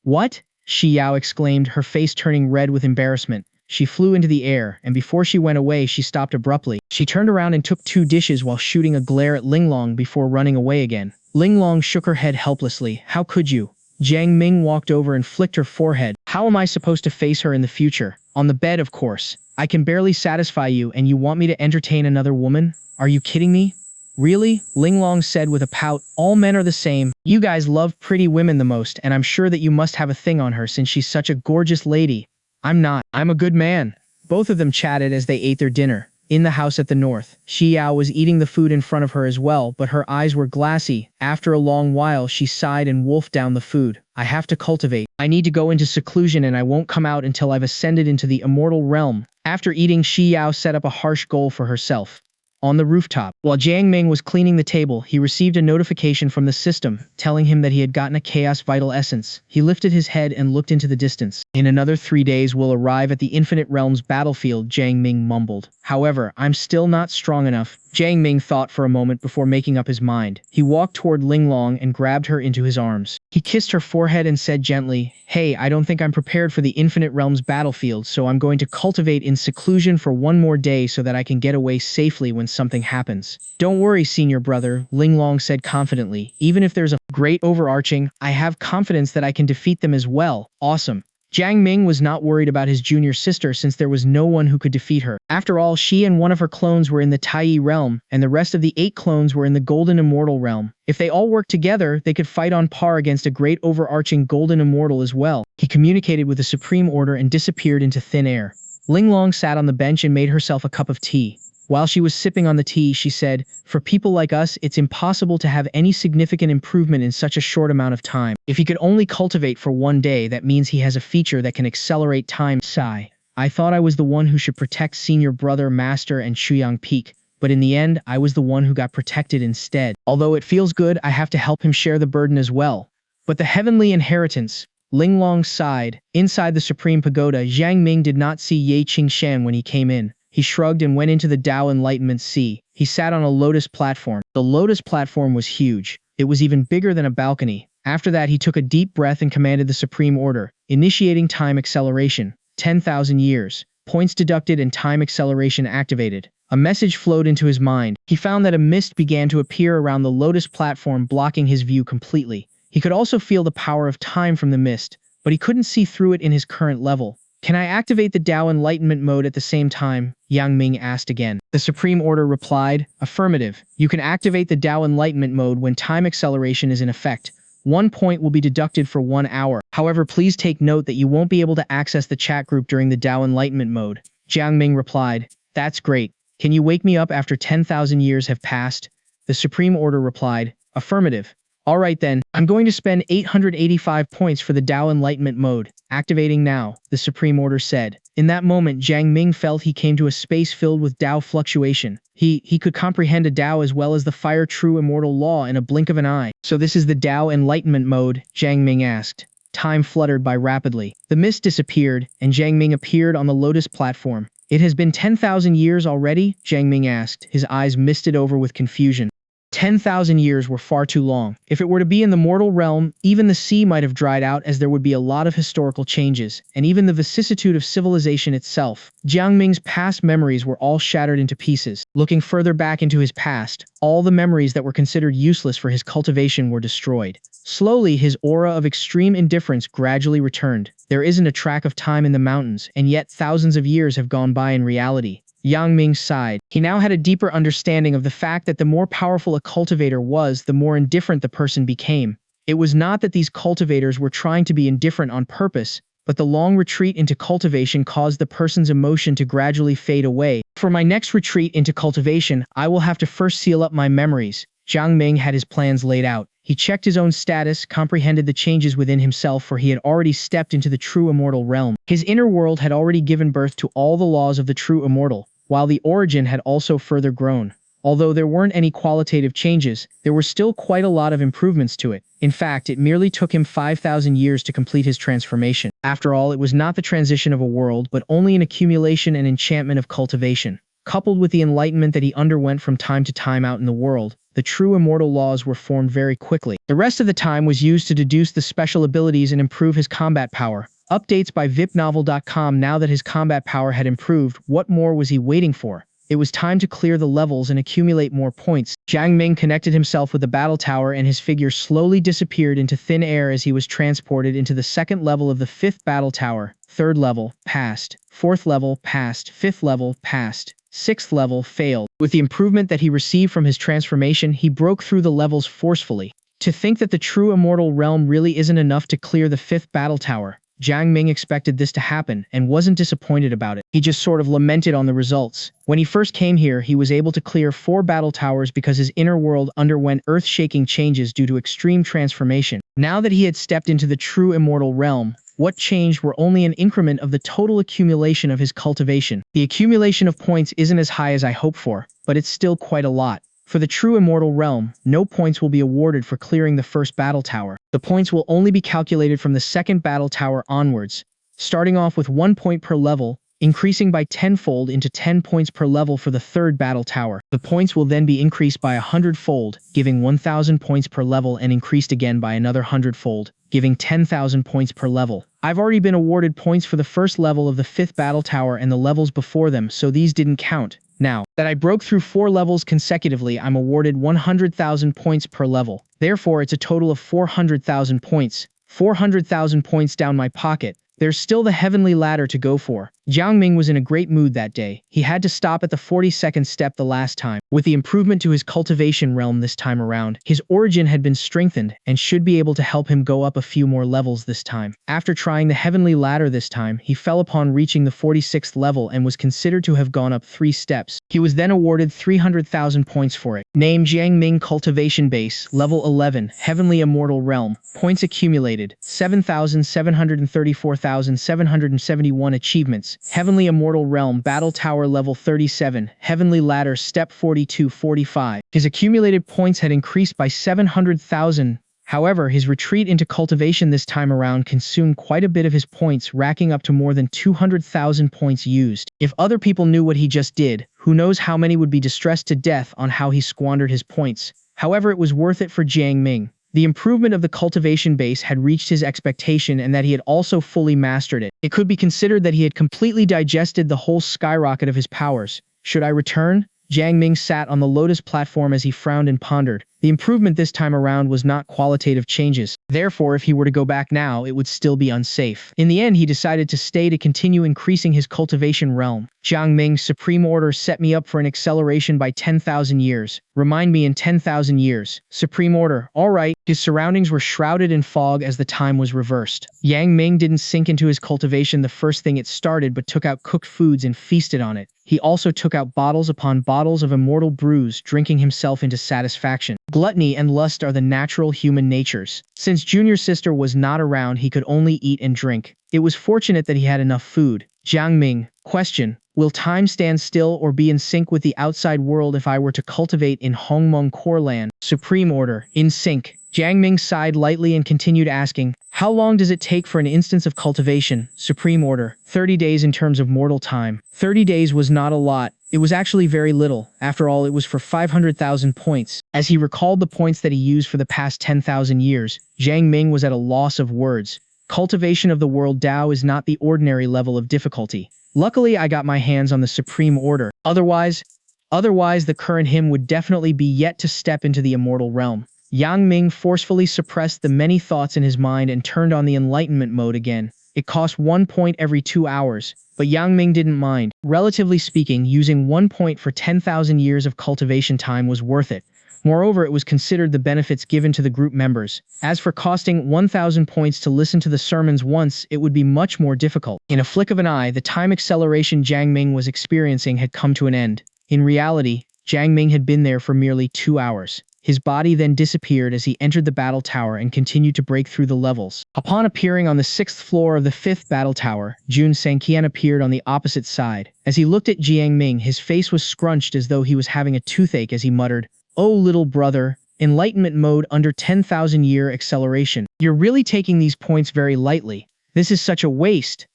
What? Shi Yao exclaimed, her face turning red with embarrassment. She flew into the air, and before she went away, she stopped abruptly. She turned around and took 2 dishes while shooting a glare at Linglong before running away again. Linglong shook her head helplessly. How could you? Jiang Ming walked over and flicked her forehead. How am I supposed to face her in the future? On the bed, of course. I can barely satisfy you, and you want me to entertain another woman? Are you kidding me? Really? Linglong said with a pout. All men are the same. You guys love pretty women the most, and I'm sure that you must have a thing on her since she's such a gorgeous lady. I'm not. I'm a good man. Both of them chatted as they ate their dinner. In the house at the north, Xiao was eating the food in front of her as well, but her eyes were glassy. After a long while, she sighed and wolfed down the food. I have to cultivate. I need to go into seclusion and I won't come out until I've ascended into the immortal realm. After eating, Xiao set up a harsh goal for herself. On the rooftop, while Jiang Ming was cleaning the table, he received a notification from the system, telling him that he had gotten a Chaos Vital Essence. He lifted his head and looked into the distance. In another 3 days we'll arrive at the Infinite Realms battlefield, Jiang Ming mumbled. However, I'm still not strong enough. Jiang Ming thought for a moment before making up his mind. He walked toward Linglong and grabbed her into his arms. He kissed her forehead and said gently, "Hey, I don't think I'm prepared for the Infinite Realms battlefield, so I'm going to cultivate in seclusion for 1 more day so that I can get away safely when something happens." "Don't worry, senior brother," Linglong said confidently. "Even if there's a great overarching, I have confidence that I can defeat them as well." Awesome. Jiang Ming was not worried about his junior sister since there was no one who could defeat her. After all, she and one of her clones were in the Taiyi realm, and the rest of the 8 clones were in the Golden Immortal realm. If they all worked together, they could fight on par against a great overarching Golden Immortal as well. He communicated with the Supreme Order and disappeared into thin air. Linglong sat on the bench and made herself a cup of tea. While she was sipping on the tea, she said, "For people like us, it's impossible to have any significant improvement in such a short amount of time. If he could only cultivate for 1 day, that means he has a feature that can accelerate time." Sigh. I thought I was the one who should protect senior brother Master and Shuyang Peak, but in the end, I was the one who got protected instead. Although it feels good, I have to help him share the burden as well. But the heavenly inheritance. Linglong sighed. Inside the Supreme Pagoda, Jiang Ming did not see Bei Chenxing when he came in. He shrugged and went into the Tao Enlightenment Sea. He sat on a lotus platform. The lotus platform was huge. It was even bigger than a balcony. After that, he took a deep breath and commanded the Supreme Order, initiating time acceleration. 10,000 years. Points deducted and time acceleration activated. A message flowed into his mind. He found that a mist began to appear around the lotus platform, blocking his view completely. He could also feel the power of time from the mist, but he couldn't see through it in his current level. "Can I activate the Tao Enlightenment mode at the same time?" Yang Ming asked again. The Supreme Order replied, "Affirmative. You can activate the Tao Enlightenment mode when time acceleration is in effect. 1 point will be deducted for 1 hour. However, please take note that you won't be able to access the chat group during the Tao Enlightenment mode." Jiang Ming replied, "That's great. Can you wake me up after 10,000 years have passed?" The Supreme Order replied, "Affirmative." "Alright then, I'm going to spend 885 points for the Tao Enlightenment mode. Activating now," the Supreme Order said. In that moment, Jiang Ming felt he came to a space filled with Tao fluctuation. He could comprehend a Tao as well as the fire true immortal law in a blink of an eye. "So this is the Tao Enlightenment mode?" Jiang Ming asked. Time fluttered by rapidly. The mist disappeared, and Jiang Ming appeared on the lotus platform. "It has been 10,000 years already?" Jiang Ming asked, his eyes misted over with confusion. 10,000 years were far too long. If it were to be in the mortal realm, even the sea might have dried out, as there would be a lot of historical changes, and even the vicissitude of civilization itself. Jiang Ming's past memories were all shattered into pieces. Looking further back into his past, all the memories that were considered useless for his cultivation were destroyed. Slowly, his aura of extreme indifference gradually returned. There isn't a track of time in the mountains, and yet thousands of years have gone by in reality. Yang Ming sighed. He now had a deeper understanding of the fact that the more powerful a cultivator was, the more indifferent the person became. It was not that these cultivators were trying to be indifferent on purpose, but the long retreat into cultivation caused the person's emotion to gradually fade away. "For my next retreat into cultivation, I will have to first seal up my memories." Jiang Ming had his plans laid out. He checked his own status, comprehended the changes within himself, for he had already stepped into the True Immortal Realm. His inner world had already given birth to all the laws of the True Immortal, while the origin had also further grown. Although there weren't any qualitative changes, there were still quite a lot of improvements to it. In fact, it merely took him 5,000 years to complete his transformation. After all, it was not the transition of a world, but only an accumulation and enchantment of cultivation. Coupled with the enlightenment that he underwent from time to time out in the world, the true immortal laws were formed very quickly. The rest of the time was used to deduce the special abilities and improve his combat power. Updates by VIPnovel.com. Now that his combat power had improved, what more was he waiting for? It was time to clear the levels and accumulate more points. Jiang Ming connected himself with the battle tower, and his figure slowly disappeared into thin air as he was transported into the 2nd level of the 5th battle tower. 3rd level, passed. 4th level, passed. 5th level, passed. 6th level, failed. With the improvement that he received from his transformation, he broke through the levels forcefully. To think that the true immortal realm really isn't enough to clear the 5th battle tower. Jiang Ming expected this to happen and wasn't disappointed about it. He just sort of lamented on the results. When he first came here, he was able to clear 4 battle towers because his inner world underwent earth-shaking changes due to extreme transformation. Now that he had stepped into the True Immortal Realm, what changed were only an increment of the total accumulation of his cultivation. The accumulation of points isn't as high as I hoped for, but it's still quite a lot. For the True Immortal Realm, no points will be awarded for clearing the first battle tower. The points will only be calculated from the second battle tower onwards, starting off with 1 point per level, increasing by 10-fold into 10 points per level for the third battle tower. The points will then be increased by 100-fold, giving 1,000 points per level and increased again by another 100-fold, giving 10,000 points per level. I've already been awarded points for the first level of the 5th battle tower and the levels before them, so these didn't count. Now that I broke through 4 levels consecutively, I'm awarded 100,000 points per level. Therefore, it's a total of 400,000 points. 400,000 points down my pocket. There's still the heavenly ladder to go for. Jiang Ming was in a great mood that day. He had to stop at the 42nd step the last time. With the improvement to his cultivation realm this time around, his origin had been strengthened and should be able to help him go up a few more levels this time. After trying the heavenly ladder this time, he fell upon reaching the 46th level and was considered to have gone up 3 steps. He was then awarded 300,000 points for it. Name Jiang Ming Cultivation Base, Level 11, Heavenly Immortal Realm. Points accumulated, 7,734,771 achievements. Heavenly Immortal Realm Battle Tower Level 37, Heavenly Ladder Step 4245. His accumulated points had increased by 700,000. However, his retreat into cultivation this time around consumed quite a bit of his points, racking up to more than 200,000 points used. If other people knew what he just did, who knows how many would be distressed to death on how he squandered his points. However, it was worth it for Jiang Ming. The improvement of the cultivation base had reached his expectation and that he had also fully mastered it. It could be considered that he had completely digested the whole skyrocket of his powers. Should I return? Jiang Ming sat on the lotus platform as he frowned and pondered. The improvement this time around was not qualitative changes. Therefore, if he were to go back now, it would still be unsafe. In the end, he decided to stay to continue increasing his cultivation realm. Jiang Ming's supreme order set me up for an acceleration by 10,000 years. Remind me in 10,000 years. Supreme order. All right. His surroundings were shrouded in fog as the time was reversed. Yang Ming didn't sink into his cultivation the first thing it started, but took out cooked foods and feasted on it. He also took out bottles upon bottles of immortal brews, drinking himself into satisfaction. Gluttony and lust are the natural human natures. Since Junior's sister was not around, he could only eat and drink. It was fortunate that he had enough food. Jiang Ming. Question. Will time stand still or be in sync with the outside world if I were to cultivate in Hongmeng Core Land? Supreme order. In sync. Jiang Ming sighed lightly and continued asking, how long does it take for an instance of cultivation? Supreme order. 30 days in terms of mortal time. 30 days was not a lot. It was actually very little. After all, it was for 500,000 points. As he recalled the points that he used for the past 10,000 years, Jiang Ming was at a loss of words. Cultivation of the world Dao is not the ordinary level of difficulty. Luckily, I got my hands on the supreme order. Otherwise, the current him would definitely be yet to step into the immortal realm. Yang Ming forcefully suppressed the many thoughts in his mind and turned on the enlightenment mode again. It cost 1 point every 2 hours, but Yang Ming didn't mind. Relatively speaking, using 1 point for 10,000 years of cultivation time was worth it. Moreover, it was considered the benefits given to the group members. As for costing 1,000 points to listen to the sermons once, it would be much more difficult. In a flick of an eye, the time acceleration Jiang Ming was experiencing had come to an end. In reality, Jiang Ming had been there for merely 2 hours. His body then disappeared as he entered the battle tower and continued to break through the levels. Upon appearing on the 6th floor of the 5th battle tower, Xianxia appeared on the opposite side. As he looked at Jiang Ming, his face was scrunched as though he was having a toothache as he muttered, "Oh, little brother, enlightenment mode under 10,000-year acceleration. You're really taking these points very lightly. This is such a waste.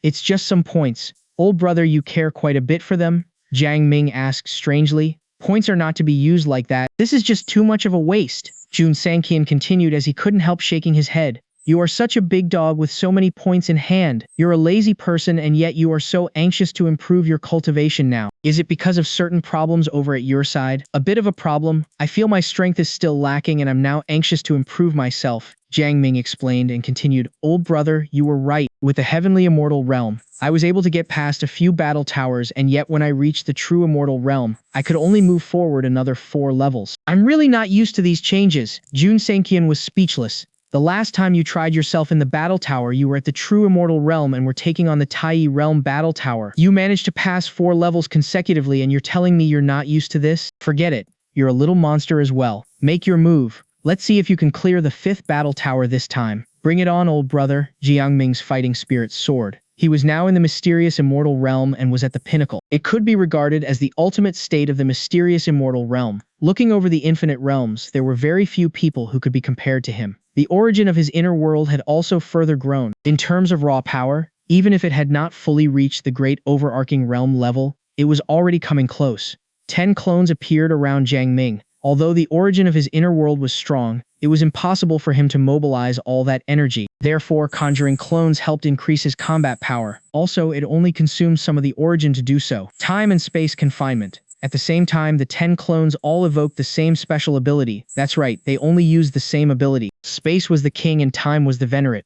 It's just some points. Old brother, you care quite a bit for them?" Jiang Ming asked strangely. Points are not to be used like that. This is just too much of a waste. Xianxia continued as he couldn't help shaking his head. You are such a big dog with so many points in hand. You're a lazy person and yet you are so anxious to improve your cultivation now. Is it because of certain problems over at your side? A bit of a problem. I feel my strength is still lacking and I'm now anxious to improve myself. Jiang Ming explained and continued, Old brother, you were right. With the heavenly immortal realm, I was able to get past a few battle towers, and yet when I reached the true immortal realm, I could only move forward another 4 levels. I'm really not used to these changes. Xianxia was speechless. The last time you tried yourself in the battle tower, you were at the True Immortal Realm and were taking on the Tai Realm battle tower. You managed to pass 4 levels consecutively and you're telling me you're not used to this? Forget it. You're a little monster as well. Make your move. Let's see if you can clear the 5th battle tower this time. Bring it on, old brother. Jiang Ming's fighting spirit soared. He was now in the mysterious immortal realm and was at the pinnacle. It could be regarded as the ultimate state of the mysterious immortal realm. Looking over the infinite realms, there were very few people who could be compared to him. The origin of his inner world had also further grown. In terms of raw power, even if it had not fully reached the great overarching realm level, it was already coming close. 10 clones appeared around Jiang Ming. Although the origin of his inner world was strong, it was impossible for him to mobilize all that energy. Therefore, conjuring clones helped increase his combat power. Also, it only consumed some of the origin to do so. Time and space confinement. At the same time, the 10 clones all evoked the same special ability. That's right, they only used the same ability. Space was the king and time was the venerate.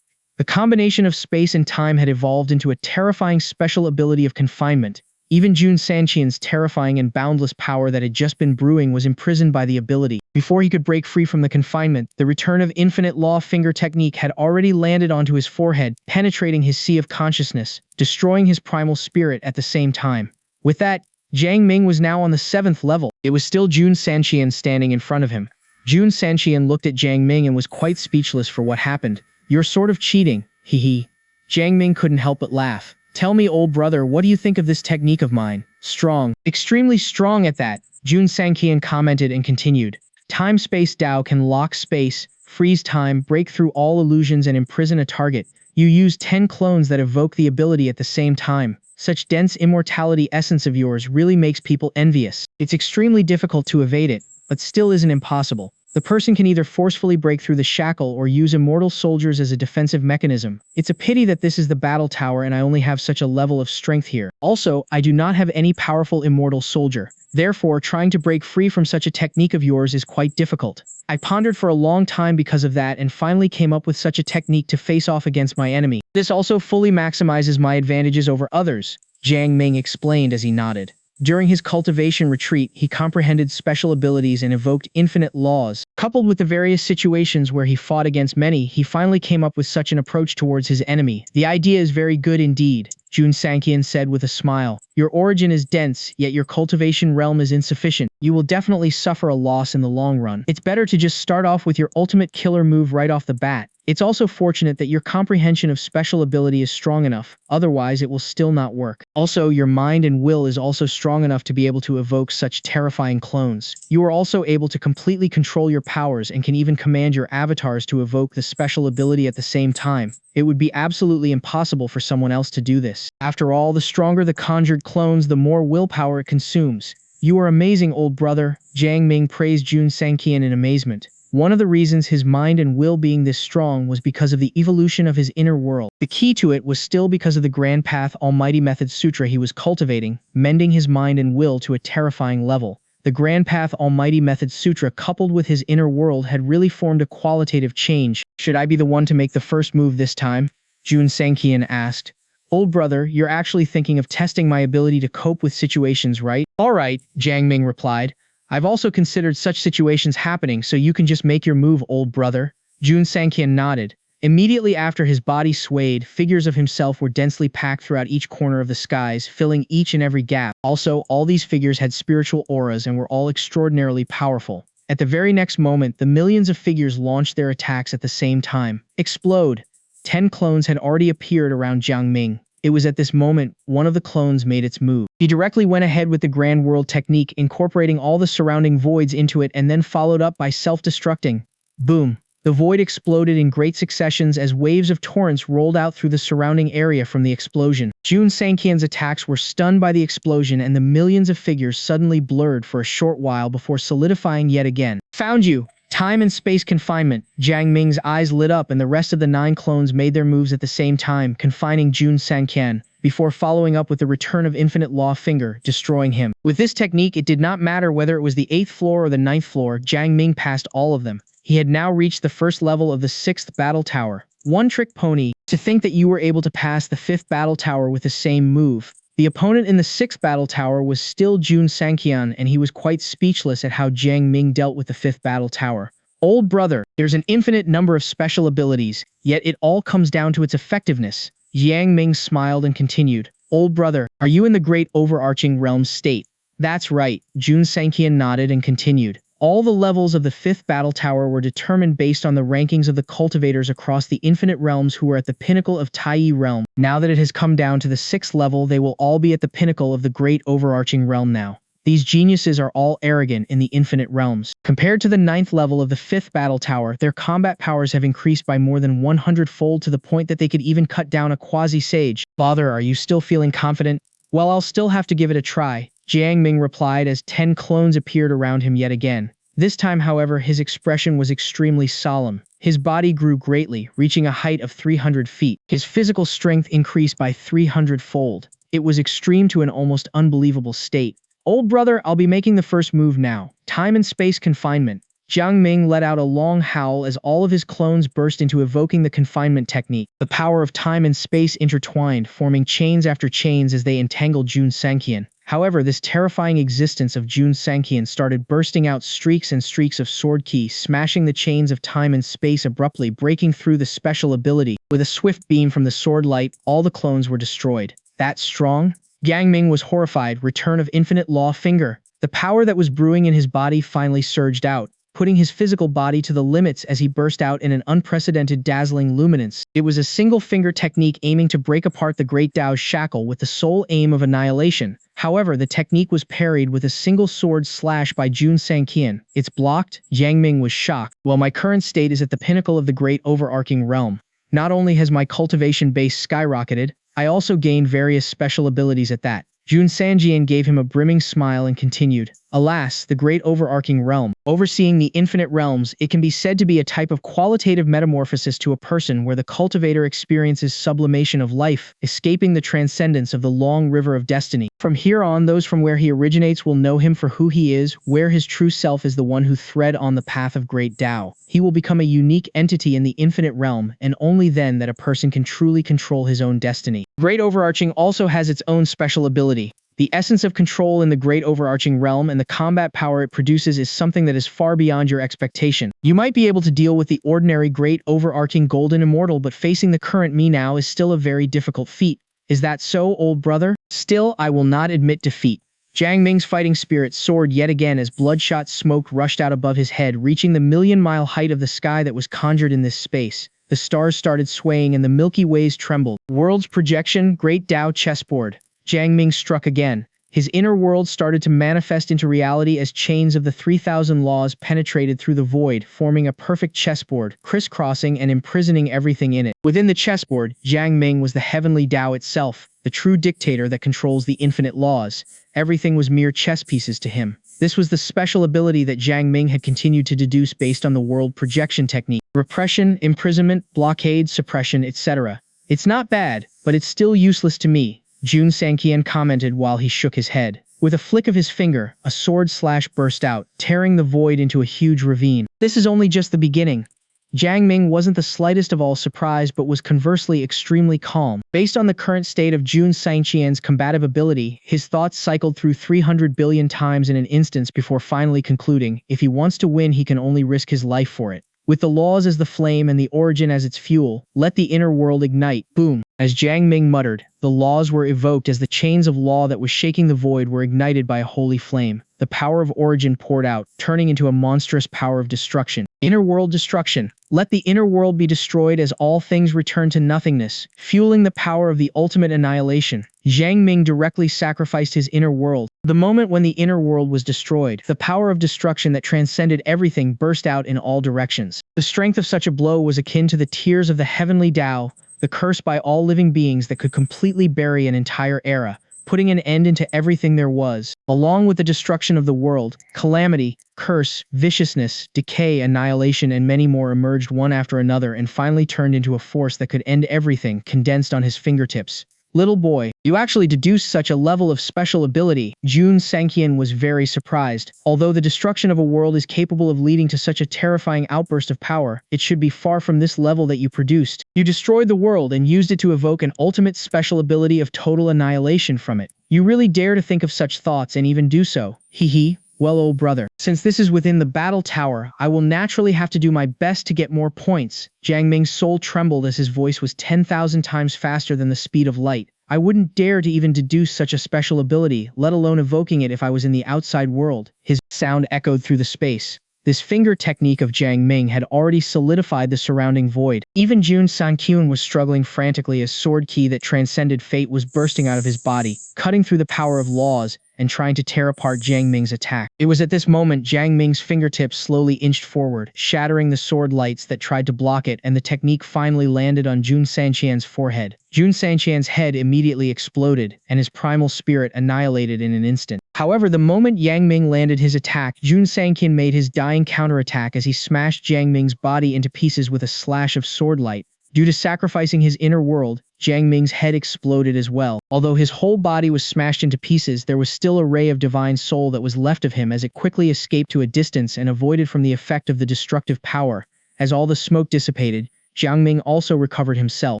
The combination of space and time had evolved into a terrifying special ability of confinement. Even Jun Sanqian's terrifying and boundless power that had just been brewing was imprisoned by the ability. Before he could break free from the confinement, the return of infinite law finger technique had already landed onto his forehead, penetrating his sea of consciousness, destroying his primal spirit at the same time. With that, Jiang Ming was now on the 7th level. It was still Jun Sanqian standing in front of him. Jun Sanqian looked at Jiang Ming and was quite speechless for what happened. You're sort of cheating, hee. Jiang Ming couldn't help but laugh. Tell me, old brother, what do you think of this technique of mine? Strong. Extremely strong at that, Jun Sanqian commented and continued. Time-space Dao can lock space, freeze time, break through all illusions and imprison a target. You use 10 clones that evoke the ability at the same time. Such dense immortality essence of yours really makes people envious. It's extremely difficult to evade it, but still isn't impossible. The person can either forcefully break through the shackle or use immortal soldiers as a defensive mechanism. It's a pity that this is the battle tower and I only have such a level of strength here. Also, I do not have any powerful immortal soldier. Therefore, trying to break free from such a technique of yours is quite difficult. I pondered for a long time because of that and finally came up with such a technique to face off against my enemy. This also fully maximizes my advantages over others, Jiang Ming explained as he nodded. During his cultivation retreat, he comprehended special abilities and evoked infinite laws. Coupled with the various situations where he fought against many, he finally came up with such an approach towards his enemy. The idea is very good indeed, Jun Sanqian said with a smile. Your origin is dense, yet your cultivation realm is insufficient. You will definitely suffer a loss in the long run. It's better to just start off with your ultimate killer move right off the bat. It's also fortunate that your comprehension of special ability is strong enough, otherwise it will still not work. Also, your mind and will is also strong enough to be able to evoke such terrifying clones. You are also able to completely control your powers and can even command your avatars to evoke the special ability at the same time. It would be absolutely impossible for someone else to do this. After all, the stronger the conjured clones, the more willpower it consumes. You are amazing, old brother, Jiang Ming praised Jun Sanqian in amazement. One of the reasons his mind and will being this strong was because of the evolution of his inner world. The key to it was still because of the Grand Path Almighty Method Sutra he was cultivating, mending his mind and will to a terrifying level. The Grand Path Almighty Method Sutra coupled with his inner world had really formed a qualitative change. Should I be the one to make the first move this time? Jun Sanqian asked. Old brother, you're actually thinking of testing my ability to cope with situations, right? Alright, Jiang Ming replied. I've also considered such situations happening, so you can just make your move, old brother. Jun Sanqian nodded. Immediately after his body swayed, figures of himself were densely packed throughout each corner of the skies, filling each and every gap. Also, all these figures had spiritual auras and were all extraordinarily powerful. At the very next moment, the millions of figures launched their attacks at the same time. Explode! 10 clones had already appeared around Jiang Ming. It was at this moment, one of the clones made its move. He directly went ahead with the Grand World technique, incorporating all the surrounding voids into it and then followed up by self-destructing. Boom! The void exploded in great successions as waves of torrents rolled out through the surrounding area from the explosion. Jun Sanqian's attacks were stunned by the explosion and the millions of figures suddenly blurred for a short while before solidifying yet again. Found you! Time and space confinement. Jiang Ming's eyes lit up and the rest of the 9 clones made their moves at the same time, confining Jun Sanqian, before following up with the return of Infinite Law Finger, destroying him. With this technique, it did not matter whether it was the 8th floor or the 9th floor, Jiang Ming passed all of them. He had now reached the first level of the 6th battle tower. One trick pony. To think that you were able to pass the 5th battle tower with the same move. The opponent in the 6th battle tower was still Jun Sanqian, and he was quite speechless at how Jiang Ming dealt with the 5th battle tower. Old brother, there's an infinite number of special abilities, yet it all comes down to its effectiveness. Jiang Ming smiled and continued. Old brother, are you in the great overarching realm state? That's right, Jun Sanqian nodded and continued. All the levels of the 5th battle tower were determined based on the rankings of the cultivators across the infinite realms who were at the pinnacle of Tai realm. Now that it has come down to the 6th level, they will all be at the pinnacle of the great overarching realm now. These geniuses are all arrogant in the infinite realms. Compared to the 9th level of the 5th battle tower, their combat powers have increased by more than 100-fold to the point that they could even cut down a quasi-sage. Father, are you still feeling confident? Well, I'll still have to give it a try, Jiang Ming replied as 10 clones appeared around him yet again. This time, however, his expression was extremely solemn. His body grew greatly, reaching a height of 300 feet. His physical strength increased by 300-fold. It was extreme to an almost unbelievable state. Old brother, I'll be making the first move now. Time and space confinement. Jiang Ming let out a long howl as all of his clones burst into evoking the confinement technique. The power of time and space intertwined, forming chains after chains as they entangled Jun Sanqian. However, this terrifying existence of Jun Sanqian started bursting out streaks and streaks of sword ki, smashing the chains of time and space, abruptly breaking through the special ability. With a swift beam from the sword light, all the clones were destroyed. That strong? Jiang Ming was horrified. Return of infinite law finger. The power that was brewing in his body finally surged out, putting his physical body to the limits as he burst out in an unprecedented dazzling luminance. It was a single-finger technique aiming to break apart the Great Tao's shackle with the sole aim of annihilation. However, the technique was parried with a single sword slash by Jun Sanqian. It's blocked. Jiang Ming was shocked. Well, my current state is at the pinnacle of the great overarching realm. Not only has my cultivation base skyrocketed, I also gained various special abilities at that. Jun Sanqian gave him a brimming smile and continued. Alas, the great overarching realm. Overseeing the infinite realms, it can be said to be a type of qualitative metamorphosis to a person where the cultivator experiences sublimation of life, escaping the transcendence of the long river of destiny. From here on, those from where he originates will know him for who he is, where his true self is the one who thread on the path of great Tao. He will become a unique entity in the infinite realm, and only then that a person can truly control his own destiny. Great overarching also has its own special ability. The essence of control in the great overarching realm and the combat power it produces is something that is far beyond your expectation. You might be able to deal with the ordinary great overarching golden immortal, but facing the current me now is still a very difficult feat. Is that so, old brother? Still, I will not admit defeat. Jiang Ming's fighting spirit soared yet again as bloodshot smoke rushed out above his head, reaching the million-mile height of the sky that was conjured in this space. The stars started swaying and the Milky Ways trembled. World's projection, Great Tao chessboard. Jiang Ming struck again. His inner world started to manifest into reality as chains of the 3,000 laws penetrated through the void, forming a perfect chessboard, crisscrossing and imprisoning everything in it. Within the chessboard, Jiang Ming was the heavenly Tao itself, the true dictator that controls the infinite laws. Everything was mere chess pieces to him. This was the special ability that Jiang Ming had continued to deduce based on the world projection technique. Repression, imprisonment, blockade, suppression, etc. It's not bad, but it's still useless to me, Jun Sanqian commented while he shook his head. With a flick of his finger, a sword slash burst out, tearing the void into a huge ravine. This is only just the beginning. Jiang Ming wasn't the slightest of all surprised, but was conversely extremely calm. Based on the current state of Jun Sanqian's combative ability, his thoughts cycled through 300 billion times in an instance before finally concluding, if he wants to win, he can only risk his life for it. With the laws as the flame and the origin as its fuel, let the inner world ignite. Boom. As Jiang Ming muttered, the laws were evoked as the chains of law that was shaking the void were ignited by a holy flame. The power of origin poured out, turning into a monstrous power of destruction. Inner world destruction. Let the inner world be destroyed as all things return to nothingness, fueling the power of the ultimate annihilation. Jiang Ming directly sacrificed his inner world. The moment when the inner world was destroyed, the power of destruction that transcended everything burst out in all directions. The strength of such a blow was akin to the tears of the heavenly Tao, the curse by all living beings that could completely bury an entire era, putting an end into everything there was. Along with the destruction of the world, calamity, curse, viciousness, decay, annihilation, and many more emerged one after another and finally turned into a force that could end everything, condensed on his fingertips. Little boy, you actually deduced such a level of special ability. Jun Sanqian was very surprised. Although the destruction of a world is capable of leading to such a terrifying outburst of power, it should be far from this level that you produced. You destroyed the world and used it to evoke an ultimate special ability of total annihilation from it. You really dare to think of such thoughts and even do so. Hee hee. Well, old brother, since this is within the battle tower, I will naturally have to do my best to get more points. Jiang Ming's soul trembled as his voice was 10,000 times faster than the speed of light. I wouldn't dare to even deduce such a special ability, let alone evoking it if I was in the outside world. His sound echoed through the space. This finger technique of Jiang Ming had already solidified the surrounding void. Even Jun Sankyun was struggling frantically as sword ki that transcended fate was bursting out of his body, cutting through the power of laws and trying to tear apart Jiang Ming's attack. It was at this moment Jiang Ming's fingertips slowly inched forward, shattering the sword lights that tried to block it, and the technique finally landed on Jun Sanqian's forehead. Jun Sanqian's head immediately exploded, and his primal spirit annihilated in an instant. However, the moment Yang Ming landed his attack, Jun Sanqian made his dying counterattack as he smashed Jiang Ming's body into pieces with a slash of sword light. Due to sacrificing his inner world, Jiang Ming's head exploded as well. Although his whole body was smashed into pieces, there was still a ray of divine soul that was left of him as it quickly escaped to a distance and avoided from the effect of the destructive power. As all the smoke dissipated, Jiang Ming also recovered himself.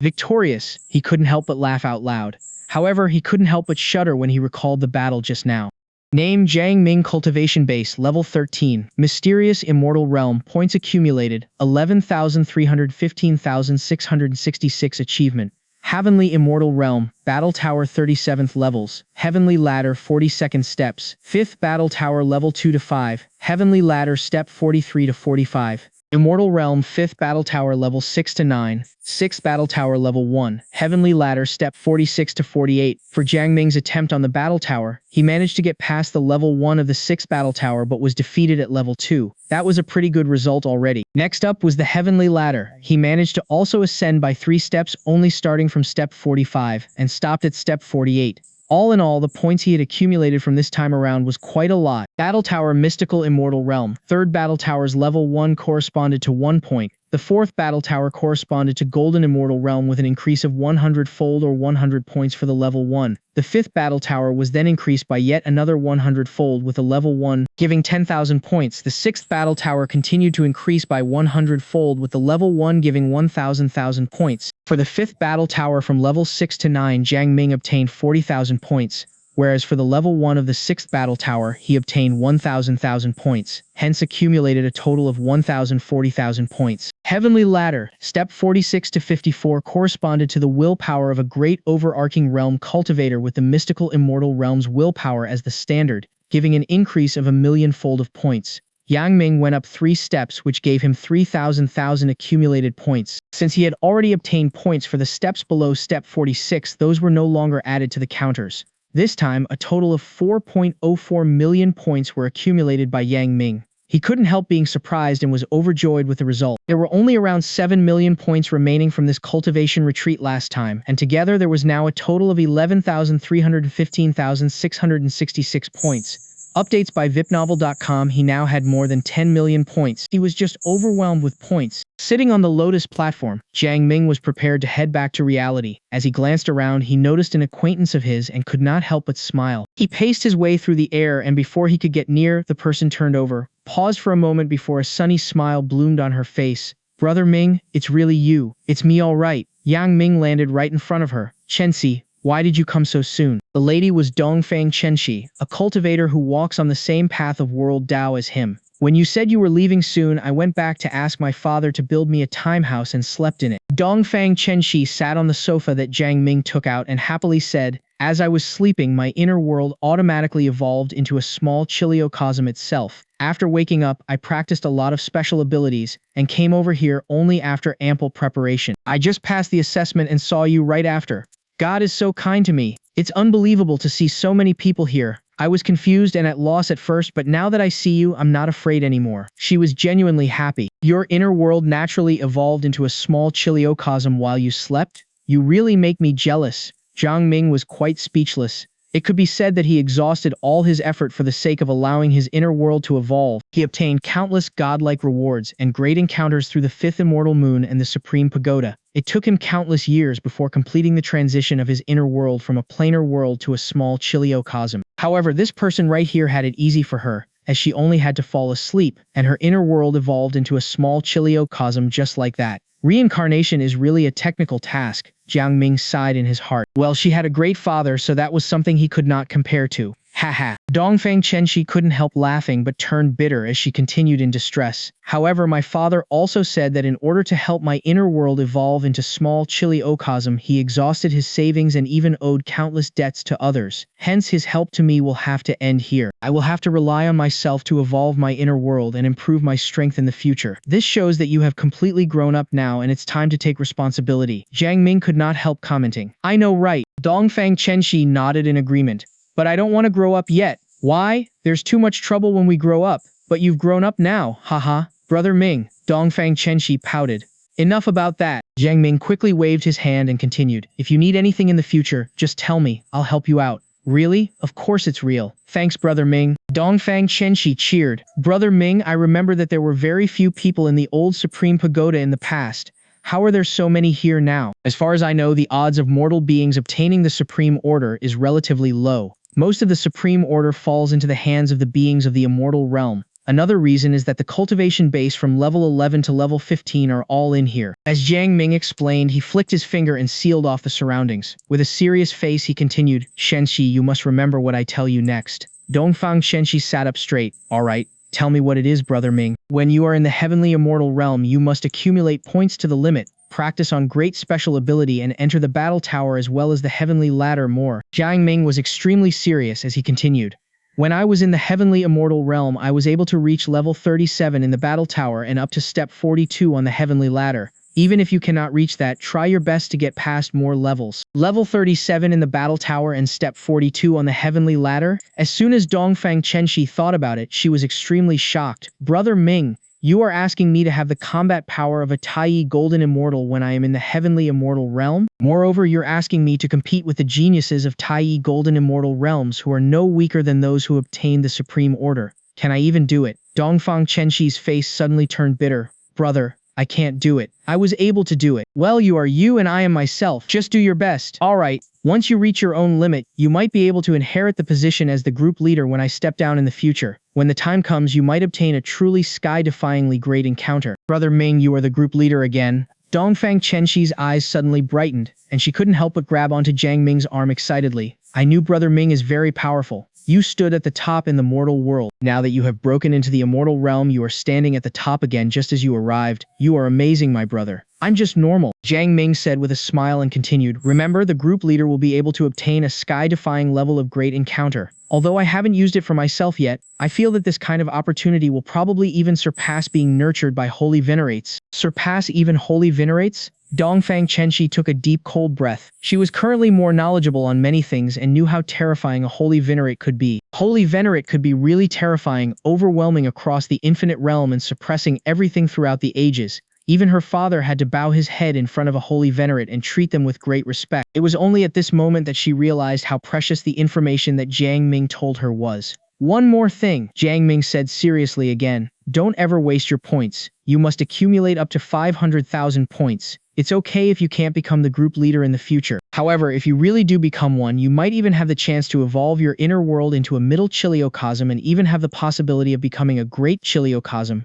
Victorious, he couldn't help but laugh out loud. However, he couldn't help but shudder when he recalled the battle just now. Name Jiang Ming Cultivation Base Level 13 Mysterious Immortal Realm Points accumulated 11,315,666 Achievement Heavenly Immortal Realm Battle Tower 37th Levels Heavenly Ladder 42nd Steps 5th Battle Tower Level 2 to 5 Heavenly Ladder Step 43 to 45 Immortal Realm 5th Battle Tower Level 6 to 9 6th Battle Tower Level 1 Heavenly Ladder Step 46 to 48 For Jiang Ming's attempt on the Battle Tower, he managed to get past the Level 1 of the 6th Battle Tower but was defeated at Level 2. That was a pretty good result already. Next up was the Heavenly Ladder. He managed to also ascend by 3 steps, only starting from Step 45 and stopped at Step 48. All in all, the points he had accumulated from this time around was quite a lot. Battle Tower Mystical Immortal Realm. 3rd Battle Tower's Level 1 corresponded to 1 point. The 4th Battle Tower corresponded to Golden Immortal Realm with an increase of 100-fold or 100 points for the Level 1. The 5th Battle Tower was then increased by yet another 100-fold with a Level 1, giving 10,000 points. The 6th Battle Tower continued to increase by 100-fold with the Level 1 giving 1,000 points. For the 5th Battle Tower from Level 6 to 9, Jiang Ming obtained 40,000 points, whereas for the Level 1 of the 6th Battle Tower, he obtained 1,000 points, hence accumulated a total of 1,040,000 points. Heavenly Ladder, Step 46 to 54 corresponded to the willpower of a great overarching realm cultivator with the mystical immortal realm's willpower as the standard, giving an increase of 1,000,000-fold of points. Yang Ming went up 3 steps which gave him 3,000 accumulated points. Since he had already obtained points for the steps below Step 46, those were no longer added to the counters. This time, a total of 4.04 million points were accumulated by Yang Ming. He couldn't help being surprised and was overjoyed with the result. There were only around 7 million points remaining from this cultivation retreat last time, and together there was now a total of 11,315,666 points. Updates by VipNovel.com. He now had more than 10 million points. He was just overwhelmed with points. Sitting on the Lotus platform, Jiang Ming was prepared to head back to reality. As he glanced around, he noticed an acquaintance of his and could not help but smile. He paced his way through the air, and before he could get near, the person turned over, paused for a moment before a sunny smile bloomed on her face. Brother Ming, it's really you. It's me all right. Yang Ming landed right in front of her. Chenxi, why did you come so soon? The lady was Dongfang Chenxi, a cultivator who walks on the same path of world Tao as him. When you said you were leaving soon, I went back to ask my father to build me a time house and slept in it. Dongfang Chenxi sat on the sofa that Jiang Ming took out and happily said, as I was sleeping, my inner world automatically evolved into a small Chiliocosm itself. After waking up, I practiced a lot of special abilities and came over here only after ample preparation. I just passed the assessment and saw you right after. God is so kind to me. It's unbelievable to see so many people here. I was confused and at loss at first, but now that I see you, I'm not afraid anymore. She was genuinely happy. Your inner world naturally evolved into a small Chiliocosm while you slept? You really make me jealous. Jiang Ming was quite speechless. It could be said that he exhausted all his effort for the sake of allowing his inner world to evolve. He obtained countless godlike rewards and great encounters through the 5th Immortal Moon and the Supreme Pagoda. It took him countless years before completing the transition of his inner world from a planar world to a small Chiliocosm. However, this person right here had it easy for her, as she only had to fall asleep, and her inner world evolved into a small Chiliocosm just like that. Reincarnation is really a technical task. Jiang Ming sighed in his heart. Well, she had a great father, so that was something he could not compare to. Haha. Dongfang Chenxi couldn't help laughing but turned bitter as she continued in distress. However, my father also said that in order to help my inner world evolve into small Chiliocosm, he exhausted his savings and even owed countless debts to others. Hence, his help to me will have to end here. I will have to rely on myself to evolve my inner world and improve my strength in the future. This shows that you have completely grown up now and it's time to take responsibility. Jiang Ming could not help commenting. I know, right? Dongfang Chenxi nodded in agreement. But I don't want to grow up yet. Why? There's too much trouble when we grow up. But you've grown up now, haha. Brother Ming, Dongfang Chenxi pouted. Enough about that. Jiang Ming quickly waved his hand and continued. If you need anything in the future, just tell me. I'll help you out. Really? Of course it's real. Thanks, Brother Ming. Dongfang Chenxi cheered. Brother Ming, I remember that there were very few people in the old Supreme Pagoda in the past. How are there so many here now? As far as I know, the odds of mortal beings obtaining the Supreme Order is relatively low. Most of the Supreme Order falls into the hands of the beings of the Immortal Realm. Another reason is that the cultivation base from level 11 to level 15 are all in here. As Jiang Ming explained, he flicked his finger and sealed off the surroundings. With a serious face, he continued, Chenxi, you must remember what I tell you next. Dongfang Chenxi sat up straight. All right, tell me what it is, Brother Ming. When you are in the Heavenly Immortal Realm, you must accumulate points to the limit, practice on great special ability, and enter the battle tower as well as the heavenly ladder more. Jiang Ming was extremely serious as he continued. When I was in the Heavenly Immortal Realm, I was able to reach level 37 in the battle tower and up to step 42 on the heavenly ladder. Even if you cannot reach that, try your best to get past more levels. Level 37 in the battle tower and step 42 on the heavenly ladder? As soon as Dongfang Chenxi thought about it, she was extremely shocked. Brother Ming, you are asking me to have the combat power of a Taiyi Golden Immortal when I am in the Heavenly Immortal Realm? Moreover, you're asking me to compete with the geniuses of Taiyi Golden Immortal Realms who are no weaker than those who obtained the Supreme Order. Can I even do it? Dongfang Chenxi's face suddenly turned bitter. Brother, I can't do it. I was able to do it. Well, you are you and I am myself. Just do your best. Alright, once you reach your own limit, you might be able to inherit the position as the group leader when I step down in the future. When the time comes, you might obtain a truly sky-defyingly great encounter. Brother Ming, you are the group leader again. Dongfang Chenxi's eyes suddenly brightened, and she couldn't help but grab onto Jiang Ming's arm excitedly. I knew Brother Ming is very powerful. You stood at the top in the mortal world. Now that you have broken into the immortal realm, you are standing at the top again just as you arrived. You are amazing, my brother. I'm just normal, Jiang Ming said with a smile and continued. Remember, the group leader will be able to obtain a sky-defying level of great encounter. Although I haven't used it for myself yet, I feel that this kind of opportunity will probably even surpass being nurtured by holy venerates. Surpass even holy venerates? Dongfang Chenxi took a deep cold breath. She was currently more knowledgeable on many things and knew how terrifying a holy venerate could be. Holy venerate could be really terrifying, overwhelming across the infinite realm and suppressing everything throughout the ages. Even her father had to bow his head in front of a holy venerate and treat them with great respect. It was only at this moment that she realized how precious the information that Jiang Ming told her was. One more thing, Jiang Ming said seriously again. Don't ever waste your points. You must accumulate up to 500,000 points. It's okay if you can't become the group leader in the future. However, if you really do become one, you might even have the chance to evolve your inner world into a middle Chiliocosm and even have the possibility of becoming a great Chiliocosm.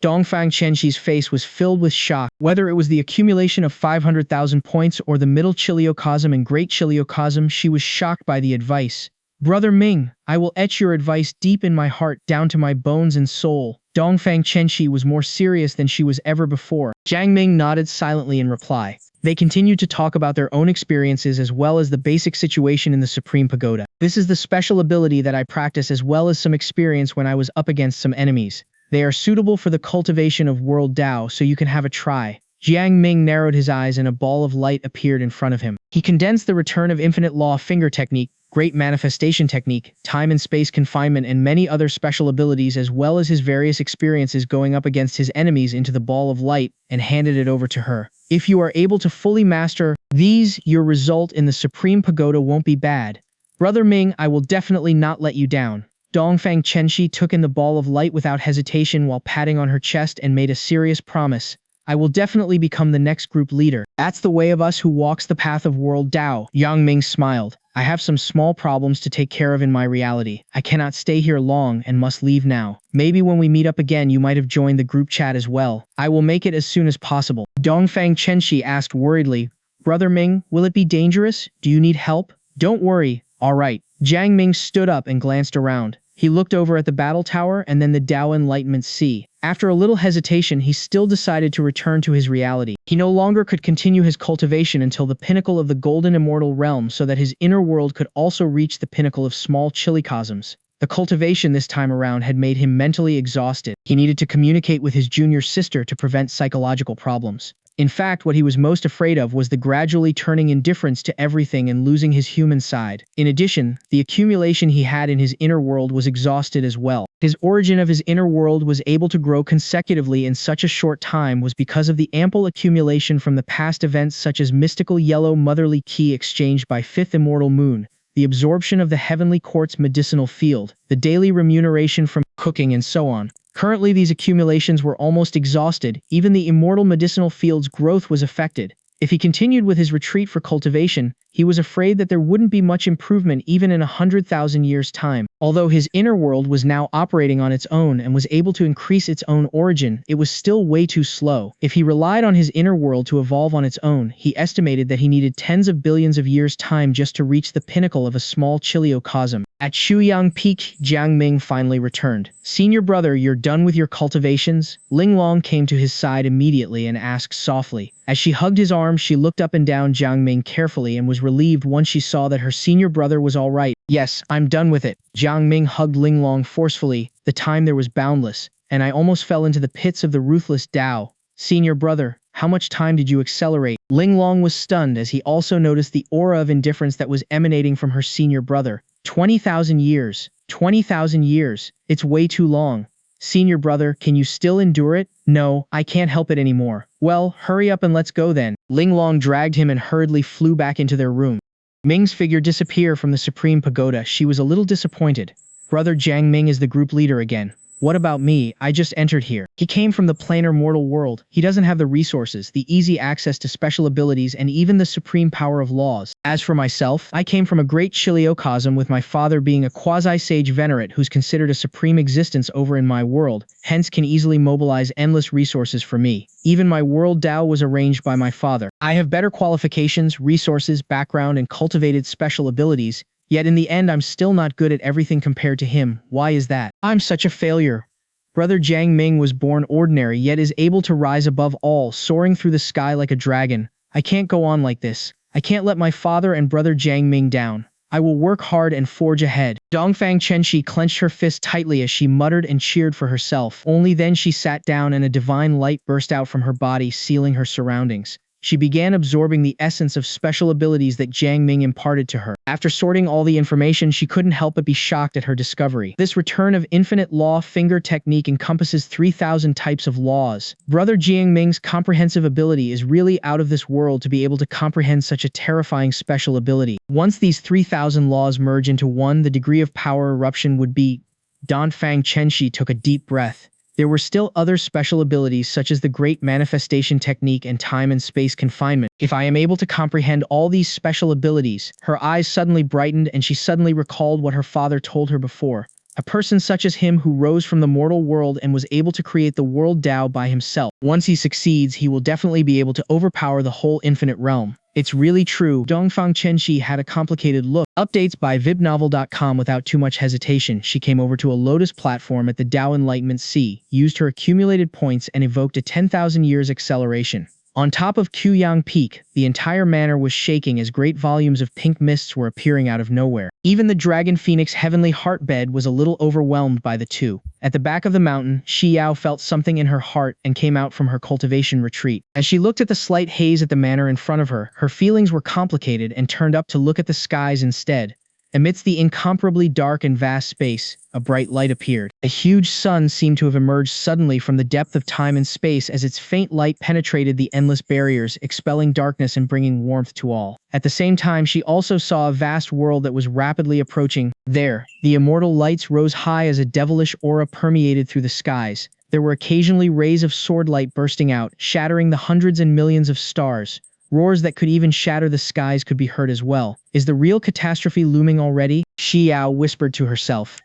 Dongfang Chenxi's face was filled with shock. Whether it was the accumulation of 500,000 points or the middle Chiliocosm and great Chiliocosm, she was shocked by the advice. Brother Ming, I will etch your advice deep in my heart, down to my bones and soul. Dongfang Chenxi was more serious than she was ever before. Jiang Ming nodded silently in reply. They continued to talk about their own experiences as well as the basic situation in the Supreme Pagoda. This is the special ability that I practice as well as some experience when I was up against some enemies. They are suitable for the cultivation of World Dao, so you can have a try. Jiang Ming narrowed his eyes and a ball of light appeared in front of him. He condensed the Return of Infinite Law finger technique, Great Manifestation Technique, Time and Space Confinement, and many other special abilities as well as his various experiences going up against his enemies into the ball of light and handed it over to her. If you are able to fully master these, your result in the Supreme Pagoda won't be bad. Brother Ming, I will definitely not let you down. Dongfang Chenxi took in the ball of light without hesitation while patting on her chest and made a serious promise. I will definitely become the next group leader. That's the way of us who walks the path of World Dao. Jiang Ming smiled. I have some small problems to take care of in my reality. I cannot stay here long and must leave now. Maybe when we meet up again you might have joined the group chat as well. I will make it as soon as possible. Dongfang Chenxi asked worriedly, Brother Ming, will it be dangerous? Do you need help? Don't worry. Alright, Jiang Ming stood up and glanced around. He looked over at the battle tower and then the Dao Enlightenment Sea. After a little hesitation, he still decided to return to his reality. He no longer could continue his cultivation until the pinnacle of the golden immortal realm so that his inner world could also reach the pinnacle of small chiliocosms. The cultivation this time around had made him mentally exhausted. He needed to communicate with his junior sister to prevent psychological problems. In fact, what he was most afraid of was the gradually turning indifference to everything and losing his human side. In addition, the accumulation he had in his inner world was exhausted as well. His origin of his inner world was able to grow consecutively in such a short time was because of the ample accumulation from the past events such as mystical yellow motherly key exchanged by fifth immortal moon, the absorption of the heavenly quartz medicinal field, the daily remuneration from cooking and so on. Currently, these accumulations were almost exhausted. Even the immortal medicinal field's growth was affected. If he continued with his retreat for cultivation, he was afraid that there wouldn't be much improvement even in 100,000 years' time. Although his inner world was now operating on its own and was able to increase its own origin, it was still way too slow. If he relied on his inner world to evolve on its own, he estimated that he needed tens of billions of years' time just to reach the pinnacle of a small chiliocosm. At Shuyang Peak, Jiang Ming finally returned. "Senior brother, you're done with your cultivations?" Ling Long came to his side immediately and asked softly. As she hugged his arm, she looked up and down Jiang Ming carefully and was relieved once she saw that her senior brother was all right. "Yes, I'm done with it." Jiang Ming hugged Ling Long forcefully. "The time there was boundless, and I almost fell into the pits of the ruthless Tao. Senior brother, how much time did you accelerate?" Ling Long was stunned as he also noticed the aura of indifference that was emanating from her senior brother. 20,000 years. 20,000 years. It's way too long. Senior brother, can you still endure it? No, I can't help it anymore. Well, hurry up and let's go then. Ling Long dragged him and hurriedly flew back into their room. Ming's figure disappeared from the Supreme Pagoda. She was a little disappointed. Brother Jiang Ming is the group leader again. What about me? I just entered here. He came from the planar mortal world. He doesn't have the resources, the easy access to special abilities, and even the supreme power of laws. As for myself, I came from a great chiliocosm with my father being a quasi-sage venerate who's considered a supreme existence over in my world, hence can easily mobilize endless resources for me. Even my world Tao was arranged by my father. I have better qualifications, resources, background, and cultivated special abilities. Yet in the end I'm still not good at everything compared to him. Why is that? I'm such a failure. Brother Jiang Ming was born ordinary yet is able to rise above all, soaring through the sky like a dragon. I can't go on like this. I can't let my father and brother Jiang Ming down. I will work hard and forge ahead. Dongfang Chenxi clenched her fist tightly as she muttered and cheered for herself. Only then she sat down and a divine light burst out from her body, sealing her surroundings. She began absorbing the essence of special abilities that Jiang Ming imparted to her. After sorting all the information, she couldn't help but be shocked at her discovery. This return of infinite law finger technique encompasses 3,000 types of laws. Brother Jiang Ming's comprehensive ability is really out of this world to be able to comprehend such a terrifying special ability. Once these 3,000 laws merge into one, the degree of power eruption would be... Dongfang Chenxi took a deep breath. There were still other special abilities such as the Great Manifestation Technique and Time and Space Confinement. If I am able to comprehend all these special abilities, her eyes suddenly brightened and she suddenly recalled what her father told her before. A person such as him who rose from the mortal world and was able to create the world Tao by himself. Once he succeeds, he will definitely be able to overpower the whole infinite realm. It's really true. Dongfang Chenxi had a complicated look. Updates by VibNovel.com. Without too much hesitation, she came over to a lotus platform at the Tao Enlightenment Sea, used her accumulated points and evoked a 10,000 years acceleration. On top of Quyang Peak, the entire manor was shaking as great volumes of pink mists were appearing out of nowhere. Even the Dragon Phoenix Heavenly Heartbed was a little overwhelmed by the two. At the back of the mountain, Xiao felt something in her heart and came out from her cultivation retreat. As she looked at the slight haze at the manor in front of her, her feelings were complicated and turned up to look at the skies instead. Amidst the incomparably dark and vast space, a bright light appeared. A huge sun seemed to have emerged suddenly from the depth of time and space as its faint light penetrated the endless barriers, expelling darkness and bringing warmth to all. At the same time, she also saw a vast world that was rapidly approaching. There, the immortal lights rose high as a devilish aura permeated through the skies. There were occasionally rays of sword light bursting out, shattering the hundreds and millions of stars. Roars that could even shatter the skies could be heard as well. Is the real catastrophe looming already? Xiao whispered to herself.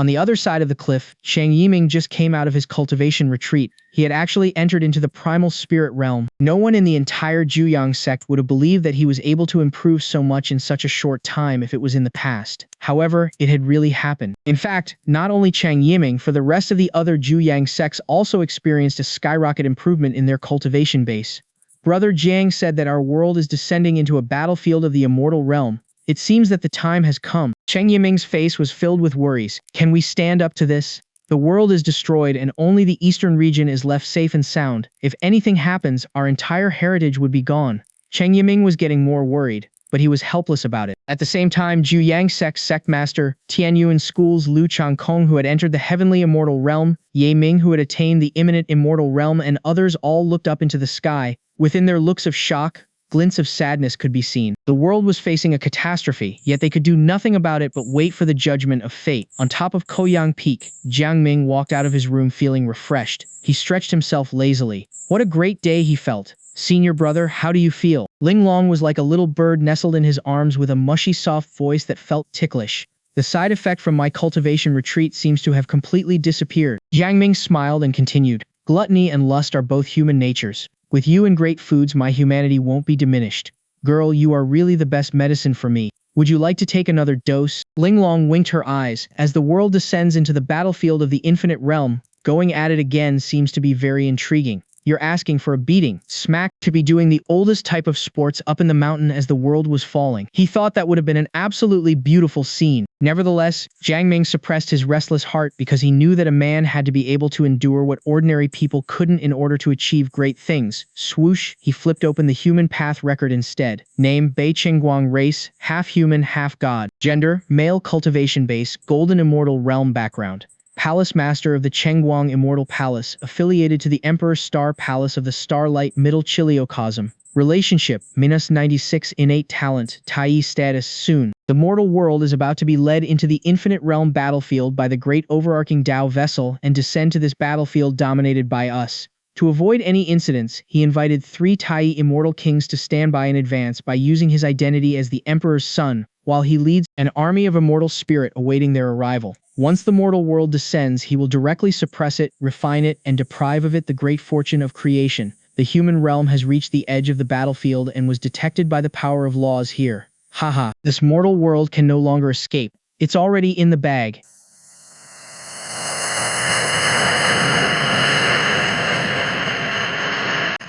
On the other side of the cliff, Jiang Ming just came out of his cultivation retreat. He had actually entered into the primal spirit realm. No one in the entire Juyang sect would have believed that he was able to improve so much in such a short time if it was in the past. However, it had really happened. In fact, not only Jiang Ming, for the rest of the other Juyang sects also experienced a skyrocket improvement in their cultivation base. Brother Jiang said that our world is descending into a battlefield of the immortal realm. It seems that the time has come. Jiang Ming's face was filled with worries. Can we stand up to this? The world is destroyed and only the eastern region is left safe and sound. If anything happens, our entire heritage would be gone. Jiang Ming was getting more worried, but he was helpless about it. At the same time, Juyang Sect Master, Tianyuan School's Lu Changkong, who had entered the heavenly immortal realm, Ye Ming, who had attained the imminent immortal realm, and others all looked up into the sky. Within their looks of shock, glints of sadness could be seen. The world was facing a catastrophe, yet they could do nothing about it but wait for the judgment of fate. On top of Koyang Peak, Jiang Ming walked out of his room feeling refreshed. He stretched himself lazily. What a great day he felt. Senior brother, how do you feel? Ling Long was like a little bird nestled in his arms with a mushy soft voice that felt ticklish. The side effect from my cultivation retreat seems to have completely disappeared. Jiang Ming smiled and continued. Gluttony and lust are both human natures. With you and great foods, my humanity won't be diminished. Girl, you are really the best medicine for me. Would you like to take another dose? Ling Long winked her eyes. As the world descends into the battlefield of the infinite realm, going at it again seems to be very intriguing. You're asking for a beating. Smack to be doing the oldest type of sports up in the mountain as the world was falling. He thought that would have been an absolutely beautiful scene. Nevertheless, Jiang Ming suppressed his restless heart because he knew that a man had to be able to endure what ordinary people couldn't in order to achieve great things. Swoosh, he flipped open the human path record instead. Name, Bei Chenxing, race, half human, half god. Gender, male, cultivation base, golden immortal realm background. Palace Master of the Chengguang Immortal Palace, affiliated to the Emperor's Star Palace of the Starlight Middle Chiliocosm. Relationship, -96 innate talent, Tai status soon. The mortal world is about to be led into the infinite realm battlefield by the great overarching Tao vessel and descend to this battlefield dominated by us. To avoid any incidents, he invited 3 Tai immortal kings to stand by in advance by using his identity as the Emperor's son, while he leads an army of immortal spirit awaiting their arrival. Once the mortal world descends, he will directly suppress it, refine it, and deprive of it the great fortune of creation. The human realm has reached the edge of the battlefield and was detected by the power of laws here. Haha, this mortal world can no longer escape. It's already in the bag.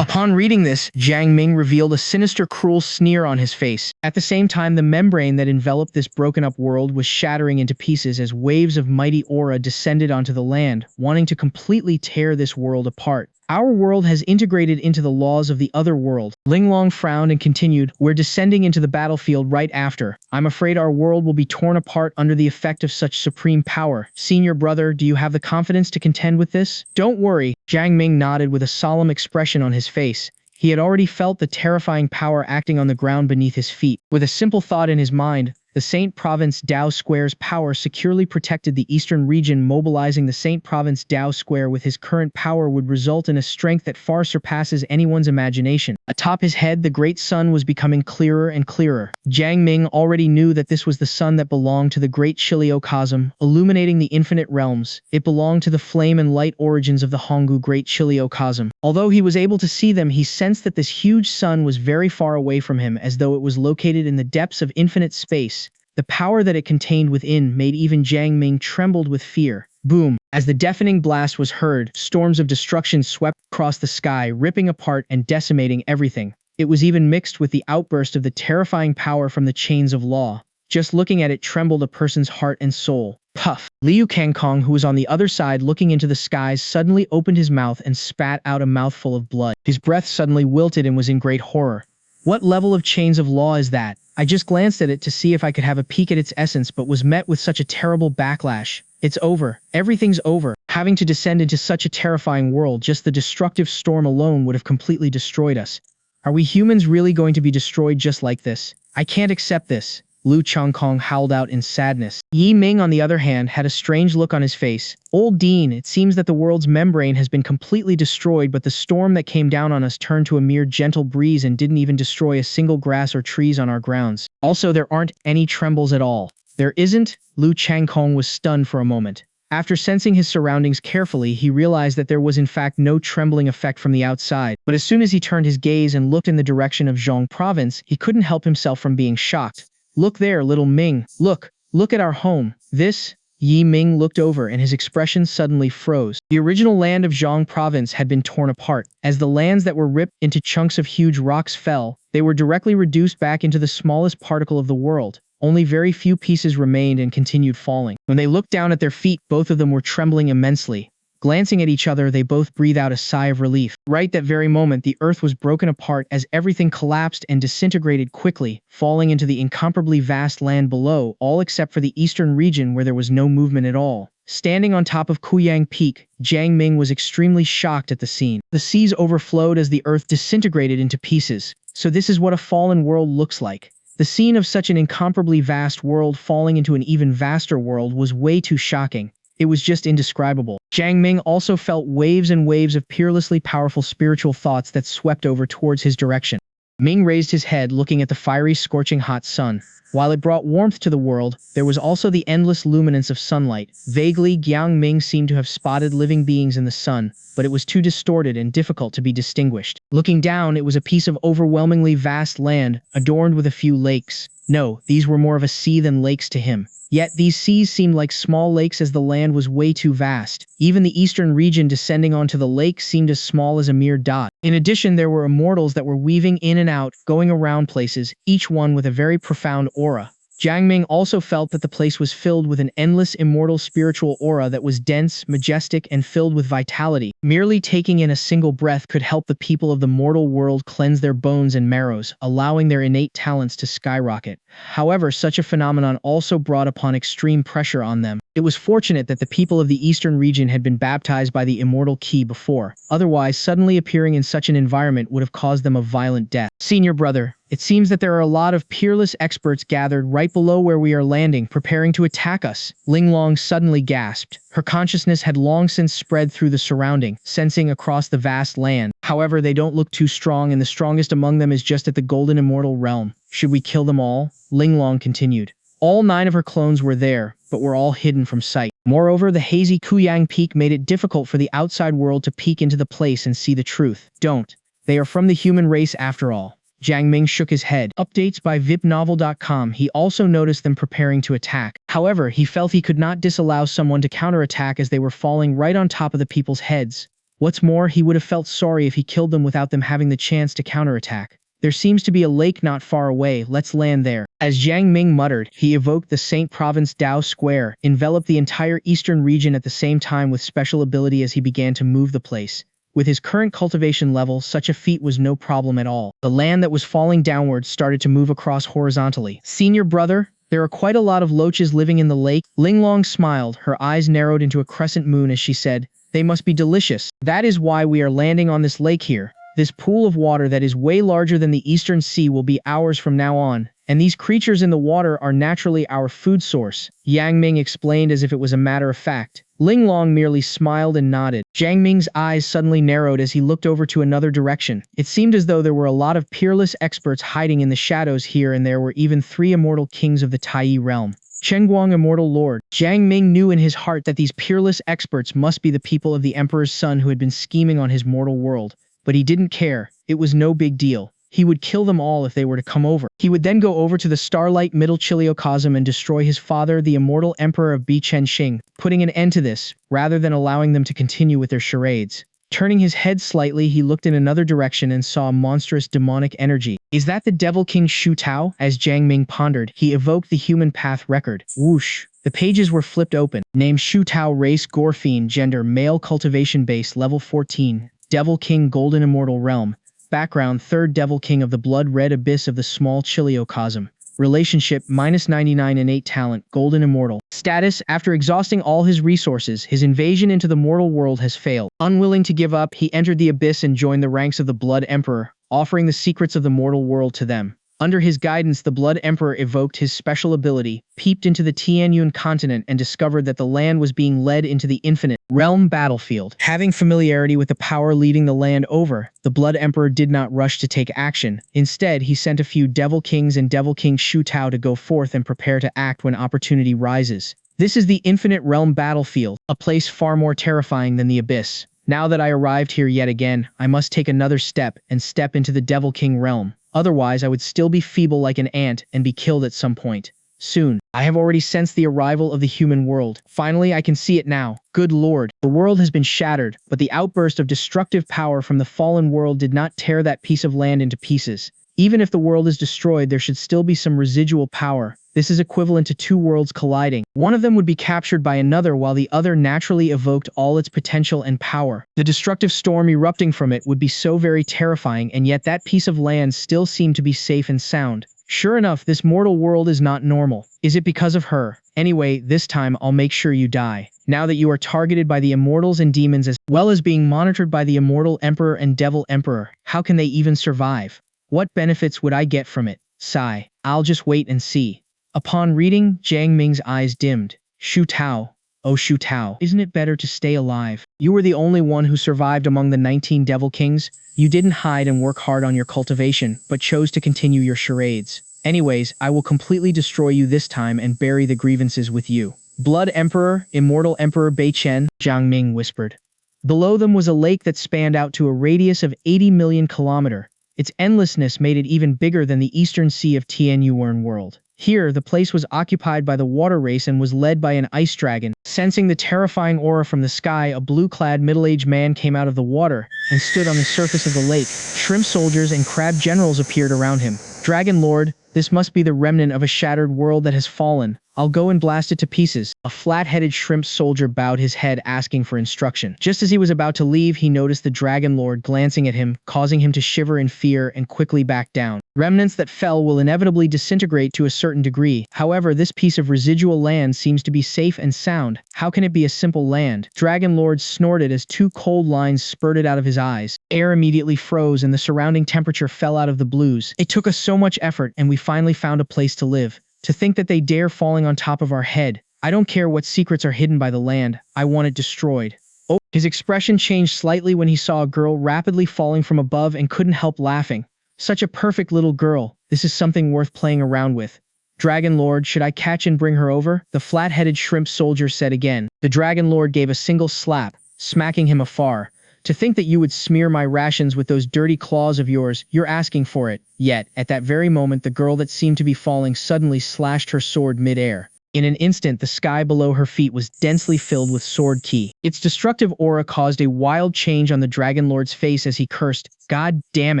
Upon reading this, Jiang Ming revealed a sinister, cruel sneer on his face. At the same time, the membrane that enveloped this broken-up world was shattering into pieces as waves of mighty aura descended onto the land, wanting to completely tear this world apart. Our world has integrated into the laws of the other world. Ling Long frowned and continued, we're descending into the battlefield right after. I'm afraid our world will be torn apart under the effect of such supreme power. Senior brother, do you have the confidence to contend with this? Don't worry. Jiang Ming nodded with a solemn expression on his face. He had already felt the terrifying power acting on the ground beneath his feet. With a simple thought in his mind, the Saint Province Dao Square's power securely protected the eastern region. Mobilizing the Saint Province Dao Square with his current power would result in a strength that far surpasses anyone's imagination. Atop his head, the great sun was becoming clearer and clearer. Jiang Ming already knew that this was the sun that belonged to the great Chiliocosm, illuminating the infinite realms. It belonged to the flame and light origins of the Honggu Great Chiliocosm. Although he was able to see them, he sensed that this huge sun was very far away from him, as though it was located in the depths of infinite space. The power that it contained within made even Jiang Ming trembled with fear. Boom! As the deafening blast was heard, storms of destruction swept across the sky, ripping apart and decimating everything. It was even mixed with the outburst of the terrifying power from the chains of law. Just looking at it trembled a person's heart and soul. Puff! Liu Kangkong, who was on the other side looking into the skies, suddenly opened his mouth and spat out a mouthful of blood. His breath suddenly wilted and was in great horror. What level of chains of law is that? I just glanced at it to see if I could have a peek at its essence, but was met with such a terrible backlash. It's over. Everything's over. Having to descend into such a terrifying world, just the destructive storm alone would have completely destroyed us. Are we humans really going to be destroyed just like this? I can't accept this. Lu Changkong howled out in sadness. Ye Ming, on the other hand, had a strange look on his face. Old Dean, it seems that the world's membrane has been completely destroyed, but the storm that came down on us turned to a mere gentle breeze and didn't even destroy a single grass or trees on our grounds. Also, there aren't any trembles at all. There isn't. Lu Changkong was stunned for a moment. After sensing his surroundings carefully, he realized that there was in fact no trembling effect from the outside. But as soon as he turned his gaze and looked in the direction of Zhong province, he couldn't help himself from being shocked. Look there, little Ming. Look at our home. This? Yi Ming looked over and his expression suddenly froze. The original land of Zhong province had been torn apart. As the lands that were ripped into chunks of huge rocks fell, they were directly reduced back into the smallest particle of the world. Only very few pieces remained and continued falling. When they looked down at their feet, both of them were trembling immensely. Glancing at each other, they both breathed out a sigh of relief. Right that very moment, the earth was broken apart as everything collapsed and disintegrated quickly, falling into the incomparably vast land below, all except for the eastern region where there was no movement at all. Standing on top of Kuyang Peak, Jiang Ming was extremely shocked at the scene. The seas overflowed as the earth disintegrated into pieces. So this is what a fallen world looks like. The scene of such an incomparably vast world falling into an even vaster world was way too shocking. It was just indescribable. Jiang Ming also felt waves and waves of peerlessly powerful spiritual thoughts that swept over towards his direction. Ming raised his head, looking at the fiery, scorching hot sun. While it brought warmth to the world, there was also the endless luminance of sunlight. Vaguely, Jiang Ming seemed to have spotted living beings in the sun, but it was too distorted and difficult to be distinguished. Looking down, it was a piece of overwhelmingly vast land, adorned with a few lakes. No, these were more of a sea than lakes to him. Yet these seas seemed like small lakes as the land was way too vast. Even the eastern region descending onto the lake seemed as small as a mere dot. In addition, there were immortals that were weaving in and out, going around places, each one with a very profound aura. Jiang Ming also felt that the place was filled with an endless immortal spiritual aura that was dense, majestic, and filled with vitality. Merely taking in a single breath could help the people of the mortal world cleanse their bones and marrows, allowing their innate talents to skyrocket. However, such a phenomenon also brought upon extreme pressure on them. It was fortunate that the people of the eastern region had been baptized by the immortal key before. Otherwise, suddenly appearing in such an environment would have caused them a violent death. Senior brother, it seems that there are a lot of peerless experts gathered right below where we are landing, preparing to attack us. Ling Long suddenly gasped. Her consciousness had long since spread through the surrounding, sensing across the vast land. However, they don't look too strong, and the strongest among them is just at the Golden Immortal Realm. Should we kill them all? Ling Long continued. All 9 of her clones were there, but were all hidden from sight. Moreover, the hazy Kuyang Peak made it difficult for the outside world to peek into the place and see the truth. Don't. They are from the human race after all. Jiang Ming shook his head. Updates by VIPnovel.com. He also noticed them preparing to attack. However, he felt he could not disallow someone to counterattack as they were falling right on top of the people's heads. What's more, he would have felt sorry if he killed them without them having the chance to counterattack. There seems to be a lake not far away, let's land there. As Jiang Ming muttered, he evoked the Saint Province Dao Square, enveloped the entire eastern region at the same time with special ability as he began to move the place. With his current cultivation level, such a feat was no problem at all. The land that was falling downwards started to move across horizontally. Senior brother, there are quite a lot of loaches living in the lake. Ling Long smiled, her eyes narrowed into a crescent moon as she said, they must be delicious. That is why we are landing on this lake here. This pool of water that is way larger than the Eastern Sea will be ours from now on, and these creatures in the water are naturally our food source, Yang Ming explained as if it was a matter of fact. Ling Long merely smiled and nodded. Jiang Ming's eyes suddenly narrowed as he looked over to another direction. It seemed as though there were a lot of peerless experts hiding in the shadows here, and there were even 3 immortal kings of the Tai realm. Chengguang Immortal Lord. Jiang Ming knew in his heart that these peerless experts must be the people of the Emperor's son who had been scheming on his mortal world. But he didn't care. It was no big deal. He would kill them all if they were to come over. He would then go over to the Starlight Middle Chiliocosm and destroy his father, the immortal Emperor of Bei Chenxing, putting an end to this, rather than allowing them to continue with their charades. Turning his head slightly, he looked in another direction and saw a monstrous demonic energy. Is that the Devil King Shu Tao? As Jiang Ming pondered, he evoked the human path record. Whoosh. The pages were flipped open. Name Shu Tao, race Gorfiend, gender male, cultivation base level 14. Devil King, Golden Immortal Realm. Background, 3rd Devil King of the Blood Red Abyss of the Small Chiliocosm. Relationship, -99 innate talent, Golden Immortal. Status, after exhausting all his resources, his invasion into the mortal world has failed. Unwilling to give up, he entered the abyss and joined the ranks of the Blood Emperor, offering the secrets of the mortal world to them. Under his guidance, the Blood Emperor evoked his special ability, peeped into the Tianyun continent, and discovered that the land was being led into the infinite realm battlefield. Having familiarity with the power leading the land over, the Blood Emperor did not rush to take action. Instead, he sent a few Devil Kings and Devil King Shu Tao to go forth and prepare to act when opportunity rises. This is the infinite realm battlefield, a place far more terrifying than the abyss. Now that I arrived here yet again, I must take another step and step into the Devil King realm. Otherwise, I would still be feeble like an ant and be killed at some point. Soon. I have already sensed the arrival of the human world. Finally, I can see it now. Good Lord. The world has been shattered, but the outburst of destructive power from the fallen world did not tear that piece of land into pieces. Even if the world is destroyed, there should still be some residual power. This is equivalent to two worlds colliding. One of them would be captured by another while the other naturally evoked all its potential and power. The destructive storm erupting from it would be so very terrifying, and yet that piece of land still seemed to be safe and sound. Sure enough, this mortal world is not normal. Is it because of her? Anyway, this time I'll make sure you die. Now that you are targeted by the immortals and demons as well as being monitored by the Immortal Emperor and Devil Emperor, how can they even survive? What benefits would I get from it? Sigh. I'll just wait and see. Upon reading, Jiang Ming's eyes dimmed. Shu Tao. Oh Shu Tao, isn't it better to stay alive? You were the only one who survived among the 19 Devil Kings. You didn't hide and work hard on your cultivation, but chose to continue your charades. Anyways, I will completely destroy you this time and bury the grievances with you. Blood Emperor, Immortal Emperor Bei Chen, Jiang Ming whispered. Below them was a lake that spanned out to a radius of 80 million kilometers. Its endlessness made it even bigger than the eastern sea of Tianyuan world. Here, the place was occupied by the water race and was led by an ice dragon. Sensing the terrifying aura from the sky, a blue-clad middle-aged man came out of the water and stood on the surface of the lake. Shrimp soldiers and crab generals appeared around him. Dragon Lord, this must be the remnant of a shattered world that has fallen. I'll go and blast it to pieces. A flat-headed shrimp soldier bowed his head, asking for instruction. Just as he was about to leave, he noticed the Dragon Lord glancing at him, causing him to shiver in fear and quickly back down. Remnants that fell will inevitably disintegrate to a certain degree. However, this piece of residual land seems to be safe and sound. How can it be a simple land? Dragon Lord snorted as two cold lines spurted out of his eyes. Air immediately froze and the surrounding temperature fell out of the blues. It took us so much effort and we finally found a place to live. To think that they dare falling on top of our head. I don't care what secrets are hidden by the land. I want it destroyed. Oh, his expression changed slightly when he saw a girl rapidly falling from above and couldn't help laughing. Such a perfect little girl. This is something worth playing around with. Dragon Lord, should I catch and bring her over? The flat-headed shrimp soldier said again. The Dragon Lord gave a single slap, smacking him afar. To think that you would smear my rations with those dirty claws of yours, you're asking for it. Yet, at that very moment, the girl that seemed to be falling suddenly slashed her sword mid-air. In an instant, the sky below her feet was densely filled with sword ki. Its destructive aura caused a wild change on the Dragon Lord's face as he cursed, God damn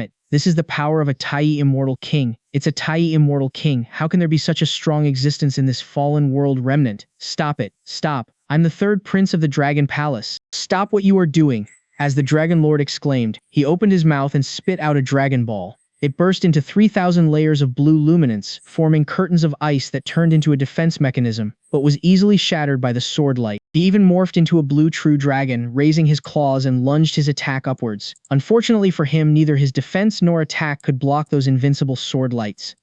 it. This is the power of a Tai Immortal King. It's a Tai Immortal King. How can there be such a strong existence in this fallen world remnant? Stop it. Stop. I'm the third prince of the Dragon Palace. Stop what you are doing. As the Dragon Lord exclaimed, he opened his mouth and spit out a Dragon Ball. It burst into 3,000 layers of blue luminance, forming curtains of ice that turned into a defense mechanism, but was easily shattered by the sword light. He even morphed into a blue true dragon, raising his claws and lunged his attack upwards. Unfortunately for him, neither his defense nor attack could block those invincible sword lights.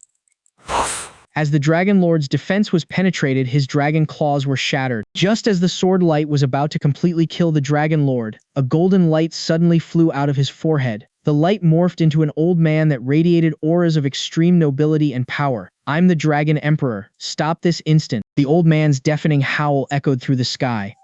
As the Dragon Lord's defense was penetrated, his dragon claws were shattered. Just as the sword light was about to completely kill the Dragon Lord, a golden light suddenly flew out of his forehead. The light morphed into an old man that radiated auras of extreme nobility and power. I'm the Dragon Emperor. Stop this instant. The old man's deafening howl echoed through the sky.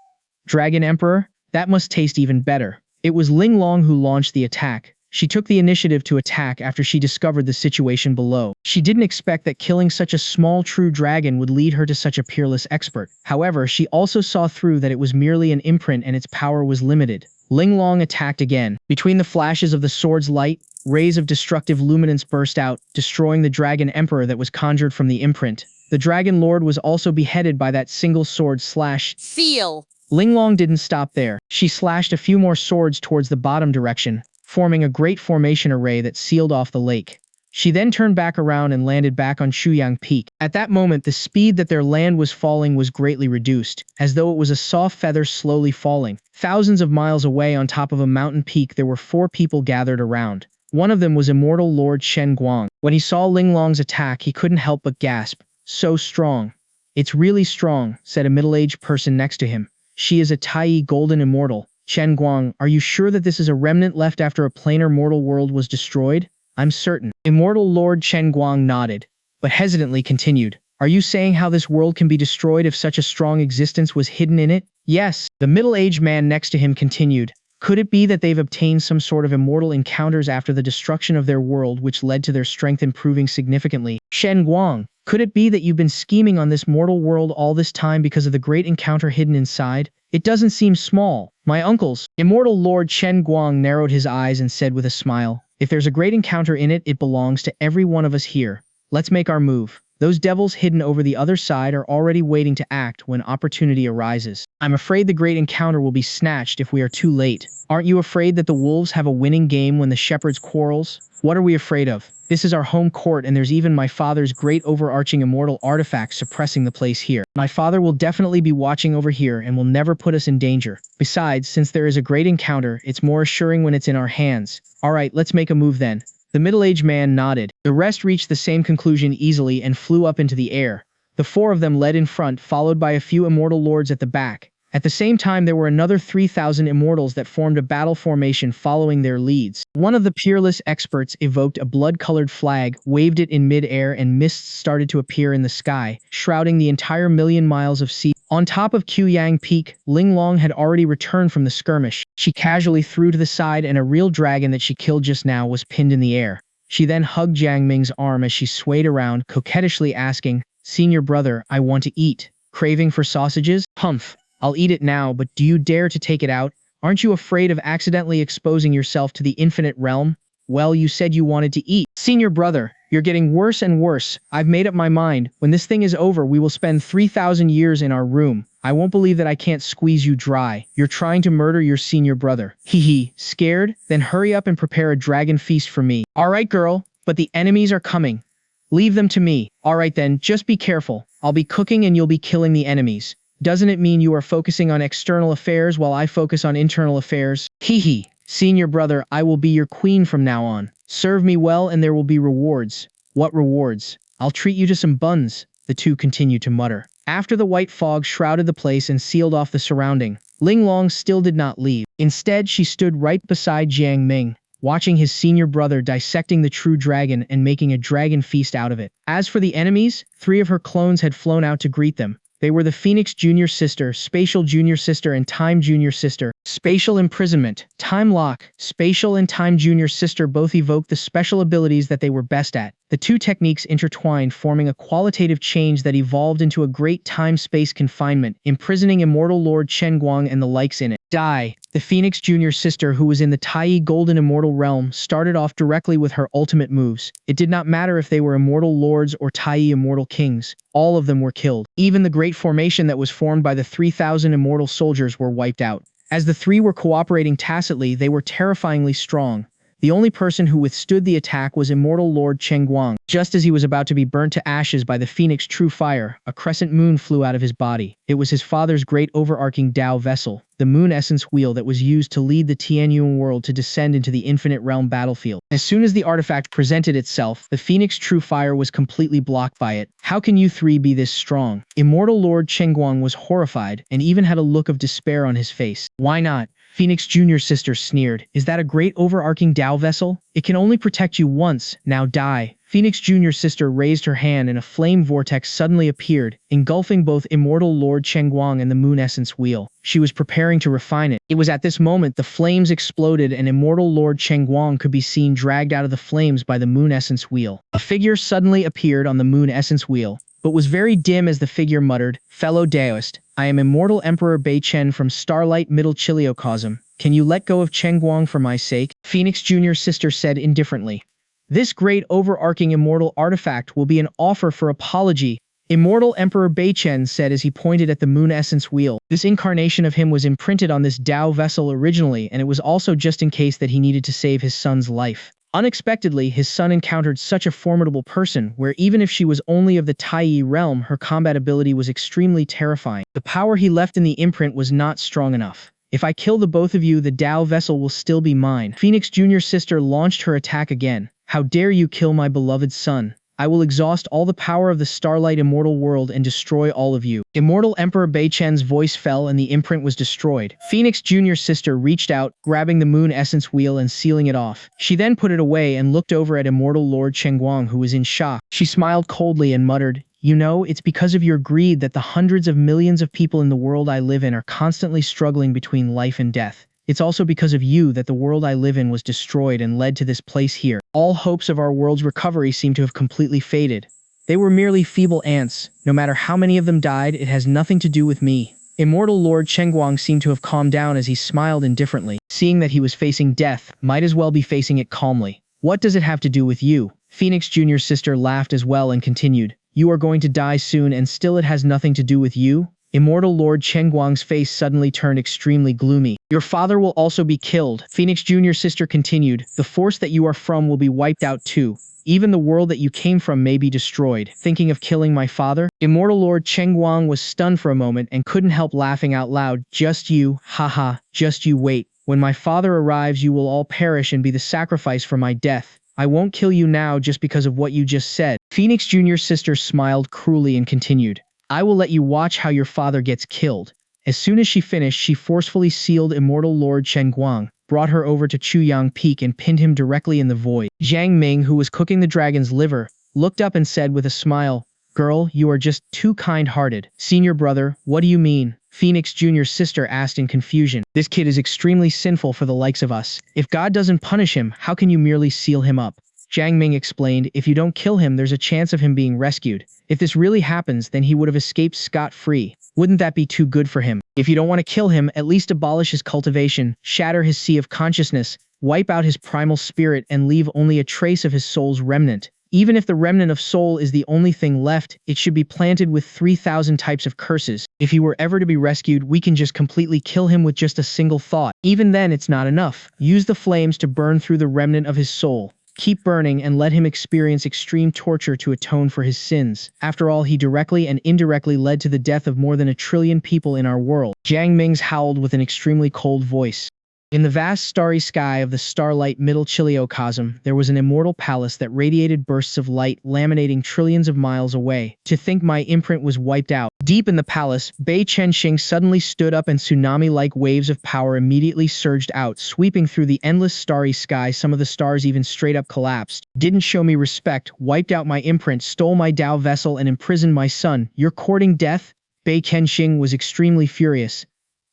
Dragon Emperor? That must taste even better. It was Ling Long who launched the attack. She took the initiative to attack after she discovered the situation below. She didn't expect that killing such a small true dragon would lead her to such a peerless expert. However, she also saw through that it was merely an imprint and its power was limited. Ling Long attacked again. Between the flashes of the sword's light, rays of destructive luminance burst out, destroying the Dragon Emperor that was conjured from the imprint. The Dragon Lord was also beheaded by that single sword slash. Feel. Ling Long didn't stop there. She slashed a few more swords towards the bottom direction, forming a great formation array that sealed off the lake. She then turned back around and landed back on Shuyang Peak. At that moment, the speed that their land was falling was greatly reduced, as though it was a soft feather slowly falling. Thousands of miles away on top of a mountain peak, there were 4 people gathered around. One of them was Immortal Lord Shen Guang. When he saw Ling Long's attack, he couldn't help but gasp. So strong. It's really strong, said a middle-aged person next to him. She is a Tai Golden Immortal. Shen Guang, are you sure that this is a remnant left after a planar mortal world was destroyed? I'm certain. Immortal Lord Shen Guang nodded, but hesitantly continued. Are you saying how this world can be destroyed if such a strong existence was hidden in it? Yes. The middle-aged man next to him continued. Could it be that they've obtained some sort of immortal encounters after the destruction of their world which led to their strength improving significantly? Shen Guang, could it be that you've been scheming on this mortal world all this time because of the great encounter hidden inside? It doesn't seem small. My uncles. Immortal Lord Shen Guang narrowed his eyes and said with a smile, if there's a great encounter in it, it belongs to every one of us here. Let's make our move. Those devils hidden over the other side are already waiting to act when opportunity arises. I'm afraid the great encounter will be snatched if we are too late. Aren't you afraid that the wolves have a winning game when the shepherds quarrels? What are we afraid of? This is our home court and there's even my father's great overarching immortal artifact suppressing the place here. My father will definitely be watching over here and will never put us in danger. Besides, since there is a great encounter, it's more assuring when it's in our hands. Alright, let's make a move then. The middle-aged man nodded. The rest reached the same conclusion easily and flew up into the air. The four of them led in front, followed by a few immortal lords at the back. At the same time, there were another 3,000 immortals that formed a battle formation following their leads. One of the peerless experts evoked a blood-colored flag, waved it in mid-air, and mists started to appear in the sky, shrouding the entire million miles of sea. On top of Quyang Peak, Ling Long had already returned from the skirmish. She casually threw to the side and a real dragon that she killed just now was pinned in the air. She then hugged Jiang Ming's arm as she swayed around, coquettishly asking, Senior brother, I want to eat. Craving for sausages? Humph. I'll eat it now, but do you dare to take it out? Aren't you afraid of accidentally exposing yourself to the infinite realm? Well, you said you wanted to eat. Senior brother, you're getting worse and worse. I've made up my mind. When this thing is over, we will spend 3,000 years in our room. I won't believe that I can't squeeze you dry. You're trying to murder your senior brother. Hee hee. Scared? Then hurry up and prepare a dragon feast for me. Alright girl, but the enemies are coming. Leave them to me. Alright then, just be careful. I'll be cooking and you'll be killing the enemies. Doesn't it mean you are focusing on external affairs while I focus on internal affairs? Hee hee. Senior brother, I will be your queen from now on. Serve me well and there will be rewards. What rewards? I'll treat you to some buns, the two continued to mutter. After the white fog shrouded the place and sealed off the surrounding, Ling Long still did not leave. Instead, she stood right beside Jiang Ming, watching his senior brother dissecting the true dragon and making a dragon feast out of it. As for the enemies, 3 of her clones had flown out to greet them. They were the Phoenix Junior Sister, Spatial Junior Sister, and Time Junior Sister. Spatial Imprisonment, Time Lock, Spatial and Time Junior Sister both evoked the special abilities that they were best at. The two techniques intertwined, forming a qualitative change that evolved into a great time-space confinement, imprisoning Immortal Lord Shen Guang and the likes in it. Dai, the Phoenix Junior Sister who was in the Tai Golden Immortal Realm, started off directly with her ultimate moves. It did not matter if they were Immortal Lords or Tai Immortal Kings. All of them were killed. Even the great formation that was formed by the 3,000 immortal soldiers were wiped out. As the 3 were cooperating tacitly, they were terrifyingly strong. The only person who withstood the attack was Immortal Lord Cheng Guang. Just as he was about to be burnt to ashes by the Phoenix True Fire, a crescent moon flew out of his body. It was his father's great overarching Tao vessel, the moon essence wheel that was used to lead the Tianyuan world to descend into the infinite realm battlefield. As soon as the artifact presented itself, the Phoenix True Fire was completely blocked by it. How can you 3 be this strong? Immortal Lord Cheng Guang was horrified and even had a look of despair on his face. Why not? Phoenix Junior Sister sneered. Is that a great overarching Tao vessel? It can only protect you once, now die. Phoenix Junior Sister raised her hand and a flame vortex suddenly appeared, engulfing both Immortal Lord Cheng Guang and the Moon Essence Wheel. She was preparing to refine it. It was at this moment the flames exploded and Immortal Lord Cheng Guang could be seen dragged out of the flames by the Moon Essence Wheel. A figure suddenly appeared on the Moon Essence Wheel, but was very dim as the figure muttered, "Fellow Daoist, I am Immortal Emperor Bei Chen from Starlight Middle Chiliocosm. Can you let go of Cheng Guang for my sake?" Phoenix Junior Sister said indifferently. This great overarching immortal artifact will be an offer for apology, Immortal Emperor Bei Chen said as he pointed at the Moon Essence Wheel. This incarnation of him was imprinted on this Tao vessel originally, and it was also just in case that he needed to save his son's life. Unexpectedly, his son encountered such a formidable person, where even if she was only of the Tai realm, her combat ability was extremely terrifying. The power he left in the imprint was not strong enough. If I kill the both of you, the Tao vessel will still be mine. Phoenix Junior's sister launched her attack again. How dare you kill my beloved son? I will exhaust all the power of the Starlight Immortal World and destroy all of you. Immortal Emperor Bei Chen's voice fell and the imprint was destroyed. Phoenix Junior's sister reached out, grabbing the moon essence wheel and sealing it off. She then put it away and looked over at Immortal Lord Chengguang, who was in shock. She smiled coldly and muttered, "You know, it's because of your greed that the hundreds of millions of people in the world I live in are constantly struggling between life and death. It's also because of you that the world I live in was destroyed and led to this place here. All hopes of our world's recovery seem to have completely faded. They were merely feeble ants. No matter how many of them died, it has nothing to do with me." Immortal Lord Chengguang seemed to have calmed down as he smiled indifferently. Seeing that he was facing death, might as well be facing it calmly. "What does it have to do with you?" Phoenix Junior's sister laughed as well and continued, "You are going to die soon and still it has nothing to do with you?" Immortal Lord Chengguang's face suddenly turned extremely gloomy. "Your father will also be killed," Phoenix Junior's sister continued. "The force that you are from will be wiped out too. Even the world that you came from may be destroyed. Thinking of killing my father?" Immortal Lord Chengguang was stunned for a moment and couldn't help laughing out loud. "Just you, haha, just you wait. When my father arrives you will all perish and be the sacrifice for my death. I won't kill you now just because of what you just said." Phoenix Junior's sister smiled cruelly and continued, "I will let you watch how your father gets killed." As soon as she finished, she forcefully sealed Immortal Lord Chengguang, brought her over to Chuyang Peak and pinned him directly in the void. Jiang Ming, who was cooking the dragon's liver, looked up and said with a smile, "Girl, you are just too kind-hearted." "Senior brother, what do you mean?" Phoenix Junior's sister asked in confusion. "This kid is extremely sinful for the likes of us. If God doesn't punish him, how can you merely seal him up?" Jiang Ming explained, "If you don't kill him, there's a chance of him being rescued. If this really happens, then he would have escaped scot-free. Wouldn't that be too good for him? If you don't want to kill him, at least abolish his cultivation, shatter his sea of consciousness, wipe out his primal spirit and leave only a trace of his soul's remnant. Even if the remnant of soul is the only thing left, it should be planted with 3,000 types of curses. If he were ever to be rescued, we can just completely kill him with just a single thought. Even then, it's not enough. Use the flames to burn through the remnant of his soul. Keep burning and let him experience extreme torture to atone for his sins. After all, he directly and indirectly led to the death of more than 1 trillion people in our world." Jiang Ming's howled with an extremely cold voice. In the vast starry sky of the Starlight Middle Chiliocosm, there was an immortal palace that radiated bursts of light laminating trillions of miles away. To think my imprint was wiped out. Deep in the palace, Bei Chenxing suddenly stood up and tsunami-like waves of power immediately surged out, sweeping through the endless starry sky. Some of the stars even straight up collapsed. "Didn't show me respect, wiped out my imprint, stole my Tao vessel and imprisoned my son. You're courting death?" Bei Chenxing was extremely furious.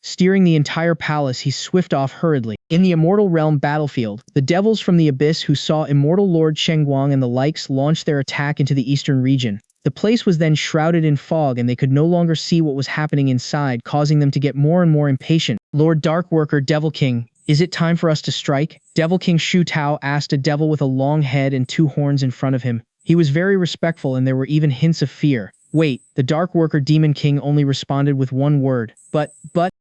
Steering the entire palace, he swift off hurriedly. In the Immortal Realm battlefield, the devils from the abyss who saw Immortal Lord Chengguang and the likes launched their attack into the eastern region. The place was then shrouded in fog and they could no longer see what was happening inside, causing them to get more and more impatient. "Lord Dark Worker Devil King, is it time for us to strike?" Devil King Shu Tao asked a devil with a long head and 2 horns in front of him. He was very respectful and there were even hints of fear. "Wait," the Dark Worker Demon King only responded with one word. But,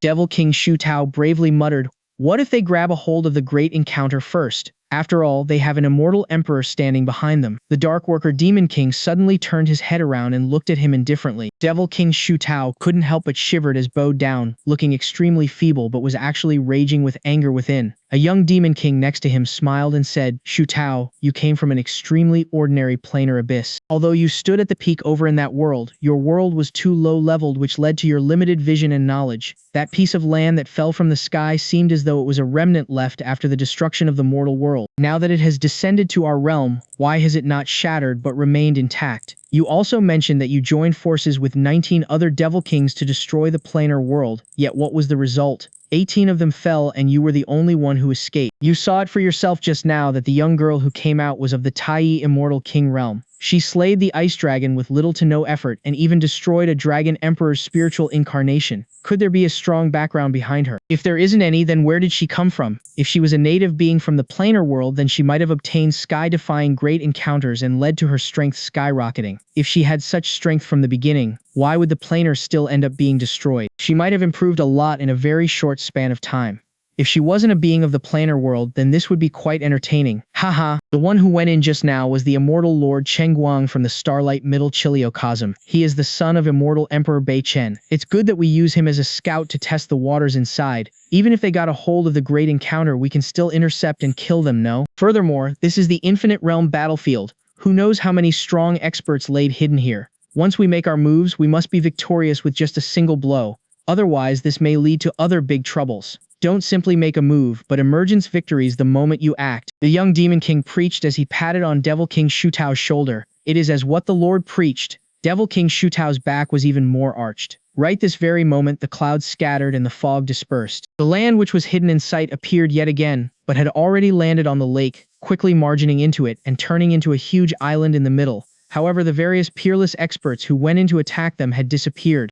Devil King Shu Tao bravely muttered, "What if they grab a hold of the great encounter first? After all, they have an immortal emperor standing behind them." The Dark Worker Demon King suddenly turned his head around and looked at him indifferently. Devil King Shu Tao couldn't help but shivered as bowed down, looking extremely feeble but was actually raging with anger within. A young Demon King next to him smiled and said, "Shu Tao, you came from an extremely ordinary planar abyss. Although you stood at the peak over in that world, your world was too low-leveled, which led to your limited vision and knowledge. That piece of land that fell from the sky seemed as though it was a remnant left after the destruction of the mortal world. Now that it has descended to our realm, why has it not shattered but remained intact? You also mentioned that you joined forces with 19 other Devil Kings to destroy the planar world, yet what was the result? 18 of them fell and you were the only one who escaped. You saw it for yourself just now that the young girl who came out was of the Tai Immortal King realm. She slayed the ice dragon with little to no effort and even destroyed a dragon emperor's spiritual incarnation. Could there be a strong background behind her? If there isn't any, then where did she come from? If she was a native being from the planar world, then she might have obtained sky-defying great encounters and led to her strength skyrocketing. If she had such strength from the beginning, why would the planar still end up being destroyed? She might have improved a lot in a very short span of time. If she wasn't a being of the planar world, then this would be quite entertaining. Haha, the one who went in just now was the immortal Lord Chengguang from the Starlight Middle Chiliocosm. He is the son of immortal Emperor Bei Chen. It's good that we use him as a scout to test the waters inside. Even if they got a hold of the great encounter, we can still intercept and kill them, no? Furthermore, this is the infinite realm battlefield. Who knows how many strong experts laid hidden here. Once we make our moves, we must be victorious with just a single blow. Otherwise, this may lead to other big troubles. Don't simply make a move, but emergence victories the moment you act. The young Demon King preached as he patted on Devil King Shutao's shoulder. It is as what the Lord preached. Devil King Shutao's back was even more arched. Right this very moment, the clouds scattered and the fog dispersed. The land which was hidden in sight appeared yet again, but had already landed on the lake, quickly margining into it and turning into a huge island in the middle. However, the various peerless experts who went in to attack them had disappeared.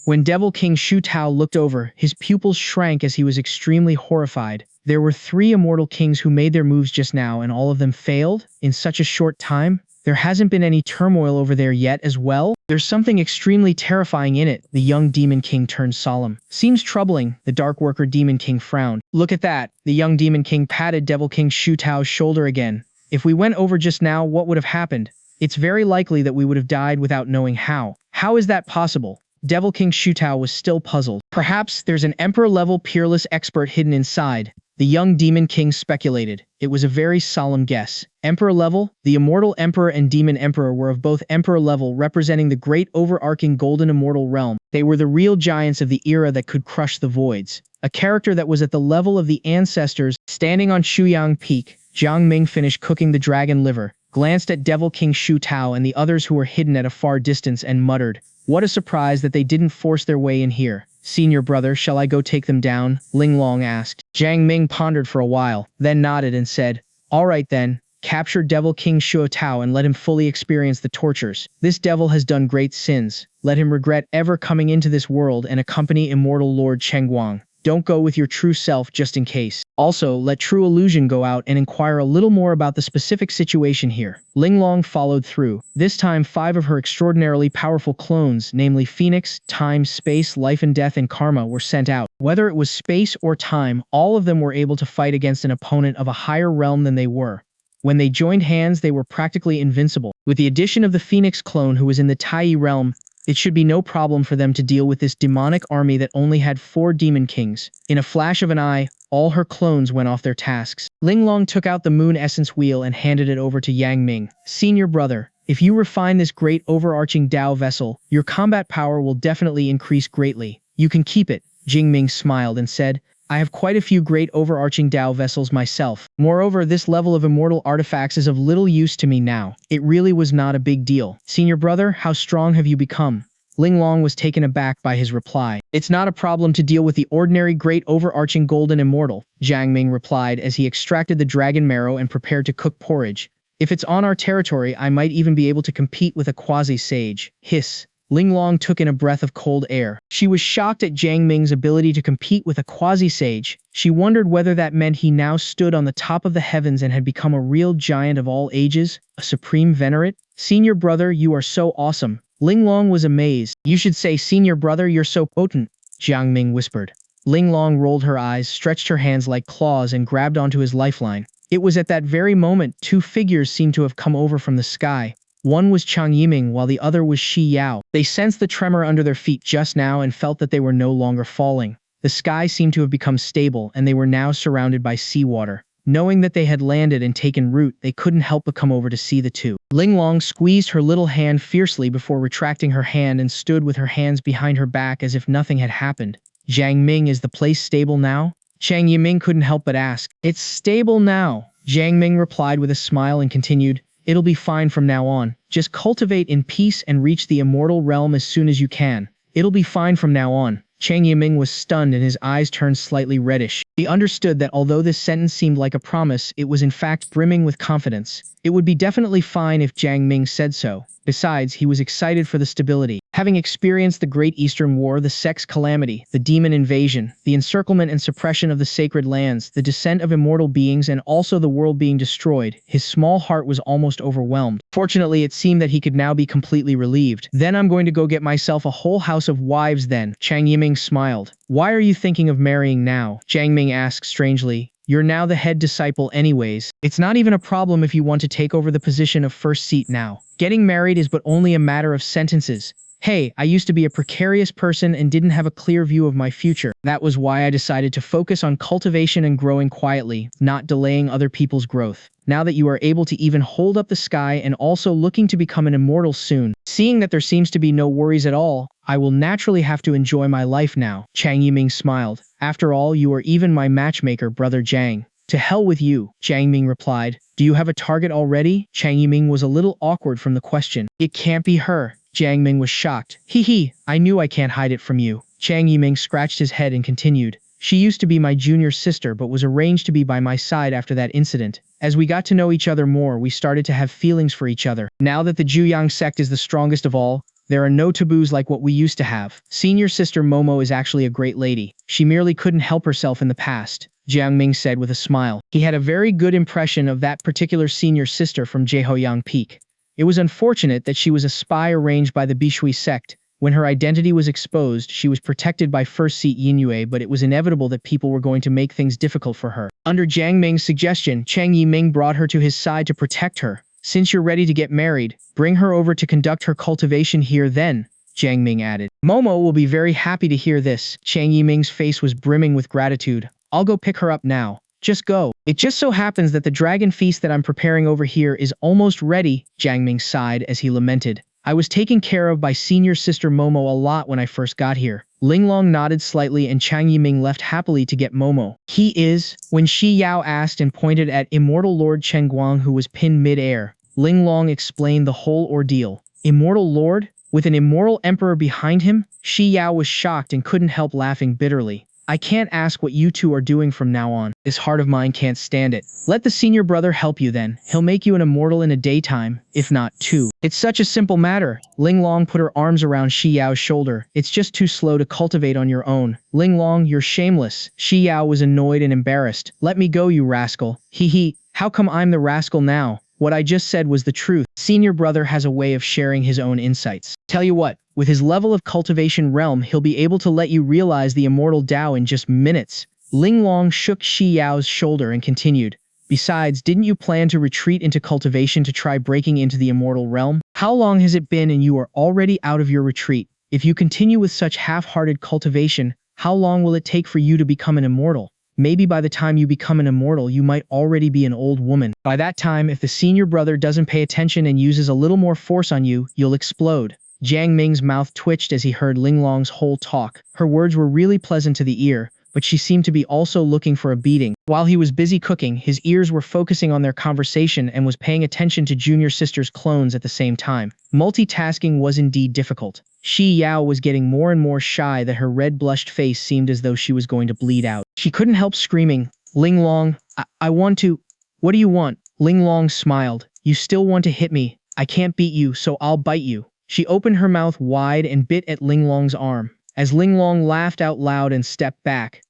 When Devil King Shutao looked over, his pupils shrank as he was extremely horrified. There were 3 immortal kings who made their moves just now and all of them failed? In such a short time? There hasn't been any turmoil over there yet as well? There's something extremely terrifying in it. The young Demon King turned solemn. Seems troubling, the Dark Worker Demon King frowned. Look at that. The young Demon King patted Devil King Shutao's shoulder again. If we went over just now, what would have happened? It's very likely that we would have died without knowing how. How is that possible? Devil King Shutao was still puzzled. Perhaps there's an Emperor-level peerless expert hidden inside. The young Demon King speculated. It was a very solemn guess. Emperor level? The Immortal Emperor and Demon Emperor were of both Emperor level, representing the great overarching golden immortal realm. They were the real giants of the era that could crush the voids. A character that was at the level of the ancestors. Standing on Shuyang Peak, Jiang Ming finished cooking the dragon liver, glanced at Devil King Shutao and the others who were hidden at a far distance and muttered, "What a surprise that they didn't force their way in here. Senior brother, shall I go take them down?" Ling Long asked. Jiang Ming pondered for a while, then nodded and said, "All right then, capture Devil King Shuotao and let him fully experience the tortures. This devil has done great sins. Let him regret ever coming into this world and accompany immortal Lord Chengguang. Don't go with your true self just in case. Also, let True Illusion go out and inquire a little more about the specific situation here." Ling Long followed through. This time 5 of her extraordinarily powerful clones, namely Phoenix, Time, Space, Life and Death and Karma, were sent out. Whether it was space or time, all of them were able to fight against an opponent of a higher realm than they were. When they joined hands, they were practically invincible. With the addition of the Phoenix clone who was in the Tai realm, it should be no problem for them to deal with this demonic army that only had 4 demon kings. In a flash of an eye, all her clones went off their tasks. Ling Long took out the moon essence wheel and handed it over to Yang Ming. "Senior brother, if you refine this great overarching Dao vessel, your combat power will definitely increase greatly. You can keep it." Jing Ming smiled and said, "I have quite a few great overarching Dao vessels myself. Moreover, this level of immortal artifacts is of little use to me now. It really was not a big deal." "Senior brother, how strong have you become?" Ling Long was taken aback by his reply. "It's not a problem to deal with the ordinary great overarching golden immortal," Jiang Ming replied as he extracted the dragon marrow and prepared to cook porridge. "If it's on our territory, I might even be able to compete with a quasi-sage." Hiss. Ling Long took in a breath of cold air. She was shocked at Jiang Ming's ability to compete with a quasi-sage. She wondered whether that meant he now stood on the top of the heavens and had become a real giant of all ages, a supreme venerate. "Senior brother, you are so awesome." Ling Long was amazed. "You should say, senior brother, you're so potent," Jiang Ming whispered. Ling Long rolled her eyes, stretched her hands like claws and grabbed onto his lifeline. It was at that very moment 2 figures seemed to have come over from the sky. One was Chang Yiming while the other was Shi Yao. They sensed the tremor under their feet just now and felt that they were no longer falling. The sky seemed to have become stable and they were now surrounded by seawater. Knowing that they had landed and taken root, they couldn't help but come over to see the two. Ling Long squeezed her little hand fiercely before retracting her hand and stood with her hands behind her back as if nothing had happened. "Jiang Ming, is the place stable now?" Chang Yiming couldn't help but ask. "It's stable now," Jiang Ming replied with a smile and continued, "It'll be fine from now on. Just cultivate in peace and reach the immortal realm as soon as you can. It'll be fine from now on." Chang Yiming was stunned and his eyes turned slightly reddish. He understood that although this sentence seemed like a promise, it was in fact brimming with confidence. It would be definitely fine if Jiang Ming said so. Besides, he was excited for the stability. Having experienced the Great Eastern War, the sex calamity, the demon invasion, the encirclement and suppression of the sacred lands, the descent of immortal beings, and also the world being destroyed, his small heart was almost overwhelmed. Fortunately, it seemed that he could now be completely relieved. Then I'm going to go get myself a whole house of wives then. Jiang Ming smiled. Why are you thinking of marrying now? Jiang Ming asked strangely. You're now the head disciple anyways. It's not even a problem if you want to take over the position of first seat now. Getting married is but only a matter of sentences. Hey, I used to be a precarious person and didn't have a clear view of my future. That was why I decided to focus on cultivation and growing quietly, not delaying other people's growth. Now that you are able to even hold up the sky and also looking to become an immortal soon, seeing that there seems to be no worries at all, I will naturally have to enjoy my life now. Jiang Yiming smiled. After all, you are even my matchmaker, brother Jiang. To hell with you, Jiang Ming replied. Do you have a target already? Jiang Yiming was a little awkward from the question. It can't be her. Jiang Ming was shocked. Hee, I knew I can't hide it from you. Jiang Yiming scratched his head and continued. She used to be my junior sister but was arranged to be by my side after that incident. As we got to know each other more, we started to have feelings for each other. Now that the Zhuyang sect is the strongest of all, there are no taboos like what we used to have. Senior sister Momo is actually a great lady. She merely couldn't help herself in the past, Jiang Ming said with a smile. He had a very good impression of that particular senior sister from Jehoyang Peak. It was unfortunate that she was a spy arranged by the Bishui sect. When her identity was exposed, she was protected by First Seat Yinyue, but it was inevitable that people were going to make things difficult for her. Under Jiang Ming's suggestion, Chang Yiming brought her to his side to protect her. Since you're ready to get married, bring her over to conduct her cultivation here then, Jiang Ming added. Momo will be very happy to hear this. Chang Yiming's face was brimming with gratitude. I'll go pick her up now. Just go. It just so happens that the dragon feast that I'm preparing over here is almost ready, Jiang Ming sighed as he lamented. I was taken care of by senior sister Momo a lot when I first got here. Linglong nodded slightly and Chang Yiming left happily to get Momo. He is? When Shi Yao asked and pointed at Immortal Lord Chen Guang who was pinned mid-air, Linglong explained the whole ordeal. Immortal Lord? With an immortal emperor behind him? Shi Yao was shocked and couldn't help laughing bitterly. I can't ask what you two are doing from now on. This heart of mine can't stand it. Let the senior brother help you then. He'll make you an immortal in a daytime, if not two. It's such a simple matter. Linglong put her arms around Shi Yao's shoulder. It's just too slow to cultivate on your own. Linglong, you're shameless. Shi Yao was annoyed and embarrassed. Let me go, you rascal. Hee, how come I'm the rascal now? What I just said was the truth. Senior brother has a way of sharing his own insights. Tell you what, with his level of cultivation realm, he'll be able to let you realize the immortal Tao in just minutes. Linglong shook Shi Yao's shoulder and continued. Besides, didn't you plan to retreat into cultivation to try breaking into the immortal realm? How long has it been and you are already out of your retreat? If you continue with such half-hearted cultivation, how long will it take for you to become an immortal? Maybe by the time you become an immortal, you might already be an old woman. By that time, if the senior brother doesn't pay attention and uses a little more force on you, you'll explode. Jiang Ming's mouth twitched as he heard Linglong's whole talk. Her words were really pleasant to the ear, but she seemed to be also looking for a beating. While he was busy cooking, his ears were focusing on their conversation and was paying attention to junior sister's clones at the same time. Multitasking was indeed difficult. Shi Yao was getting more and more shy that her red-blushed face seemed as though she was going to bleed out. She couldn't help screaming, Linglong, I want to... What do you want? Linglong smiled. You still want to hit me. I can't beat you, so I'll bite you. She opened her mouth wide and bit at Linglong's arm. As Linglong laughed out loud and stepped back,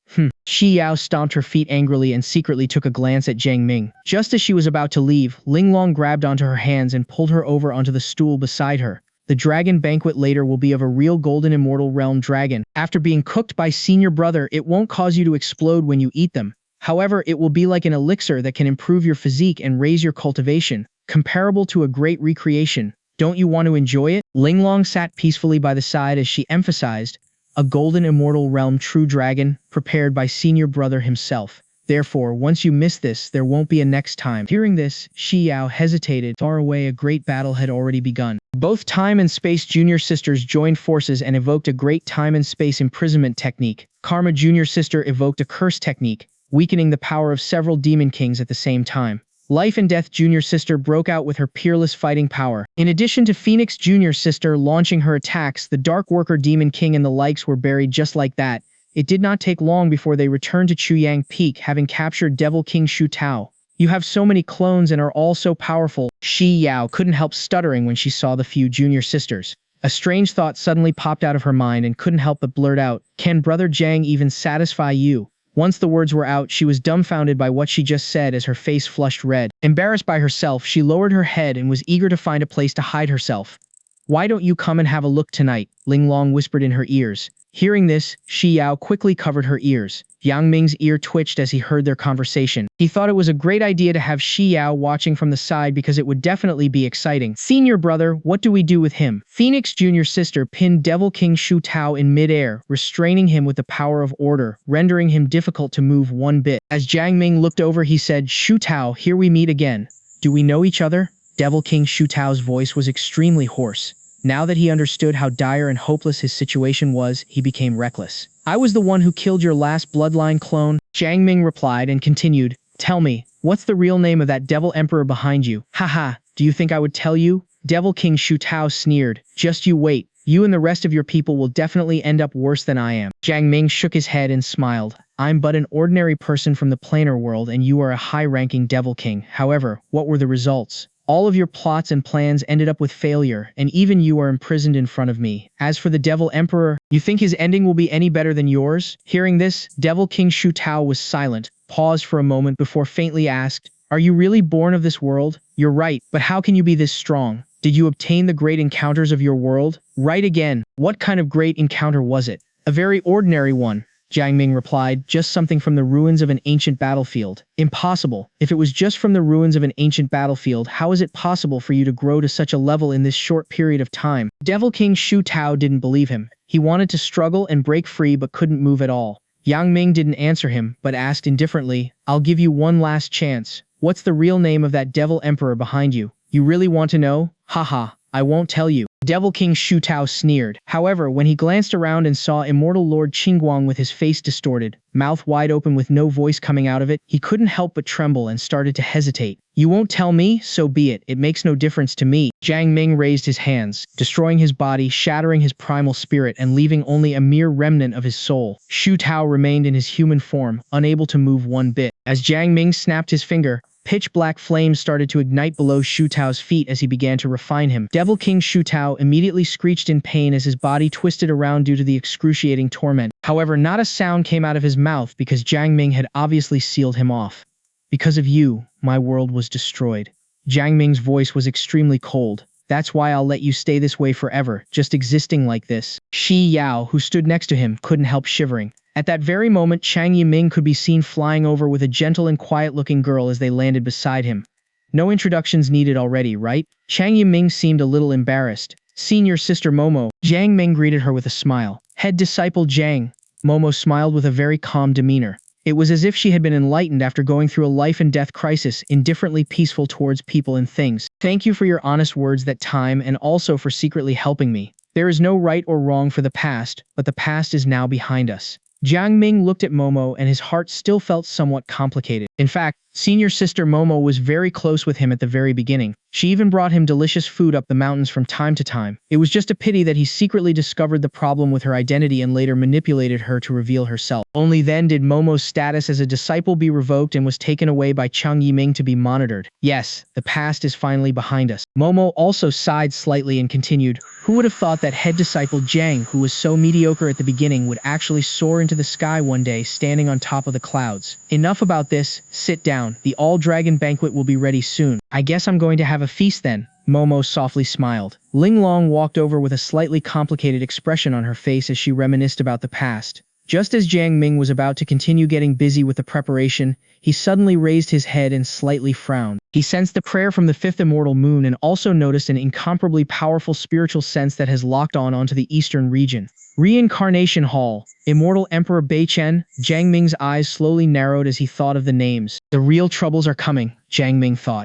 Shi Yao stomped her feet angrily and secretly took a glance at Jiang Ming. Just as she was about to leave, Linglong grabbed onto her hands and pulled her over onto the stool beside her. The dragon banquet later will be of a real golden immortal realm dragon. After being cooked by senior brother, it won't cause you to explode when you eat them. However, it will be like an elixir that can improve your physique and raise your cultivation, comparable to a great recreation. Don't you want to enjoy it? Linglong sat peacefully by the side as she emphasized, a golden immortal realm true dragon, prepared by senior brother himself. Therefore, once you miss this, there won't be a next time. Hearing this, Shi Yao hesitated. Far away, a great battle had already begun. Both time and space junior sisters joined forces and evoked a great time and space imprisonment technique. Karma junior sister evoked a curse technique, weakening the power of several demon kings at the same time. Life and Death junior sister broke out with her peerless fighting power. In addition to Phoenix junior sister launching her attacks, the Dark Worker Demon King and the likes were buried just like that. It did not take long before they returned to Chuyang Peak, having captured Devil King Shu Tao. You have so many clones and are all so powerful. Shi Yao couldn't help stuttering when she saw the few junior sisters. A strange thought suddenly popped out of her mind and couldn't help but blurt out, "Can Brother Jiang even satisfy you?" Once the words were out, she was dumbfounded by what she just said as her face flushed red. Embarrassed by herself, she lowered her head and was eager to find a place to hide herself. "Why don't you come and have a look tonight?" Ling Long whispered in her ears. Hearing this, Shi Yao quickly covered her ears. Jiang Ming's ear twitched as he heard their conversation. He thought it was a great idea to have Shi Yao watching from the side because it would definitely be exciting. "Senior brother, what do we do with him?" Phoenix Junior sister pinned Devil King Shu Tao in midair, restraining him with the power of order, rendering him difficult to move one bit. As Jiang Ming looked over, he said, "Shu Tao, here we meet again. Do we know each other?" Devil King Shu Tao's voice was extremely hoarse. Now that he understood how dire and hopeless his situation was, he became reckless. "I was the one who killed your last bloodline clone," Jiang Ming replied and continued, "Tell me, what's the real name of that devil emperor behind you?" "Haha, do you think I would tell you?" Devil King Shu Tao sneered. "Just you wait. You and the rest of your people will definitely end up worse than I am." Jiang Ming shook his head and smiled. "I'm but an ordinary person from the planar world and you are a high-ranking devil king. However, what were the results? All of your plots and plans ended up with failure, and even you are imprisoned in front of me. As for the Devil Emperor, you think his ending will be any better than yours?" Hearing this, Devil King Shu Tao was silent, paused for a moment before faintly asked, "Are you really born of this world?" "You're right, but how can you be this strong? Did you obtain the great encounters of your world?" "Right again. What kind of great encounter was it?" "A very ordinary one," Jiang Ming replied, "just something from the ruins of an ancient battlefield." "Impossible. If it was just from the ruins of an ancient battlefield, how is it possible for you to grow to such a level in this short period of time?" Devil King Shu Tao didn't believe him. He wanted to struggle and break free but couldn't move at all. Yang Ming didn't answer him, but asked indifferently, "I'll give you one last chance. What's the real name of that Devil Emperor behind you? You really want to know?" "Haha, I won't tell you." Devil King Shu Tao sneered. However, when he glanced around and saw Immortal Lord Qingguang with his face distorted, mouth wide open with no voice coming out of it, he couldn't help but tremble and started to hesitate. "You won't tell me? So be it. It makes no difference to me." Jiang Ming raised his hands, destroying his body, shattering his primal spirit, and leaving only a mere remnant of his soul. Shu Tao remained in his human form, unable to move one bit. As Jiang Ming snapped his finger, pitch-black flames started to ignite below Shu Tao's feet as he began to refine him. Devil King Shu Tao immediately screeched in pain as his body twisted around due to the excruciating torment. However, not a sound came out of his mouth because Jiang Ming had obviously sealed him off. "Because of you, my world was destroyed." Jiang Ming's voice was extremely cold. "That's why I'll let you stay this way forever, just existing like this." Shi Yao, who stood next to him, couldn't help shivering. At that very moment, Chang Yiming could be seen flying over with a gentle and quiet-looking girl as they landed beside him. "No introductions needed already, right?" Chang Yiming seemed a little embarrassed. "Senior sister Momo." Jiang Ming greeted her with a smile. "Head disciple Jiang." Momo smiled with a very calm demeanor. It was as if she had been enlightened after going through a life-and-death crisis, indifferently peaceful towards people and things. "Thank you for your honest words that time and also for secretly helping me. There is no right or wrong for the past, but the past is now behind us." Jiang Ming looked at Momo and his heart still felt somewhat complicated. In fact, senior sister Momo was very close with him at the very beginning. She even brought him delicious food up the mountains from time to time. It was just a pity that he secretly discovered the problem with her identity and later manipulated her to reveal herself. Only then did Momo's status as a disciple be revoked and was taken away by Chang Yiming to be monitored. Yes, the past is finally behind us. Momo also sighed slightly and continued, "Who would have thought that head disciple Jiang, who was so mediocre at the beginning, would actually soar into the sky one day standing on top of the clouds? Enough about this, sit down. The all-dragon banquet will be ready soon. I guess I'm going to have a feast then." Momo softly smiled. Ling Long walked over with a slightly complicated expression on her face as she reminisced about the past. Just as Jiang Ming was about to continue getting busy with the preparation, he suddenly raised his head and slightly frowned. He sensed the prayer from the fifth immortal moon and also noticed an incomparably powerful spiritual sense that has locked onto the eastern region. Reincarnation Hall. Immortal Emperor Bei Chen. Jiang Ming's eyes slowly narrowed as he thought of the names. The real troubles are coming, Jiang Ming thought.